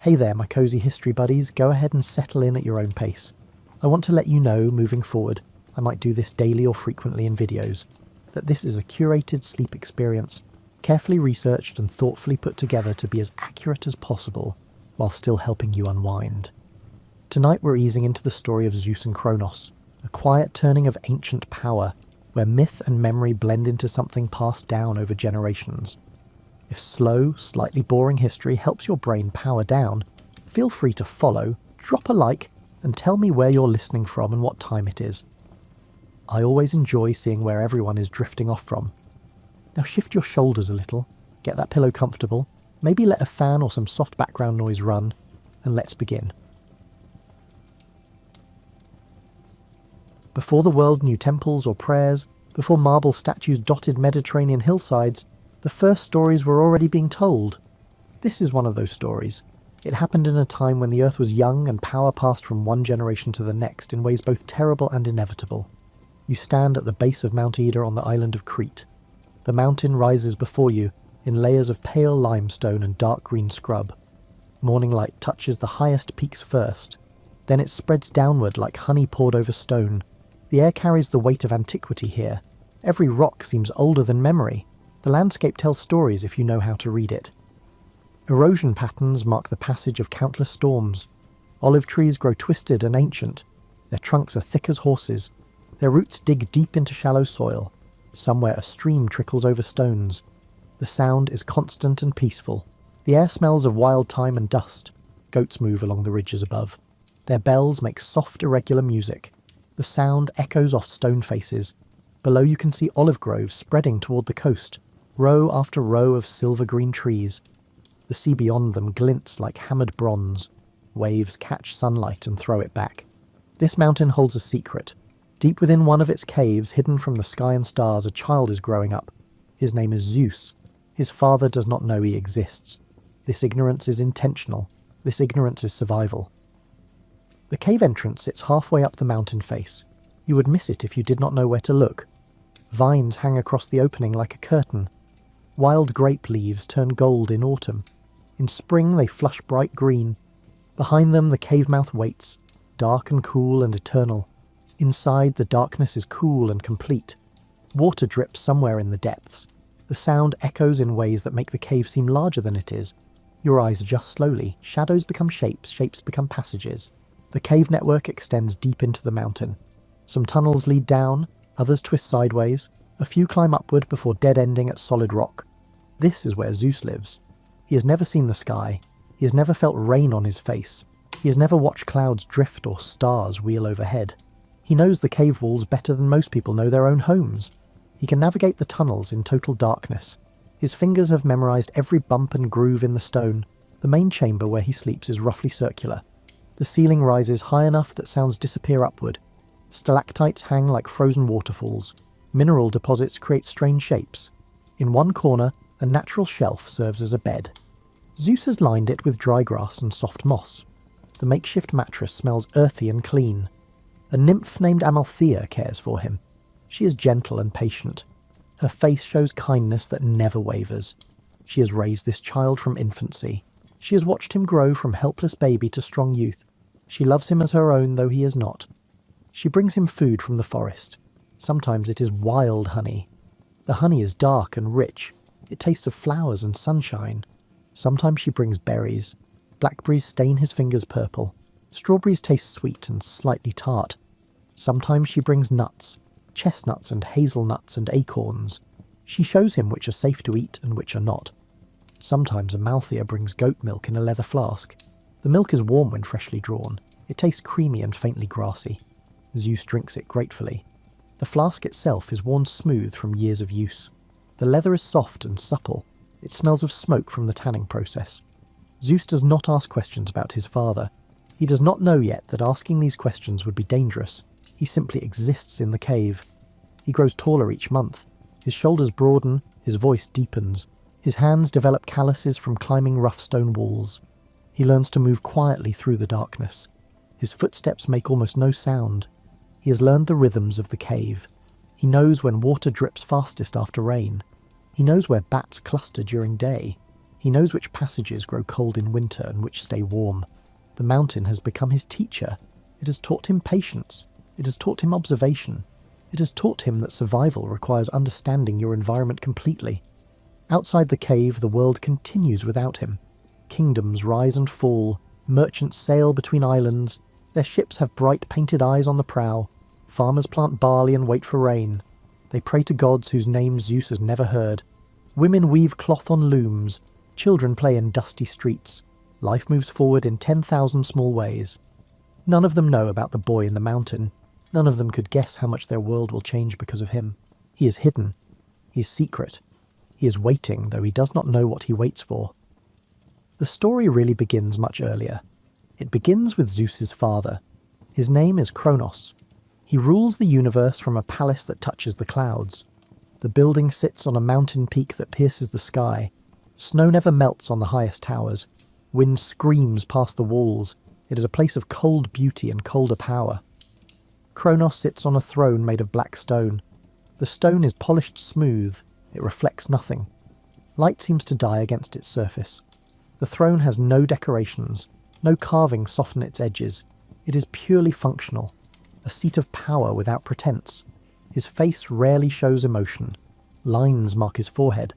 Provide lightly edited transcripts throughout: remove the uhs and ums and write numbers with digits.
Hey there, my cozy history buddies, go ahead and settle in at your own pace. I want to let you know, moving forward, I might do this daily or frequently in videos, that this is a curated sleep experience, carefully researched and thoughtfully put together to be as accurate as possible, while still helping you unwind. Tonight we're easing into the story of Zeus and Kronos, a quiet turning of ancient power, where myth and memory blend into something passed down over generations. If slow, slightly boring history helps your brain power down, feel free to follow, drop a like, and tell me where you're listening from and what time it is. I always enjoy seeing where everyone is drifting off from. Now shift your shoulders a little, get that pillow comfortable, maybe let a fan or some soft background noise run, and let's begin. Before the world knew temples or prayers, before marble statues dotted Mediterranean hillsides, the first stories were already being told. This is one of those stories. It happened in a time when the earth was young and power passed from one generation to the next in ways both terrible and inevitable. You stand at the base of Mount Ida on the island of Crete. The mountain rises before you in layers of pale limestone and dark green scrub. Morning light touches the highest peaks first. Then it spreads downward like honey poured over stone. The air carries the weight of antiquity here. Every rock seems older than memory. The landscape tells stories if you know how to read it. Erosion patterns mark the passage of countless storms. Olive trees grow twisted and ancient. Their trunks are thick as horses. Their roots dig deep into shallow soil. Somewhere a stream trickles over stones. The sound is constant and peaceful. The air smells of wild thyme and dust. Goats move along the ridges above. Their bells make soft, irregular music. The sound echoes off stone faces. Below you can see olive groves spreading toward the coast, row after row of silver-green trees. The sea beyond them glints like hammered bronze. Waves catch sunlight and throw it back. This mountain holds a secret. Deep within one of its caves, hidden from the sky and stars, a child is growing up. His name is Zeus. His father does not know he exists. This ignorance is intentional. This ignorance is survival. The cave entrance sits halfway up the mountain face. You would miss it if you did not know where to look. Vines hang across the opening like a curtain. Wild grape leaves turn gold in autumn. In spring they flush bright green. Behind them the cave mouth waits, dark and cool and eternal. Inside the darkness is cool and complete. Water drips somewhere in the depths. The sound echoes in ways that make the cave seem larger than it is. Your eyes adjust slowly. Shadows become shapes, shapes become passages. The cave network extends deep into the mountain. Some tunnels lead down, others twist sideways. A few climb upward before dead-ending at solid rock. This is where Zeus lives. He has never seen the sky. He has never felt rain on his face. He has never watched clouds drift or stars wheel overhead. He knows the cave walls better than most people know their own homes. He can navigate the tunnels in total darkness. His fingers have memorized every bump and groove in the stone. The main chamber where he sleeps is roughly circular. The ceiling rises high enough that sounds disappear upward. Stalactites hang like frozen waterfalls. Mineral deposits create strange shapes. In one corner, a natural shelf serves as a bed. Zeus has lined it with dry grass and soft moss. The makeshift mattress smells earthy and clean. A nymph named Amalthea cares for him. She is gentle and patient. Her face shows kindness that never wavers. She has raised this child from infancy. She has watched him grow from helpless baby to strong youth. She loves him as her own, though he is not. She brings him food from the forest. Sometimes it is wild honey. The honey is dark and rich. It tastes of flowers and sunshine. Sometimes she brings berries. Blackberries stain his fingers purple. Strawberries taste sweet and slightly tart. Sometimes she brings nuts, chestnuts and hazelnuts and acorns. She shows him which are safe to eat and which are not. Sometimes Amalthea brings goat milk in a leather flask. The milk is warm when freshly drawn. It tastes creamy and faintly grassy. Zeus drinks it gratefully. The flask itself is worn smooth from years of use. The leather is soft and supple. It smells of smoke from the tanning process. Zeus does not ask questions about his father. He does not know yet that asking these questions would be dangerous. He simply exists in the cave. He grows taller each month. His shoulders broaden, his voice deepens. His hands develop calluses from climbing rough stone walls. He learns to move quietly through the darkness. His footsteps make almost no sound. He has learned the rhythms of the cave. He knows when water drips fastest after rain. He knows where bats cluster during day. He knows which passages grow cold in winter and which stay warm. The mountain has become his teacher. It has taught him patience. It has taught him observation. It has taught him that survival requires understanding your environment completely. Outside the cave, the world continues without him. Kingdoms rise and fall. Merchants sail between islands. Their ships have bright painted eyes on the prow. Farmers plant barley and wait for rain. They pray to gods whose names Zeus has never heard. Women weave cloth on looms. Children play in dusty streets. Life moves forward in 10,000 small ways. None of them know about the boy in the mountain. None of them could guess how much their world will change because of him. He is hidden. He is secret. He is waiting, though he does not know what he waits for. The story really begins much earlier. It begins with Zeus's father. His name is Kronos. He rules the universe from a palace that touches the clouds. The building sits on a mountain peak that pierces the sky. Snow never melts on the highest towers. Wind screams past the walls. It is a place of cold beauty and colder power. Kronos sits on a throne made of black stone. The stone is polished smooth. It reflects nothing. Light seems to die against its surface. The throne has no decorations. No carvings soften its edges. It is purely functional. A seat of power without pretense. His face rarely shows emotion. Lines mark his forehead.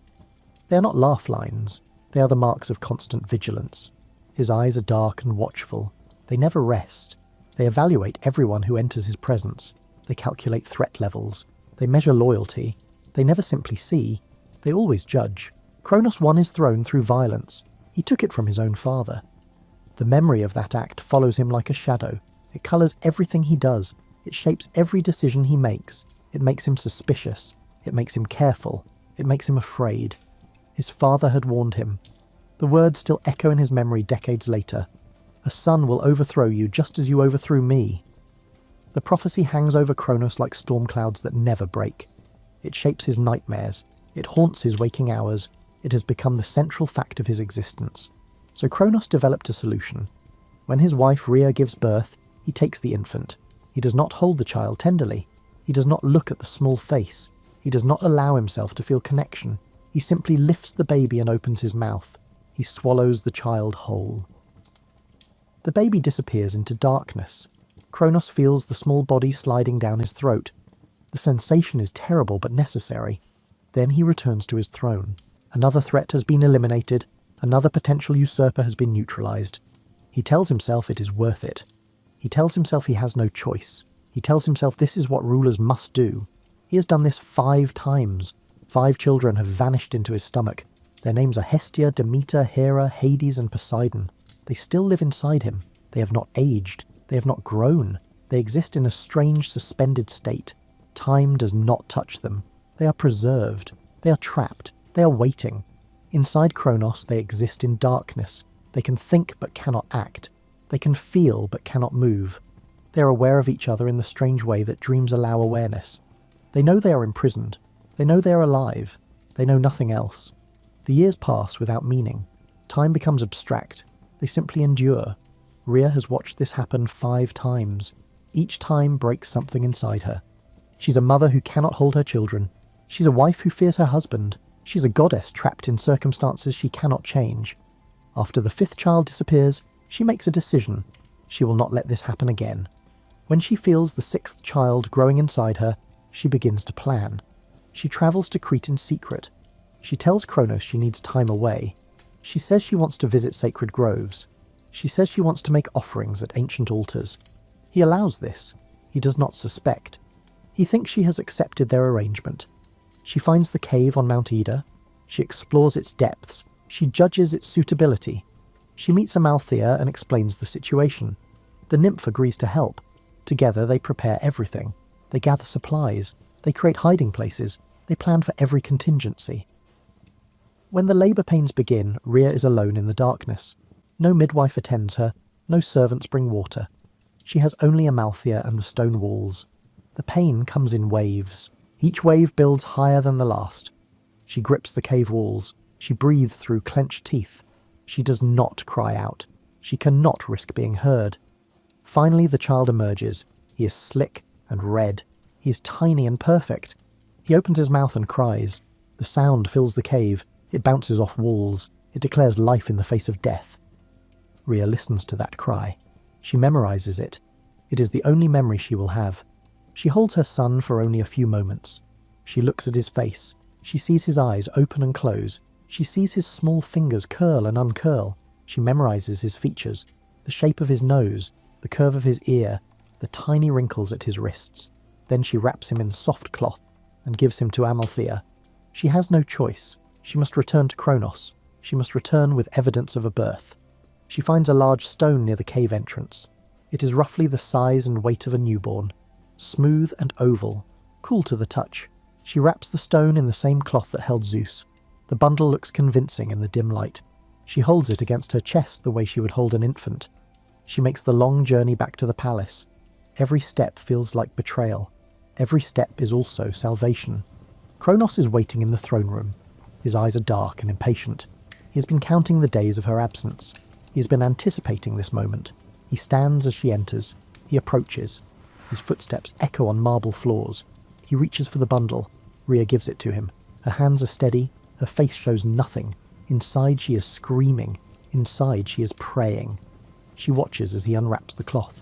They are not laugh lines. They are the marks of constant vigilance. His eyes are dark and watchful. They never rest. They evaluate everyone who enters his presence. They calculate threat levels. They measure loyalty. They never simply see. They always judge. Kronos won his throne through violence. He took it from his own father. The memory of that act follows him like a shadow. It colours everything he does. It shapes every decision he makes. It makes him suspicious. It makes him careful. It makes him afraid. His father had warned him. The words still echo in his memory decades later. A son will overthrow you just as you overthrew me. The prophecy hangs over Kronos like storm clouds that never break. It shapes his nightmares. It haunts his waking hours. It has become the central fact of his existence. So Kronos developed a solution. When his wife Rhea gives birth, he takes the infant. He does not hold the child tenderly. He does not look at the small face. He does not allow himself to feel connection. He simply lifts the baby and opens his mouth. He swallows the child whole. The baby disappears into darkness. Kronos feels the small body sliding down his throat. The sensation is terrible but necessary. Then he returns to his throne. Another threat has been eliminated. Another potential usurper has been neutralized. He tells himself it is worth it. He tells himself he has no choice. He tells himself this is what rulers must do. He has done this 5 times. 5 children have vanished into his stomach. Their names are Hestia, Demeter, Hera, Hades, and Poseidon. They still live inside him. They have not aged. They have not grown. They exist in a strange, suspended state. Time does not touch them. They are preserved. They are trapped. They are waiting. Inside Kronos, they exist in darkness. They can think but cannot act. They can feel but cannot move. They are aware of each other in the strange way that dreams allow awareness. They know they are imprisoned. They know they are alive. They know nothing else. The years pass without meaning. Time becomes abstract. They simply endure. Rhea has watched this happen 5 times. Each time breaks something inside her. She's a mother who cannot hold her children. She's a wife who fears her husband. She's a goddess trapped in circumstances she cannot change. After the 5th child disappears, she makes a decision. She will not let this happen again. When she feels the 6th child growing inside her, she begins to plan. She travels to Crete in secret. She tells Kronos she needs time away. She says she wants to visit sacred groves. She says she wants to make offerings at ancient altars. He allows this. He does not suspect. He thinks she has accepted their arrangement. She finds the cave on Mount Ida. She explores its depths. She judges its suitability. She meets Amalthea and explains the situation. The nymph agrees to help. Together they prepare everything. They gather supplies. They create hiding places. They plan for every contingency. When the labour pains begin, Rhea is alone in the darkness. No midwife attends her. No servants bring water. She has only Amalthea and the stone walls. The pain comes in waves. Each wave builds higher than the last. She grips the cave walls. She breathes through clenched teeth. She does not cry out. She cannot risk being heard. Finally, the child emerges. He is slick and red. He is tiny and perfect. He opens his mouth and cries. The sound fills the cave. It bounces off walls. It declares life in the face of death. Rhea listens to that cry. She memorizes it. It is the only memory she will have. She holds her son for only a few moments. She looks at his face. She sees his eyes open and close. She sees his small fingers curl and uncurl. She memorizes his features, the shape of his nose, the curve of his ear, the tiny wrinkles at his wrists. Then she wraps him in soft cloth and gives him to Amalthea. She has no choice. She must return to Kronos. She must return with evidence of a birth. She finds a large stone near the cave entrance. It is roughly the size and weight of a newborn, smooth and oval, cool to the touch. She wraps the stone in the same cloth that held Zeus. The bundle looks convincing in the dim light. She holds it against her chest the way she would hold an infant. She makes the long journey back to the palace. Every step feels like betrayal. Every step is also salvation. Kronos is waiting in the throne room. His eyes are dark and impatient. He has been counting the days of her absence. He has been anticipating this moment. He stands as she enters. He approaches. His footsteps echo on marble floors. He reaches for the bundle. Rhea gives it to him. Her hands are steady. Her face shows nothing. Inside she is screaming. Inside she is praying. She watches as he unwraps the cloth.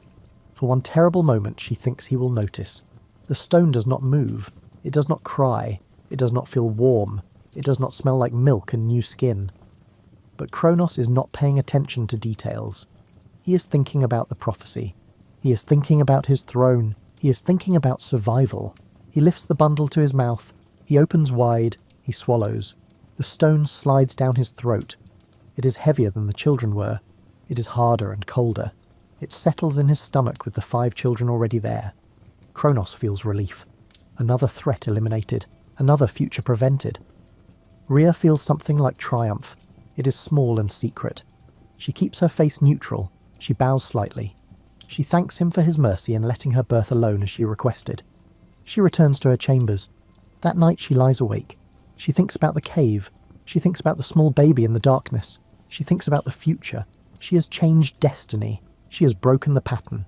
For one terrible moment she thinks he will notice. The stone does not move. It does not cry. It does not feel warm. It does not smell like milk and new skin. But Kronos is not paying attention to details. He is thinking about the prophecy. He is thinking about his throne. He is thinking about survival. He lifts the bundle to his mouth. He opens wide. He swallows. The stone slides down his throat. It is heavier than the children were. It is harder and colder. It settles in his stomach with the 5 children already there. Kronos feels relief. Another threat eliminated. Another future prevented. Rhea feels something like triumph. It is small and secret. She keeps her face neutral. She bows slightly. She thanks him for his mercy in letting her birth alone as she requested. She returns to her chambers. That night she lies awake. She thinks about the cave. She thinks about the small baby in the darkness. She thinks about the future. She has changed destiny. She has broken the pattern.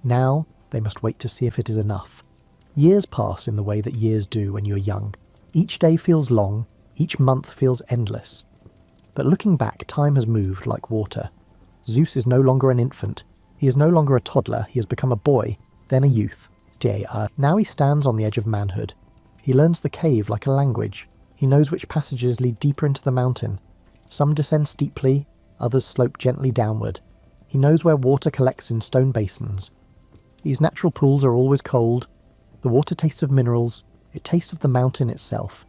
Now they must wait to see if it is enough. Years pass in the way that years do when you are young. Each day feels long. Each month feels endless. But looking back, time has moved like water. Zeus is no longer an infant. He is no longer a toddler. He has become a boy, then a youth. Now he stands on the edge of manhood. He learns the cave like a language. He knows which passages lead deeper into the mountain. Some descend steeply, others slope gently downward. He knows where water collects in stone basins. These natural pools are always cold. The water tastes of minerals. It tastes of the mountain itself.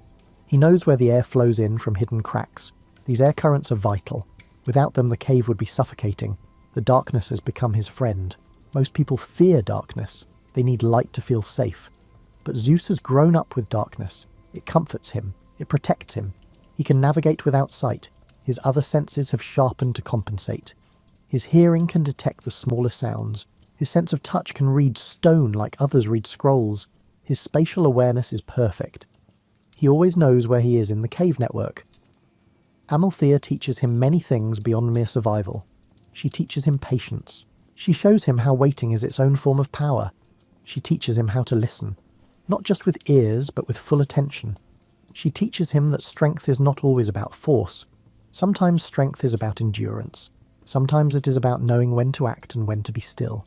He knows where the air flows in from hidden cracks. These air currents are vital. Without them, the cave would be suffocating. The darkness has become his friend. Most people fear darkness. They need light to feel safe. But Zeus has grown up with darkness. It comforts him. It protects him. He can navigate without sight. His other senses have sharpened to compensate. His hearing can detect the smaller sounds. His sense of touch can read stone like others read scrolls. His spatial awareness is perfect. He always knows where he is in the cave network. Amalthea teaches him many things beyond mere survival. She teaches him patience. She shows him how waiting is its own form of power. She teaches him how to listen, not just with ears, but with full attention. She teaches him that strength is not always about force. Sometimes strength is about endurance. Sometimes it is about knowing when to act and when to be still.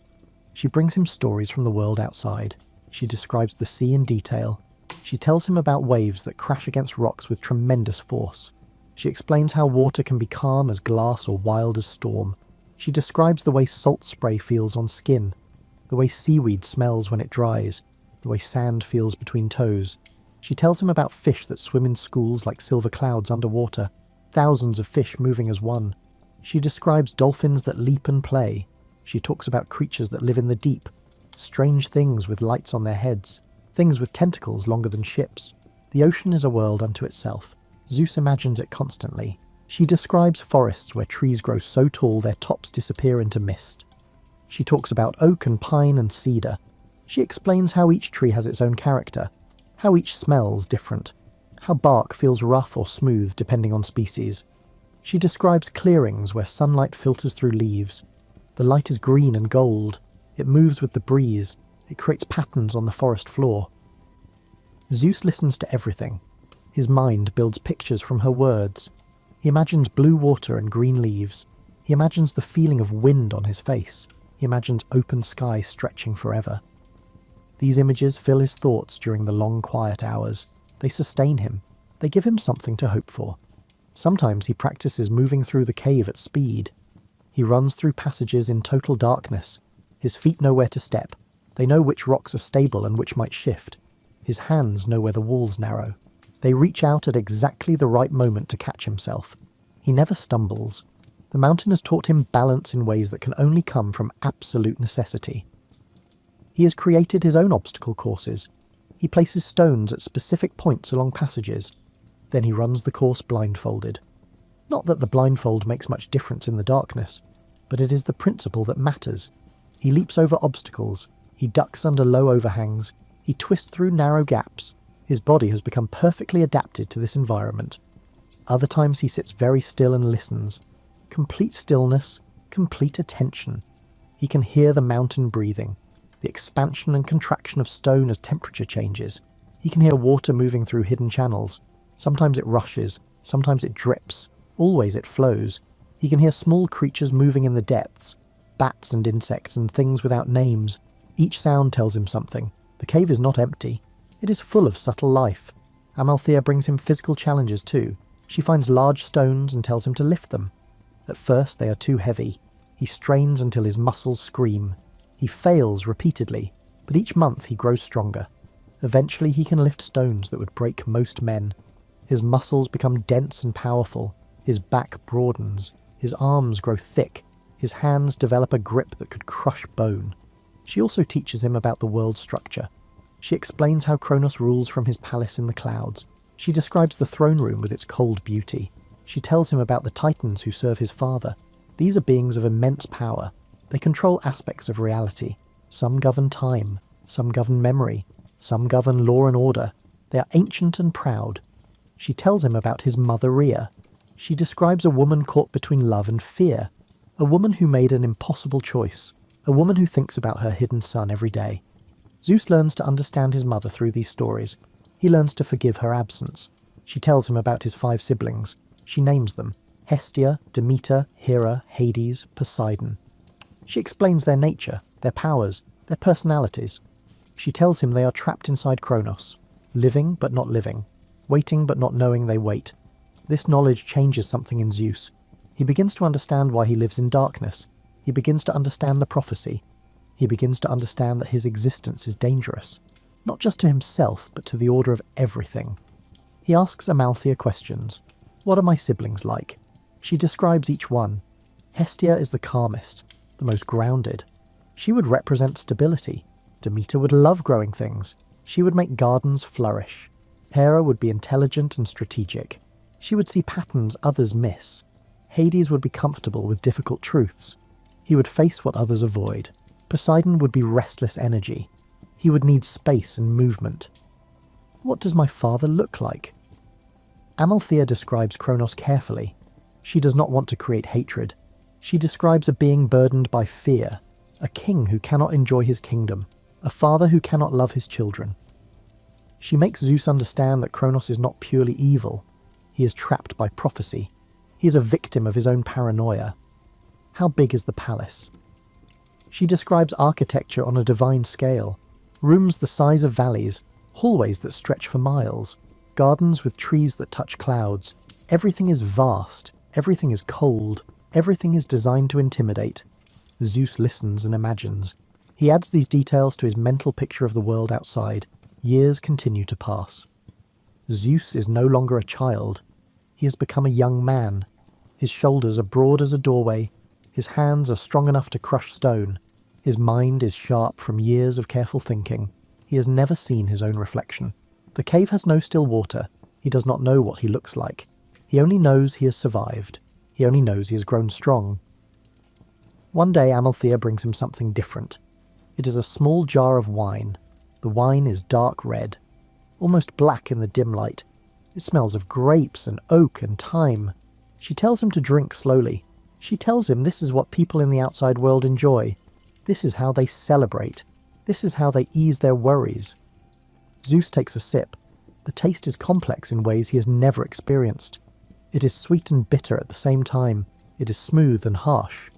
She brings him stories from the world outside. She describes the sea in detail. She tells him about waves that crash against rocks with tremendous force. She explains how water can be calm as glass or wild as storm. She describes the way salt spray feels on skin, the way seaweed smells when it dries, the way sand feels between toes. She tells him about fish that swim in schools like silver clouds underwater, thousands of fish moving as one. She describes dolphins that leap and play. She talks about creatures that live in the deep, strange things with lights on their heads, things with tentacles longer than ships. The ocean is a world unto itself. Zeus imagines it constantly. She describes forests where trees grow so tall their tops disappear into mist. She talks about oak and pine and cedar. She explains how each tree has its own character, how each smells different, how bark feels rough or smooth depending on species. She describes clearings where sunlight filters through leaves. The light is green and gold. It moves with the breeze. It creates patterns on the forest floor. Zeus listens to everything. His mind builds pictures from her words. He imagines blue water and green leaves. He imagines the feeling of wind on his face. He imagines open sky stretching forever. These images fill his thoughts during the long quiet hours. They sustain him. They give him something to hope for. Sometimes he practices moving through the cave at speed. He runs through passages in total darkness. His feet know where to step. They know which rocks are stable and which might shift. His hands know where the walls narrow. They reach out at exactly the right moment to catch himself. He never stumbles. The mountain has taught him balance in ways that can only come from absolute necessity. He has created his own obstacle courses. He places stones at specific points along passages. Then he runs the course blindfolded. Not that the blindfold makes much difference in the darkness, but it is the principle that matters. He leaps over obstacles. He ducks under low overhangs. He twists through narrow gaps. His body has become perfectly adapted to this environment. Other times he sits very still and listens. Complete stillness, complete attention. He can hear the mountain breathing, the expansion and contraction of stone as temperature changes. He can hear water moving through hidden channels. Sometimes it rushes, sometimes it drips, always it flows. He can hear small creatures moving in the depths, bats and insects and things without names. Each sound tells him something. The cave is not empty. It is full of subtle life. Amalthea brings him physical challenges too. She finds large stones and tells him to lift them. At first they are too heavy. He strains until his muscles scream. He fails repeatedly, but each month he grows stronger. Eventually he can lift stones that would break most men. His muscles become dense and powerful. His back broadens. His arms grow thick. His hands develop a grip that could crush bone. She also teaches him about the world's structure. She explains how Kronos rules from his palace in the clouds. She describes the throne room with its cold beauty. She tells him about the titans who serve his father. These are beings of immense power. They control aspects of reality. Some govern time. Some govern memory. Some govern law and order. They are ancient and proud. She tells him about his mother Rhea. She describes a woman caught between love and fear. A woman who made an impossible choice. A woman who thinks about her hidden son every day. Zeus learns to understand his mother through these stories. He learns to forgive her absence. She tells him about his 5 siblings. She names them: Hestia, Demeter, Hera, Hades, Poseidon. She explains their nature, their powers, their personalities. She tells him they are trapped inside Kronos, living but not living, waiting but not knowing they wait. This knowledge changes something in Zeus. He begins to understand why he lives in darkness. He begins to understand the prophecy. He begins to understand that his existence is dangerous, not just to himself, but to the order of everything. He asks Amalthea questions. What are my siblings like? She describes each one. Hestia is the calmest, the most grounded. She would represent stability. Demeter would love growing things. She would make gardens flourish. Hera would be intelligent and strategic. She would see patterns others miss. Hades would be comfortable with difficult truths. He would face what others avoid. Poseidon would be restless energy. He would need space and movement. What does my father look like? Amalthea describes Kronos carefully. She does not want to create hatred. She describes a being burdened by fear, a king who cannot enjoy his kingdom, a father who cannot love his children. She makes Zeus understand that Kronos is not purely evil. He is trapped by prophecy. He is a victim of his own paranoia. How big is the palace? She describes architecture on a divine scale, rooms the size of valleys, hallways that stretch for miles, gardens with trees that touch clouds. Everything is vast, everything is cold, everything is designed to intimidate. Zeus listens and imagines. He adds these details to his mental picture of the world outside. Years continue to pass. Zeus is no longer a child. He has become a young man. His shoulders are broad as a doorway. His hands are strong enough to crush stone. His mind is sharp from years of careful thinking. He has never seen his own reflection. The cave has no still water. He does not know what he looks like. He only knows he has survived. He only knows he has grown strong. One day Amalthea brings him something different. It is a small jar of wine. The wine is dark red, almost black in the dim light. It smells of grapes and oak and thyme. She tells him to drink slowly. She tells him this is what people in the outside world enjoy. This is how they celebrate. This is how they ease their worries. Zeus takes a sip. The taste is complex in ways he has never experienced. It is sweet and bitter at the same time. It is smooth and harsh.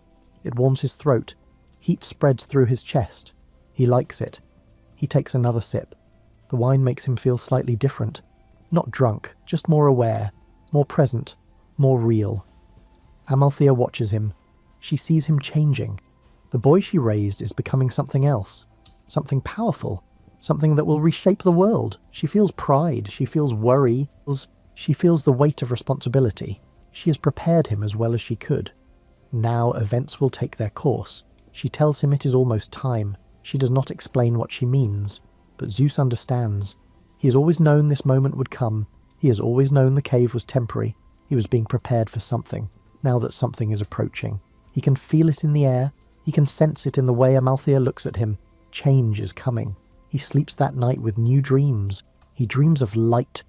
It warms his throat. Heat spreads through his chest. He likes it. He takes another sip. The wine makes him feel slightly different. Not drunk, just more aware, more present, more real. Amalthea watches him. She sees him changing. The boy she raised is becoming something else. Something powerful. Something that will reshape the world. She feels pride. She feels worry. She feels the weight of responsibility. She has prepared him as well as she could. Now events will take their course. She tells him it is almost time. She does not explain what she means. But Zeus understands. He has always known this moment would come. He has always known the cave was temporary. He was being prepared for something, now that something is approaching. He can feel it in the air. He can sense it in the way Amalthea looks at him. Change is coming. He sleeps that night with new dreams. He dreams of light,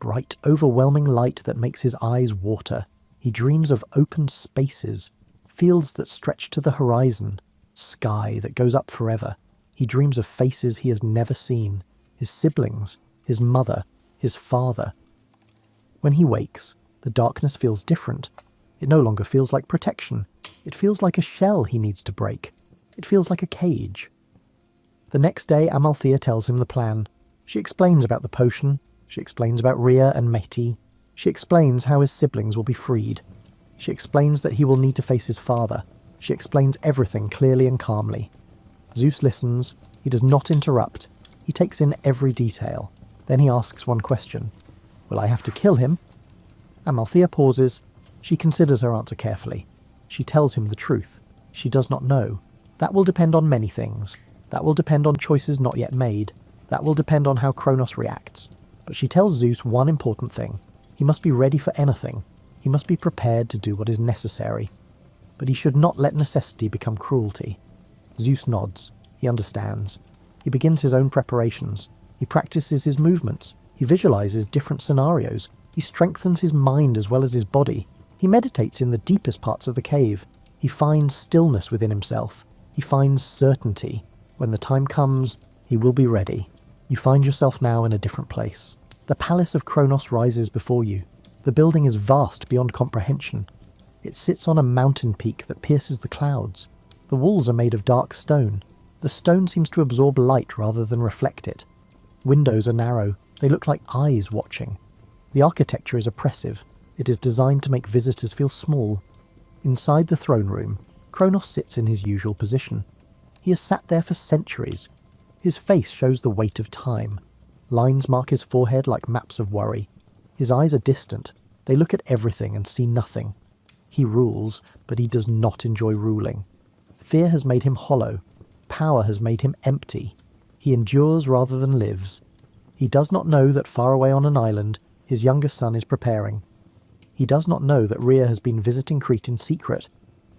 bright, overwhelming light that makes his eyes water. He dreams of open spaces, fields that stretch to the horizon, sky that goes up forever. He dreams of faces he has never seen, his siblings, his mother, his father. When he wakes, the darkness feels different. It no longer feels like protection. It feels like a shell he needs to break. It feels like a cage. The next day, Amalthea tells him the plan. She explains about the potion. She explains about Rhea and Meti. She explains how his siblings will be freed. She explains that he will need to face his father. She explains everything clearly and calmly. Zeus listens. He does not interrupt. He takes in every detail. Then he asks one question. Will I have to kill him? Amalthea pauses. She considers her answer carefully. She tells him the truth. She does not know. That will depend on many things. That will depend on choices not yet made. That will depend on how Kronos reacts. But she tells Zeus one important thing. He must be ready for anything. He must be prepared to do what is necessary. But he should not let necessity become cruelty. Zeus nods. He understands. He begins his own preparations. He practices his movements. He visualizes different scenarios. He strengthens his mind as well as his body. He meditates in the deepest parts of the cave. He finds stillness within himself. He finds certainty. When the time comes, he will be ready. You find yourself now in a different place. The palace of Kronos rises before you. The building is vast beyond comprehension. It sits on a mountain peak that pierces the clouds. The walls are made of dark stone. The stone seems to absorb light rather than reflect it. Windows are narrow. They look like eyes watching. The architecture is oppressive. It is designed to make visitors feel small. Inside the throne room, Kronos sits in his usual position. He has sat there for centuries. His face shows the weight of time. Lines mark his forehead like maps of worry. His eyes are distant. They look at everything and see nothing. He rules, but he does not enjoy ruling. Fear has made him hollow. Power has made him empty. He endures rather than lives. He does not know that far away on an island, his youngest son is preparing. He does not know that Rhea has been visiting Crete in secret.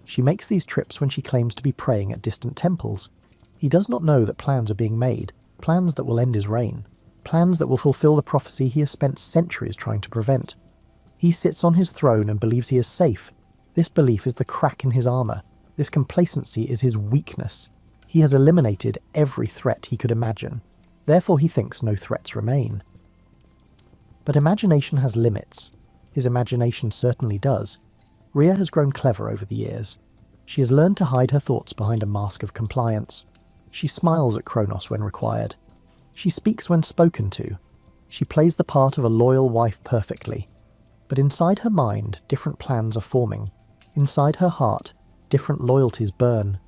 She makes these trips when she claims to be praying at distant temples. He does not know that plans are being made, plans that will end his reign, plans that will fulfill the prophecy he has spent centuries trying to prevent. He sits on his throne and believes he is safe. This belief is the crack in his armor. This complacency is his weakness. He has eliminated every threat he could imagine. Therefore he thinks no threats remain. But imagination has limits. His imagination certainly does. Rhea has grown clever over the years. She has learned to hide her thoughts behind a mask of compliance. She smiles at Kronos when required. She speaks when spoken to. She plays the part of a loyal wife perfectly. But inside her mind, different plans are forming. Inside her heart, different loyalties burn.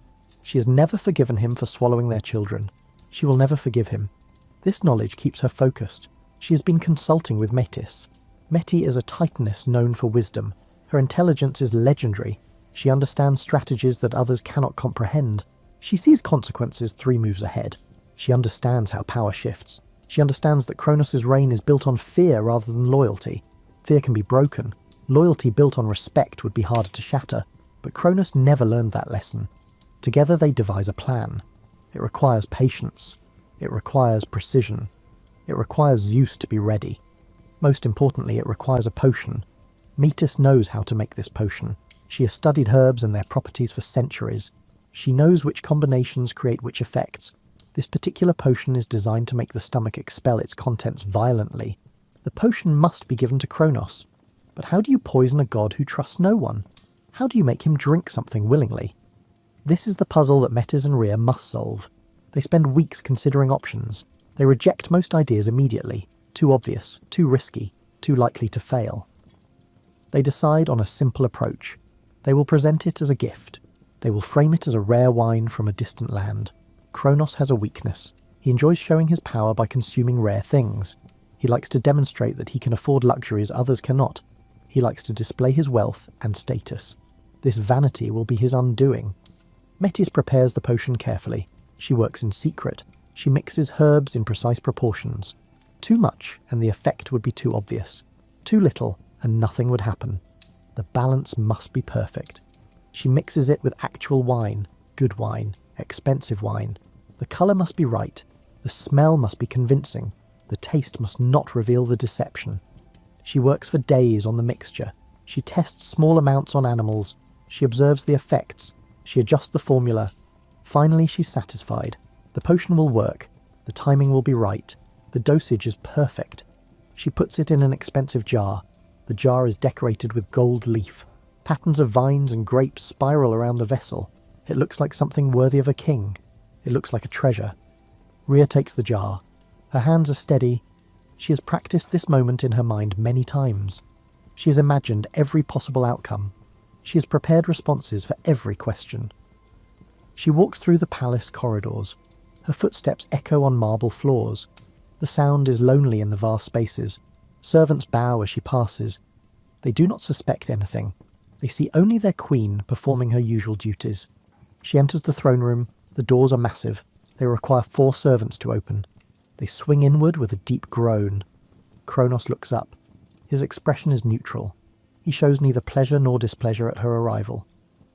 She has never forgiven him for swallowing their children. She will never forgive him. This knowledge keeps her focused. She has been consulting with Metis. Meti is a titaness known for wisdom. Her intelligence is legendary. She understands strategies that others cannot comprehend. She sees consequences 3 moves ahead. She understands how power shifts. She understands that Kronos' reign is built on fear rather than loyalty. Fear can be broken. Loyalty built on respect would be harder to shatter. But Kronos never learned that lesson. Together they devise a plan. It requires patience. It requires precision. It requires Zeus to be ready. Most importantly, it requires a potion. Metis knows how to make this potion. She has studied herbs and their properties for centuries. She knows which combinations create which effects. This particular potion is designed to make the stomach expel its contents violently. The potion must be given to Kronos. But how do you poison a god who trusts no one? How do you make him drink something willingly? This is the puzzle that Metis and Rhea must solve. They spend weeks considering options. They reject most ideas immediately. Too obvious, too risky, too likely to fail. They decide on a simple approach. They will present it as a gift. They will frame it as a rare wine from a distant land. Kronos has a weakness. He enjoys showing his power by consuming rare things. He likes to demonstrate that he can afford luxuries others cannot. He likes to display his wealth and status. This vanity will be his undoing. Metis prepares the potion carefully. She works in secret. She mixes herbs in precise proportions. Too much, and the effect would be too obvious. Too little, and nothing would happen. The balance must be perfect. She mixes it with actual wine, good wine, expensive wine. The colour must be right. The smell must be convincing. The taste must not reveal the deception. She works for days on the mixture. She tests small amounts on animals. She observes the effects. She adjusts the formula. Finally, she's satisfied. The potion will work. The timing will be right. The dosage is perfect. She puts it in an expensive jar. The jar is decorated with gold leaf. Patterns of vines and grapes spiral around the vessel. It looks like something worthy of a king. It looks like a treasure. Rhea takes the jar. Her hands are steady. She has practiced this moment in her mind many times. She has imagined every possible outcome. She has prepared responses for every question. She walks through the palace corridors. Her footsteps echo on marble floors. The sound is lonely in the vast spaces. Servants bow as she passes. They do not suspect anything. They see only their queen performing her usual duties. She enters the throne room. The doors are massive. They require 4 servants to open. They swing inward with a deep groan. Kronos looks up. His expression is neutral. He shows neither pleasure nor displeasure at her arrival.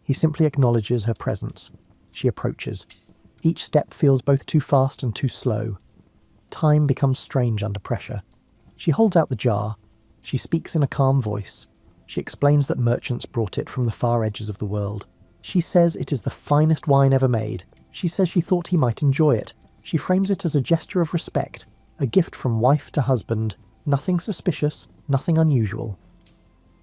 He simply acknowledges her presence. She approaches. Each step feels both too fast and too slow. Time becomes strange under pressure. She holds out the jar. She speaks in a calm voice. She explains that merchants brought it from the far edges of the world. She says it is the finest wine ever made. She says she thought he might enjoy it. She frames it as a gesture of respect, a gift from wife to husband. Nothing suspicious, nothing unusual.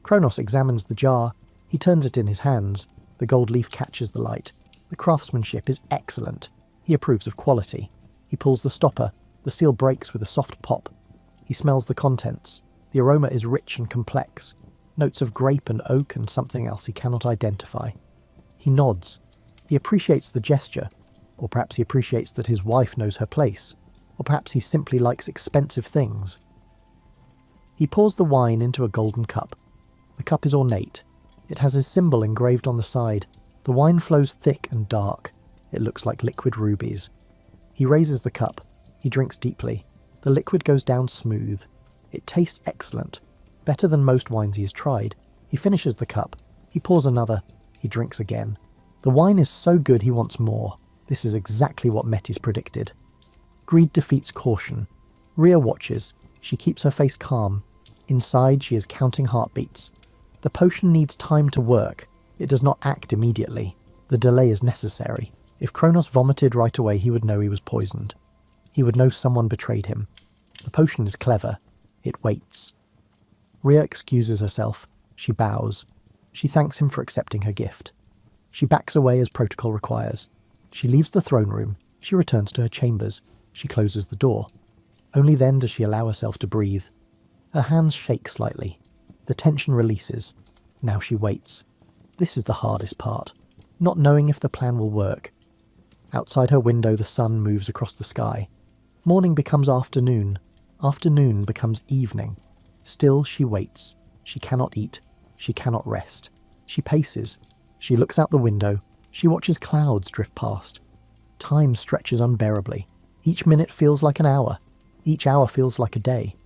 Kronos examines the jar. He turns it in his hands. The gold leaf catches the light. The craftsmanship is excellent. He approves of quality. He pulls the stopper. The seal breaks with a soft pop. He smells the contents. The aroma is rich and complex. Notes of grape and oak and something else he cannot identify. He nods. He appreciates the gesture. Or perhaps he appreciates that his wife knows her place. Or perhaps he simply likes expensive things. He pours the wine into a golden cup. The cup is ornate. It has his symbol engraved on the side. The wine flows thick and dark. It looks like liquid rubies. He raises the cup. He drinks deeply. The liquid goes down smooth. It tastes excellent. Better than most wines he has tried. He finishes the cup. He pours another. He drinks again. The wine is so good he wants more. This is exactly what Metis predicted. Greed defeats caution. Rhea watches. She keeps her face calm. Inside, she is counting heartbeats. The potion needs time to work. It does not act immediately. The delay is necessary. If Kronos vomited right away, he would know he was poisoned. He would know someone betrayed him. The potion is clever. It waits. Rhea excuses herself. She bows. She thanks him for accepting her gift. She backs away as protocol requires. She leaves the throne room. She returns to her chambers. She closes the door. Only then does she allow herself to breathe. Her hands shake slightly. The tension releases. Now she waits. This is the hardest part. Not knowing if the plan will work. Outside her window, the sun moves across the sky. Morning becomes afternoon. Afternoon becomes evening. Still, she waits. She cannot eat. She cannot rest. She paces. She looks out the window. She watches clouds drift past. Time stretches unbearably. Each minute feels like an hour. Each hour feels like a day.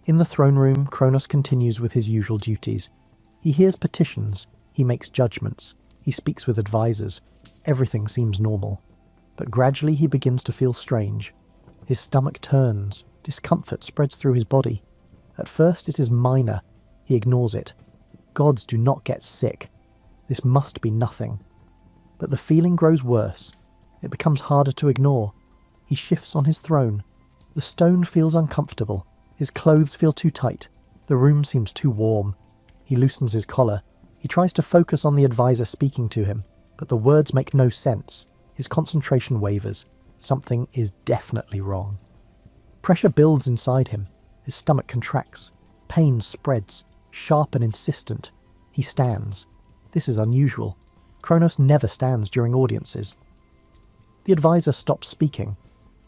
In the throne room, Kronos continues with his usual duties. He hears petitions. He makes judgments. He speaks with advisors. Everything seems normal. But gradually he begins to feel strange. His stomach turns. Discomfort spreads through his body. At first it is minor. He ignores it. Gods do not get sick. This must be nothing. But the feeling grows worse. It becomes harder to ignore. He shifts on his throne. The stone feels uncomfortable. His clothes feel too tight. The room seems too warm. He loosens his collar. He tries to focus on the advisor speaking to him, but the words make no sense. His concentration wavers. Something is definitely wrong. Pressure builds inside him. His stomach contracts. Pain spreads, sharp and insistent. He stands. This is unusual. Kronos never stands during audiences. The advisor stops speaking.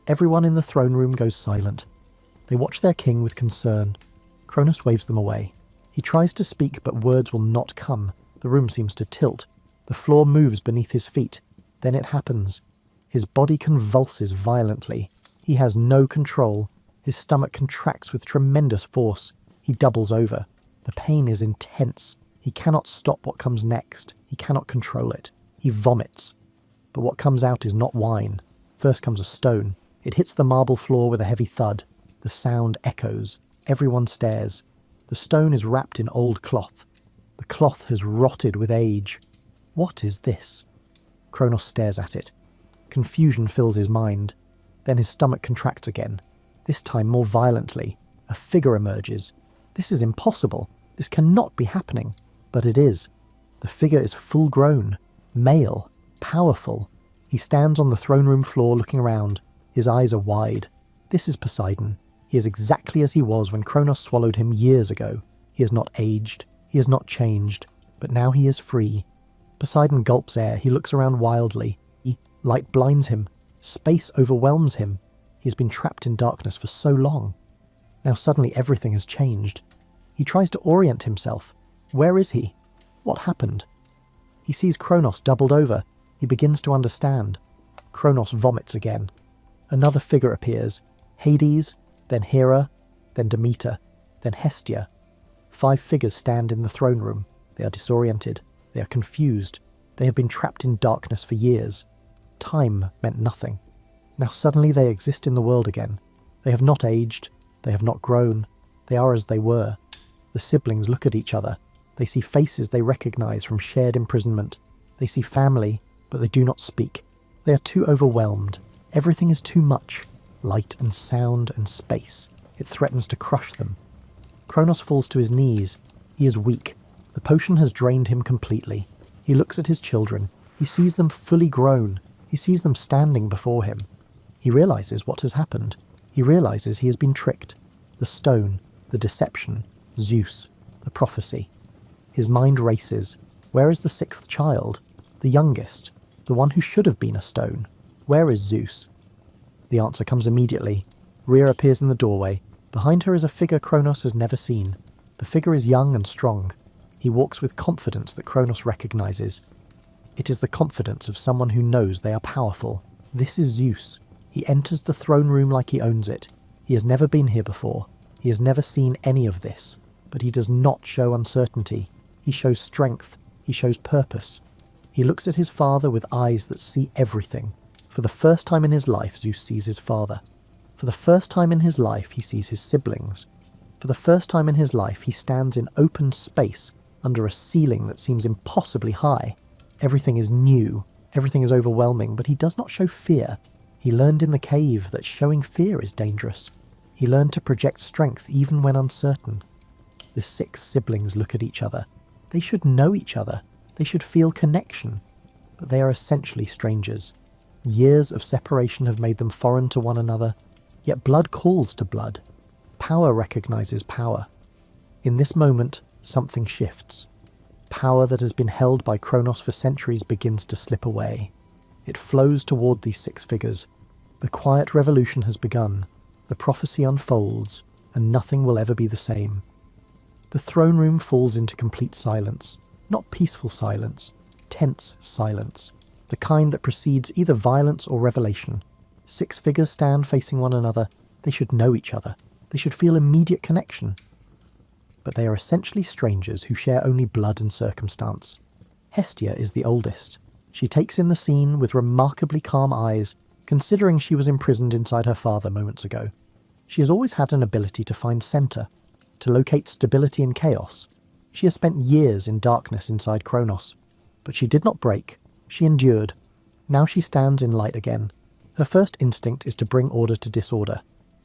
Everyone in the throne room goes silent. They watch their king with concern. Kronos waves them away. He tries to speak, but words will not come. The room seems to tilt. The floor moves beneath his feet. Then it happens. His body convulses violently. He has no control. His stomach contracts with tremendous force. He doubles over. The pain is intense. He cannot stop what comes next. He cannot control it. He vomits. But what comes out is not wine. First comes a stone. It hits the marble floor with a heavy thud. The sound echoes. Everyone stares. The stone is wrapped in old cloth. The cloth has rotted with age. What is this? Kronos stares at it. Confusion fills his mind. Then his stomach contracts again. This time more violently. A figure emerges. This is impossible. This cannot be happening. But it is. The figure is full-grown, male, powerful. He stands on the throne room floor looking around. His eyes are wide. This is Poseidon. He is exactly as he was when Kronos swallowed him years ago. He has not aged. He has not changed. But now he is free. Poseidon gulps air. He looks around wildly. Light blinds him. Space overwhelms him. He has been trapped in darkness for so long. Now suddenly everything has changed. He tries to orient himself. Where is he? What happened? He sees Kronos doubled over. He begins to understand. Kronos vomits again. Another figure appears. Hades, then Hera, then Demeter, then Hestia. 5 figures stand in the throne room. They are disoriented. They are confused. They have been trapped in darkness for years. Time meant nothing. Now suddenly they exist in the world again. They have not aged. They have not grown. They are as they were. The siblings look at each other. They see faces they recognize from shared imprisonment. They see family, but they do not speak. They are too overwhelmed. Everything is too much. Light and sound and space. It threatens to crush them. Kronos falls to his knees. He is weak. The potion has drained him completely. He looks at his children. He sees them fully grown. He sees them standing before him. He realizes what has happened. He realizes he has been tricked. The stone, the deception, Zeus, the prophecy. His mind races. Where is the 6th child? The youngest? The one who should have been a stone? Where is Zeus? The answer comes immediately. Rhea appears in the doorway. Behind her is a figure Kronos has never seen. The figure is young and strong. He walks with confidence that Kronos recognizes. It is the confidence of someone who knows they are powerful. This is Zeus. He enters the throne room like he owns it. He has never been here before. He has never seen any of this. But he does not show uncertainty. He shows strength. He shows purpose. He looks at his father with eyes that see everything. For the first time in his life, Zeus sees his father. For the first time in his life, he sees his siblings. For the first time in his life, he stands in open space under a ceiling that seems impossibly high. Everything is new. Everything is overwhelming, but he does not show fear. He learned in the cave that showing fear is dangerous. He learned to project strength even when uncertain. The 6 siblings look at each other. They should know each other. They should feel connection. But they are essentially strangers. Years of separation have made them foreign to one another. Yet blood calls to blood. Power recognizes power. In this moment, something shifts. Power that has been held by Kronos for centuries begins to slip away. It flows toward these 6 figures. The quiet revolution has begun. The prophecy unfolds, and nothing will ever be the same. The throne room falls into complete silence. Not peaceful silence, tense silence. The kind that precedes either violence or revelation. 6 figures stand facing one another. They should know each other. They should feel immediate connection. But they are essentially strangers who share only blood and circumstance. Hestia is the oldest. She takes in the scene with remarkably calm eyes, considering she was imprisoned inside her father moments ago. She has always had an ability to find center, to locate stability in chaos. She has spent years in darkness inside Kronos. But she did not break. She endured. Now she stands in light again. Her first instinct is to bring order to disorder.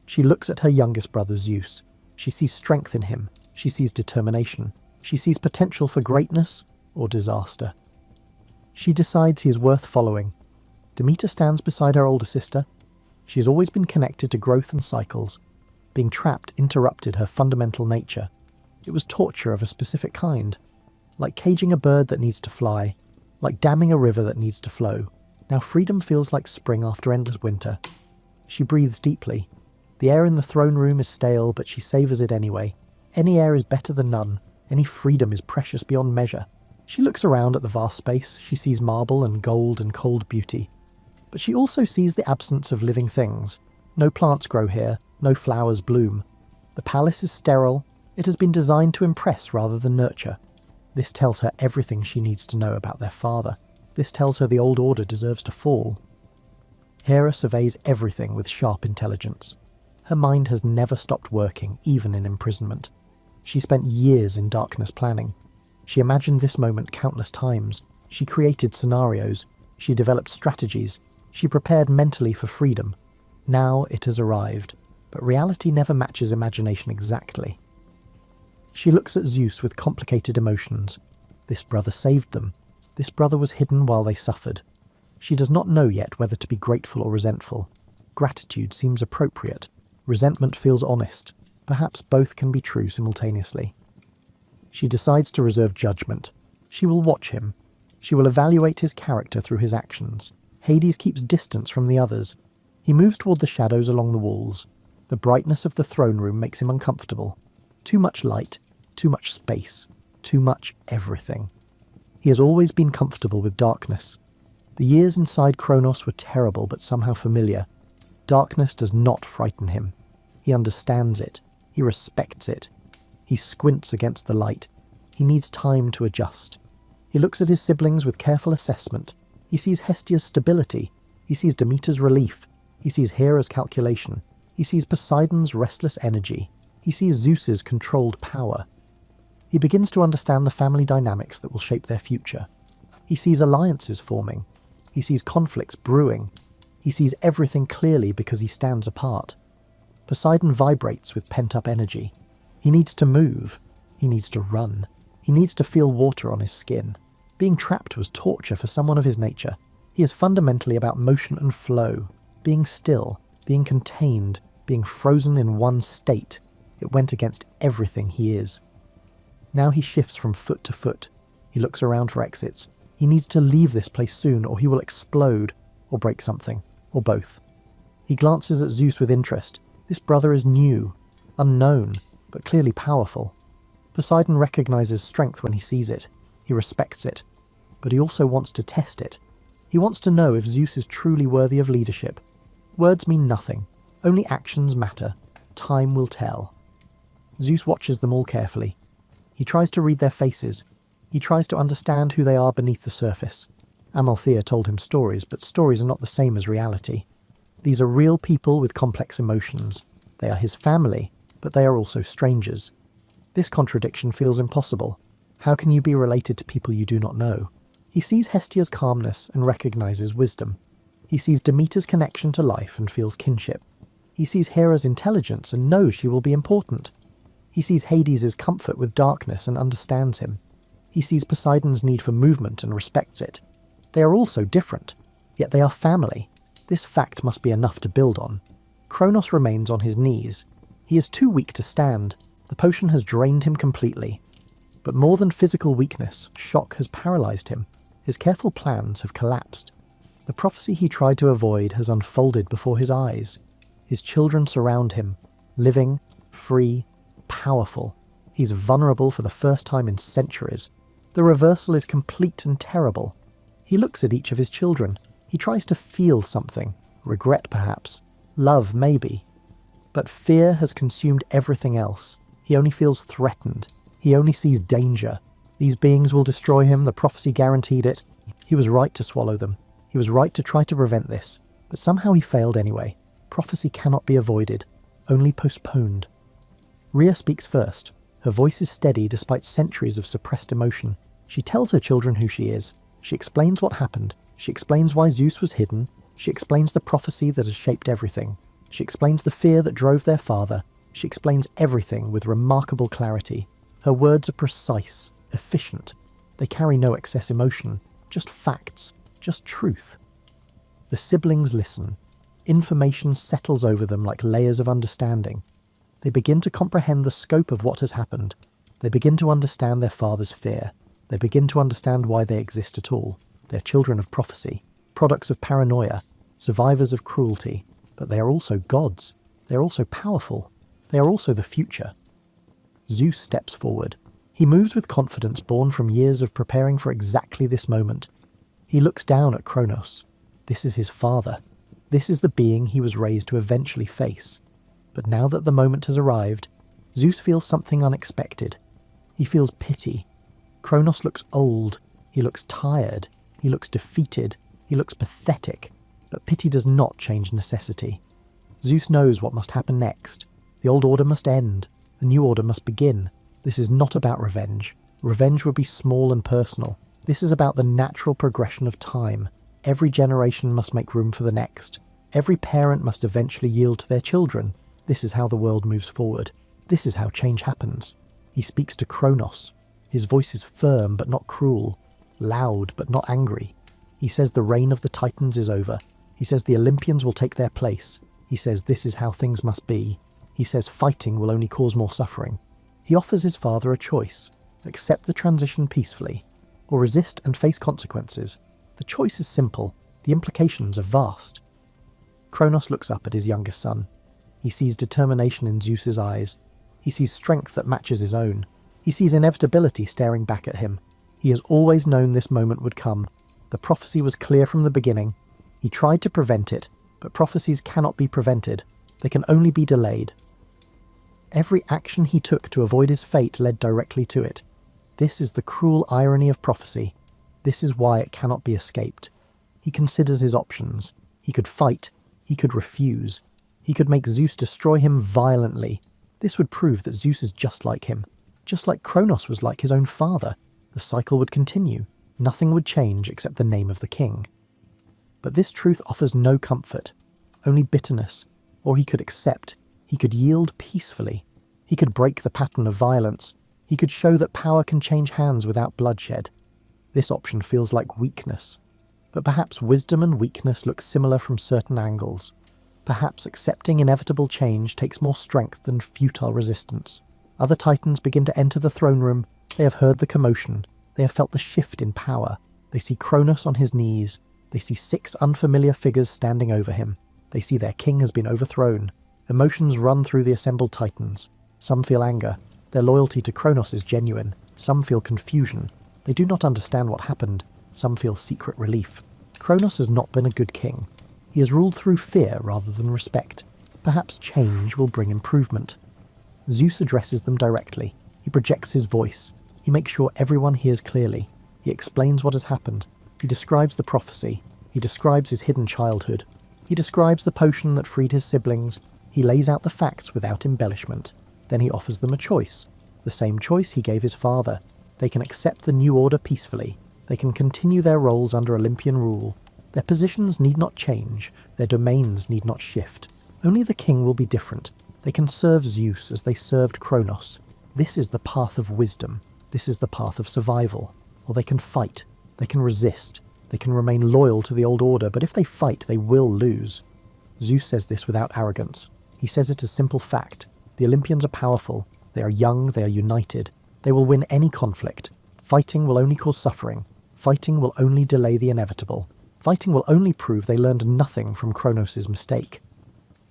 She looks at her youngest brother Zeus. She sees strength in him. She sees determination. She sees potential for greatness or disaster. She decides he is worth following. Demeter stands beside her older sister. She has always been connected to growth and cycles. Being trapped interrupted her fundamental nature. It was torture of a specific kind. Like caging a bird that needs to fly. Like damming a river that needs to flow. Now freedom feels like spring after endless winter. She breathes deeply. The air in the throne room is stale, but she savours it anyway. Any air is better than none. Any freedom is precious beyond measure. She looks around at the vast space. She sees marble and gold and cold beauty. But she also sees the absence of living things. No plants grow here. No flowers bloom. The palace is sterile. It has been designed to impress rather than nurture. This tells her everything she needs to know about their father. This tells her the old order deserves to fall. Hera surveys everything with sharp intelligence. Her mind has never stopped working, even in imprisonment. She spent years in darkness planning. She imagined this moment countless times. She created scenarios. She developed strategies. She prepared mentally for freedom. Now it has arrived, but reality never matches imagination exactly. She looks at Zeus with complicated emotions. This brother saved them. This brother was hidden while they suffered. She does not know yet whether to be grateful or resentful. Gratitude seems appropriate. Resentment feels honest. Perhaps both can be true simultaneously. She decides to reserve judgment. She will watch him. She will evaluate his character through his actions. Hades keeps distance from the others. He moves toward the shadows along the walls. The brightness of the throne room makes him uncomfortable. Too much light, too much space, too much everything. He has always been comfortable with darkness. The years inside Kronos were terrible but somehow familiar. Darkness does not frighten him. He understands it. He respects it. He squints against the light. He needs time to adjust. He looks at his siblings with careful assessment. He sees Hestia's stability. He sees Demeter's relief. He sees Hera's calculation. He sees Poseidon's restless energy. He sees Zeus's controlled power. He begins to understand the family dynamics that will shape their future. He sees alliances forming. He sees conflicts brewing. He sees everything clearly because he stands apart. Poseidon vibrates with pent-up energy. He needs to move. He needs to run. He needs to feel water on his skin. Being trapped was torture for someone of his nature. He is fundamentally about motion and flow, being still, being contained, being frozen in one state. It went against everything he is. Now he shifts from foot to foot. He looks around for exits. He needs to leave this place soon or he will explode, or break something, or both. He glances at Zeus with interest. This brother is new, unknown, but clearly powerful. Poseidon recognizes strength when he sees it. He respects it. But he also wants to test it. He wants to know if Zeus is truly worthy of leadership. Words mean nothing. Only actions matter. Time will tell. Zeus watches them all carefully. He tries to read their faces. He tries to understand who they are beneath the surface. Amalthea told him stories, but stories are not the same as reality. These are real people with complex emotions. They are his family, but they are also strangers. This contradiction feels impossible. How can you be related to people you do not know? He sees Hestia's calmness and recognizes wisdom. He sees Demeter's connection to life and feels kinship. He sees Hera's intelligence and knows she will be important. He sees Hades' comfort with darkness and understands him. He sees Poseidon's need for movement and respects it. They are all so different, yet they are family. This fact must be enough to build on. Kronos remains on his knees. He is too weak to stand. The potion has drained him completely. But more than physical weakness, shock has paralyzed him. His careful plans have collapsed. The prophecy he tried to avoid has unfolded before his eyes. His children surround him, living, free, powerful. He's vulnerable for the first time in centuries. The reversal is complete and terrible. He looks at each of his children. He tries to feel something. Regret, perhaps. Love, maybe. But fear has consumed everything else. He only feels threatened. He only sees danger. These beings will destroy him. The prophecy guaranteed it. He was right to swallow them. He was right to try to prevent this. But somehow he failed anyway. Prophecy cannot be avoided. Only postponed. Rhea speaks first. Her voice is steady despite centuries of suppressed emotion. She tells her children who she is. She explains what happened. She explains why Zeus was hidden. She explains the prophecy that has shaped everything. She explains the fear that drove their father. She explains everything with remarkable clarity. Her words are precise, efficient. They carry no excess emotion, just facts, just truth. The siblings listen. Information settles over them like layers of understanding. They begin to comprehend the scope of what has happened. They begin to understand their father's fear. They begin to understand why they exist at all. They're children of prophecy, products of paranoia, survivors of cruelty, but they are also gods. They are also powerful. They are also the future. Zeus steps forward. He moves with confidence born from years of preparing for exactly this moment. He looks down at Kronos. This is his father. This is the being he was raised to eventually face. But now that the moment has arrived, Zeus feels something unexpected. He feels pity. Kronos looks old. He looks tired. He looks defeated. He looks pathetic. But pity does not change necessity. Zeus knows what must happen next. The old order must end. A new order must begin. This is not about revenge. Revenge would be small and personal. This is about the natural progression of time. Every generation must make room for the next. Every parent must eventually yield to their children. This is how the world moves forward. This is how change happens. He speaks to Kronos. His voice is firm but not cruel, loud but not angry. He says the reign of the Titans is over. He says the Olympians will take their place. He says this is how things must be. He says fighting will only cause more suffering. He offers his father a choice. Accept the transition peacefully, or resist and face consequences. The choice is simple. The implications are vast. Kronos looks up at his youngest son. He sees determination in Zeus's eyes. He sees strength that matches his own. He sees inevitability staring back at him. He has always known this moment would come. The prophecy was clear from the beginning. He tried to prevent it, but prophecies cannot be prevented. They can only be delayed. Every action he took to avoid his fate led directly to it. This is the cruel irony of prophecy. This is why it cannot be escaped. He considers his options. He could fight. He could refuse. He could make Zeus destroy him violently. This would prove that Zeus is just like him. Just like Kronos was like his own father. The cycle would continue. Nothing would change except the name of the king. But this truth offers no comfort, only bitterness. Or he could accept. He could yield peacefully. He could break the pattern of violence. He could show that power can change hands without bloodshed. This option feels like weakness. But perhaps wisdom and weakness look similar from certain angles. Perhaps accepting inevitable change takes more strength than futile resistance. Other titans begin to enter the throne room. They have heard the commotion. They have felt the shift in power. They see Kronos on his knees. They see 6 unfamiliar figures standing over him. They see their king has been overthrown. Emotions run through the assembled titans. Some feel anger. Their loyalty to Kronos is genuine. Some feel confusion. They do not understand what happened. Some feel secret relief. Kronos has not been a good king. He has ruled through fear rather than respect. Perhaps change will bring improvement. Zeus addresses them directly. He projects his voice. He makes sure everyone hears clearly. He explains what has happened. He describes the prophecy. He describes his hidden childhood. He describes the potion that freed his siblings. He lays out the facts without embellishment. Then he offers them a choice. The same choice he gave his father. They can accept the new order peacefully. They can continue their roles under Olympian rule. Their positions need not change. Their domains need not shift. Only the king will be different. They can serve Zeus as they served Kronos. This is the path of wisdom. This is the path of survival. Or they can fight. They can resist. They can remain loyal to the old order, but if they fight, they will lose. Zeus says this without arrogance. He says it as simple fact. The Olympians are powerful. They are young. They are united. They will win any conflict. Fighting will only cause suffering. Fighting will only delay the inevitable. Fighting will only prove they learned nothing from Kronos' mistake.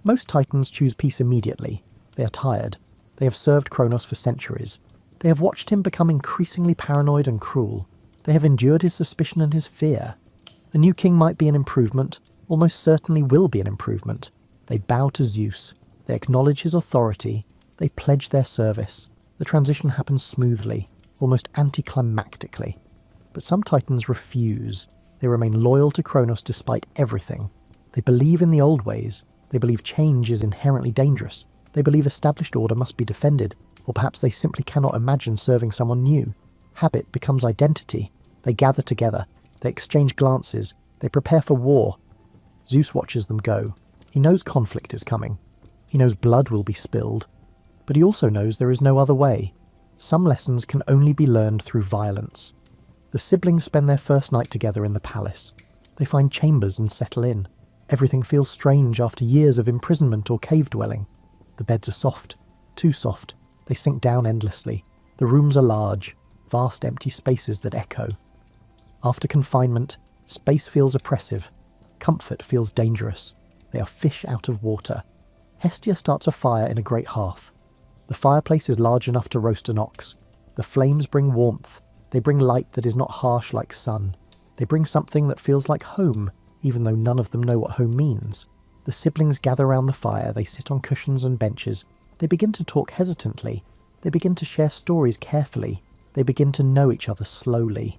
Most titans choose peace immediately. They are tired. They have served Kronos for centuries. They have watched him become increasingly paranoid and cruel. They have endured his suspicion and his fear. A new king might be an improvement, almost certainly will be an improvement. They bow to Zeus. They acknowledge his authority. They pledge their service. The transition happens smoothly, almost anticlimactically. But some titans refuse. They remain loyal to Kronos despite everything. They believe in the old ways. They believe change is inherently dangerous. They believe established order must be defended, or perhaps they simply cannot imagine serving someone new. Habit becomes identity. They gather together. They exchange glances. They prepare for war. Zeus watches them go. He knows conflict is coming. He knows blood will be spilled. but he also knows there is no other way. Some lessons can only be learned through violence. The siblings spend their first night together in the palace. They find chambers and settle in. Everything feels strange after years of imprisonment or cave dwelling. The beds are soft, too soft. They sink down endlessly. The rooms are large, vast empty spaces that echo. After confinement, space feels oppressive. Comfort feels dangerous. They are fish out of water. Hestia starts a fire in a great hearth. The fireplace is large enough to roast an ox. The flames bring warmth. They bring light that is not harsh like sun. They bring something that feels like home, even though none of them know what home means. The siblings gather round the fire. They sit on cushions and benches. They begin to talk hesitantly. They begin to share stories carefully. They begin to know each other slowly.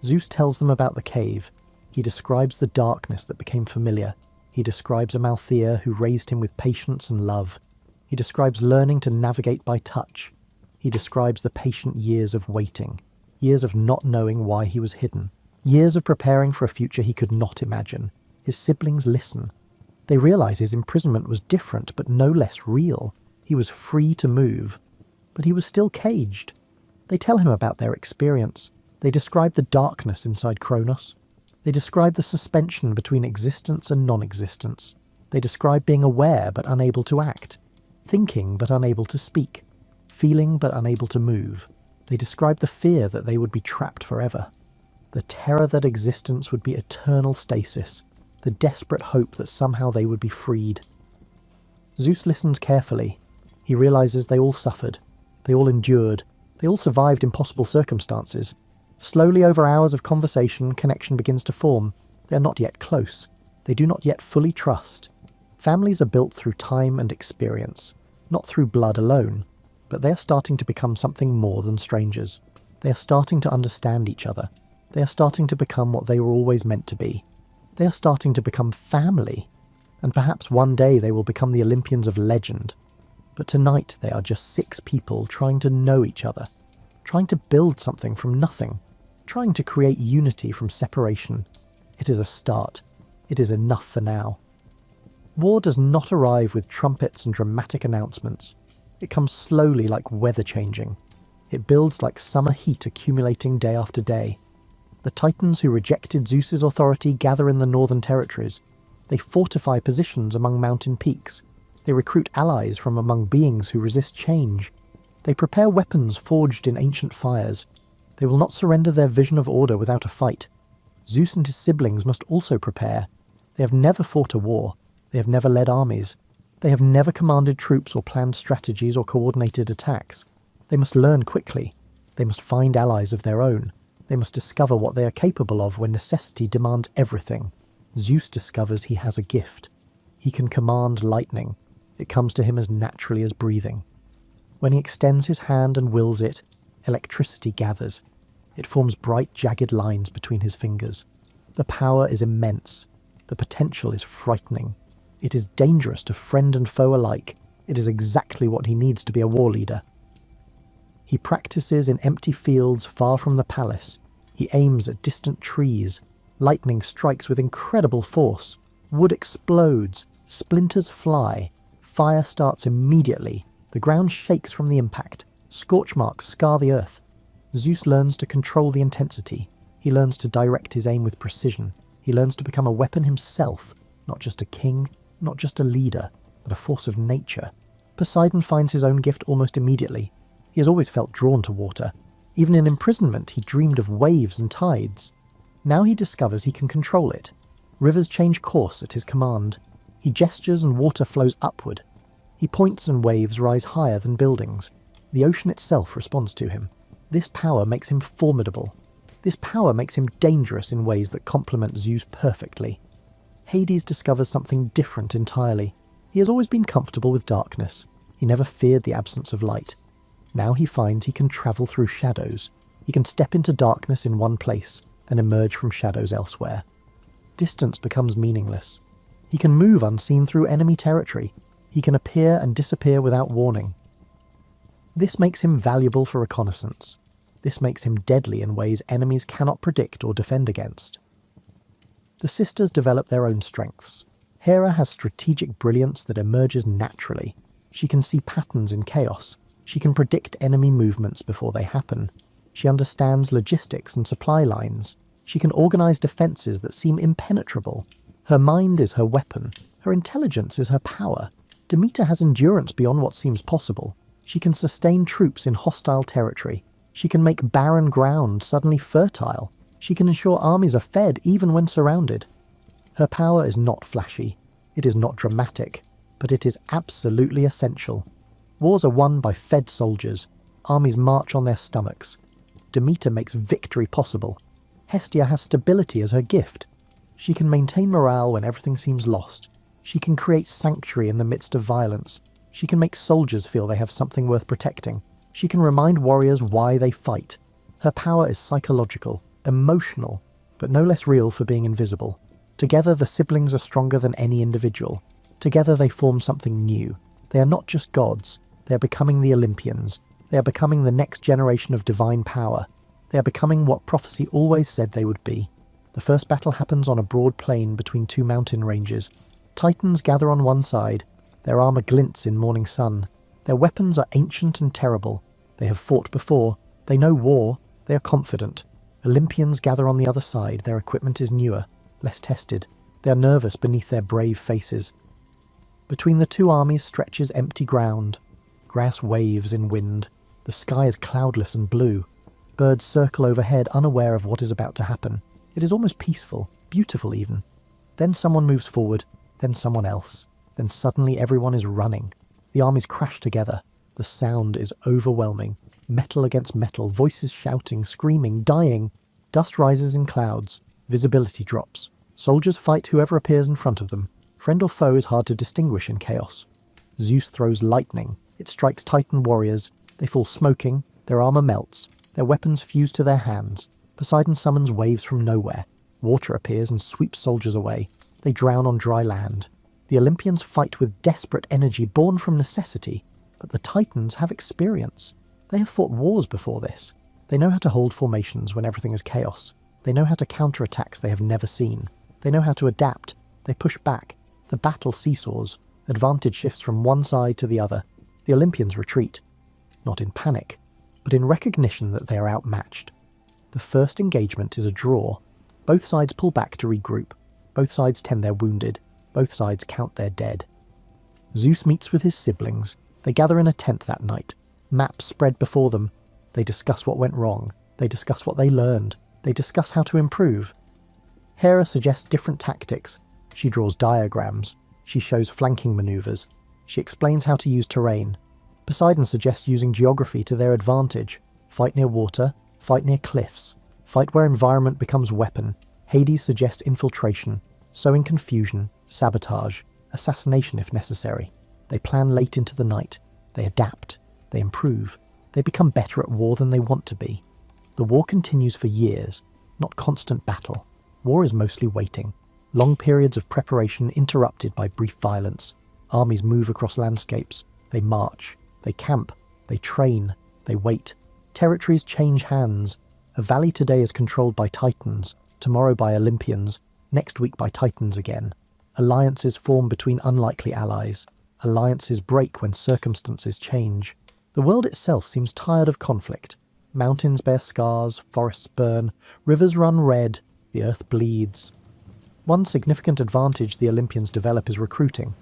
Zeus tells them about the cave. He describes the darkness that became familiar. He describes Amalthea who raised him with patience and love. He describes learning to navigate by touch. He describes the patient years of waiting, years of not knowing why he was hidden, years of preparing for a future he could not imagine. His siblings listen. They realize his imprisonment was different but no less real. He was free to move, but he was still caged. They tell him about their experience. They describe the darkness inside Kronos. They describe the suspension between existence and non-existence. They describe being aware but unable to act, thinking but unable to speak, feeling but unable to move. They describe the fear that they would be trapped forever, the terror that existence would be eternal stasis, the desperate hope that somehow they would be freed. Zeus listens carefully. He realizes they all suffered, they all endured, they all survived impossible circumstances. Slowly, over hours of conversation, connection begins to form. They are not yet close. They do not yet fully trust. Families are built through time and experience, not through blood alone, but they are starting to become something more than strangers. They are starting to understand each other. They are starting to become what they were always meant to be. They are starting to become family, and perhaps one day they will become the Olympians of legend. But tonight they are just 6 people trying to know each other, trying to build something from nothing, trying to create unity from separation. It is a start. It is enough for now. War does not arrive with trumpets and dramatic announcements. It comes slowly like weather changing. It builds like summer heat accumulating day after day. The Titans who rejected Zeus's authority gather in the northern territories. They fortify positions among mountain peaks. They recruit allies from among beings who resist change. They prepare weapons forged in ancient fires. They will not surrender their vision of order without a fight. Zeus and his siblings must also prepare. They have never fought a war. They have never led armies. They have never commanded troops or planned strategies or coordinated attacks. They must learn quickly. They must find allies of their own. They must discover what they are capable of when necessity demands everything. Zeus discovers he has a gift. He can command lightning. It comes to him as naturally as breathing. When he extends his hand and wills it, electricity gathers. It forms bright, jagged lines between his fingers. The power is immense. The potential is frightening. It is dangerous to friend and foe alike. It is exactly what he needs to be a war leader. He practices in empty fields far from the palace. He aims at distant trees. Lightning strikes with incredible force. Wood explodes. Splinters fly. Fire starts immediately. The ground shakes from the impact. Scorch marks scar the earth. Zeus learns to control the intensity. He learns to direct his aim with precision. He learns to become a weapon himself, not just a king, not just a leader, but a force of nature. Poseidon finds his own gift almost immediately. He has always felt drawn to water. Even in imprisonment, he dreamed of waves and tides. Now he discovers he can control it. Rivers change course at his command. He gestures and water flows upward. He points and waves rise higher than buildings. The ocean itself responds to him. This power makes him formidable. This power makes him dangerous in ways that complement Zeus perfectly. Hades discovers something different entirely. He has always been comfortable with darkness. He never feared the absence of light. Now he finds he can travel through shadows. He can step into darkness in one place and emerge from shadows elsewhere. Distance becomes meaningless. He can move unseen through enemy territory. He can appear and disappear without warning. This makes him valuable for reconnaissance. This makes him deadly in ways enemies cannot predict or defend against. The sisters develop their own strengths. Hera has strategic brilliance that emerges naturally. She can see patterns in chaos. She can predict enemy movements before they happen. She understands logistics and supply lines. She can organize defenses that seem impenetrable. Her mind is her weapon. Her intelligence is her power. Demeter has endurance beyond what seems possible. She can sustain troops in hostile territory. She can make barren ground suddenly fertile. She can ensure armies are fed even when surrounded. Her power is not flashy. It is not dramatic, but it is absolutely essential. Wars are won by fed soldiers. Armies march on their stomachs. Demeter makes victory possible. Hestia has stability as her gift. She can maintain morale when everything seems lost. She can create sanctuary in the midst of violence. She can make soldiers feel they have something worth protecting. She can remind warriors why they fight. Her power is psychological, emotional, but no less real for being invisible. Together the siblings are stronger than any individual. Together they form something new. They are not just gods. They are becoming the Olympians. They are becoming the next generation of divine power. They are becoming what prophecy always said they would be. The first battle happens on a broad plain between two mountain ranges. Titans gather on one side. Their armour glints in morning sun. Their weapons are ancient and terrible. They have fought before. They know war. They are confident. Olympians gather on the other side. Their equipment is newer, less tested. They are nervous beneath their brave faces. Between the two armies stretches empty ground. Grass waves in wind. The sky is cloudless and blue. Birds circle overhead, unaware of what is about to happen. It is almost peaceful, beautiful even. Then someone moves forward, then someone else. Then suddenly everyone is running. The armies crash together. The sound is overwhelming. Metal against metal, voices shouting, screaming, dying. Dust rises in clouds. Visibility drops. Soldiers fight whoever appears in front of them. Friend or foe is hard to distinguish in chaos. Zeus throws lightning. It strikes Titan warriors. They fall smoking. Their armour melts. Their weapons fuse to their hands. Poseidon summons waves from nowhere. Water appears and sweeps soldiers away. They drown on dry land. The Olympians fight with desperate energy born from necessity, but the Titans have experience. They have fought wars before this. They know how to hold formations when everything is chaos. They know how to counter attacks they have never seen. They know how to adapt. They push back. The battle seesaws. Advantage shifts from one side to the other. The Olympians retreat. Not in panic, but in recognition that they are outmatched. The first engagement is a draw. Both sides pull back to regroup. Both sides tend their wounded. Both sides count their dead. Zeus meets with his siblings. They gather in a tent that night. Maps spread before them. They discuss what went wrong. They discuss what they learned. They discuss how to improve. Hera suggests different tactics. She draws diagrams. She shows flanking maneuvers. She explains how to use terrain. Poseidon suggests using geography to their advantage. Fight near water. Fight near cliffs. Fight where environment becomes weapon. Hades suggests infiltration. Sowing confusion. Sabotage. Assassination if necessary. They plan late into the night. They adapt. They improve. They become better at war than they want to be. The war continues for years, not constant battle. War is mostly waiting. Long periods of preparation interrupted by brief violence. Armies move across landscapes. They march. They camp. They train. They wait. Territories change hands. A valley today is controlled by Titans, tomorrow by Olympians, next week by Titans again. Alliances form between unlikely allies. Alliances break when circumstances change. The world itself seems tired of conflict. Mountains bear scars, forests burn, rivers run red, the earth bleeds. One significant advantage the Olympians develop is recruiting.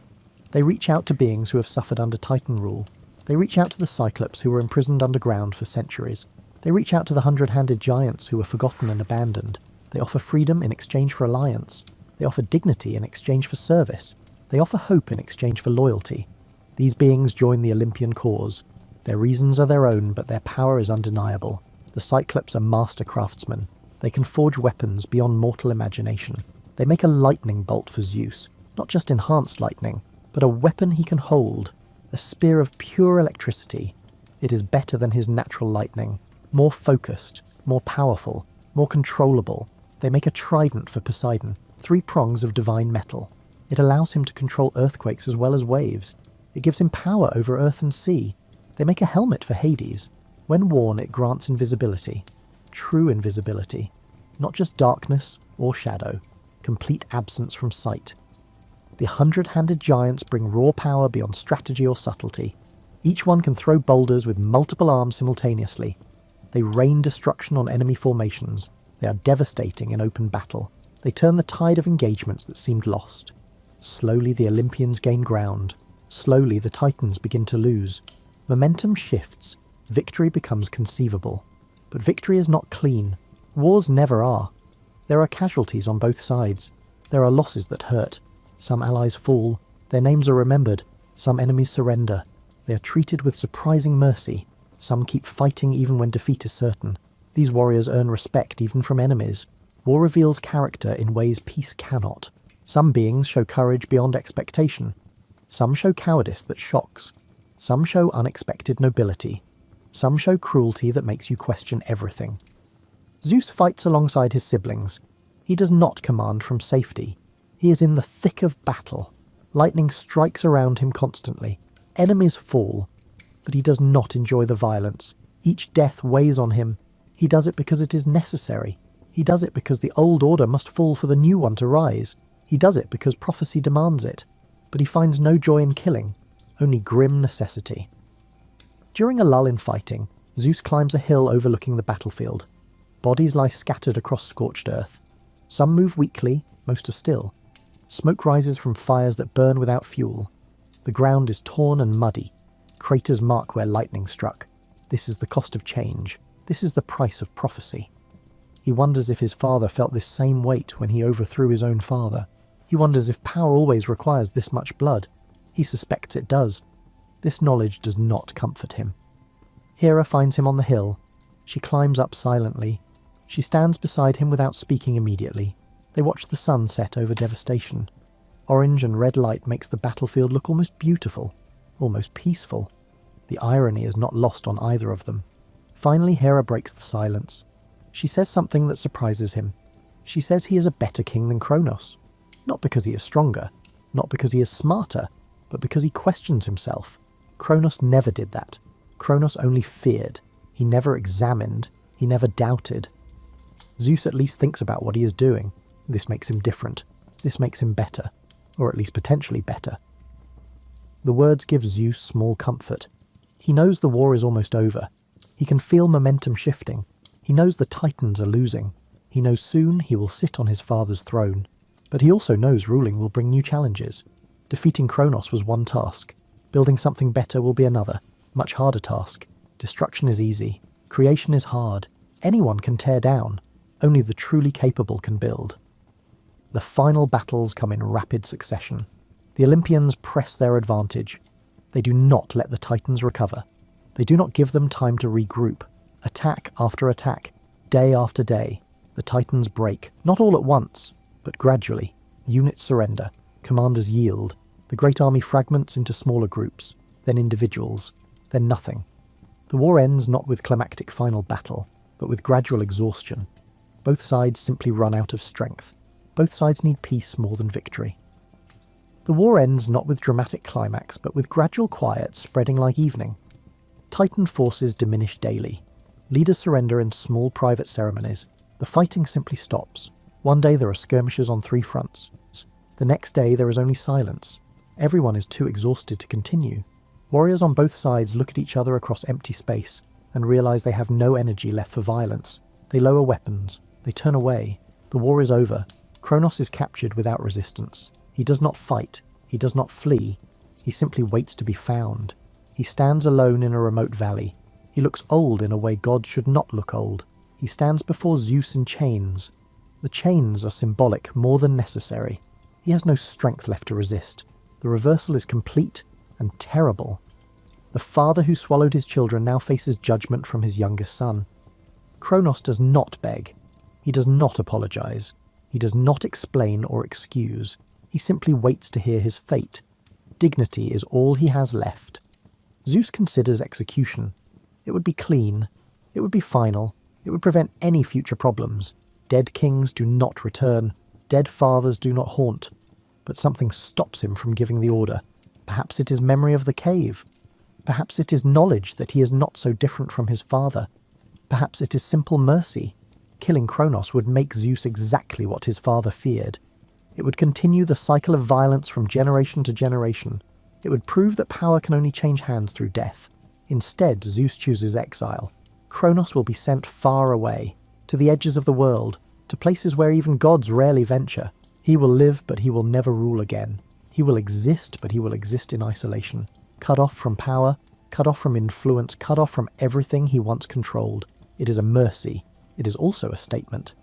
They reach out to beings who have suffered under Titan rule. They reach out to the Cyclops who were imprisoned underground for centuries. They reach out to the hundred-handed giants who were forgotten and abandoned. They offer freedom in exchange for alliance. They offer dignity in exchange for service. They offer hope in exchange for loyalty. These beings join the Olympian cause. Their reasons are their own, but their power is undeniable. The Cyclops are master craftsmen. They can forge weapons beyond mortal imagination. They make a lightning bolt for Zeus, not just enhanced lightning, but a weapon he can hold, a spear of pure electricity. It is better than his natural lightning, more focused, more powerful, more controllable. They make a trident for Poseidon, 3 prongs of divine metal. It allows him to control earthquakes as well as waves. It gives him power over earth and sea. They make a helmet for Hades. When worn, it grants invisibility. True invisibility. Not just darkness or shadow. Complete absence from sight. The 100-handed giants bring raw power beyond strategy or subtlety. Each one can throw boulders with multiple arms simultaneously. They rain destruction on enemy formations. They are devastating in open battle. They turn the tide of engagements that seemed lost. Slowly the Olympians gain ground. Slowly the Titans begin to lose. Momentum shifts. Victory becomes conceivable. But victory is not clean. Wars never are. There are casualties on both sides. There are losses that hurt. Some allies fall. Their names are remembered. Some enemies surrender. They are treated with surprising mercy. Some keep fighting even when defeat is certain. These warriors earn respect even from enemies. War reveals character in ways peace cannot. Some beings show courage beyond expectation. Some show cowardice that shocks. Some show unexpected nobility. Some show cruelty that makes you question everything. Zeus fights alongside his siblings. He does not command from safety. He is in the thick of battle. Lightning strikes around him constantly. Enemies fall. But he does not enjoy the violence. Each death weighs on him. He does it because it is necessary. He does it because the old order must fall for the new one to rise. He does it because prophecy demands it. But he finds no joy in killing, only grim necessity. During a lull in fighting, Zeus climbs a hill overlooking the battlefield. Bodies lie scattered across scorched earth. Some move weakly, most are still. Smoke rises from fires that burn without fuel. The ground is torn and muddy. Craters mark where lightning struck. This is the cost of change. This is the price of prophecy. He wonders if his father felt this same weight when he overthrew his own father. He wonders if power always requires this much blood. He suspects it does. This knowledge does not comfort him. Hera finds him on the hill. She climbs up silently. She stands beside him without speaking immediately. They watch the sun set over devastation. Orange and red light makes the battlefield look almost beautiful, almost peaceful. The irony is not lost on either of them. Finally, Hera breaks the silence. She says something that surprises him. She says he is a better king than Kronos. Not because he is stronger, not because he is smarter, but because he questions himself. Kronos never did that. Kronos only feared. He never examined. He never doubted. Zeus at least thinks about what he is doing. This makes him different. This makes him better. Or at least potentially better. The words give Zeus small comfort. He knows the war is almost over. He can feel momentum shifting. He knows the Titans are losing. He knows soon he will sit on his father's throne. But he also knows ruling will bring new challenges. Defeating Kronos was one task. Building something better will be another, much harder task. Destruction is easy. Creation is hard. Anyone can tear down. Only the truly capable can build. The final battles come in rapid succession. The Olympians press their advantage. They do not let the Titans recover. They do not give them time to regroup. Attack after attack, day after day. The Titans break, not all at once, but gradually. Units surrender. Commanders yield. The great army fragments into smaller groups, then individuals, then nothing. The war ends not with climactic final battle, but with gradual exhaustion. Both sides simply run out of strength. Both sides need peace more than victory. The war ends not with dramatic climax, but with gradual quiet spreading like evening. Titan forces diminish daily. Leaders surrender in small private ceremonies. The fighting simply stops. One day there are skirmishes on 3 fronts. The next day there is only silence. Everyone is too exhausted to continue. Warriors on both sides look at each other across empty space and realize they have no energy left for violence. They lower weapons. They turn away. The war is over. Kronos is captured without resistance. He does not fight. He does not flee. He simply waits to be found. He stands alone in a remote valley. He looks old in a way gods should not look old. He stands before Zeus in chains. The chains are symbolic more than necessary. He has no strength left to resist. The reversal is complete and terrible. The father who swallowed his children now faces judgment from his youngest son. Kronos does not beg. He does not apologize. He does not explain or excuse. He simply waits to hear his fate. Dignity is all he has left. Zeus considers execution. It would be clean. It would be final. It would prevent any future problems. Dead kings do not return. Dead fathers do not haunt. But something stops him from giving the order. Perhaps it is memory of the cave. Perhaps it is knowledge that he is not so different from his father. Perhaps it is simple mercy. Killing Kronos would make Zeus exactly what his father feared. It would continue the cycle of violence from generation to generation. It would prove that power can only change hands through death. Instead, Zeus chooses exile. Kronos will be sent far away, to the edges of the world, to places where even gods rarely venture. He will live, but he will never rule again. He will exist, but he will exist in isolation. Cut off from power, cut off from influence, cut off from everything he once controlled. It is a mercy. It is also a statement.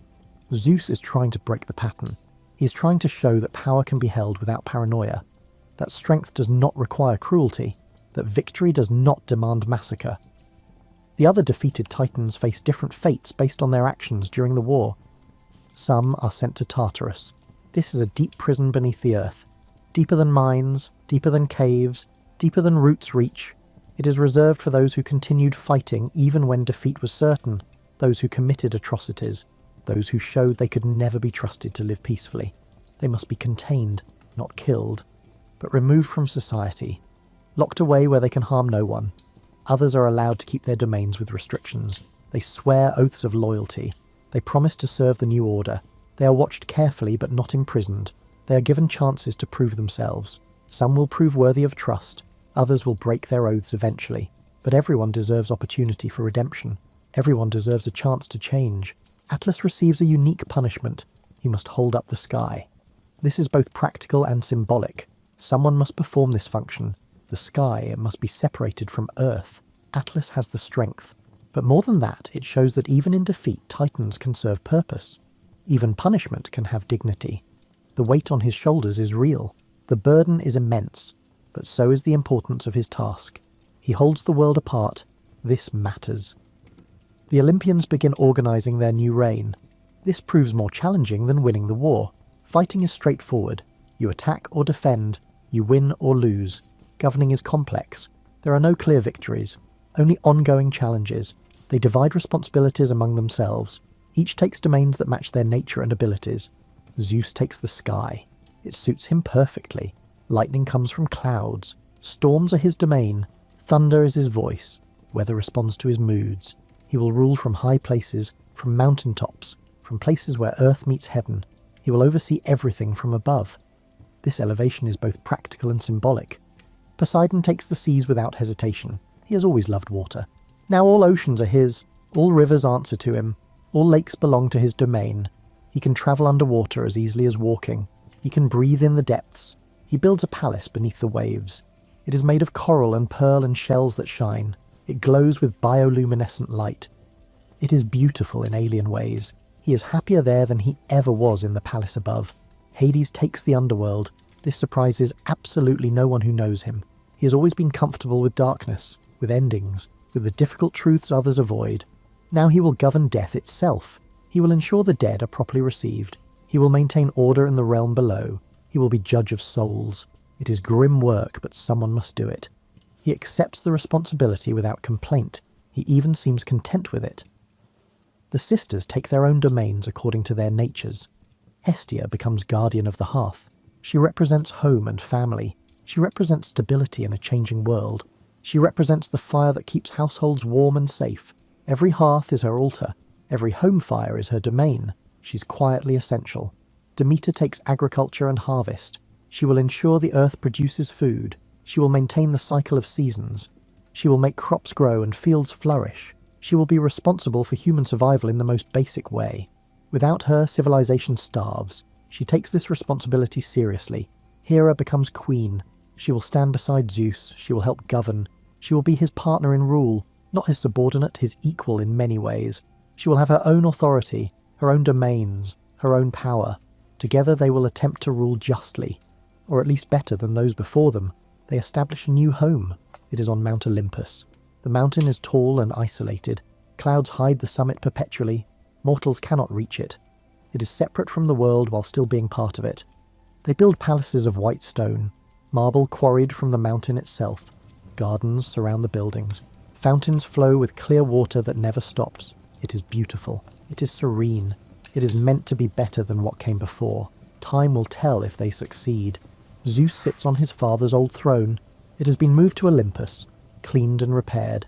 Zeus is trying to break the pattern. He is trying to show that power can be held without paranoia, that strength does not require cruelty, that victory does not demand massacre. The other defeated titans face different fates based on their actions during the war. Some are sent to Tartarus. This is a deep prison beneath the earth, deeper than mines, deeper than caves, deeper than roots reach. It is reserved for those who continued fighting even when defeat was certain, those who committed atrocities, those who showed they could never be trusted to live peacefully. They must be contained, not killed, but removed from society, locked away where they can harm no one. Others are allowed to keep their domains with restrictions. They swear oaths of loyalty. They promise to serve the new order. They are watched carefully but not imprisoned. They are given chances to prove themselves. Some will prove worthy of trust. Others will break their oaths eventually. But everyone deserves opportunity for redemption. Everyone deserves a chance to change. Atlas receives a unique punishment. He must hold up the sky. This is both practical and symbolic. Someone must perform this function. The sky must be separated from Earth. Atlas has the strength. But more than that, it shows that even in defeat, Titans can serve purpose. Even punishment can have dignity. The weight on his shoulders is real. The burden is immense. But so is the importance of his task. He holds the world apart. This matters. The Olympians begin organising their new reign. This proves more challenging than winning the war. Fighting is straightforward. You attack or defend. You win or lose. Governing is complex. There are no clear victories, only ongoing challenges. They divide responsibilities among themselves. Each takes domains that match their nature and abilities. Zeus takes the sky. It suits him perfectly. Lightning comes from clouds. Storms are his domain. Thunder is his voice. Weather responds to his moods. He will rule from high places, from mountain tops, from places where earth meets heaven. He will oversee everything from above. This elevation is both practical and symbolic. Poseidon takes the seas without hesitation. He has always loved water. Now all oceans are his. All rivers answer to him. All lakes belong to his domain. He can travel underwater as easily as walking. He can breathe in the depths. He builds a palace beneath the waves. It is made of coral and pearl and shells that shine. It glows with bioluminescent light. It is beautiful in alien ways. He is happier there than he ever was in the palace above. Hades takes the underworld. This surprises absolutely no one who knows him. He has always been comfortable with darkness, with endings, with the difficult truths others avoid. Now he will govern death itself. He will ensure the dead are properly received. He will maintain order in the realm below. He will be judge of souls. It is grim work, but someone must do it. He accepts the responsibility without complaint. He even seems content with it. The sisters take their own domains according to their natures. Hestia becomes guardian of the hearth. She represents home and family. She represents stability in a changing world. She represents the fire that keeps households warm and safe. Every hearth is her altar. Every home fire is her domain. She's quietly essential. Demeter takes agriculture and harvest. She will ensure the earth produces food. She will maintain the cycle of seasons. She will make crops grow and fields flourish. She will be responsible for human survival in the most basic way. Without her, civilization starves. She takes this responsibility seriously. Hera becomes queen. She will stand beside Zeus. She will help govern. She will be his partner in rule, not his subordinate, his equal in many ways. She will have her own authority, her own domains, her own power. Together they will attempt to rule justly, or at least better than those before them. They establish a new home. It is on Mount Olympus. The mountain is tall and isolated. Clouds hide the summit perpetually. Mortals cannot reach it. It is separate from the world while still being part of it. They build palaces of white stone, marble quarried from the mountain itself. Gardens surround the buildings. Fountains flow with clear water that never stops. It is beautiful. It is serene. It is meant to be better than what came before. Time will tell if they succeed. Zeus sits on his father's old throne. It has been moved to Olympus, cleaned and repaired.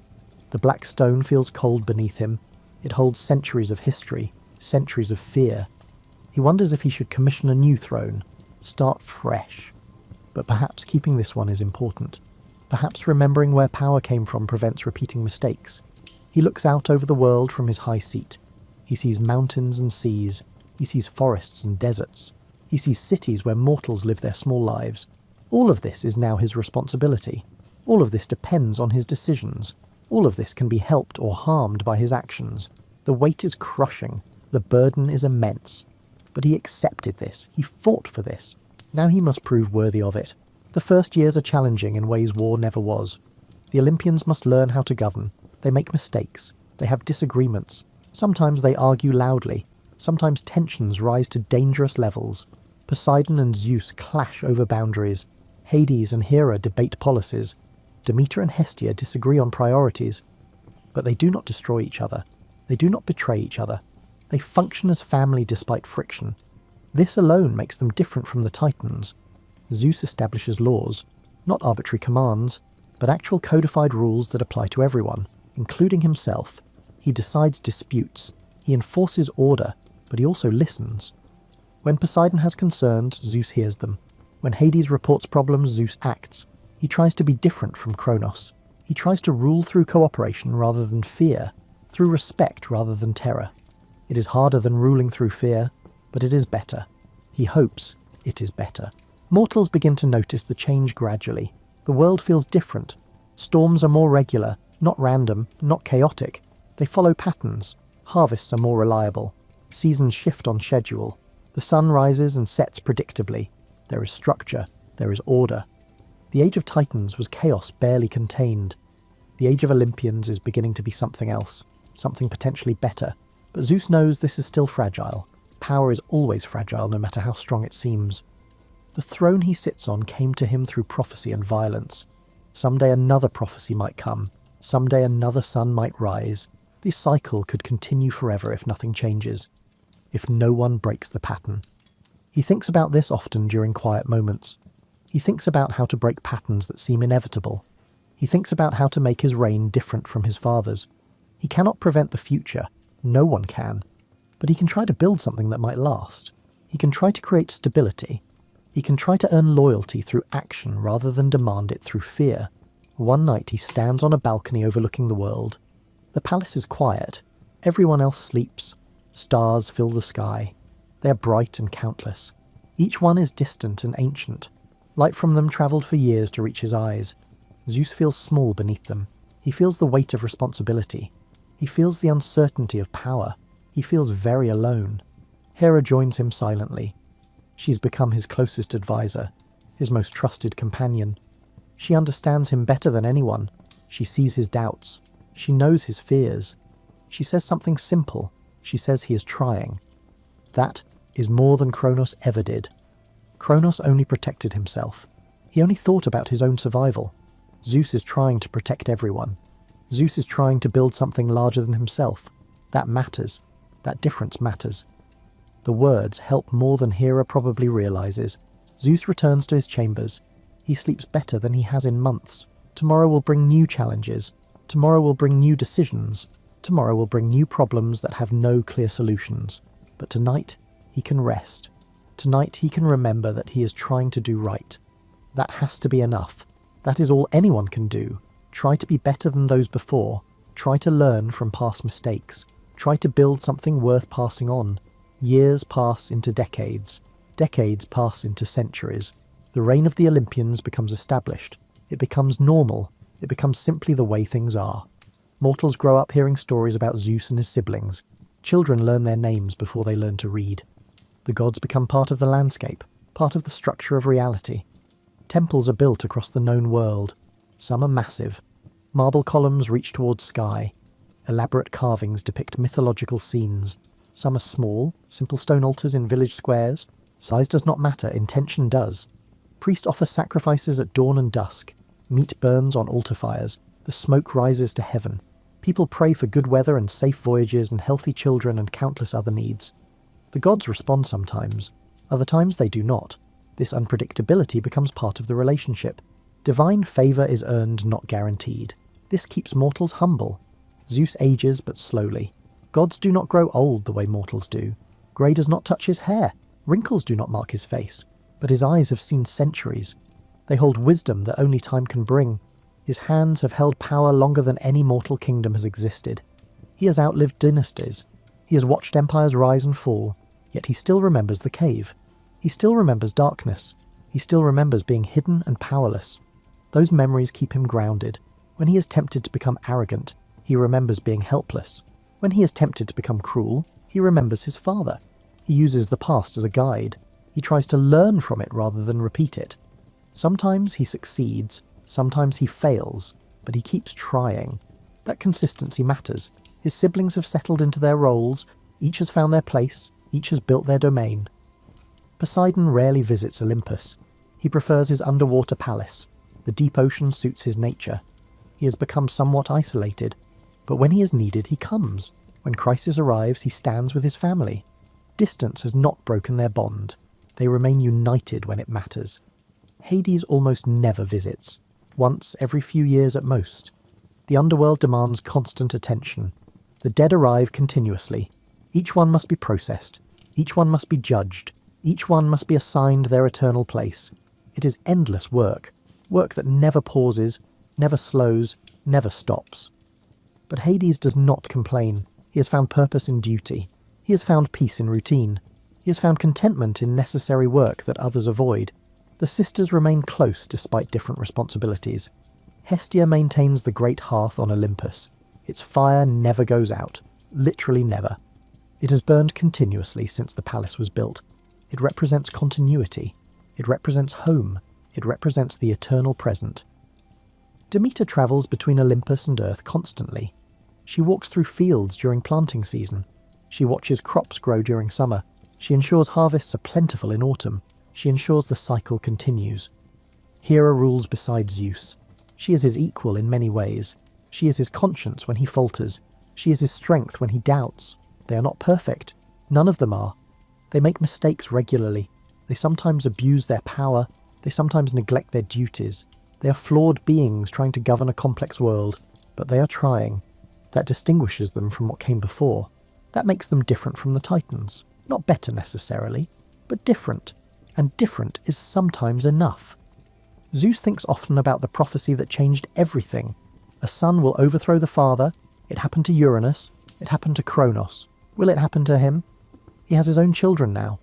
The black stone feels cold beneath him. It holds centuries of history, centuries of fear. He wonders if he should commission a new throne, Start fresh. But perhaps keeping this one is important. Perhaps remembering where power came from prevents repeating mistakes. He looks out over the world from his high seat. He sees mountains and seas. He sees forests and deserts. He sees cities where mortals live their small lives. All of this is now his responsibility. All of this depends on his decisions. All of this can be helped or harmed by his actions. The weight is crushing. The burden is immense. But he accepted this. He fought for this. Now he must prove worthy of it. The first years are challenging in ways war never was. The Olympians must learn how to govern. They make mistakes. They have disagreements. Sometimes they argue loudly. Sometimes tensions rise to dangerous levels. Poseidon and Zeus clash over boundaries. Hades and Hera debate policies. Demeter and Hestia disagree on priorities. But they do not destroy each other. They do not betray each other. They function as family despite friction. This alone makes them different from the Titans. Zeus establishes laws, not arbitrary commands, but actual codified rules that apply to everyone, including himself. He decides disputes. He enforces order, but he also listens. When Poseidon has concerns, Zeus hears them. When Hades reports problems, Zeus acts. He tries to be different from Kronos. He tries to rule through cooperation rather than fear, through respect rather than terror. It is harder than ruling through fear, but it is better. He hopes it is better. Mortals begin to notice the change gradually. The world feels different. Storms are more regular, not random, not chaotic. They follow patterns. Harvests are more reliable. Seasons shift on schedule. The sun rises and sets predictably. There is structure. There is order. The age of Titans was chaos barely contained. The age of Olympians is beginning to be something else, something potentially better. But Zeus knows this is still fragile. Power is always fragile, no matter how strong it seems. The throne he sits on came to him through prophecy and violence. Someday another prophecy might come. Someday another sun might rise. This cycle could continue forever if nothing changes. If no one breaks the pattern. He thinks about this often during quiet moments. He thinks about how to break patterns that seem inevitable. He thinks about how to make his reign different from his father's. He cannot prevent the future. No one can. But he can try to build something that might last. He can try to create stability. He can try to earn loyalty through action rather than demand it through fear. One night he stands on a balcony overlooking the world. The palace is quiet. Everyone else sleeps. Stars fill the sky. They are bright and countless. Each one is distant and ancient. Light from them travelled for years to reach his eyes. Zeus feels small beneath them. He feels the weight of responsibility. He feels the uncertainty of power. He feels very alone. Hera joins him silently. She's become his closest advisor, his most trusted companion. She understands him better than anyone. She sees his doubts. She knows his fears. She says something simple. She says he is trying. That is more than Kronos ever did. Kronos only protected himself. He only thought about his own survival. Zeus is trying to protect everyone. Zeus is trying to build something larger than himself. That matters. That difference matters. The words help more than Hera probably realizes. Zeus returns to his chambers. He sleeps better than he has in months. Tomorrow will bring new challenges. Tomorrow will bring new decisions. Tomorrow will bring new problems that have no clear solutions. But tonight, he can rest. Tonight he can remember that he is trying to do right. That has to be enough. That is all anyone can do. Try to be better than those before. Try to learn from past mistakes. Try to build something worth passing on. Years pass into decades. Decades pass into centuries. The reign of the Olympians becomes established. It becomes normal. It becomes simply the way things are. Mortals grow up hearing stories about Zeus and his siblings. Children learn their names before they learn to read. The gods become part of the landscape, part of the structure of reality. Temples are built across the known world. Some are massive. Marble columns reach towards sky. Elaborate carvings depict mythological scenes. Some are small, simple stone altars in village squares. Size does not matter, intention does. Priest offers sacrifices at dawn and dusk. Meat burns on altar fires. The smoke rises to heaven. People pray for good weather and safe voyages and healthy children and countless other needs. The gods respond sometimes. Other times they do not. This unpredictability becomes part of the relationship. Divine favour is earned, not guaranteed. This keeps mortals humble. Zeus ages, but slowly. Gods do not grow old the way mortals do. Grey does not touch his hair. Wrinkles do not mark his face. but his eyes have seen centuries. They hold wisdom that only time can bring. His hands have held power longer than any mortal kingdom has existed. He has outlived dynasties. He has watched empires rise and fall, yet he still remembers the cave. He still remembers darkness. He still remembers being hidden and powerless. Those memories keep him grounded. When he is tempted to become arrogant, he remembers being helpless. When he is tempted to become cruel, he remembers his father. He uses the past as a guide. He tries to learn from it rather than repeat it. Sometimes he succeeds, sometimes he fails, but he keeps trying. That consistency matters. His siblings have settled into their roles, each has found their place, each has built their domain. Poseidon rarely visits Olympus. He prefers his underwater palace. The deep ocean suits his nature. He has become somewhat isolated, but when he is needed, he comes. When crisis arrives, he stands with his family. Distance has not broken their bond. They remain united when it matters. Hades almost never visits, once every few years at most. The underworld demands constant attention. The dead arrive continuously. Each one must be processed. Each one must be judged. Each one must be assigned their eternal place. It is endless work. Work that never pauses, never slows, never stops. But Hades does not complain. He has found purpose in duty. He has found peace in routine. He has found contentment in necessary work that others avoid. The sisters remain close despite different responsibilities. Hestia maintains the great hearth on Olympus. Its fire never goes out, literally never. It has burned continuously since the palace was built. It represents continuity. It represents home. It represents the eternal present. Demeter travels between Olympus and Earth constantly. She walks through fields during planting season. She watches crops grow during summer. She ensures harvests are plentiful in autumn. She ensures the cycle continues. Hera rules beside Zeus. She is his equal in many ways. She is his conscience when he falters. She is his strength when he doubts. They are not perfect. None of them are. They make mistakes regularly. They sometimes abuse their power. They sometimes neglect their duties. They are flawed beings trying to govern a complex world, but they are trying. That distinguishes them from what came before. That makes them different from the Titans. Not better necessarily, but different. And different is sometimes enough. Zeus thinks often about the prophecy that changed everything. A son will overthrow the father. It happened to Uranus. It happened to Kronos. Will it happen to him? He has his own children now.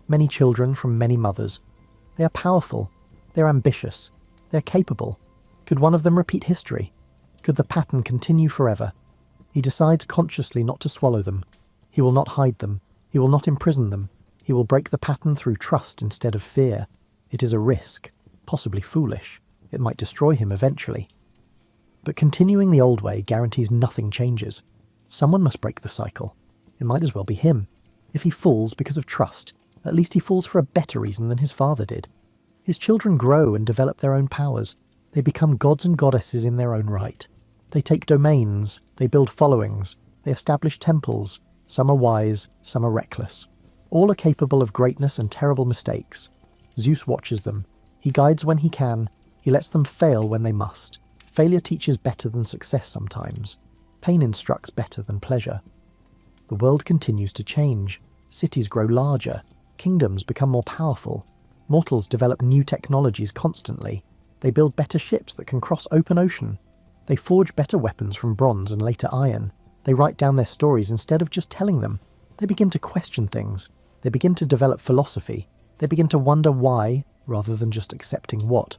Many children from many mothers. They are powerful. They are ambitious. They are capable. Could one of them repeat history? Could the pattern continue forever? He decides consciously not to swallow them. He will not hide them. He will not imprison them. He will break the pattern through trust instead of fear. It is a risk, possibly foolish. It might destroy him eventually. But continuing the old way guarantees nothing changes. Someone must break the cycle. It might as well be him. If he falls because of trust, at least he falls for a better reason than his father did. His children grow and develop their own powers. They become gods and goddesses in their own right. They take domains, they build followings, they establish temples. Some are wise, some are reckless. All are capable of greatness and terrible mistakes. Zeus watches them. He guides when he can. He lets them fail when they must. Failure teaches better than success sometimes. Pain instructs better than pleasure. The world continues to change. Cities grow larger. Kingdoms become more powerful. Mortals develop new technologies constantly. They build better ships that can cross open ocean. They forge better weapons from bronze and later iron. They write down their stories instead of just telling them. They begin to question things. They begin to develop philosophy. They begin to wonder why, rather than just accepting what.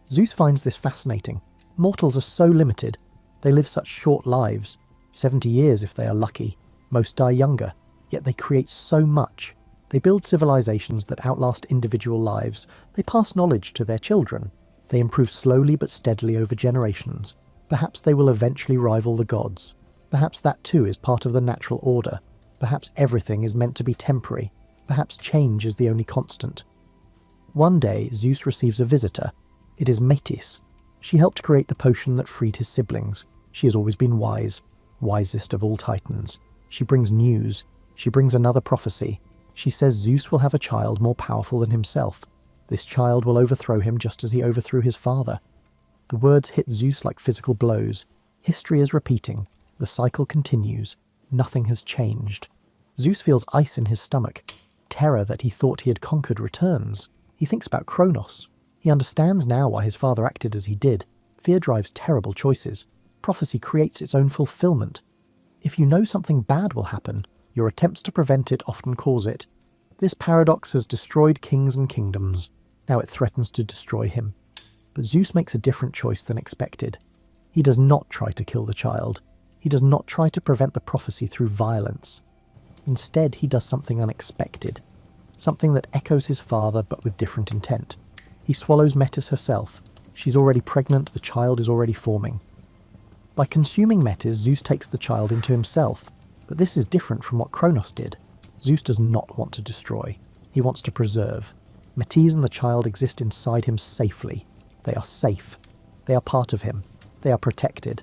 Zeus finds this fascinating. Mortals are so limited. They live such short lives. 70 years if they are lucky. Most die younger. Yet they create so much. They build civilizations that outlast individual lives. They pass knowledge to their children. They improve slowly but steadily over generations. Perhaps they will eventually rival the gods. Perhaps that too is part of the natural order. Perhaps everything is meant to be temporary. Perhaps change is the only constant. One day, Zeus receives a visitor. It is Metis. She helped create the potion that freed his siblings. She has always been wise, wisest of all Titans. She brings news. She brings another prophecy. She says Zeus will have a child more powerful than himself. This child will overthrow him just as he overthrew his father. The words hit Zeus like physical blows. History is repeating. The cycle continues. Nothing has changed. Zeus feels ice in his stomach. Terror that he thought he had conquered returns. He thinks about Kronos. He understands now why his father acted as he did. Fear drives terrible choices. Prophecy creates its own fulfillment. If you know something bad will happen, your attempts to prevent it often cause it. This paradox has destroyed kings and kingdoms. Now it threatens to destroy him. But Zeus makes a different choice than expected. He does not try to kill the child. He does not try to prevent the prophecy through violence. Instead, he does something unexpected. Something that echoes his father, but with different intent. He swallows Metis herself. She's already pregnant, the child is already forming. By consuming Metis, Zeus takes the child into himself. But this is different from what Kronos did. Zeus does not want to destroy. He wants to preserve. Metis and the child exist inside him safely. They are safe. They are part of him. They are protected.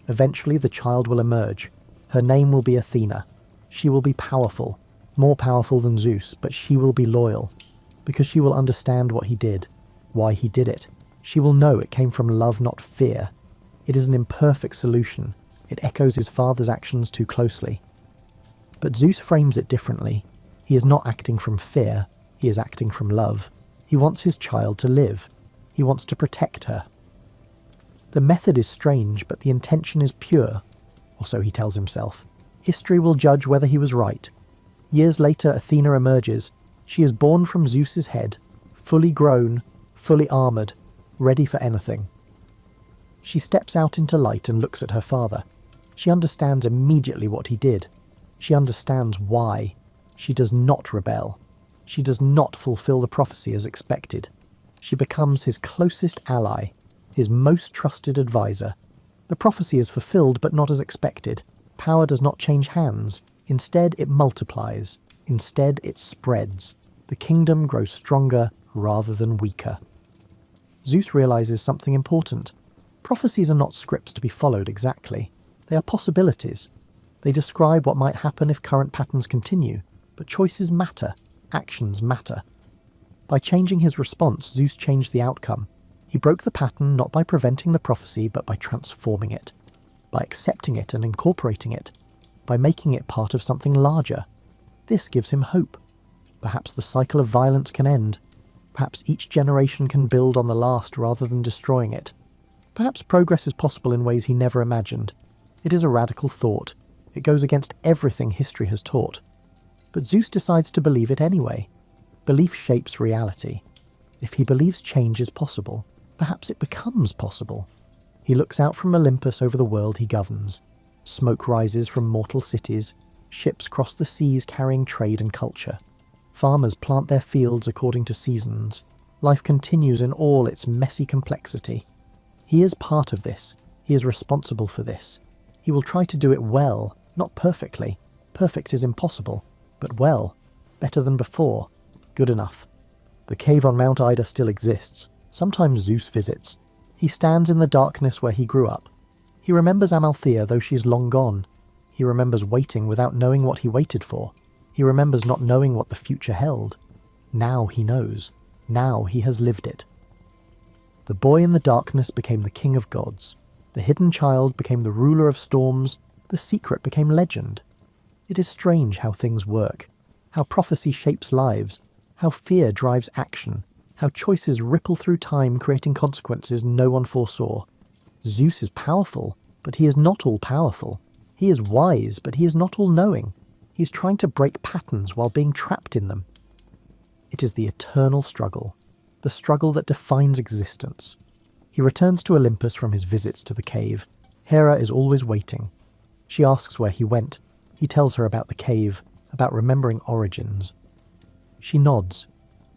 Eventually the child will emerge. Her name will be Athena. She will be powerful. More powerful than Zeus, but she will be loyal. Because she will understand what he did. Why he did it. She will know it came from love, not fear. It is an imperfect solution. It echoes his father's actions too closely. But Zeus frames it differently. He is not acting from fear. He is acting from love. He wants his child to live. He wants to protect her. The method is strange, but the intention is pure, or so he tells himself. History will judge whether he was right. Years later, Athena emerges. She is born from Zeus's head, fully grown, fully armoured, ready for anything. She steps out into light and looks at her father. She understands immediately what he did. She understands why. She does not rebel. She does not fulfill the prophecy as expected. She becomes his closest ally, his most trusted advisor. The prophecy is fulfilled, but not as expected. Power does not change hands. Instead, it multiplies. Instead, it spreads. The kingdom grows stronger rather than weaker. Zeus realizes something important. Prophecies are not scripts to be followed exactly. They are possibilities. They describe what might happen if current patterns continue, but choices matter. Actions matter. By changing his response, Zeus changed the outcome. He broke the pattern not by preventing the prophecy, but by transforming it. By accepting it and incorporating it. By making it part of something larger. This gives him hope. Perhaps the cycle of violence can end. Perhaps each generation can build on the last rather than destroying it. Perhaps progress is possible in ways he never imagined. It is a radical thought. It goes against everything history has taught. But Zeus decides to believe it anyway. Belief shapes reality. If he believes change is possible, perhaps it becomes possible. He looks out from Olympus over the world he governs. Smoke rises from mortal cities. Ships cross the seas carrying trade and culture. Farmers plant their fields according to seasons. Life continues in all its messy complexity. He is part of this. He is responsible for this. He will try to do it well, not perfectly. Perfect is impossible. But well. Better than before. Good enough. The cave on Mount Ida still exists. Sometimes Zeus visits. He stands in the darkness where he grew up. He remembers Amalthea, though she is long gone. He remembers waiting without knowing what he waited for. He remembers not knowing what the future held. Now he knows. Now he has lived it. The boy in the darkness became the king of gods. The hidden child became the ruler of storms. The secret became legend. It is strange how things work. How prophecy shapes lives. How fear drives action. How choices ripple through time, creating consequences no one foresaw. Zeus is powerful, but he is not all-powerful. He is wise, but he is not all-knowing. He is trying to break patterns while being trapped in them. It is the eternal struggle, the struggle that defines existence. He returns to Olympus from his visits to the cave. Hera is always waiting. She asks where he went. He tells her about the cave, about remembering origins. She nods.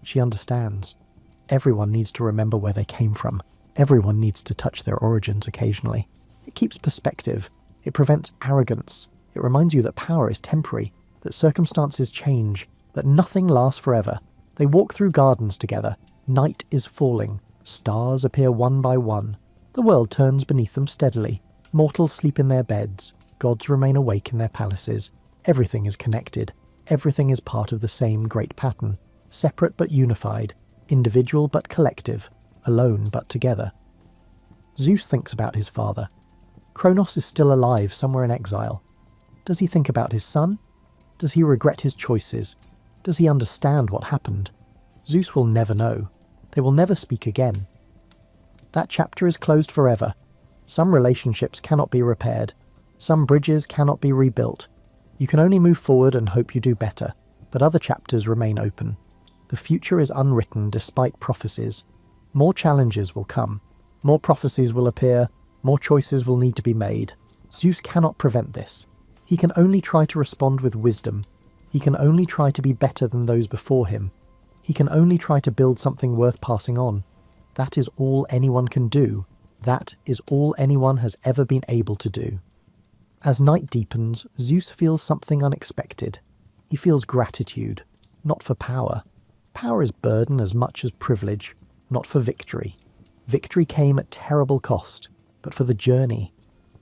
She understands. Everyone needs to remember where they came from. Everyone needs to touch their origins occasionally. It keeps perspective. It prevents arrogance. It reminds you that power is temporary, that circumstances change, that nothing lasts forever. They walk through gardens together. Night is falling. Stars appear one by one. The world turns beneath them steadily. Mortals sleep in their beds. Gods remain awake in their palaces. Everything is connected. Everything is part of the same great pattern. Separate but unified. Individual but collective. Alone but together. Zeus thinks about his father. Kronos is still alive somewhere in exile. Does he think about his son? Does he regret his choices? Does he understand what happened? Zeus will never know. They will never speak again. That chapter is closed forever. Some relationships cannot be repaired. Some bridges cannot be rebuilt. You can only move forward and hope you do better, but other chapters remain open. The future is unwritten despite prophecies. More challenges will come. More prophecies will appear. More choices will need to be made. Zeus cannot prevent this. He can only try to respond with wisdom. He can only try to be better than those before him. He can only try to build something worth passing on. That is all anyone can do. That is all anyone has ever been able to do. As night deepens, Zeus feels something unexpected. He feels gratitude, not for power. Power is burden as much as privilege, not for victory. Victory came at terrible cost, but for the journey,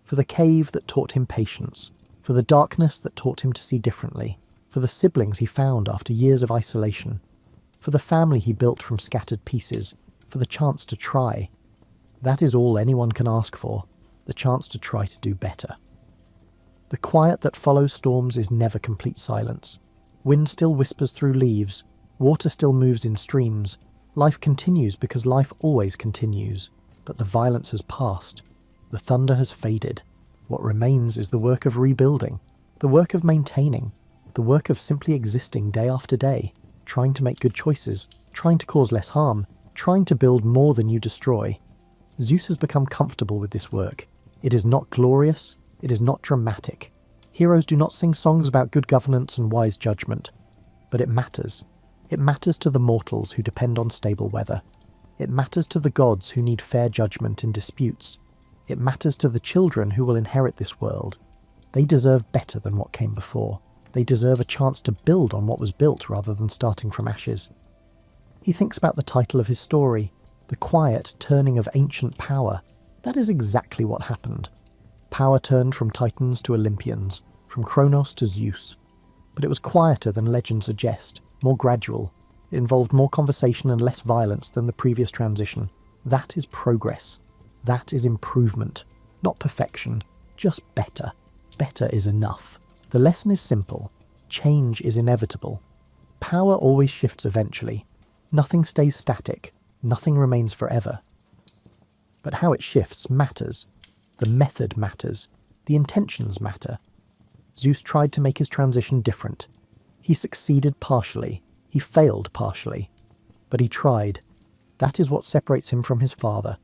for the cave that taught him patience, for the darkness that taught him to see differently, for the siblings he found after years of isolation, for the family he built from scattered pieces, for the chance to try. That is all anyone can ask for, the chance to try to do better. The quiet that follows storms is never complete silence. Wind still whispers through leaves, water still moves in streams. Life continues because life always continues, but the violence has passed. The thunder has faded. What remains is the work of rebuilding, the work of maintaining, the work of simply existing day after day, trying to make good choices, trying to cause less harm, trying to build more than you destroy. Zeus has become comfortable with this work. It is not glorious, it is not dramatic. Heroes do not sing songs about good governance and wise judgment. But it matters. It matters to the mortals who depend on stable weather. It matters to the gods who need fair judgment in disputes. It matters to the children who will inherit this world. They deserve better than what came before. They deserve a chance to build on what was built rather than starting from ashes. He thinks about the title of his story, The Quiet Turning of Ancient Power. That is exactly what happened. Power turned from Titans to Olympians, from Kronos to Zeus. But it was quieter than legend suggests, more gradual. It involved more conversation and less violence than the previous transition. That is progress. That is improvement. Not perfection, just better. Better is enough. The lesson is simple. Change is inevitable. Power always shifts eventually. Nothing stays static. Nothing remains forever. But how it shifts matters. The method matters. The intentions matter. Zeus tried to make his transition different. He succeeded partially. He failed partially. But he tried. That is what separates him from his father.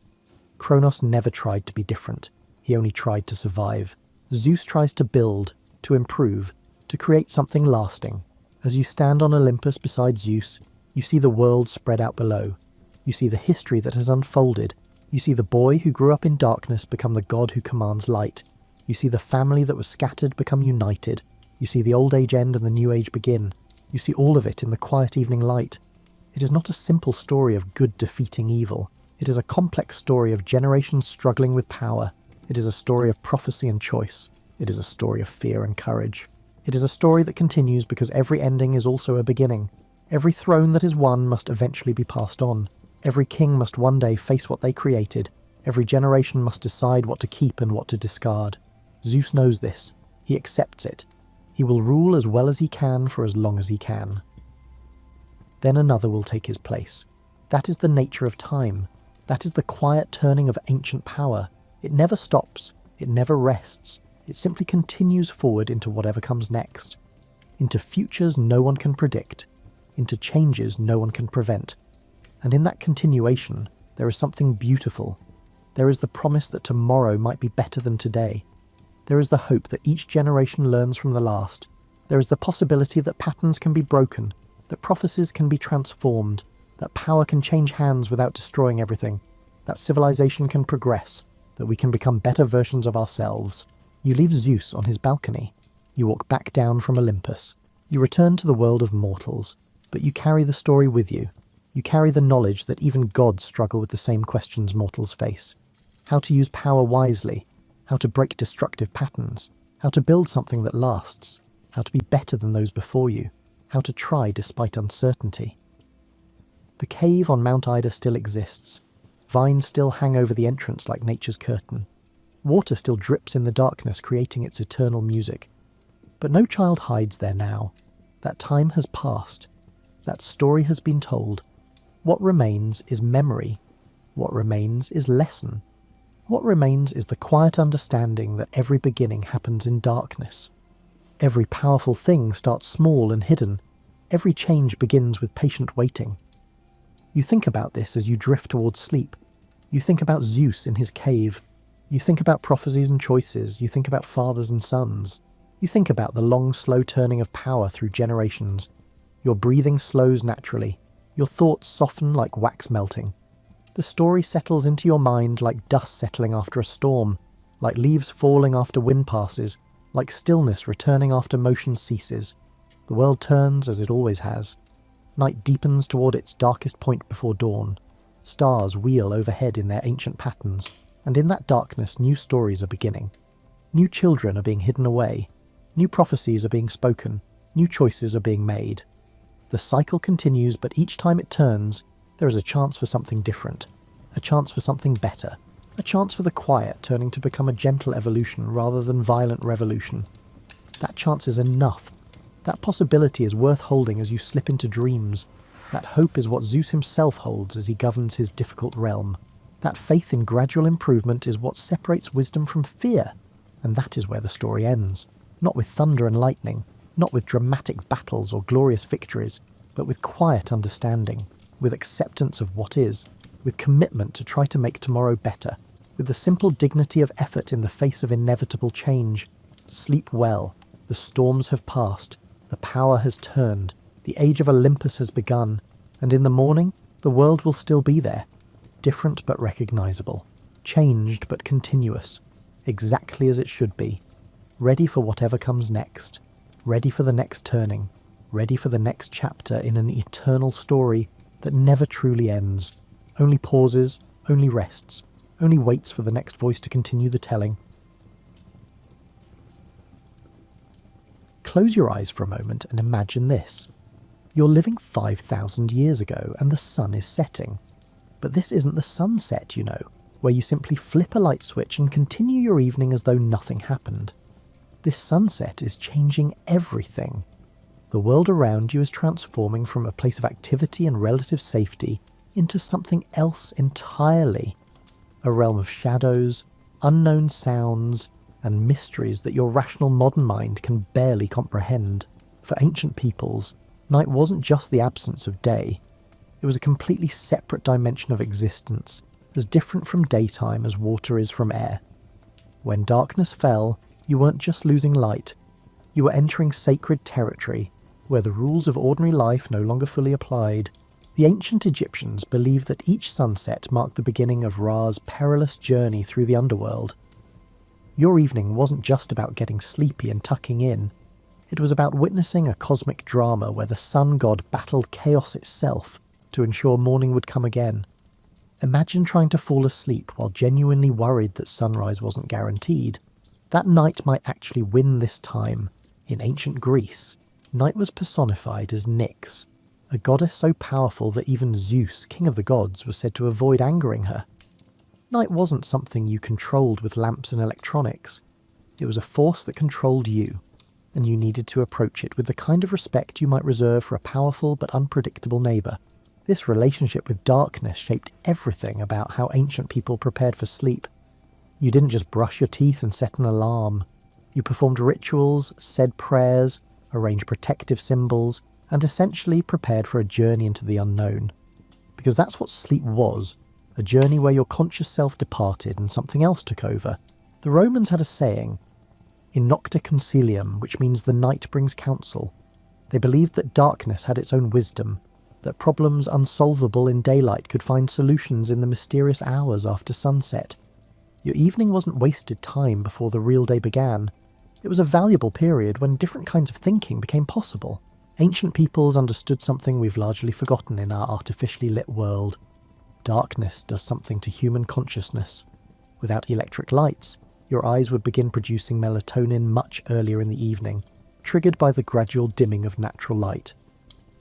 Kronos never tried to be different. He only tried to survive. Zeus tries to build, to improve, to create something lasting. As you stand on Olympus beside Zeus, you see the world spread out below. You see the history that has unfolded. You see the boy who grew up in darkness become the god who commands light. You see the family that was scattered become united. You see the old age end and the new age begin. You see all of it in the quiet evening light. It is not a simple story of good defeating evil. It is a complex story of generations struggling with power. It is a story of prophecy and choice. It is a story of fear and courage. It is a story that continues because every ending is also a beginning. Every throne that is won must eventually be passed on. Every king must one day face what they created. Every generation must decide what to keep and what to discard. Zeus knows this. He accepts it. He will rule as well as he can for as long as he can. Then another will take his place. That is the nature of time. That is the quiet turning of ancient power. It never stops. It never rests. It simply continues forward into whatever comes next. Into futures no one can predict. Into changes no one can prevent. And in that continuation, there is something beautiful. There is the promise that tomorrow might be better than today. There is the hope that each generation learns from the last. There is the possibility that patterns can be broken, that prophecies can be transformed, that power can change hands without destroying everything, that civilization can progress, that we can become better versions of ourselves. You leave Zeus on his balcony. You walk back down from Olympus. You return to the world of mortals, but you carry the story with you. You carry the knowledge that even gods struggle with the same questions mortals face. How to use power wisely, how to break destructive patterns, how to build something that lasts, how to be better than those before you, how to try despite uncertainty. The cave on Mount Ida still exists. Vines still hang over the entrance like nature's curtain. Water still drips in the darkness, creating its eternal music. But no child hides there now. That time has passed. That story has been told. What remains is memory. What remains is lesson. What remains is the quiet understanding that every beginning happens in darkness. Every powerful thing starts small and hidden. Every change begins with patient waiting. You think about this as you drift towards sleep. You think about Zeus in his cave. You think about prophecies and choices. You think about fathers and sons. You think about the long, slow turning of power through generations. Your breathing slows naturally. Your thoughts soften like wax melting. The story settles into your mind like dust settling after a storm, like leaves falling after wind passes, like stillness returning after motion ceases. The world turns as it always has. Night deepens toward its darkest point before dawn. Stars wheel overhead in their ancient patterns, and in that darkness new stories are beginning. New children are being hidden away. New prophecies are being spoken. New choices are being made. The cycle continues, but each time it turns, there is a chance for something different, a chance for something better, a chance for the quiet turning to become a gentle evolution rather than violent revolution. That chance is enough. That possibility is worth holding as you slip into dreams. That hope is what Zeus himself holds as he governs his difficult realm. That faith in gradual improvement is what separates wisdom from fear, and that is where the story ends. Not with thunder and lightning, not with dramatic battles or glorious victories, but with quiet understanding, with acceptance of what is, with commitment to try to make tomorrow better, with the simple dignity of effort in the face of inevitable change. Sleep well. The storms have passed. The power has turned. The age of Olympus has begun. And in the morning, the world will still be there. Different but recognizable. Changed but continuous. Exactly as it should be. Ready for whatever comes next. Ready for the next turning. Ready for the next chapter in an eternal story that never truly ends. Only pauses, only rests, only waits for the next voice to continue the telling. Close your eyes for a moment and imagine this. You're living 5,000 years ago and the sun is setting. But this isn't the sunset, you know, where you simply flip a light switch and continue your evening as though nothing happened. This sunset is changing everything. The world around you is transforming from a place of activity and relative safety into something else entirely. A realm of shadows, unknown sounds, and mysteries that your rational modern mind can barely comprehend. For ancient peoples, night wasn't just the absence of day. It was a completely separate dimension of existence, as different from daytime as water is from air. When darkness fell, you weren't just losing light. You were entering sacred territory, where the rules of ordinary life no longer fully applied. The ancient Egyptians believed that each sunset marked the beginning of Ra's perilous journey through the underworld. Your evening wasn't just about getting sleepy and tucking in. It was about witnessing a cosmic drama where the sun god battled chaos itself to ensure morning would come again. Imagine trying to fall asleep while genuinely worried that sunrise wasn't guaranteed. That night might actually win this time. In ancient Greece, night was personified as Nyx, a goddess so powerful that even Zeus, king of the gods, was said to avoid angering her. Night wasn't something you controlled with lamps and electronics. It was a force that controlled you, and you needed to approach it with the kind of respect you might reserve for a powerful but unpredictable neighbour. This relationship with darkness shaped everything about how ancient people prepared for sleep. You didn't just brush your teeth and set an alarm. You performed rituals, said prayers, arranged protective symbols, and essentially prepared for a journey into the unknown. Because that's what sleep was, a journey where your conscious self departed and something else took over. The Romans had a saying, in nocte concilium, which means the night brings counsel. They believed that darkness had its own wisdom, that problems unsolvable in daylight could find solutions in the mysterious hours after sunset. Your evening wasn't wasted time before the real day began. It was a valuable period when different kinds of thinking became possible. Ancient peoples understood something we've largely forgotten in our artificially lit world. Darkness does something to human consciousness. Without electric lights, your eyes would begin producing melatonin much earlier in the evening, triggered by the gradual dimming of natural light.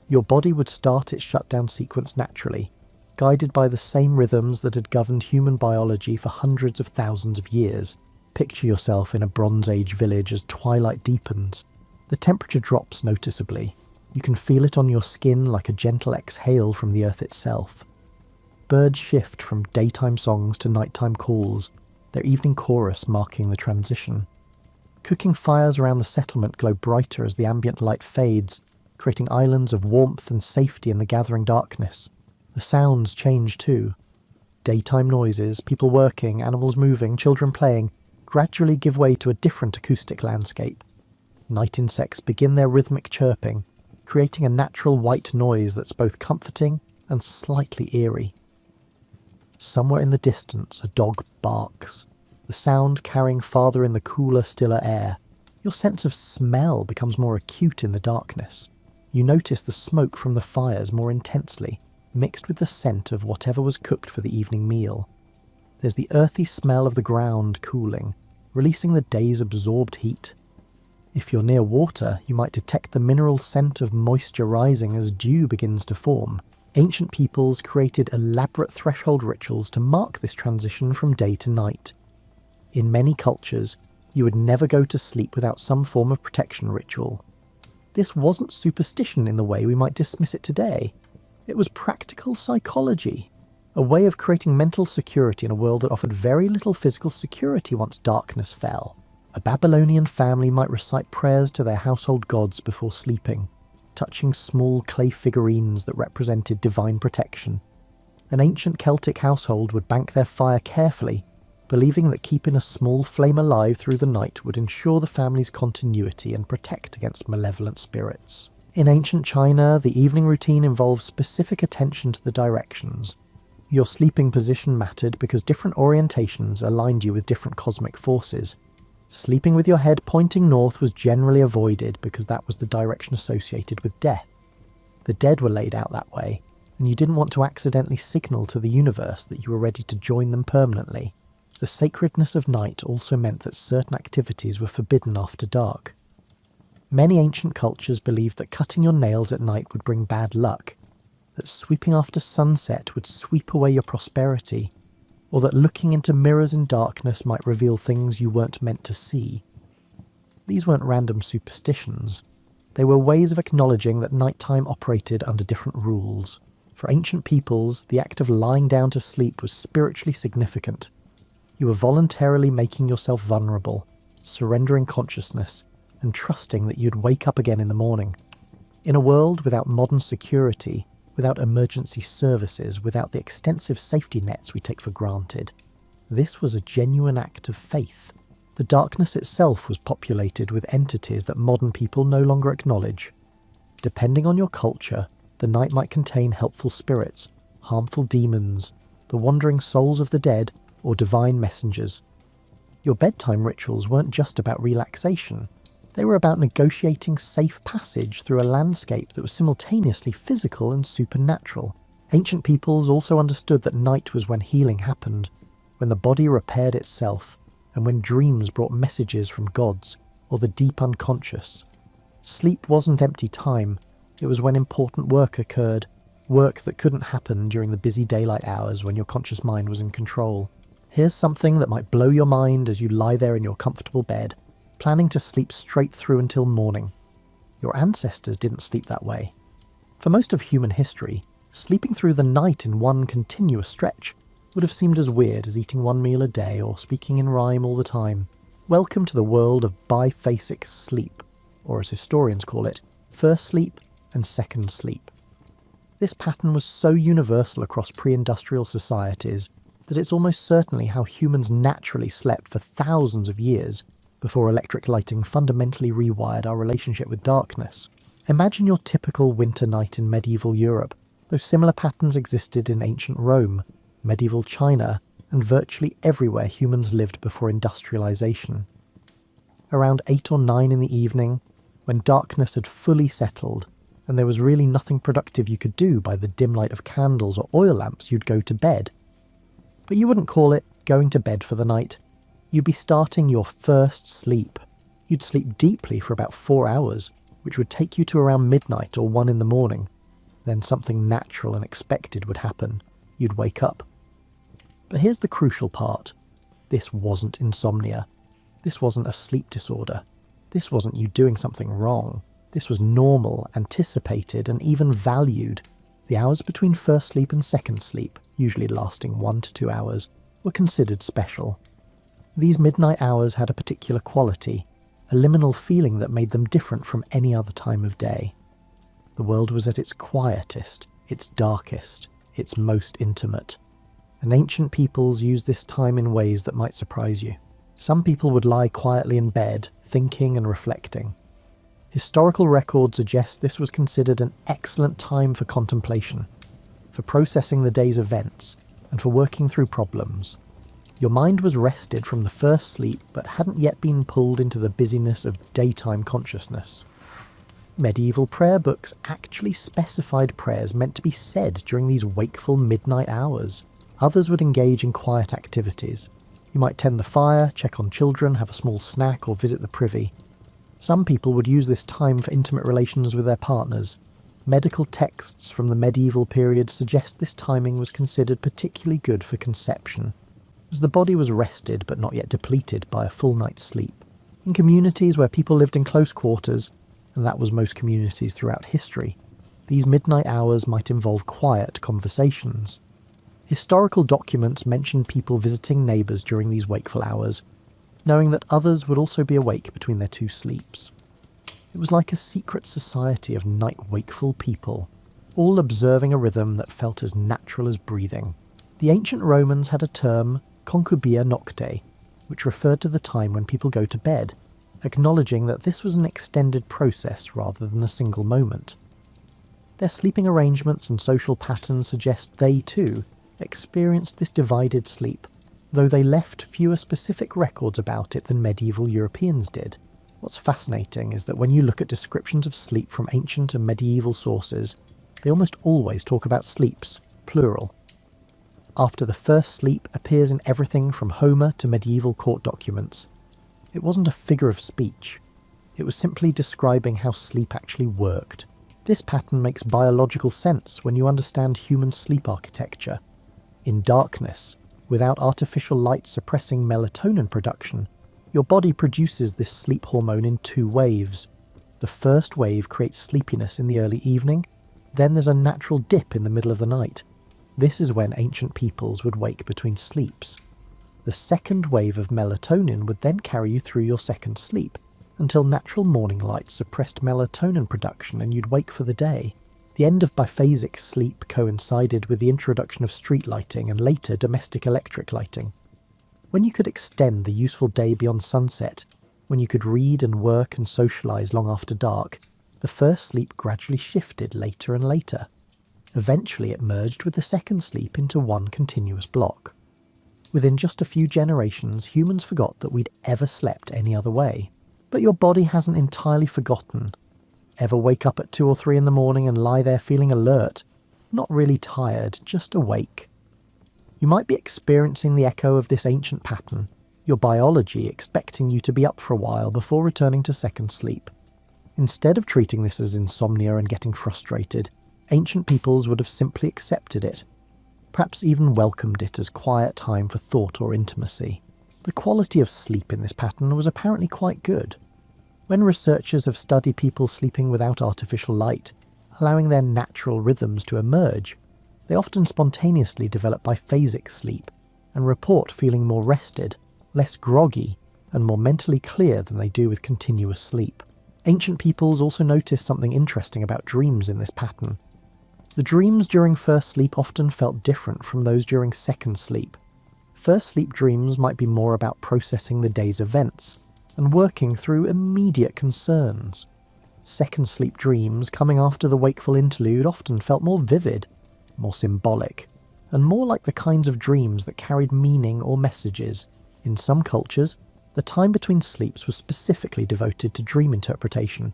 Your body would start its shutdown sequence naturally, guided by the same rhythms that had governed human biology for hundreds of thousands of years. Picture yourself in a Bronze Age village as twilight deepens. The temperature drops noticeably. You can feel it on your skin like a gentle exhale from the earth itself. Birds shift from daytime songs to nighttime calls, their evening chorus marking the transition. Cooking fires around the settlement glow brighter as the ambient light fades, creating islands of warmth and safety in the gathering darkness. The sounds change too. Daytime noises, people working, animals moving, children playing, gradually give way to a different acoustic landscape. Night insects begin their rhythmic chirping, creating a natural white noise that's both comforting and slightly eerie. Somewhere in the distance, a dog barks, the sound carrying farther in the cooler, stiller air. Your sense of smell becomes more acute in the darkness. You notice the smoke from the fires more intensely, mixed with the scent of whatever was cooked for the evening meal. There's the earthy smell of the ground cooling, releasing the day's absorbed heat. If you're near water, you might detect the mineral scent of moisture rising as dew begins to form. Ancient peoples created elaborate threshold rituals to mark this transition from day to night. In many cultures, you would never go to sleep without some form of protection ritual. This wasn't superstition in the way we might dismiss it today. It was practical psychology, a way of creating mental security in a world that offered very little physical security once darkness fell. A Babylonian family might recite prayers to their household gods before sleeping, touching small clay figurines that represented divine protection. An ancient Celtic household would bank their fire carefully, believing that keeping a small flame alive through the night would ensure the family's continuity and protect against malevolent spirits. In ancient China, the evening routine involved specific attention to the directions. Your sleeping position mattered because different orientations aligned you with different cosmic forces. Sleeping with your head pointing north was generally avoided because that was the direction associated with death. The dead were laid out that way, and you didn't want to accidentally signal to the universe that you were ready to join them permanently. The sacredness of night also meant that certain activities were forbidden after dark. Many ancient cultures believed that cutting your nails at night would bring bad luck, that sweeping after sunset would sweep away your prosperity, or that looking into mirrors in darkness might reveal things you weren't meant to see. These weren't random superstitions. They were ways of acknowledging that nighttime operated under different rules. For ancient peoples, the act of lying down to sleep was spiritually significant. You were voluntarily making yourself vulnerable, surrendering consciousness, and trusting that you'd wake up again in the morning. In a world without modern security, without emergency services, without the extensive safety nets we take for granted, this was a genuine act of faith. The darkness itself was populated with entities that modern people no longer acknowledge. Depending on your culture, the night might contain helpful spirits, harmful demons, the wandering souls of the dead, or divine messengers. Your bedtime rituals weren't just about relaxation. They were about negotiating safe passage through a landscape that was simultaneously physical and supernatural. Ancient peoples also understood that night was when healing happened, when the body repaired itself, and when dreams brought messages from gods or the deep unconscious. Sleep wasn't empty time, it was when important work occurred, work that couldn't happen during the busy daylight hours when your conscious mind was in control. Here's something that might blow your mind as you lie there in your comfortable bed, planning to sleep straight through until morning. Your ancestors didn't sleep that way. For most of human history, sleeping through the night in one continuous stretch would have seemed as weird as eating one meal a day or speaking in rhyme all the time. Welcome to the world of biphasic sleep, or as historians call it, first sleep and second sleep. This pattern was so universal across pre-industrial societies that it's almost certainly how humans naturally slept for thousands of years before electric lighting fundamentally rewired our relationship with darkness. Imagine your typical winter night in medieval Europe, though similar patterns existed in ancient Rome, medieval China, and virtually everywhere humans lived before industrialization. Around 8 or 9 in the evening, when darkness had fully settled, and there was really nothing productive you could do by the dim light of candles or oil lamps, you'd go to bed. But you wouldn't call it going to bed for the night. You'd be starting your first sleep. You'd sleep deeply for about 4 hours, which would take you to around midnight or 1 in the morning. Then something natural and expected would happen. You'd wake up. But here's the crucial part. This wasn't insomnia. This wasn't a sleep disorder. This wasn't you doing something wrong. This was normal, anticipated, and even valued. The hours between first sleep and second sleep, usually lasting 1 to 2 hours, were considered special. These midnight hours had a particular quality, a liminal feeling that made them different from any other time of day. The world was at its quietest, its darkest, its most intimate. And ancient peoples used this time in ways that might surprise you. Some people would lie quietly in bed, thinking and reflecting. Historical records suggest this was considered an excellent time for contemplation, for processing the day's events, and for working through problems. Your mind was rested from the first sleep but hadn't yet been pulled into the busyness of daytime consciousness. Medieval prayer books actually specified prayers meant to be said during these wakeful midnight hours. Others would engage in quiet activities. You might tend the fire, check on children, have a small snack, or visit the privy. Some people would use this time for intimate relations with their partners. Medical texts from the medieval period suggest this timing was considered particularly good for conception, as the body was rested but not yet depleted by a full night's sleep. In communities where people lived in close quarters, and that was most communities throughout history, these midnight hours might involve quiet conversations. Historical documents mention people visiting neighbours during these wakeful hours, knowing that others would also be awake between their two sleeps. It was like a secret society of night wakeful people, all observing a rhythm that felt as natural as breathing. The ancient Romans had a term, concubia nocte, which referred to the time when people go to bed, acknowledging that this was an extended process rather than a single moment. Their sleeping arrangements and social patterns suggest they, too, experienced this divided sleep, though they left fewer specific records about it than medieval Europeans did. What's fascinating is that when you look at descriptions of sleep from ancient and medieval sources, they almost always talk about sleeps, plural. After the first sleep appears in everything from Homer to medieval court documents. It wasn't a figure of speech. It was simply describing how sleep actually worked. This pattern makes biological sense when you understand human sleep architecture. In darkness, without artificial light suppressing melatonin production, your body produces this sleep hormone in 2 waves. The first wave creates sleepiness in the early evening, then there's a natural dip in the middle of the night. This is when ancient peoples would wake between sleeps. The second wave of melatonin would then carry you through your second sleep, until natural morning light suppressed melatonin production and you'd wake for the day. The end of biphasic sleep coincided with the introduction of street lighting and later domestic electric lighting. When you could extend the useful day beyond sunset, when you could read and work and socialise long after dark, the first sleep gradually shifted later and later. Eventually it merged with the second sleep into one continuous block. Within just a few generations, humans forgot that we'd ever slept any other way. But your body hasn't entirely forgotten. Ever wake up at 2 or 3 in the morning and lie there feeling alert? Not really tired, just awake. You might be experiencing the echo of this ancient pattern, your biology expecting you to be up for a while before returning to second sleep. Instead of treating this as insomnia and getting frustrated, ancient peoples would have simply accepted it, perhaps even welcomed it as quiet time for thought or intimacy. The quality of sleep in this pattern was apparently quite good. When researchers have studied people sleeping without artificial light, allowing their natural rhythms to emerge, they often spontaneously develop biphasic sleep and report feeling more rested, less groggy, and more mentally clear than they do with continuous sleep. Ancient peoples also noticed something interesting about dreams in this pattern. The dreams during first sleep often felt different from those during second sleep. First sleep dreams might be more about processing the day's events and working through immediate concerns. Second sleep dreams coming after the wakeful interlude often felt more vivid, more symbolic, and more like the kinds of dreams that carried meaning or messages. In some cultures, the time between sleeps was specifically devoted to dream interpretation.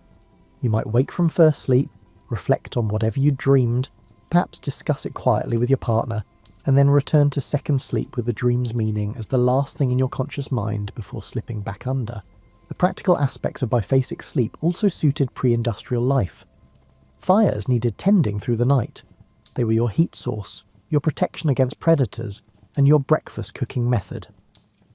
You might wake from first sleep, reflect on whatever you dreamed, perhaps discuss it quietly with your partner, and then return to second sleep with the dream's meaning as the last thing in your conscious mind before slipping back under. The practical aspects of biphasic sleep also suited pre-industrial life. Fires needed tending through the night. They were your heat source, your protection against predators, and your breakfast cooking method.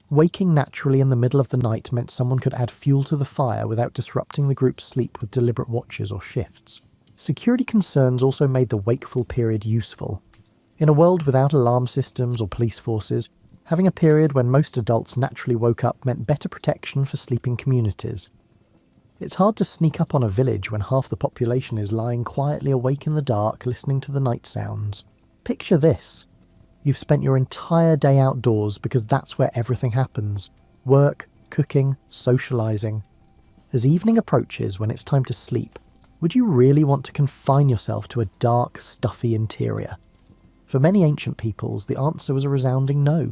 Waking naturally in the middle of the night meant someone could add fuel to the fire without disrupting the group's sleep with deliberate watches or shifts. Security concerns also made the wakeful period useful. In a world without alarm systems or police forces, having a period when most adults naturally woke up meant better protection for sleeping communities. It's hard to sneak up on a village when half the population is lying quietly awake in the dark listening to the night sounds. Picture this. You've spent your entire day outdoors because that's where everything happens. Work, cooking, socialising. As evening approaches when it's time to sleep, would you really want to confine yourself to a dark, stuffy interior? For many ancient peoples, the answer was a resounding no.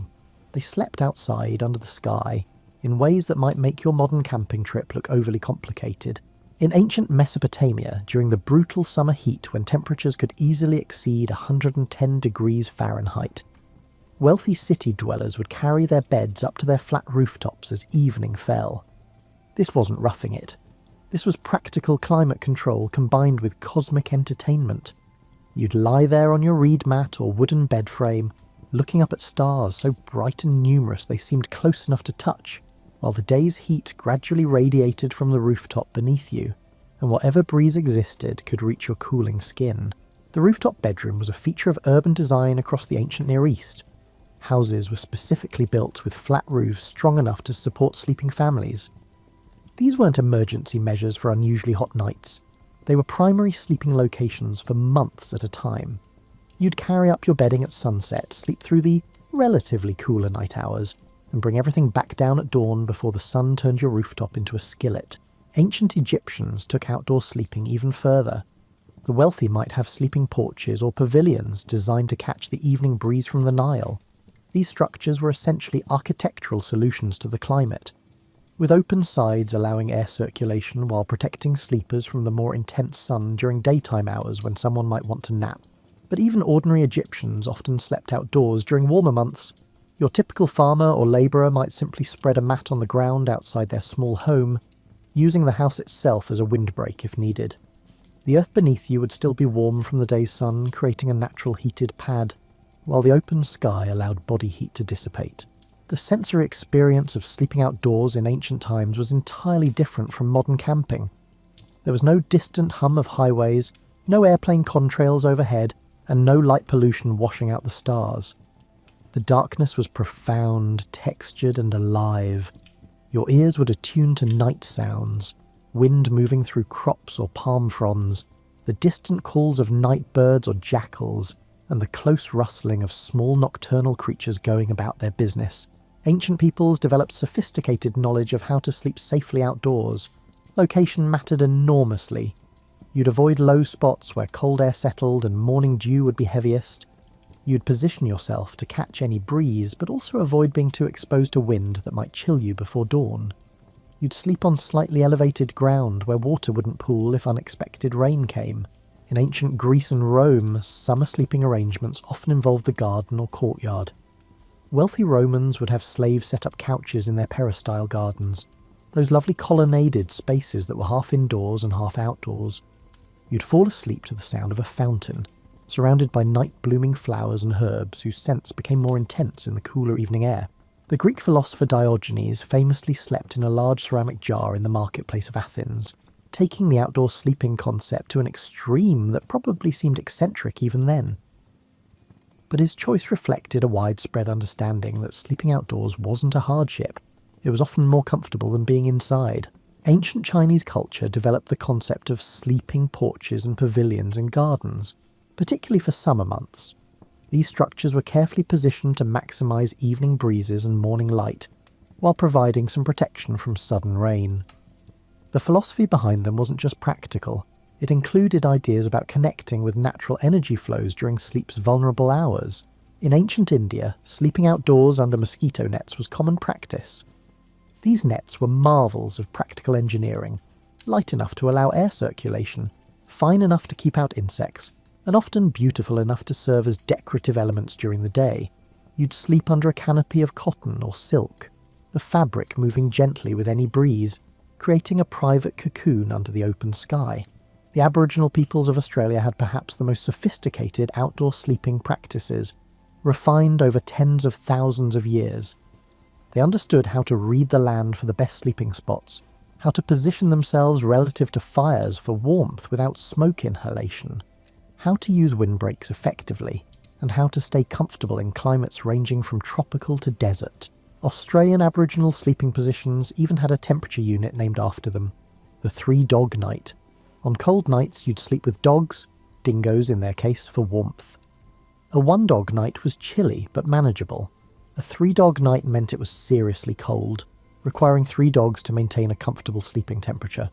They slept outside under the sky in ways that might make your modern camping trip look overly complicated. In ancient Mesopotamia, during the brutal summer heat when temperatures could easily exceed 110 degrees Fahrenheit, wealthy city dwellers would carry their beds up to their flat rooftops as evening fell. This wasn't roughing it. This was practical climate control combined with cosmic entertainment. You'd lie there on your reed mat or wooden bed frame, looking up at stars so bright and numerous they seemed close enough to touch, while the day's heat gradually radiated from the rooftop beneath you, and whatever breeze existed could reach your cooling skin. The rooftop bedroom was a feature of urban design across the ancient Near East. Houses were specifically built with flat roofs strong enough to support sleeping families. These weren't emergency measures for unusually hot nights. They were primary sleeping locations for months at a time. You'd carry up your bedding at sunset, sleep through the relatively cooler night hours, and bring everything back down at dawn before the sun turned your rooftop into a skillet. Ancient Egyptians took outdoor sleeping even further. The wealthy might have sleeping porches or pavilions designed to catch the evening breeze from the Nile. These structures were essentially architectural solutions to the climate, with open sides allowing air circulation while protecting sleepers from the more intense sun during daytime hours when someone might want to nap. But even ordinary Egyptians often slept outdoors during warmer months. Your typical farmer or labourer might simply spread a mat on the ground outside their small home, using the house itself as a windbreak if needed. The earth beneath you would still be warm from the day's sun, creating a natural heated pad, while the open sky allowed body heat to dissipate. The sensory experience of sleeping outdoors in ancient times was entirely different from modern camping. There was no distant hum of highways, no airplane contrails overhead, and no light pollution washing out the stars. The darkness was profound, textured, and alive. Your ears would attune to night sounds, wind moving through crops or palm fronds, the distant calls of night birds or jackals, and the close rustling of small nocturnal creatures going about their business. Ancient peoples developed sophisticated knowledge of how to sleep safely outdoors. Location mattered enormously. You'd avoid low spots where cold air settled and morning dew would be heaviest. You'd position yourself to catch any breeze, but also avoid being too exposed to wind that might chill you before dawn. You'd sleep on slightly elevated ground where water wouldn't pool if unexpected rain came. In ancient Greece and Rome, summer sleeping arrangements often involved the garden or courtyard. Wealthy Romans would have slaves set up couches in their peristyle gardens, those lovely colonnaded spaces that were half indoors and half outdoors. You'd fall asleep to the sound of a fountain, surrounded by night-blooming flowers and herbs whose scents became more intense in the cooler evening air. The Greek philosopher Diogenes famously slept in a large ceramic jar in the marketplace of Athens, taking the outdoor sleeping concept to an extreme that probably seemed eccentric even then. But his choice reflected a widespread understanding that sleeping outdoors wasn't a hardship. It was often more comfortable than being inside. Ancient Chinese culture developed the concept of sleeping porches and pavilions in gardens, particularly for summer months. These structures were carefully positioned to maximise evening breezes and morning light, while providing some protection from sudden rain. The philosophy behind them wasn't just practical, it included ideas about connecting with natural energy flows during sleep's vulnerable hours. In ancient India, sleeping outdoors under mosquito nets was common practice. These nets were marvels of practical engineering, light enough to allow air circulation, fine enough to keep out insects, and often beautiful enough to serve as decorative elements during the day. You'd sleep under a canopy of cotton or silk, the fabric moving gently with any breeze, creating a private cocoon under the open sky. The Aboriginal peoples of Australia had perhaps the most sophisticated outdoor sleeping practices, refined over tens of thousands of years. They understood how to read the land for the best sleeping spots, how to position themselves relative to fires for warmth without smoke inhalation, how to use windbreaks effectively, and how to stay comfortable in climates ranging from tropical to desert. Australian Aboriginal sleeping positions even had a temperature unit named after them, the 3-dog night. On cold nights you'd sleep with dogs, dingoes in their case, for warmth. A 1-dog night was chilly but manageable. A 3-dog night meant it was seriously cold, requiring 3 dogs to maintain a comfortable sleeping temperature.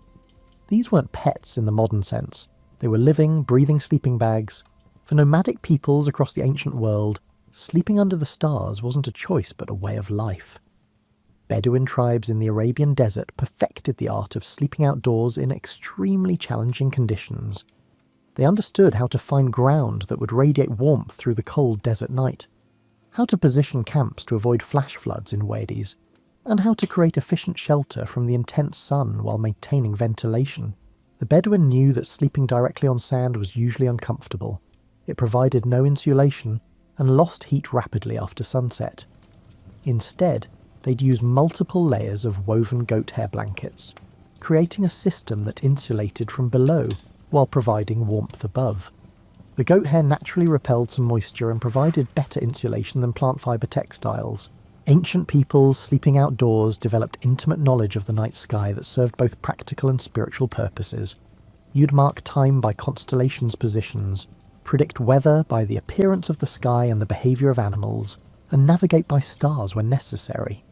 These weren't pets in the modern sense. They were living, breathing sleeping bags. For nomadic peoples across the ancient world, sleeping under the stars wasn't a choice but a way of life. Bedouin tribes in the Arabian desert perfected the art of sleeping outdoors in extremely challenging conditions. They understood how to find ground that would radiate warmth through the cold desert night, how to position camps to avoid flash floods in wadis, and how to create efficient shelter from the intense sun while maintaining ventilation. The Bedouin knew that sleeping directly on sand was usually uncomfortable. It provided no insulation and lost heat rapidly after sunset. Instead, they'd use multiple layers of woven goat hair blankets, creating a system that insulated from below while providing warmth above. The goat hair naturally repelled some moisture and provided better insulation than plant fibre textiles. Ancient peoples sleeping outdoors developed intimate knowledge of the night sky that served both practical and spiritual purposes. You'd mark time by constellations' positions, predict weather by the appearance of the sky and the behaviour of animals, and navigate by stars when necessary.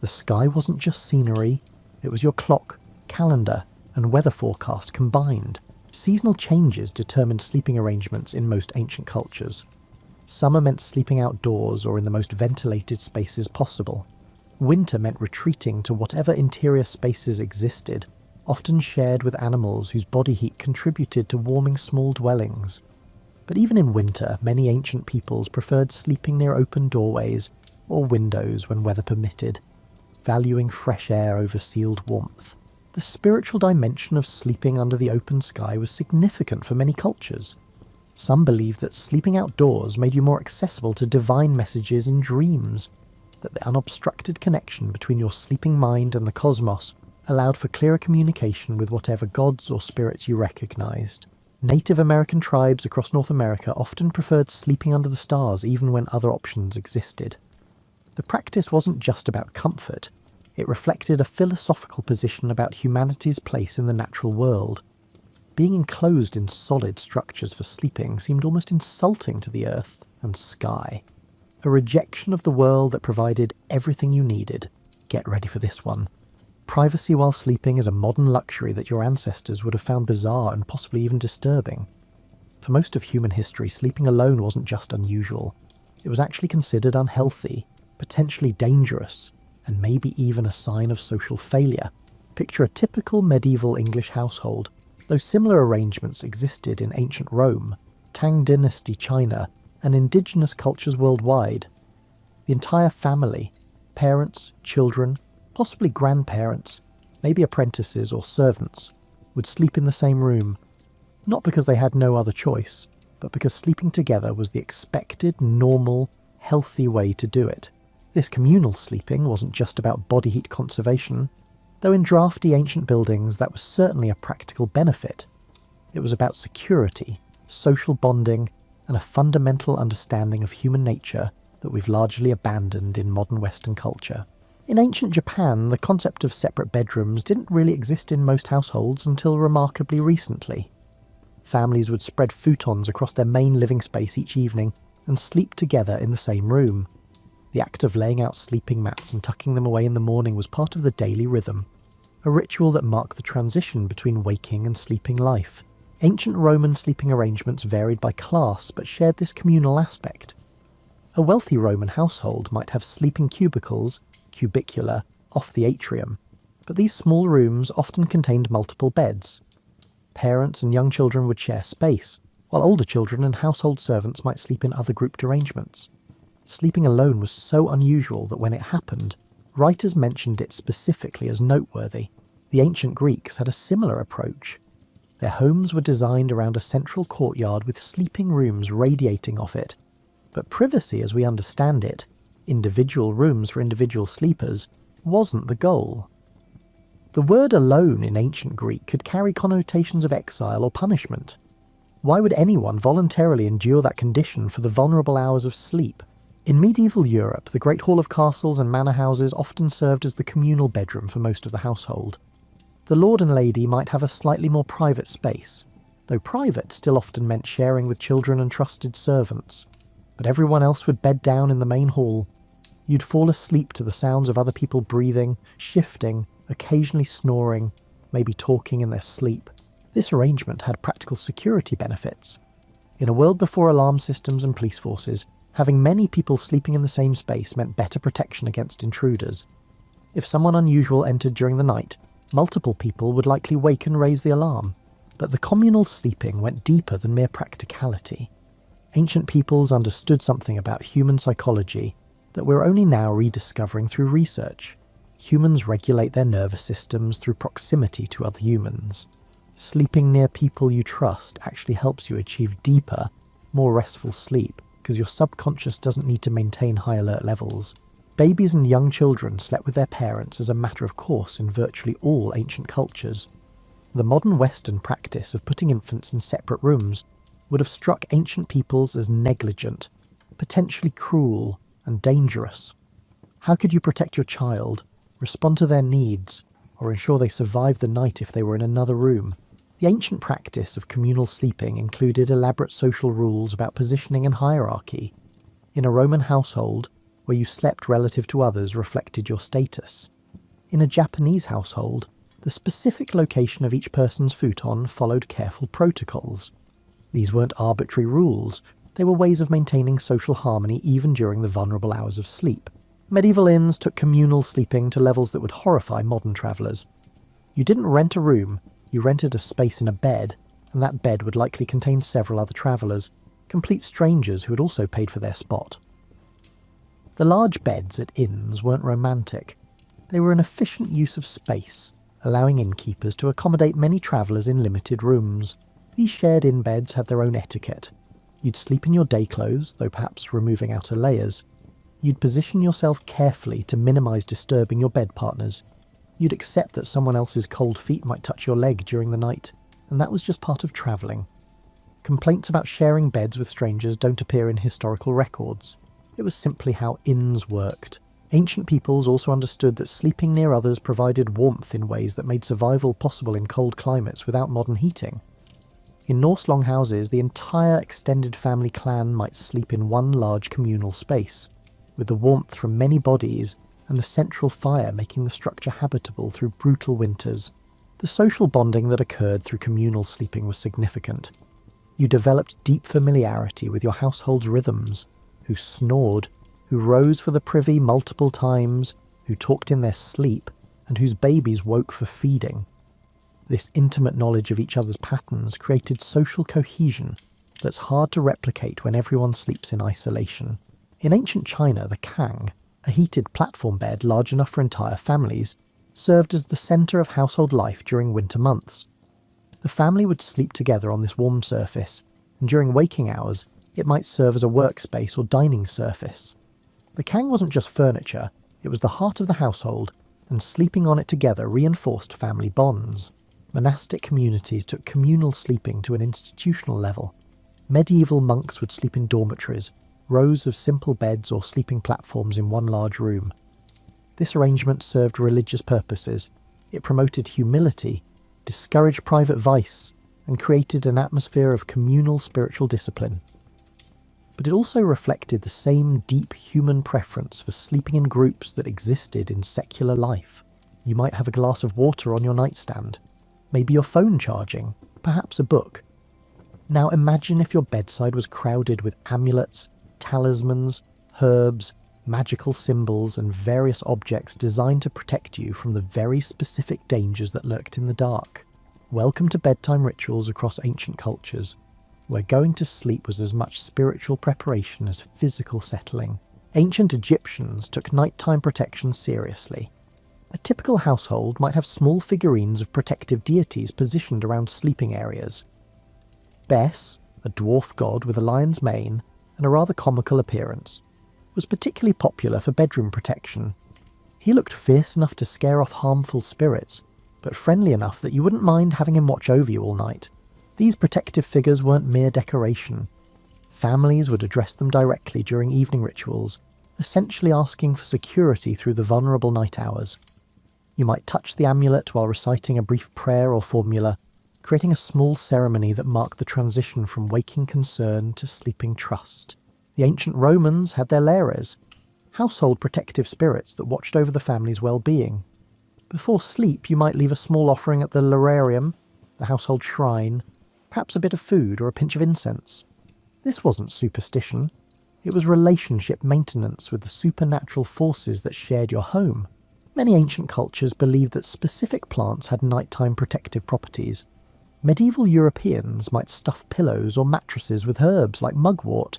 The sky wasn't just scenery, it was your clock, calendar, and weather forecast combined. Seasonal changes determined sleeping arrangements in most ancient cultures. Summer meant sleeping outdoors or in the most ventilated spaces possible. Winter meant retreating to whatever interior spaces existed, often shared with animals whose body heat contributed to warming small dwellings. But even in winter, many ancient peoples preferred sleeping near open doorways or windows when weather permitted, valuing fresh air over sealed warmth. The spiritual dimension of sleeping under the open sky was significant for many cultures. Some believed that sleeping outdoors made you more accessible to divine messages in dreams, that the unobstructed connection between your sleeping mind and the cosmos allowed for clearer communication with whatever gods or spirits you recognized. Native American tribes across North America often preferred sleeping under the stars even when other options existed. The practice wasn't just about comfort. It reflected a philosophical position about humanity's place in the natural world. Being enclosed in solid structures for sleeping seemed almost insulting to the earth and sky. A rejection of the world that provided everything you needed. Get ready for this one. Privacy while sleeping is a modern luxury that your ancestors would have found bizarre and possibly even disturbing. For most of human history, sleeping alone wasn't just unusual. It was actually considered unhealthy, potentially dangerous, and maybe even a sign of social failure. Picture a typical medieval English household, though similar arrangements existed in ancient Rome, Tang Dynasty China, and indigenous cultures worldwide. The entire family, parents, children, possibly grandparents, maybe apprentices or servants, would sleep in the same room, not because they had no other choice, but because sleeping together was the expected, normal, healthy way to do it. This communal sleeping wasn't just about body heat conservation, though in drafty ancient buildings that was certainly a practical benefit. It was about security, social bonding, and a fundamental understanding of human nature that we've largely abandoned in modern Western culture. In ancient Japan, the concept of separate bedrooms didn't really exist in most households until remarkably recently. Families would spread futons across their main living space each evening and sleep together in the same room. The act of laying out sleeping mats and tucking them away in the morning was part of the daily rhythm, a ritual that marked the transition between waking and sleeping life. Ancient Roman sleeping arrangements varied by class but shared this communal aspect. A wealthy Roman household might have sleeping cubicles, cubicular, off the atrium, but these small rooms often contained multiple beds. Parents and young children would share space, while older children and household servants might sleep in other grouped arrangements. Sleeping alone was so unusual that when it happened, writers mentioned it specifically as noteworthy. The ancient Greeks had a similar approach. Their homes were designed around a central courtyard with sleeping rooms radiating off it, but privacy as we understand it individual rooms for individual sleepers wasn't the goal. The word alone in ancient Greek could carry connotations of exile or punishment. Why would anyone voluntarily endure that condition for the vulnerable hours of sleep? In medieval Europe, the Great Hall of Castles and manor houses often served as the communal bedroom for most of the household. The lord and lady might have a slightly more private space, though private still often meant sharing with children and trusted servants. But everyone else would bed down in the main hall. You'd fall asleep to the sounds of other people breathing, shifting, occasionally snoring, maybe talking in their sleep. This arrangement had practical security benefits. In a world before alarm systems and police forces, having many people sleeping in the same space meant better protection against intruders. If someone unusual entered during the night, multiple people would likely wake and raise the alarm. But the communal sleeping went deeper than mere practicality. Ancient peoples understood something about human psychology that we're only now rediscovering through research. Humans regulate their nervous systems through proximity to other humans. Sleeping near people you trust actually helps you achieve deeper, more restful sleep, because your subconscious doesn't need to maintain high alert levels. Babies and young children slept with their parents as a matter of course in virtually all ancient cultures. The modern Western practice of putting infants in separate rooms would have struck ancient peoples as negligent, potentially cruel, and dangerous. How could you protect your child, respond to their needs, or ensure they survived the night if they were in another room? The ancient practice of communal sleeping included elaborate social rules about positioning and hierarchy. In a Roman household, where you slept relative to others reflected your status. In a Japanese household, the specific location of each person's futon followed careful protocols. These weren't arbitrary rules, they were ways of maintaining social harmony even during the vulnerable hours of sleep. Medieval inns took communal sleeping to levels that would horrify modern travellers. You didn't rent a room, you rented a space in a bed, and that bed would likely contain several other travellers, complete strangers who had also paid for their spot. The large beds at inns weren't romantic. They were an efficient use of space, allowing innkeepers to accommodate many travellers in limited rooms. These shared inn beds had their own etiquette. You'd sleep in your day clothes, though perhaps removing outer layers. You'd position yourself carefully to minimise disturbing your bed partners. You'd accept that someone else's cold feet might touch your leg during the night, and that was just part of travelling. Complaints about sharing beds with strangers don't appear in historical records. It was simply how inns worked. Ancient peoples also understood that sleeping near others provided warmth in ways that made survival possible in cold climates without modern heating. In Norse longhouses, the entire extended family clan might sleep in one large communal space, with the warmth from many bodies and the central fire making the structure habitable through brutal winters. The social bonding that occurred through communal sleeping was significant. You developed deep familiarity with your household's rhythms, who snored, who rose for the privy multiple times, who talked in their sleep, and whose babies woke for feeding. This intimate knowledge of each other's patterns created social cohesion that's hard to replicate when everyone sleeps in isolation. In ancient China, the kang, a heated platform bed large enough for entire families, served as the centre of household life during winter months. The family would sleep together on this warm surface, and during waking hours, it might serve as a workspace or dining surface. The kang wasn't just furniture, it was the heart of the household, and sleeping on it together reinforced family bonds. Monastic communities took communal sleeping to an institutional level. Medieval monks would sleep in dormitories, rows of simple beds or sleeping platforms in one large room. This arrangement served religious purposes. It promoted humility, discouraged private vice, and created an atmosphere of communal spiritual discipline. But it also reflected the same deep human preference for sleeping in groups that existed in secular life. You might have a glass of water on your nightstand, maybe your phone charging, perhaps a book. Now imagine if your bedside was crowded with amulets, talismans, herbs, magical symbols, and various objects designed to protect you from the very specific dangers that lurked in the dark. Welcome to bedtime rituals across ancient cultures, where going to sleep was as much spiritual preparation as physical settling. Ancient Egyptians took nighttime protection seriously. A typical household might have small figurines of protective deities positioned around sleeping areas. Bes, a dwarf god with a lion's mane and a rather comical appearance. was particularly popular for bedroom protection. He looked fierce enough to scare off harmful spirits, but friendly enough that you wouldn't mind having him watch over you all night. These protective figures weren't mere decoration. Families would address them directly during evening rituals, essentially asking for security through the vulnerable night hours. You might touch the amulet while reciting a brief prayer or formula, creating a small ceremony that marked the transition from waking concern to sleeping trust. The ancient Romans had their lares, household protective spirits that watched over the family's well-being. Before sleep, you might leave a small offering at the lararium, the household shrine, perhaps a bit of food or a pinch of incense. This wasn't superstition. It was relationship maintenance with the supernatural forces that shared your home. Many ancient cultures believed that specific plants had nighttime protective properties. Medieval Europeans might stuff pillows or mattresses with herbs like mugwort,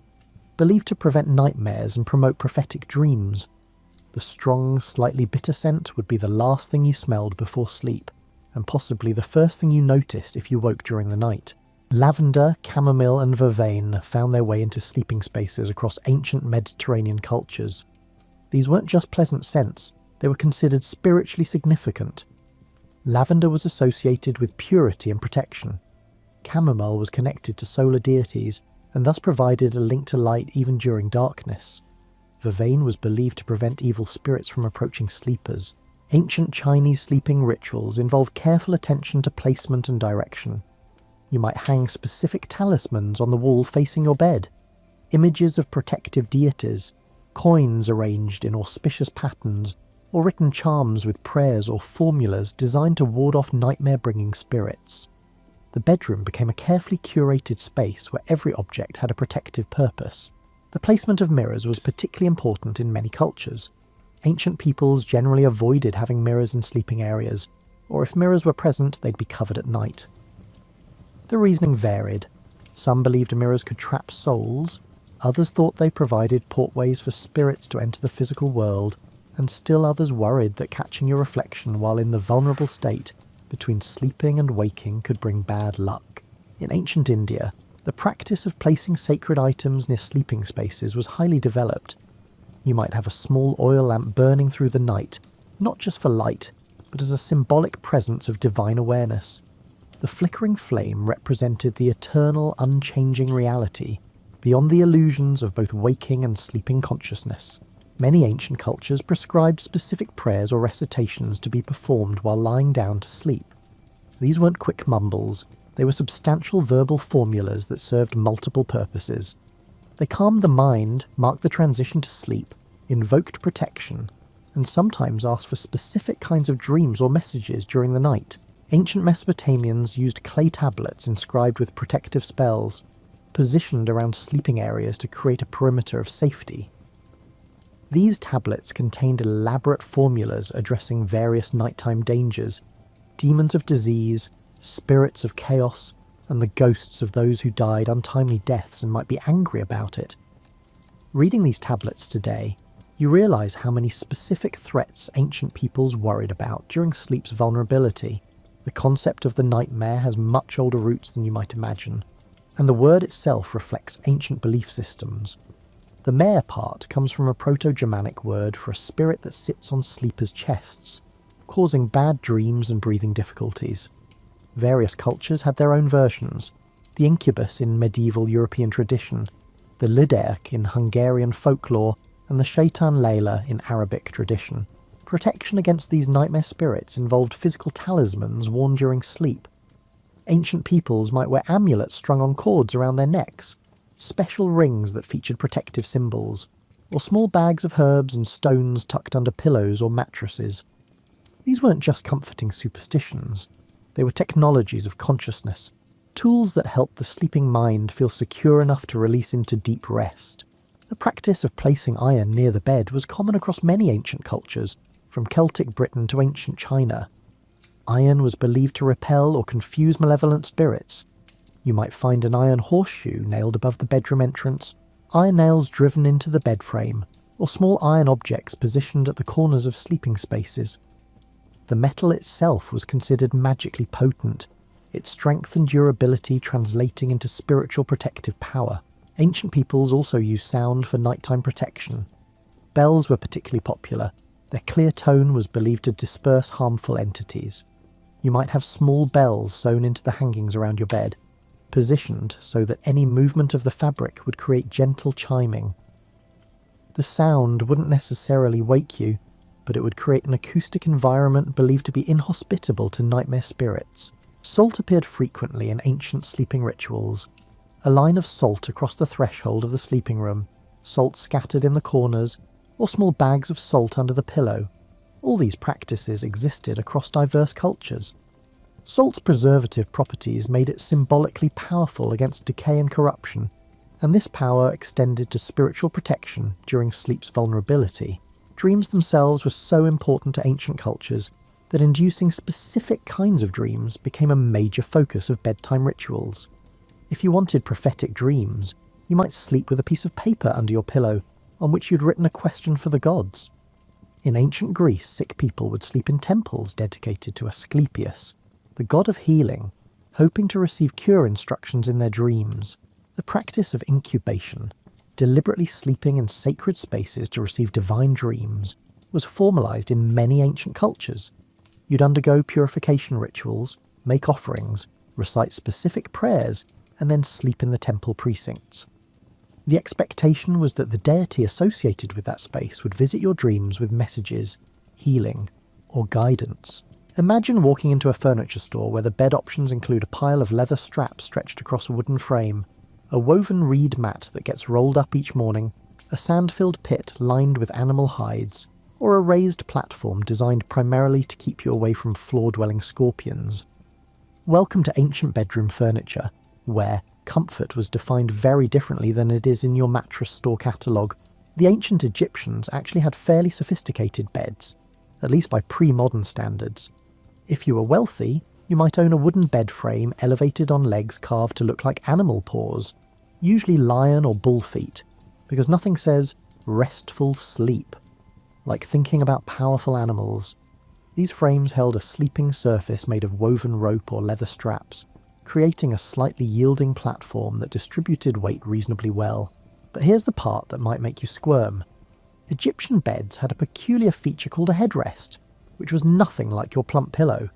believed to prevent nightmares and promote prophetic dreams. The strong, slightly bitter scent would be the last thing you smelled before sleep, and possibly the first thing you noticed if you woke during the night. Lavender, chamomile and vervain found their way into sleeping spaces across ancient Mediterranean cultures. These weren't just pleasant scents, they were considered spiritually significant. Lavender was associated with purity and protection. Chamomile was connected to solar deities, and thus provided a link to light even during darkness. Vervain was believed to prevent evil spirits from approaching sleepers. Ancient Chinese sleeping rituals involved careful attention to placement and direction. You might hang specific talismans on the wall facing your bed, images of protective deities, coins arranged in auspicious patterns, or written charms with prayers or formulas designed to ward off nightmare-bringing spirits. The bedroom became a carefully curated space where every object had a protective purpose. The placement of mirrors was particularly important in many cultures. Ancient peoples generally avoided having mirrors in sleeping areas, or if mirrors were present, they'd be covered at night. The reasoning varied. Some believed mirrors could trap souls, others thought they provided portways for spirits to enter the physical world, and still others worried that catching your reflection while in the vulnerable state between sleeping and waking could bring bad luck. In ancient India, the practice of placing sacred items near sleeping spaces was highly developed. You might have a small oil lamp burning through the night, not just for light, but as a symbolic presence of divine awareness. The flickering flame represented the eternal, unchanging reality, beyond the illusions of both waking and sleeping consciousness. Many ancient cultures prescribed specific prayers or recitations to be performed while lying down to sleep. These weren't quick mumbles, they were substantial verbal formulas that served multiple purposes. They calmed the mind, marked the transition to sleep, invoked protection, and sometimes asked for specific kinds of dreams or messages during the night. Ancient Mesopotamians used clay tablets inscribed with protective spells, positioned around sleeping areas to create a perimeter of safety. These tablets contained elaborate formulas addressing various nighttime dangers, demons of disease, spirits of chaos, and the ghosts of those who died untimely deaths and might be angry about it. Reading these tablets today, you realise how many specific threats ancient peoples worried about during sleep's vulnerability. The concept of the nightmare has much older roots than you might imagine, and the word itself reflects ancient belief systems. The mare part comes from a Proto-Germanic word for a spirit that sits on sleepers' chests, causing bad dreams and breathing difficulties. Various cultures had their own versions: the incubus in medieval European tradition, the liderk in Hungarian folklore, and the shaitan Layla in Arabic tradition. Protection against these nightmare spirits involved physical talismans worn during sleep. Ancient peoples might wear amulets strung on cords around their necks, special rings that featured protective symbols, or small bags of herbs and stones tucked under pillows or mattresses. These weren't just comforting superstitions, they were technologies of consciousness, tools that helped the sleeping mind feel secure enough to release into deep rest. The practice of placing iron near the bed was common across many ancient cultures, from Celtic Britain to ancient China. Iron was believed to repel or confuse malevolent spirits. You might find an iron horseshoe nailed above the bedroom entrance, iron nails driven into the bed frame, or small iron objects positioned at the corners of sleeping spaces. The metal itself was considered magically potent, its strength and durability translating into spiritual protective power. Ancient peoples also used sound for nighttime protection. Bells were particularly popular. Their clear tone was believed to disperse harmful entities. You might have small bells sewn into the hangings around your bed, positioned so that any movement of the fabric would create gentle chiming. The sound wouldn't necessarily wake you, but it would create an acoustic environment believed to be inhospitable to nightmare spirits. Salt appeared frequently in ancient sleeping rituals. A line of salt across the threshold of the sleeping room, salt scattered in the corners, or small bags of salt under the pillow. All these practices existed across diverse cultures. Salt's preservative properties made it symbolically powerful against decay and corruption, and this power extended to spiritual protection during sleep's vulnerability. Dreams themselves were so important to ancient cultures that inducing specific kinds of dreams became a major focus of bedtime rituals. If you wanted prophetic dreams, you might sleep with a piece of paper under your pillow on which you'd written a question for the gods. In ancient Greece, sick people would sleep in temples dedicated to Asclepius, the god of healing, hoping to receive cure instructions in their dreams. The practice of incubation, deliberately sleeping in sacred spaces to receive divine dreams, was formalized in many ancient cultures. You'd undergo purification rituals, make offerings, recite specific prayers, and then sleep in the temple precincts. The expectation was that the deity associated with that space would visit your dreams with messages, healing, or guidance. Imagine walking into a furniture store where the bed options include a pile of leather straps stretched across a wooden frame, a woven reed mat that gets rolled up each morning, a sand-filled pit lined with animal hides, or a raised platform designed primarily to keep you away from floor-dwelling scorpions. Welcome to ancient bedroom furniture, where comfort was defined very differently than it is in your mattress store catalogue. The ancient Egyptians actually had fairly sophisticated beds, at least by pre-modern standards. If you were wealthy, you might own a wooden bed frame elevated on legs carved to look like animal paws, usually lion or bull feet, because nothing says restful sleep like thinking about powerful animals. These frames held a sleeping surface made of woven rope or leather straps, creating a slightly yielding platform that distributed weight reasonably well. But here's the part that might make you squirm. Egyptian beds had a peculiar feature called a headrest, which was nothing like your plump pillow.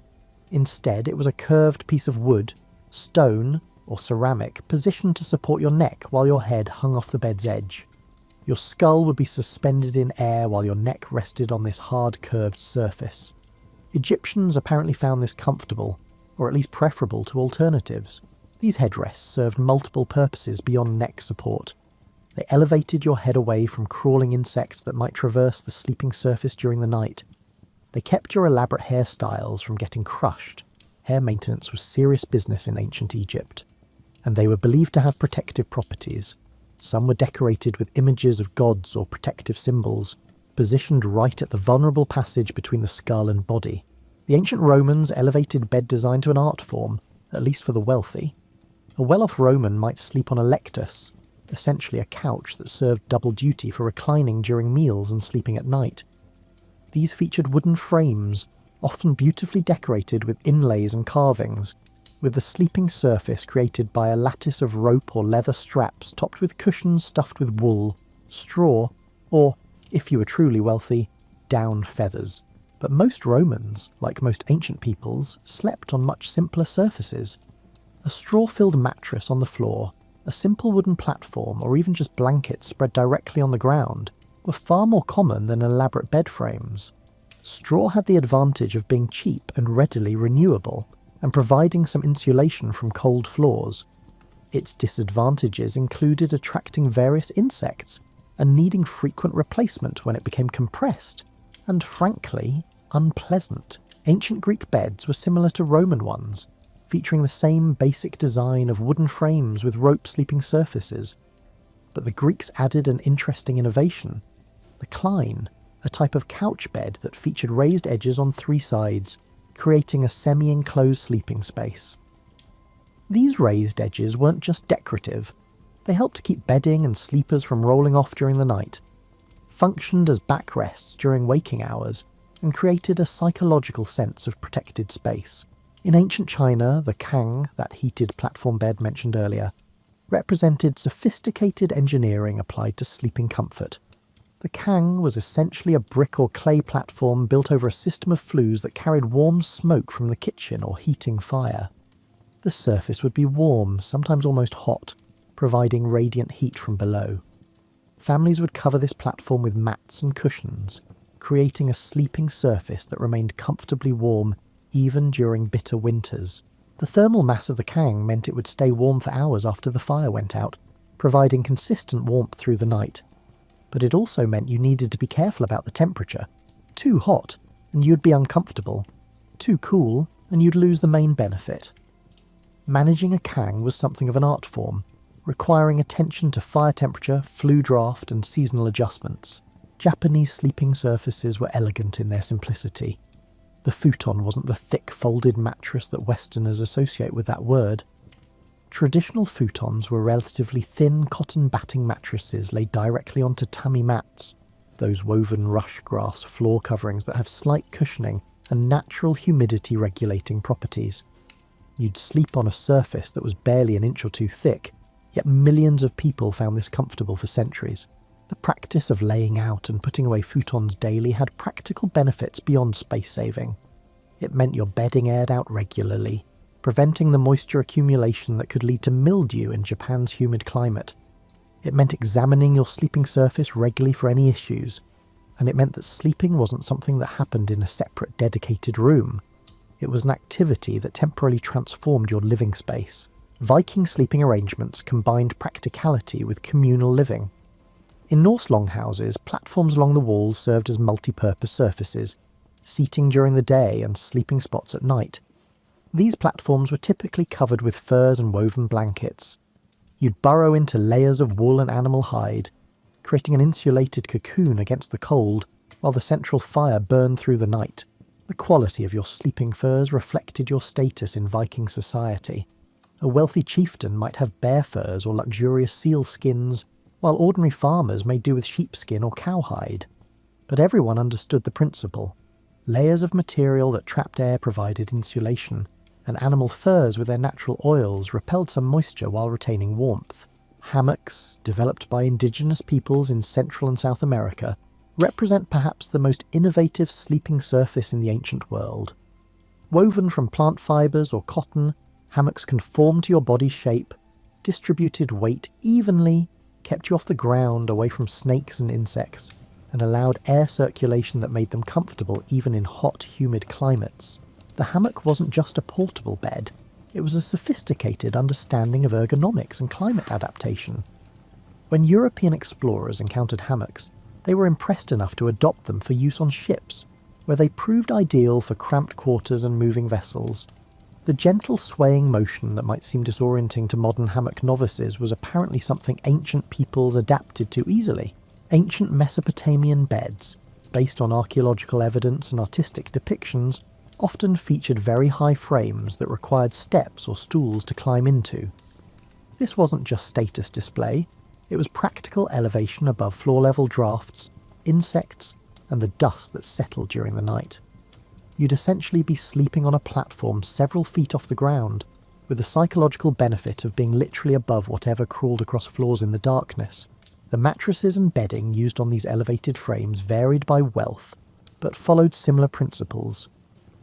Instead, it was a curved piece of wood, stone, or ceramic positioned to support your neck while your head hung off the bed's edge. Your skull would be suspended in air while your neck rested on this hard curved surface. Egyptians apparently found this comfortable, or at least preferable to alternatives. These headrests served multiple purposes beyond neck support. They elevated your head away from crawling insects that might traverse the sleeping surface during the night. They kept your elaborate hairstyles from getting crushed. Hair maintenance was serious business in ancient Egypt. And they were believed to have protective properties. Some were decorated with images of gods or protective symbols, positioned right at the vulnerable passage between the skull and body. The ancient Romans elevated bed design to an art form, at least for the wealthy. A well-off Roman might sleep on a lectus, essentially a couch that served double duty for reclining during meals and sleeping at night. These featured wooden frames, often beautifully decorated with inlays and carvings, with the sleeping surface created by a lattice of rope or leather straps topped with cushions stuffed with wool, straw, or, if you were truly wealthy, down feathers. But most Romans, like most ancient peoples, slept on much simpler surfaces. A straw-filled mattress on the floor, a simple wooden platform, or even just blankets spread directly on the ground were far more common than elaborate bed frames. Straw had the advantage of being cheap and readily renewable, and providing some insulation from cold floors. Its disadvantages included attracting various insects and needing frequent replacement when it became compressed, and frankly, unpleasant. Ancient Greek beds were similar to Roman ones, featuring the same basic design of wooden frames with rope sleeping surfaces. But the Greeks added an interesting innovation: the cline, a type of couch bed that featured raised edges on three sides, creating a semi-enclosed sleeping space. These raised edges weren't just decorative, they helped to keep bedding and sleepers from rolling off during the night, functioned as backrests during waking hours, and created a psychological sense of protected space. In ancient China, the kang, that heated platform bed mentioned earlier, represented sophisticated engineering applied to sleeping comfort. The kang was essentially a brick or clay platform built over a system of flues that carried warm smoke from the kitchen or heating fire. The surface would be warm, sometimes almost hot, providing radiant heat from below. Families would cover this platform with mats and cushions, creating a sleeping surface that remained comfortably warm even during bitter winters. The thermal mass of the kang meant it would stay warm for hours after the fire went out, providing consistent warmth through the night. But it also meant you needed to be careful about the temperature. Too hot, and you'd be uncomfortable. Too cool, and you'd lose the main benefit. Managing a kang was something of an art form, requiring attention to fire temperature, flue draft, and seasonal adjustments. Japanese sleeping surfaces were elegant in their simplicity. The futon wasn't the thick folded mattress that Westerners associate with that word. Traditional futons were relatively thin cotton batting mattresses laid directly on tatami mats, those woven rush grass floor coverings that have slight cushioning and natural humidity regulating properties. You'd sleep on a surface that was barely an inch or two thick, yet millions of people found this comfortable for centuries. The practice of laying out and putting away futons daily had practical benefits beyond space saving. It meant your bedding aired out regularly, preventing the moisture accumulation that could lead to mildew in Japan's humid climate. It meant examining your sleeping surface regularly for any issues, and it meant that sleeping wasn't something that happened in a separate dedicated room. It was an activity that temporarily transformed your living space. Viking sleeping arrangements combined practicality with communal living. In Norse longhouses, platforms along the walls served as multi-purpose surfaces, seating during the day and sleeping spots at night. These platforms were typically covered with furs and woven blankets. You'd burrow into layers of wool and animal hide, creating an insulated cocoon against the cold, while the central fire burned through the night. The quality of your sleeping furs reflected your status in Viking society. A wealthy chieftain might have bear furs or luxurious seal skins, while ordinary farmers may do with sheepskin or cowhide. But everyone understood the principle. Layers of material that trapped air provided insulation, and animal furs with their natural oils repelled some moisture while retaining warmth. Hammocks, developed by indigenous peoples in Central and South America, represent perhaps the most innovative sleeping surface in the ancient world. Woven from plant fibres or cotton, hammocks conformed to your body's shape, distributed weight evenly, kept you off the ground away from snakes and insects, and allowed air circulation that made them comfortable even in hot, humid climates. The hammock wasn't just a portable bed, it was a sophisticated understanding of ergonomics and climate adaptation. When European explorers encountered hammocks, they were impressed enough to adopt them for use on ships, where they proved ideal for cramped quarters and moving vessels. The gentle swaying motion that might seem disorienting to modern hammock novices was apparently something ancient peoples adapted to easily. Ancient Mesopotamian beds, based on archaeological evidence and artistic depictions, often featured very high frames that required steps or stools to climb into. This wasn't just status display, it was practical elevation above floor-level drafts, insects, and the dust that settled during the night. You'd essentially be sleeping on a platform several feet off the ground, with the psychological benefit of being literally above whatever crawled across floors in the darkness. The mattresses and bedding used on these elevated frames varied by wealth, but followed similar principles.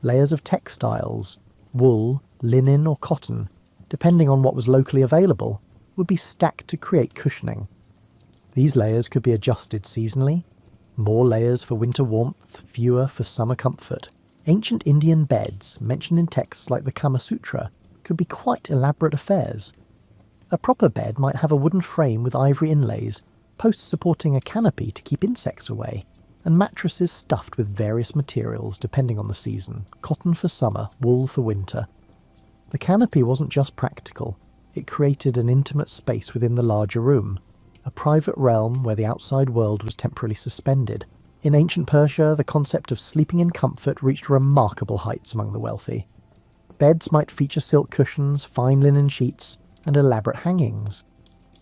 Layers of textiles, wool, linen or cotton, depending on what was locally available, would be stacked to create cushioning. These layers could be adjusted seasonally, more layers for winter warmth, fewer for summer comfort. Ancient Indian beds, mentioned in texts like the Kama Sutra, could be quite elaborate affairs. A proper bed might have a wooden frame with ivory inlays, posts supporting a canopy to keep insects away, and mattresses stuffed with various materials depending on the season, cotton for summer, wool for winter. The canopy wasn't just practical, it created an intimate space within the larger room, a private realm where the outside world was temporarily suspended. In ancient Persia, the concept of sleeping in comfort reached remarkable heights among the wealthy. Beds might feature silk cushions, fine linen sheets, and elaborate hangings.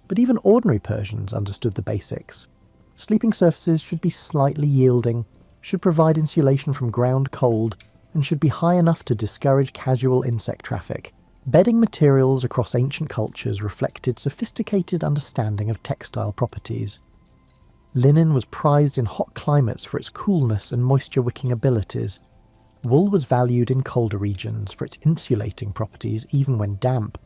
But even ordinary Persians understood the basics. Sleeping surfaces should be slightly yielding, should provide insulation from ground cold, and should be high enough to discourage casual insect traffic. Bedding materials across ancient cultures reflected sophisticated understanding of textile properties. Linen was prized in hot climates for its coolness and moisture-wicking abilities. Wool was valued in colder regions for its insulating properties even when damp.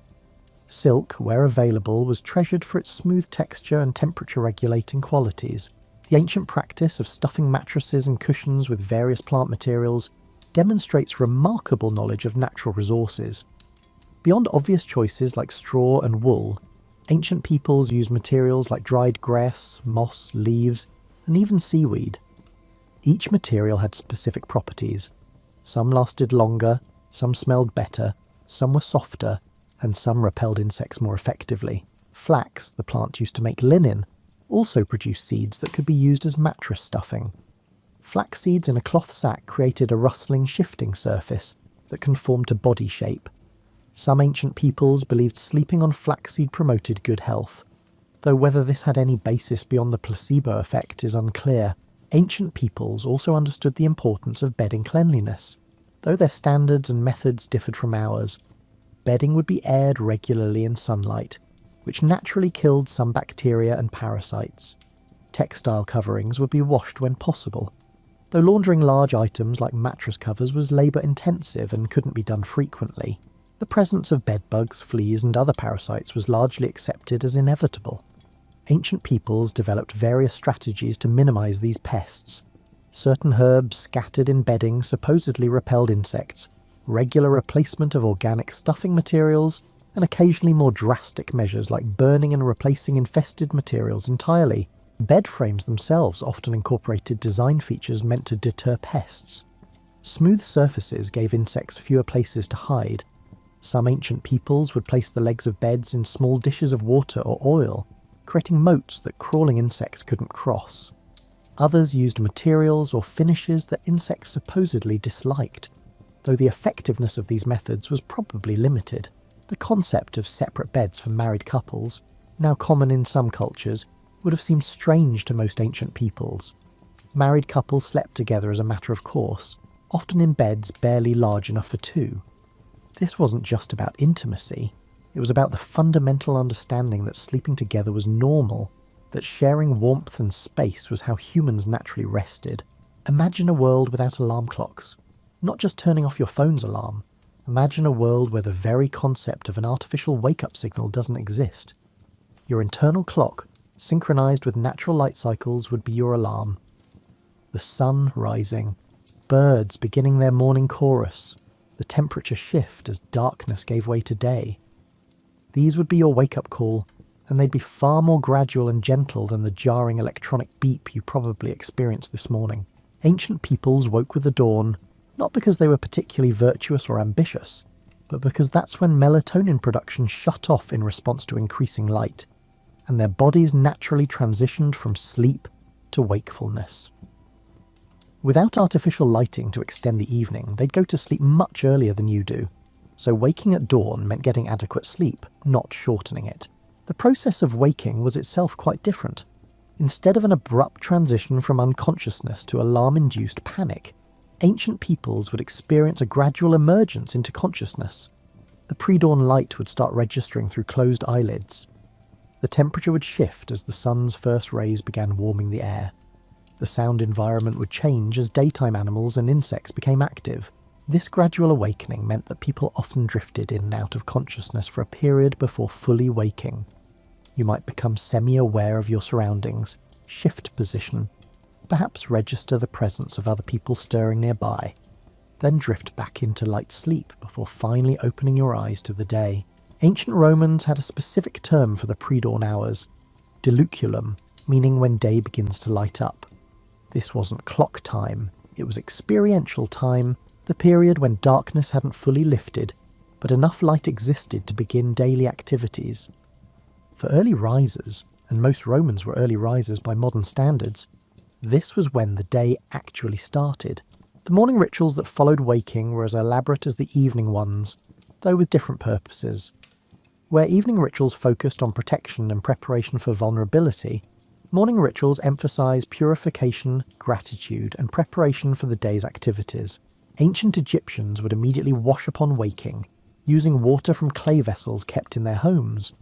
Silk, where available, was treasured for its smooth texture and temperature-regulating qualities. The ancient practice of stuffing mattresses and cushions with various plant materials demonstrates remarkable knowledge of natural resources. Beyond obvious choices like straw and wool, ancient peoples used materials like dried grass, moss, leaves, and even seaweed. Each material had specific properties. Some lasted longer, some smelled better, some were softer, and some repelled insects more effectively. Flax, the plant used to make linen, also produced seeds that could be used as mattress stuffing. Flax seeds in a cloth sack created a rustling, shifting surface that conformed to body shape. Some ancient peoples believed sleeping on flaxseed promoted good health, though whether this had any basis beyond the placebo effect is unclear. Ancient peoples also understood the importance of bedding cleanliness, though their standards and methods differed from ours. Bedding would be aired regularly in sunlight, which naturally killed some bacteria and parasites. Textile coverings would be washed when possible, though laundering large items like mattress covers was labour-intensive and couldn't be done frequently. The presence of bedbugs, fleas and other parasites was largely accepted as inevitable. Ancient peoples developed various strategies to minimise these pests. Certain herbs scattered in bedding supposedly repelled insects, regular replacement of organic stuffing materials, and occasionally more drastic measures like burning and replacing infested materials entirely. Bed frames themselves often incorporated design features meant to deter pests. Smooth surfaces gave insects fewer places to hide. Some ancient peoples would place the legs of beds in small dishes of water or oil, creating moats that crawling insects couldn't cross. Others used materials or finishes that insects supposedly disliked, though the effectiveness of these methods was probably limited. The concept of separate beds for married couples, now common in some cultures, would have seemed strange to most ancient peoples. Married couples slept together as a matter of course, often in beds barely large enough for two. This wasn't just about intimacy, it was about the fundamental understanding that sleeping together was normal, that sharing warmth and space was how humans naturally rested. Imagine a world without alarm clocks. Not just turning off your phone's alarm. Imagine a world where the very concept of an artificial wake-up signal doesn't exist. Your internal clock, synchronized with natural light cycles, would be your alarm. The sun rising, birds beginning their morning chorus, the temperature shift as darkness gave way to day. These would be your wake-up call, and they'd be far more gradual and gentle than the jarring electronic beep you probably experienced this morning. Ancient peoples woke with the dawn, not because they were particularly virtuous or ambitious, but because that's when melatonin production shut off in response to increasing light, and their bodies naturally transitioned from sleep to wakefulness. Without artificial lighting to extend the evening, they'd go to sleep much earlier than you do, so waking at dawn meant getting adequate sleep, not shortening it. The process of waking was itself quite different. Instead of an abrupt transition from unconsciousness to alarm-induced panic, ancient peoples would experience a gradual emergence into consciousness. The pre-dawn light would start registering through closed eyelids. The temperature would shift as the sun's first rays began warming the air. The sound environment would change as daytime animals and insects became active. This gradual awakening meant that people often drifted in and out of consciousness for a period before fully waking. You might become semi-aware of your surroundings, shift position, perhaps register the presence of other people stirring nearby, then drift back into light sleep before finally opening your eyes to the day. Ancient Romans had a specific term for the pre-dawn hours, diluculum, meaning when day begins to light up. This wasn't clock time, it was experiential time, the period when darkness hadn't fully lifted, but enough light existed to begin daily activities. For early risers, and most Romans were early risers by modern standards, this was when the day actually started. The morning rituals that followed waking were as elaborate as the evening ones, though with different purposes. Where evening rituals focused on protection and preparation for vulnerability, morning rituals emphasize purification, gratitude, and preparation for the day's activities. Ancient Egyptians would immediately wash upon waking, using water from clay vessels kept in their homes.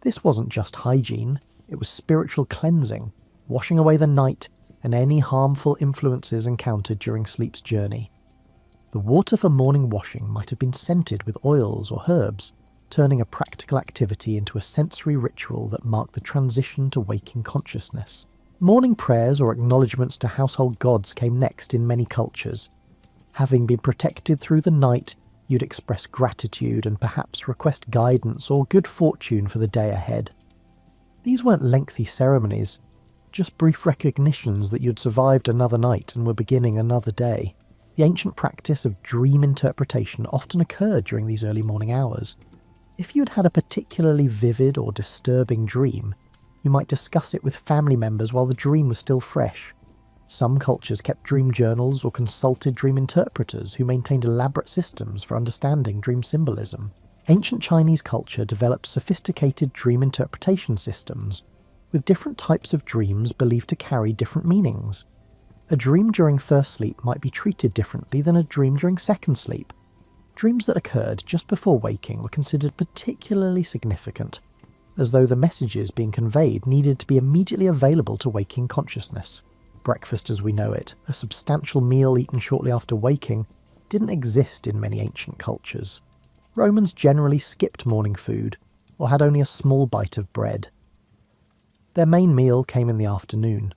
This wasn't just hygiene, it was spiritual cleansing. washing away the night and any harmful influences encountered during sleep's journey. The water for morning washing might have been scented with oils or herbs, turning a practical activity into a sensory ritual that marked the transition to waking consciousness. Morning prayers or acknowledgements to household gods came next in many cultures. Having been protected through the night, you'd express gratitude and perhaps request guidance or good fortune for the day ahead. These weren't lengthy ceremonies, just brief recognitions that you'd survived another night and were beginning another day. The ancient practice of dream interpretation often occurred during these early morning hours. If you'd had a particularly vivid or disturbing dream, you might discuss it with family members while the dream was still fresh. Some cultures kept dream journals or consulted dream interpreters who maintained elaborate systems for understanding dream symbolism. Ancient Chinese culture developed sophisticated dream interpretation systems, with different types of dreams believed to carry different meanings. A dream during first sleep might be treated differently than a dream during second sleep. Dreams that occurred just before waking were considered particularly significant, as though the messages being conveyed needed to be immediately available to waking consciousness. Breakfast as we know it, a substantial meal eaten shortly after waking, didn't exist in many ancient cultures. Romans generally skipped morning food, or had only a small bite of bread. Their main meal came in the afternoon.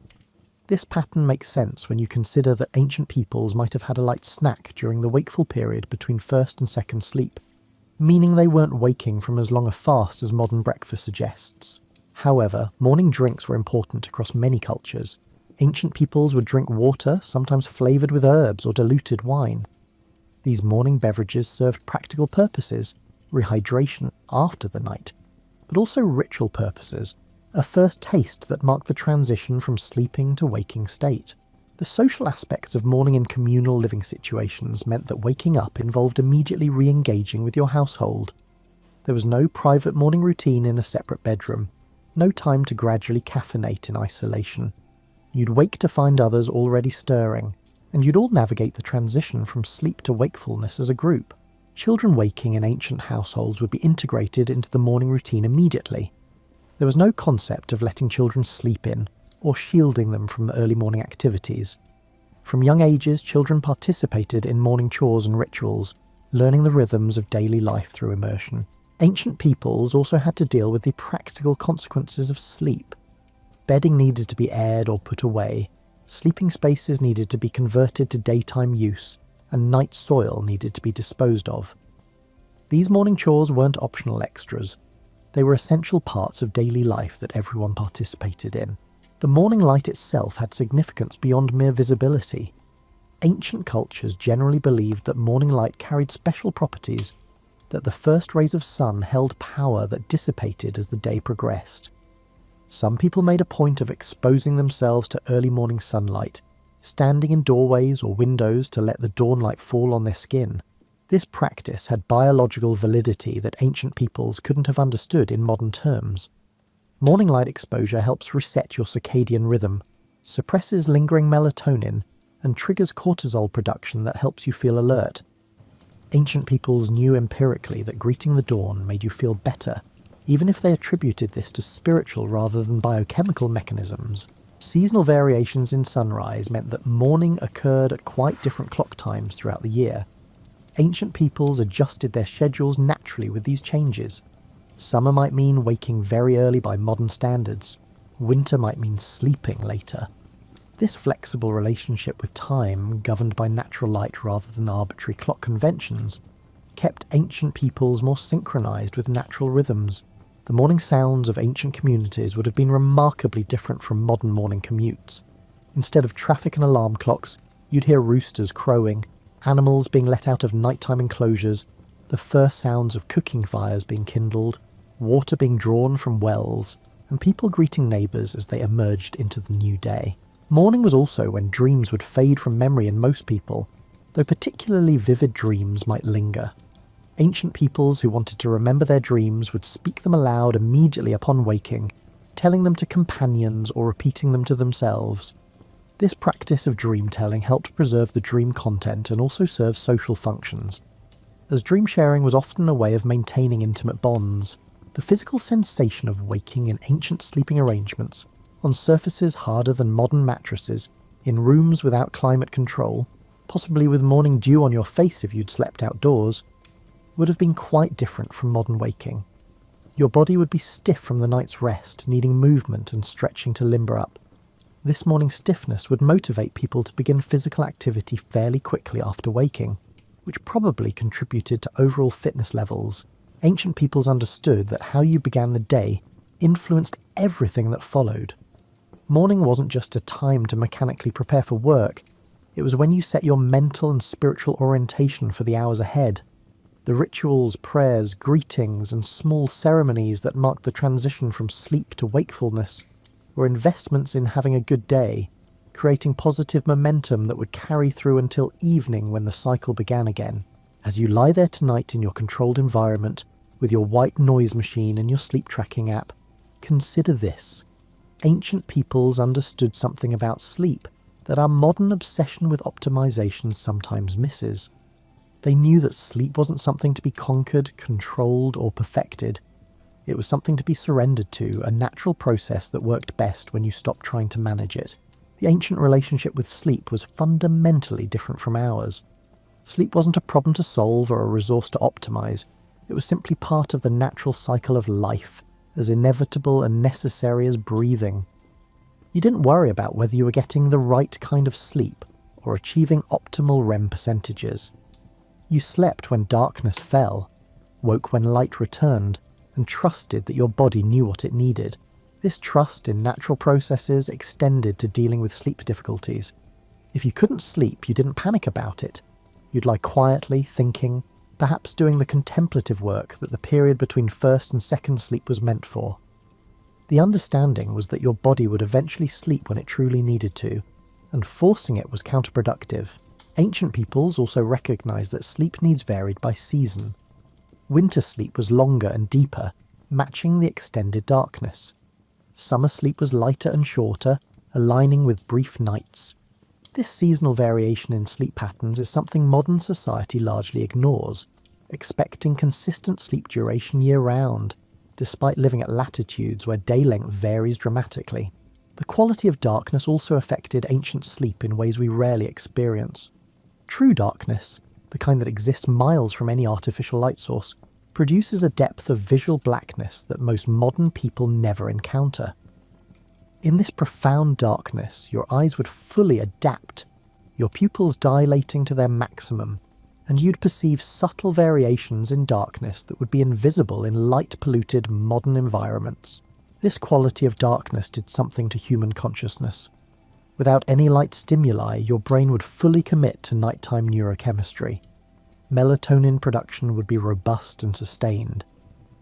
This pattern makes sense when you consider that ancient peoples might have had a light snack during the wakeful period between first and second sleep, meaning they weren't waking from as long a fast as modern breakfast suggests. However, morning drinks were important across many cultures. Ancient peoples would drink water, sometimes flavoured with herbs or diluted wine. These morning beverages served practical purposes, rehydration after the night, but also ritual purposes, a first taste that marked the transition from sleeping to waking state. The social aspects of morning in communal living situations meant that waking up involved immediately re-engaging with your household. There was no private morning routine in a separate bedroom, no time to gradually caffeinate in isolation. You'd wake to find others already stirring, and you'd all navigate the transition from sleep to wakefulness as a group. Children waking in ancient households would be integrated into the morning routine immediately. There was no concept of letting children sleep in, or shielding them from early morning activities. From young ages, children participated in morning chores and rituals, learning the rhythms of daily life through immersion. Ancient peoples also had to deal with the practical consequences of sleep. Bedding needed to be aired or put away, sleeping spaces needed to be converted to daytime use, and night soil needed to be disposed of. These morning chores weren't optional extras. They were essential parts of daily life that everyone participated in. The morning light itself had significance beyond mere visibility. Ancient cultures generally believed that morning light carried special properties, that the first rays of sun held power that dissipated as the day progressed. Some people made a point of exposing themselves to early morning sunlight, standing in doorways or windows to let the dawnlight fall on their skin. This practice had biological validity that ancient peoples couldn't have understood in modern terms. Morning light exposure helps reset your circadian rhythm, suppresses lingering melatonin, and triggers cortisol production that helps you feel alert. Ancient peoples knew empirically that greeting the dawn made you feel better, even if they attributed this to spiritual rather than biochemical mechanisms. Seasonal variations in sunrise meant that morning occurred at quite different clock times throughout the year. Ancient peoples adjusted their schedules naturally with these changes. Summer might mean waking very early by modern standards. Winter might mean sleeping later. This flexible relationship with time, governed by natural light rather than arbitrary clock conventions, kept ancient peoples more synchronized with natural rhythms. The morning sounds of ancient communities would have been remarkably different from modern morning commutes. Instead of traffic and alarm clocks, you'd hear roosters crowing, animals being let out of nighttime enclosures, the first sounds of cooking fires being kindled, water being drawn from wells, and people greeting neighbours as they emerged into the new day. Morning was also when dreams would fade from memory in most people, though particularly vivid dreams might linger. Ancient peoples who wanted to remember their dreams would speak them aloud immediately upon waking, telling them to companions or repeating them to themselves. This practice of dream-telling helped preserve the dream content and also serve social functions. As dream sharing was often a way of maintaining intimate bonds, the physical sensation of waking in ancient sleeping arrangements on surfaces harder than modern mattresses, in rooms without climate control, possibly with morning dew on your face if you'd slept outdoors, would have been quite different from modern waking. Your body would be stiff from the night's rest, needing movement and stretching to limber up. This morning stiffness would motivate people to begin physical activity fairly quickly after waking, which probably contributed to overall fitness levels. Ancient peoples understood that how you began the day influenced everything that followed. Morning wasn't just a time to mechanically prepare for work, it was when you set your mental and spiritual orientation for the hours ahead. The rituals, prayers, greetings, and small ceremonies that marked the transition from sleep to wakefulness were investments in having a good day, creating positive momentum that would carry through until evening when the cycle began again. As you lie there tonight in your controlled environment, with your white noise machine and your sleep tracking app, consider this. Ancient peoples understood something about sleep that our modern obsession with optimization sometimes misses. They knew that sleep wasn't something to be conquered, controlled, or perfected. It was something to be surrendered to, a natural process that worked best when you stopped trying to manage it. The ancient relationship with sleep was fundamentally different from ours. Sleep wasn't a problem to solve or a resource to optimize. It was simply part of the natural cycle of life, as inevitable and necessary as breathing. You didn't worry about whether you were getting the right kind of sleep or achieving optimal REM percentages. You slept when darkness fell, woke when light returned, and trusted that your body knew what it needed. This trust in natural processes extended to dealing with sleep difficulties. If you couldn't sleep, you didn't panic about it. You'd lie quietly, thinking, perhaps doing the contemplative work that the period between first and second sleep was meant for. The understanding was that your body would eventually sleep when it truly needed to, and forcing it was counterproductive. Ancient peoples also recognized that sleep needs varied by season. Winter sleep was longer and deeper, matching the extended darkness. Summer sleep was lighter and shorter, aligning with brief nights. This seasonal variation in sleep patterns is something modern society largely ignores, expecting consistent sleep duration year-round, despite living at latitudes where day length varies dramatically. The quality of darkness also affected ancient sleep in ways we rarely experience. True darkness, the kind that exists miles from any artificial light source, produces a depth of visual blackness that most modern people never encounter. In this profound darkness, your eyes would fully adapt, your pupils dilating to their maximum, and you'd perceive subtle variations in darkness that would be invisible in light-polluted modern environments. This quality of darkness did something to human consciousness. Without any light stimuli, your brain would fully commit to nighttime neurochemistry. Melatonin production would be robust and sustained.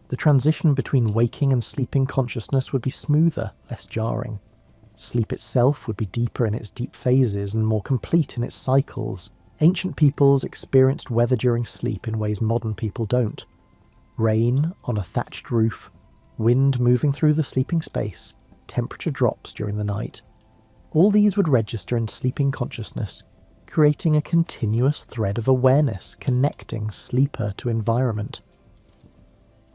The transition between waking and sleeping consciousness would be smoother, less jarring. Sleep itself would be deeper in its deep phases and more complete in its cycles. Ancient peoples experienced weather during sleep in ways modern people don't. Rain on a thatched roof, wind moving through the sleeping space, temperature drops during the night. All these would register in sleeping consciousness, creating a continuous thread of awareness connecting sleeper to environment.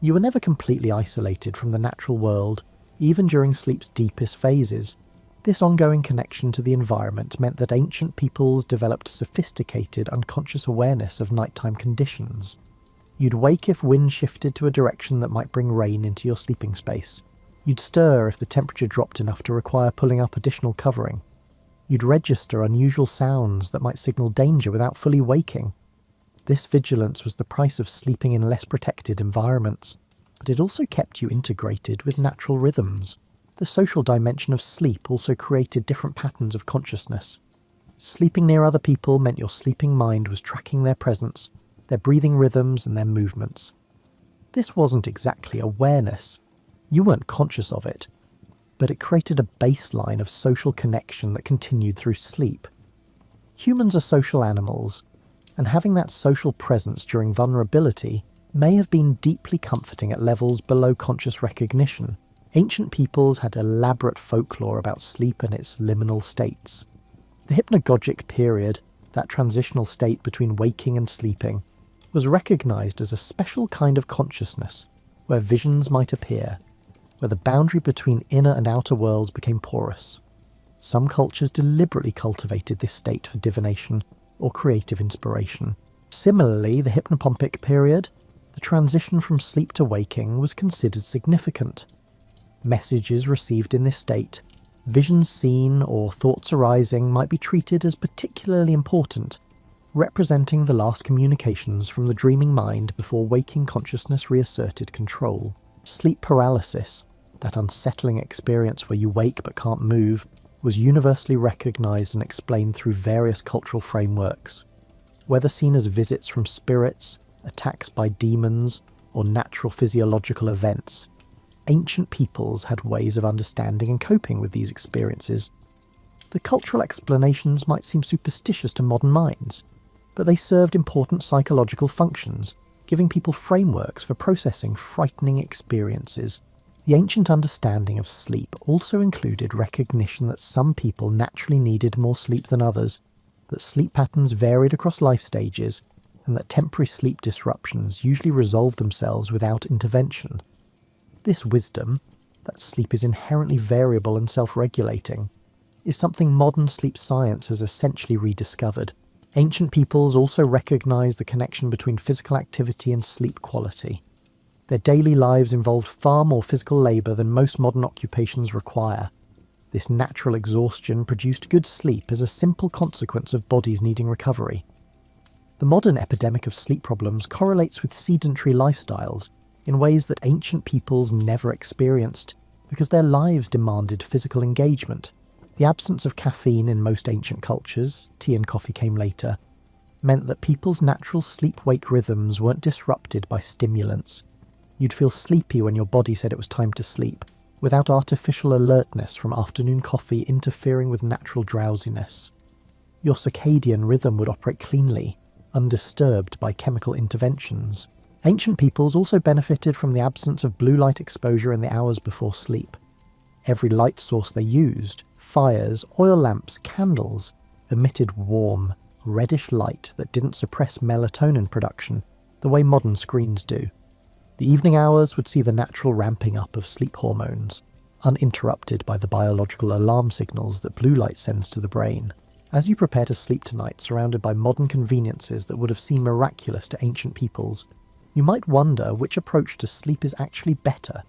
You were never completely isolated from the natural world, even during sleep's deepest phases. This ongoing connection to the environment meant that ancient peoples developed sophisticated unconscious awareness of nighttime conditions. You'd wake if wind shifted to a direction that might bring rain into your sleeping space. You'd stir if the temperature dropped enough to require pulling up additional covering. You'd register unusual sounds that might signal danger without fully waking. This vigilance was the price of sleeping in less protected environments, but it also kept you integrated with natural rhythms. The social dimension of sleep also created different patterns of consciousness. Sleeping near other people meant your sleeping mind was tracking their presence, their breathing rhythms and their movements. This wasn't exactly awareness. You weren't conscious of it, but it created a baseline of social connection that continued through sleep. Humans are social animals, and having that social presence during vulnerability may have been deeply comforting at levels below conscious recognition. Ancient peoples had elaborate folklore about sleep and its liminal states. The hypnagogic period, that transitional state between waking and sleeping, was recognized as a special kind of consciousness where visions might appear, where the boundary between inner and outer worlds became porous. Some cultures deliberately cultivated this state for divination or creative inspiration. Similarly, the hypnopompic period, the transition from sleep to waking, was considered significant. Messages received in this state, visions seen, or thoughts arising might be treated as particularly important, representing the last communications from the dreaming mind before waking consciousness reasserted control. Sleep paralysis, that unsettling experience where you wake but can't move, was universally recognised and explained through various cultural frameworks. Whether seen as visits from spirits, attacks by demons, or natural physiological events, ancient peoples had ways of understanding and coping with these experiences. The cultural explanations might seem superstitious to modern minds, but they served important psychological functions, giving people frameworks for processing frightening experiences. The ancient understanding of sleep also included recognition that some people naturally needed more sleep than others, that sleep patterns varied across life stages, and that temporary sleep disruptions usually resolved themselves without intervention. This wisdom, that sleep is inherently variable and self-regulating, is something modern sleep science has essentially rediscovered. Ancient peoples also recognized the connection between physical activity and sleep quality. Their daily lives involved far more physical labour than most modern occupations require. This natural exhaustion produced good sleep as a simple consequence of bodies needing recovery. The modern epidemic of sleep problems correlates with sedentary lifestyles in ways that ancient peoples never experienced, because their lives demanded physical engagement. The absence of caffeine in most ancient cultures, tea and coffee came later, meant that people's natural sleep-wake rhythms weren't disrupted by stimulants. You'd feel sleepy when your body said it was time to sleep, without artificial alertness from afternoon coffee interfering with natural drowsiness. Your circadian rhythm would operate cleanly, undisturbed by chemical interventions. Ancient peoples also benefited from the absence of blue light exposure in the hours before sleep. Every light source they used, fires, oil lamps, candles, emitted warm, reddish light that didn't suppress melatonin production the way modern screens do. The evening hours would see the natural ramping up of sleep hormones, uninterrupted by the biological alarm signals that blue light sends to the brain. As you prepare to sleep tonight surrounded by modern conveniences that would have seemed miraculous to ancient peoples, you might wonder which approach to sleep is actually better.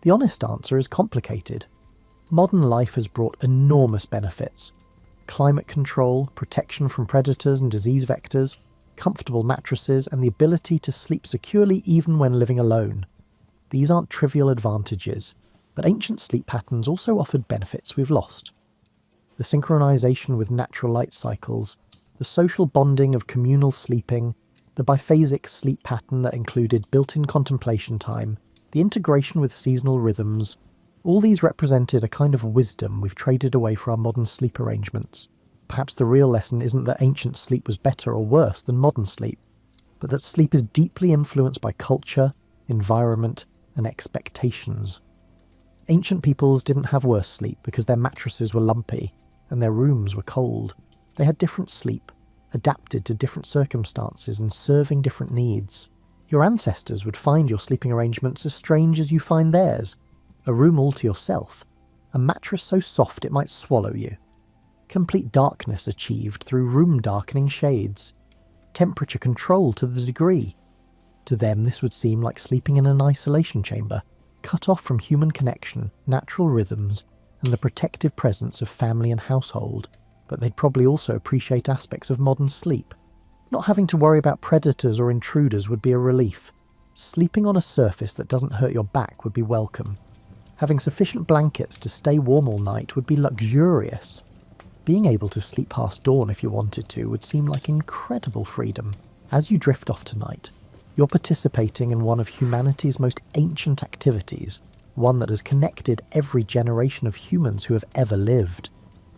The honest answer is complicated. Modern life has brought enormous benefits. Climate control, protection from predators and disease vectors, comfortable mattresses, and the ability to sleep securely even when living alone. These aren't trivial advantages, but ancient sleep patterns also offered benefits we've lost. The synchronization with natural light cycles, the social bonding of communal sleeping, the biphasic sleep pattern that included built-in contemplation time, the integration with seasonal rhythms, all these represented a kind of wisdom we've traded away for our modern sleep arrangements. Perhaps the real lesson isn't that ancient sleep was better or worse than modern sleep, but that sleep is deeply influenced by culture, environment, and expectations. Ancient peoples didn't have worse sleep because their mattresses were lumpy and their rooms were cold. They had different sleep, adapted to different circumstances and serving different needs. Your ancestors would find your sleeping arrangements as strange as you find theirs. A room all to yourself, a mattress so soft it might swallow you. Complete darkness achieved through room-darkening shades. Temperature control to the degree. To them this would seem like sleeping in an isolation chamber, cut off from human connection, natural rhythms, and the protective presence of family and household. But they'd probably also appreciate aspects of modern sleep. Not having to worry about predators or intruders would be a relief. Sleeping on a surface that doesn't hurt your back would be welcome. Having sufficient blankets to stay warm all night would be luxurious. Being able to sleep past dawn if you wanted to would seem like incredible freedom. As you drift off tonight, you're participating in one of humanity's most ancient activities, one that has connected every generation of humans who have ever lived.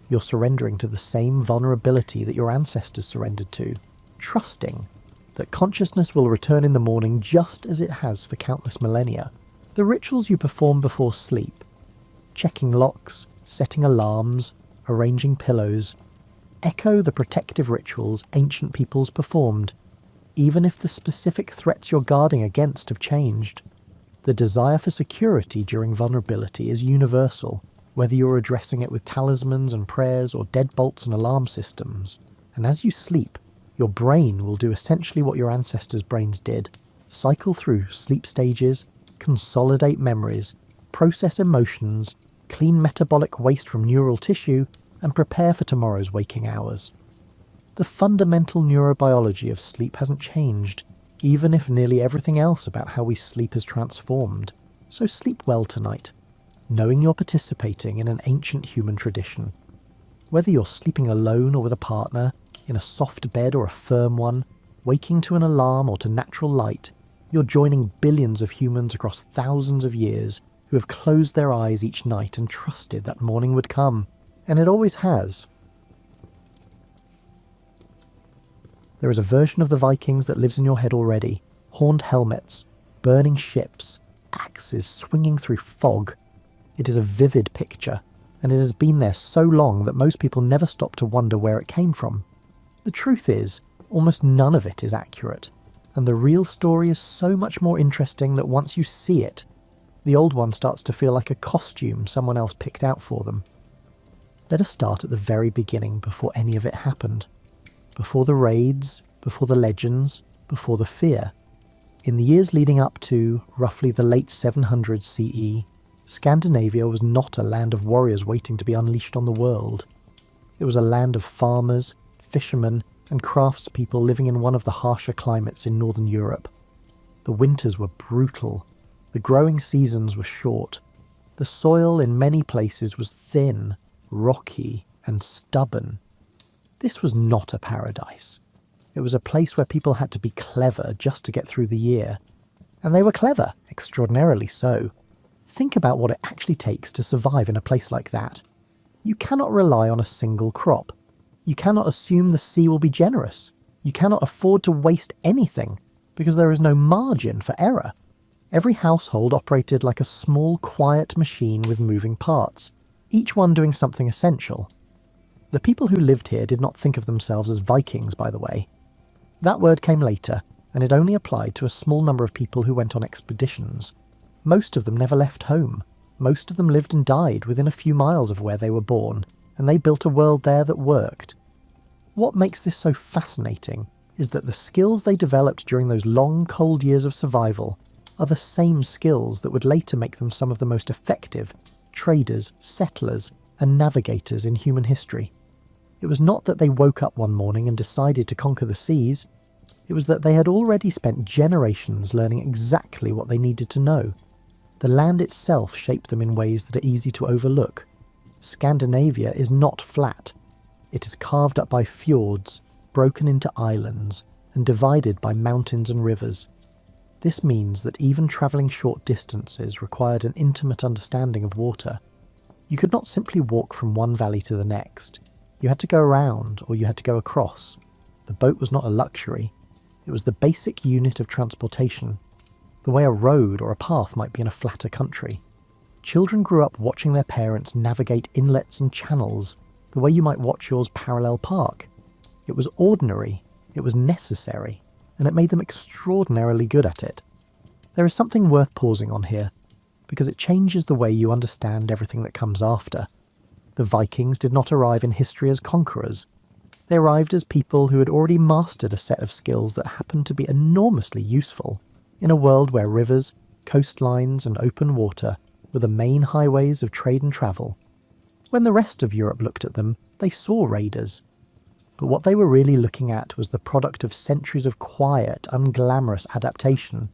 You're surrendering to the same vulnerability that your ancestors surrendered to, trusting that consciousness will return in the morning just as it has for countless millennia. The rituals you perform before sleep, checking locks, setting alarms, arranging pillows, echo the protective rituals ancient peoples performed, even if the specific threats you're guarding against have changed. The desire for security during vulnerability is universal, whether you're addressing it with talismans and prayers or deadbolts and alarm systems. And as you sleep, your brain will do essentially what your ancestors' brains did: cycle through sleep stages, consolidate memories, process emotions, clean metabolic waste from neural tissue, and prepare for tomorrow's waking hours. The fundamental neurobiology of sleep hasn't changed, even if nearly everything else about how we sleep has transformed. So sleep well tonight, knowing you're participating in an ancient human tradition. Whether you're sleeping alone or with a partner, in a soft bed or a firm one, waking to an alarm or to natural light, you're joining billions of humans across thousands of years who have closed their eyes each night and trusted that morning would come. And it always has. There is a version of the Vikings that lives in your head already. Horned helmets, burning ships, axes swinging through fog. It is a vivid picture, and it has been there so long that most people never stop to wonder where it came from. The truth is, almost none of it is accurate, and the real story is so much more interesting that once you see it, the old one starts to feel like a costume someone else picked out for them. Let us start at the very beginning, before any of it happened. Before the raids, before the legends, before the fear. In the years leading up to, roughly the late 700s CE, Scandinavia was not a land of warriors waiting to be unleashed on the world. It was a land of farmers, fishermen, and craftspeople living in one of the harsher climates in northern Europe. The winters were brutal. The growing seasons were short. The soil in many places was thin, rocky, and stubborn. This was not a paradise. It was a place where people had to be clever just to get through the year. And they were clever, extraordinarily so. Think about what it actually takes to survive in a place like that. You cannot rely on a single crop. You cannot assume the sea will be generous. You cannot afford to waste anything, because there is no margin for error. Every household operated like a small, quiet machine with moving parts, each one doing something essential. The people who lived here did not think of themselves as Vikings, by the way. That word came later, and it only applied to a small number of people who went on expeditions. Most of them never left home. Most of them lived and died within a few miles of where they were born, and they built a world there that worked. What makes this so fascinating is that the skills they developed during those long, cold years of survival are the same skills that would later make them some of the most effective traders, settlers, and navigators in human history. It was not that they woke up one morning and decided to conquer the seas. It was that they had already spent generations learning exactly what they needed to know. The land itself shaped them in ways that are easy to overlook. Scandinavia is not flat. It is carved up by fjords, broken into islands, and divided by mountains and rivers. This means that even travelling short distances required an intimate understanding of water. You could not simply walk from one valley to the next. You had to go around, or you had to go across. The boat was not a luxury. It was the basic unit of transportation, the way a road or a path might be in a flatter country. Children grew up watching their parents navigate inlets and channels, the way you might watch yours parallel park. It was ordinary, it was necessary, and it made them extraordinarily good at it. There is something worth pausing on here, because it changes the way you understand everything that comes after. The Vikings did not arrive in history as conquerors. They arrived as people who had already mastered a set of skills that happened to be enormously useful in a world where rivers, coastlines, and open water were the main highways of trade and travel. When the rest of Europe looked at them, they saw raiders. But what they were really looking at was the product of centuries of quiet, unglamorous adaptation.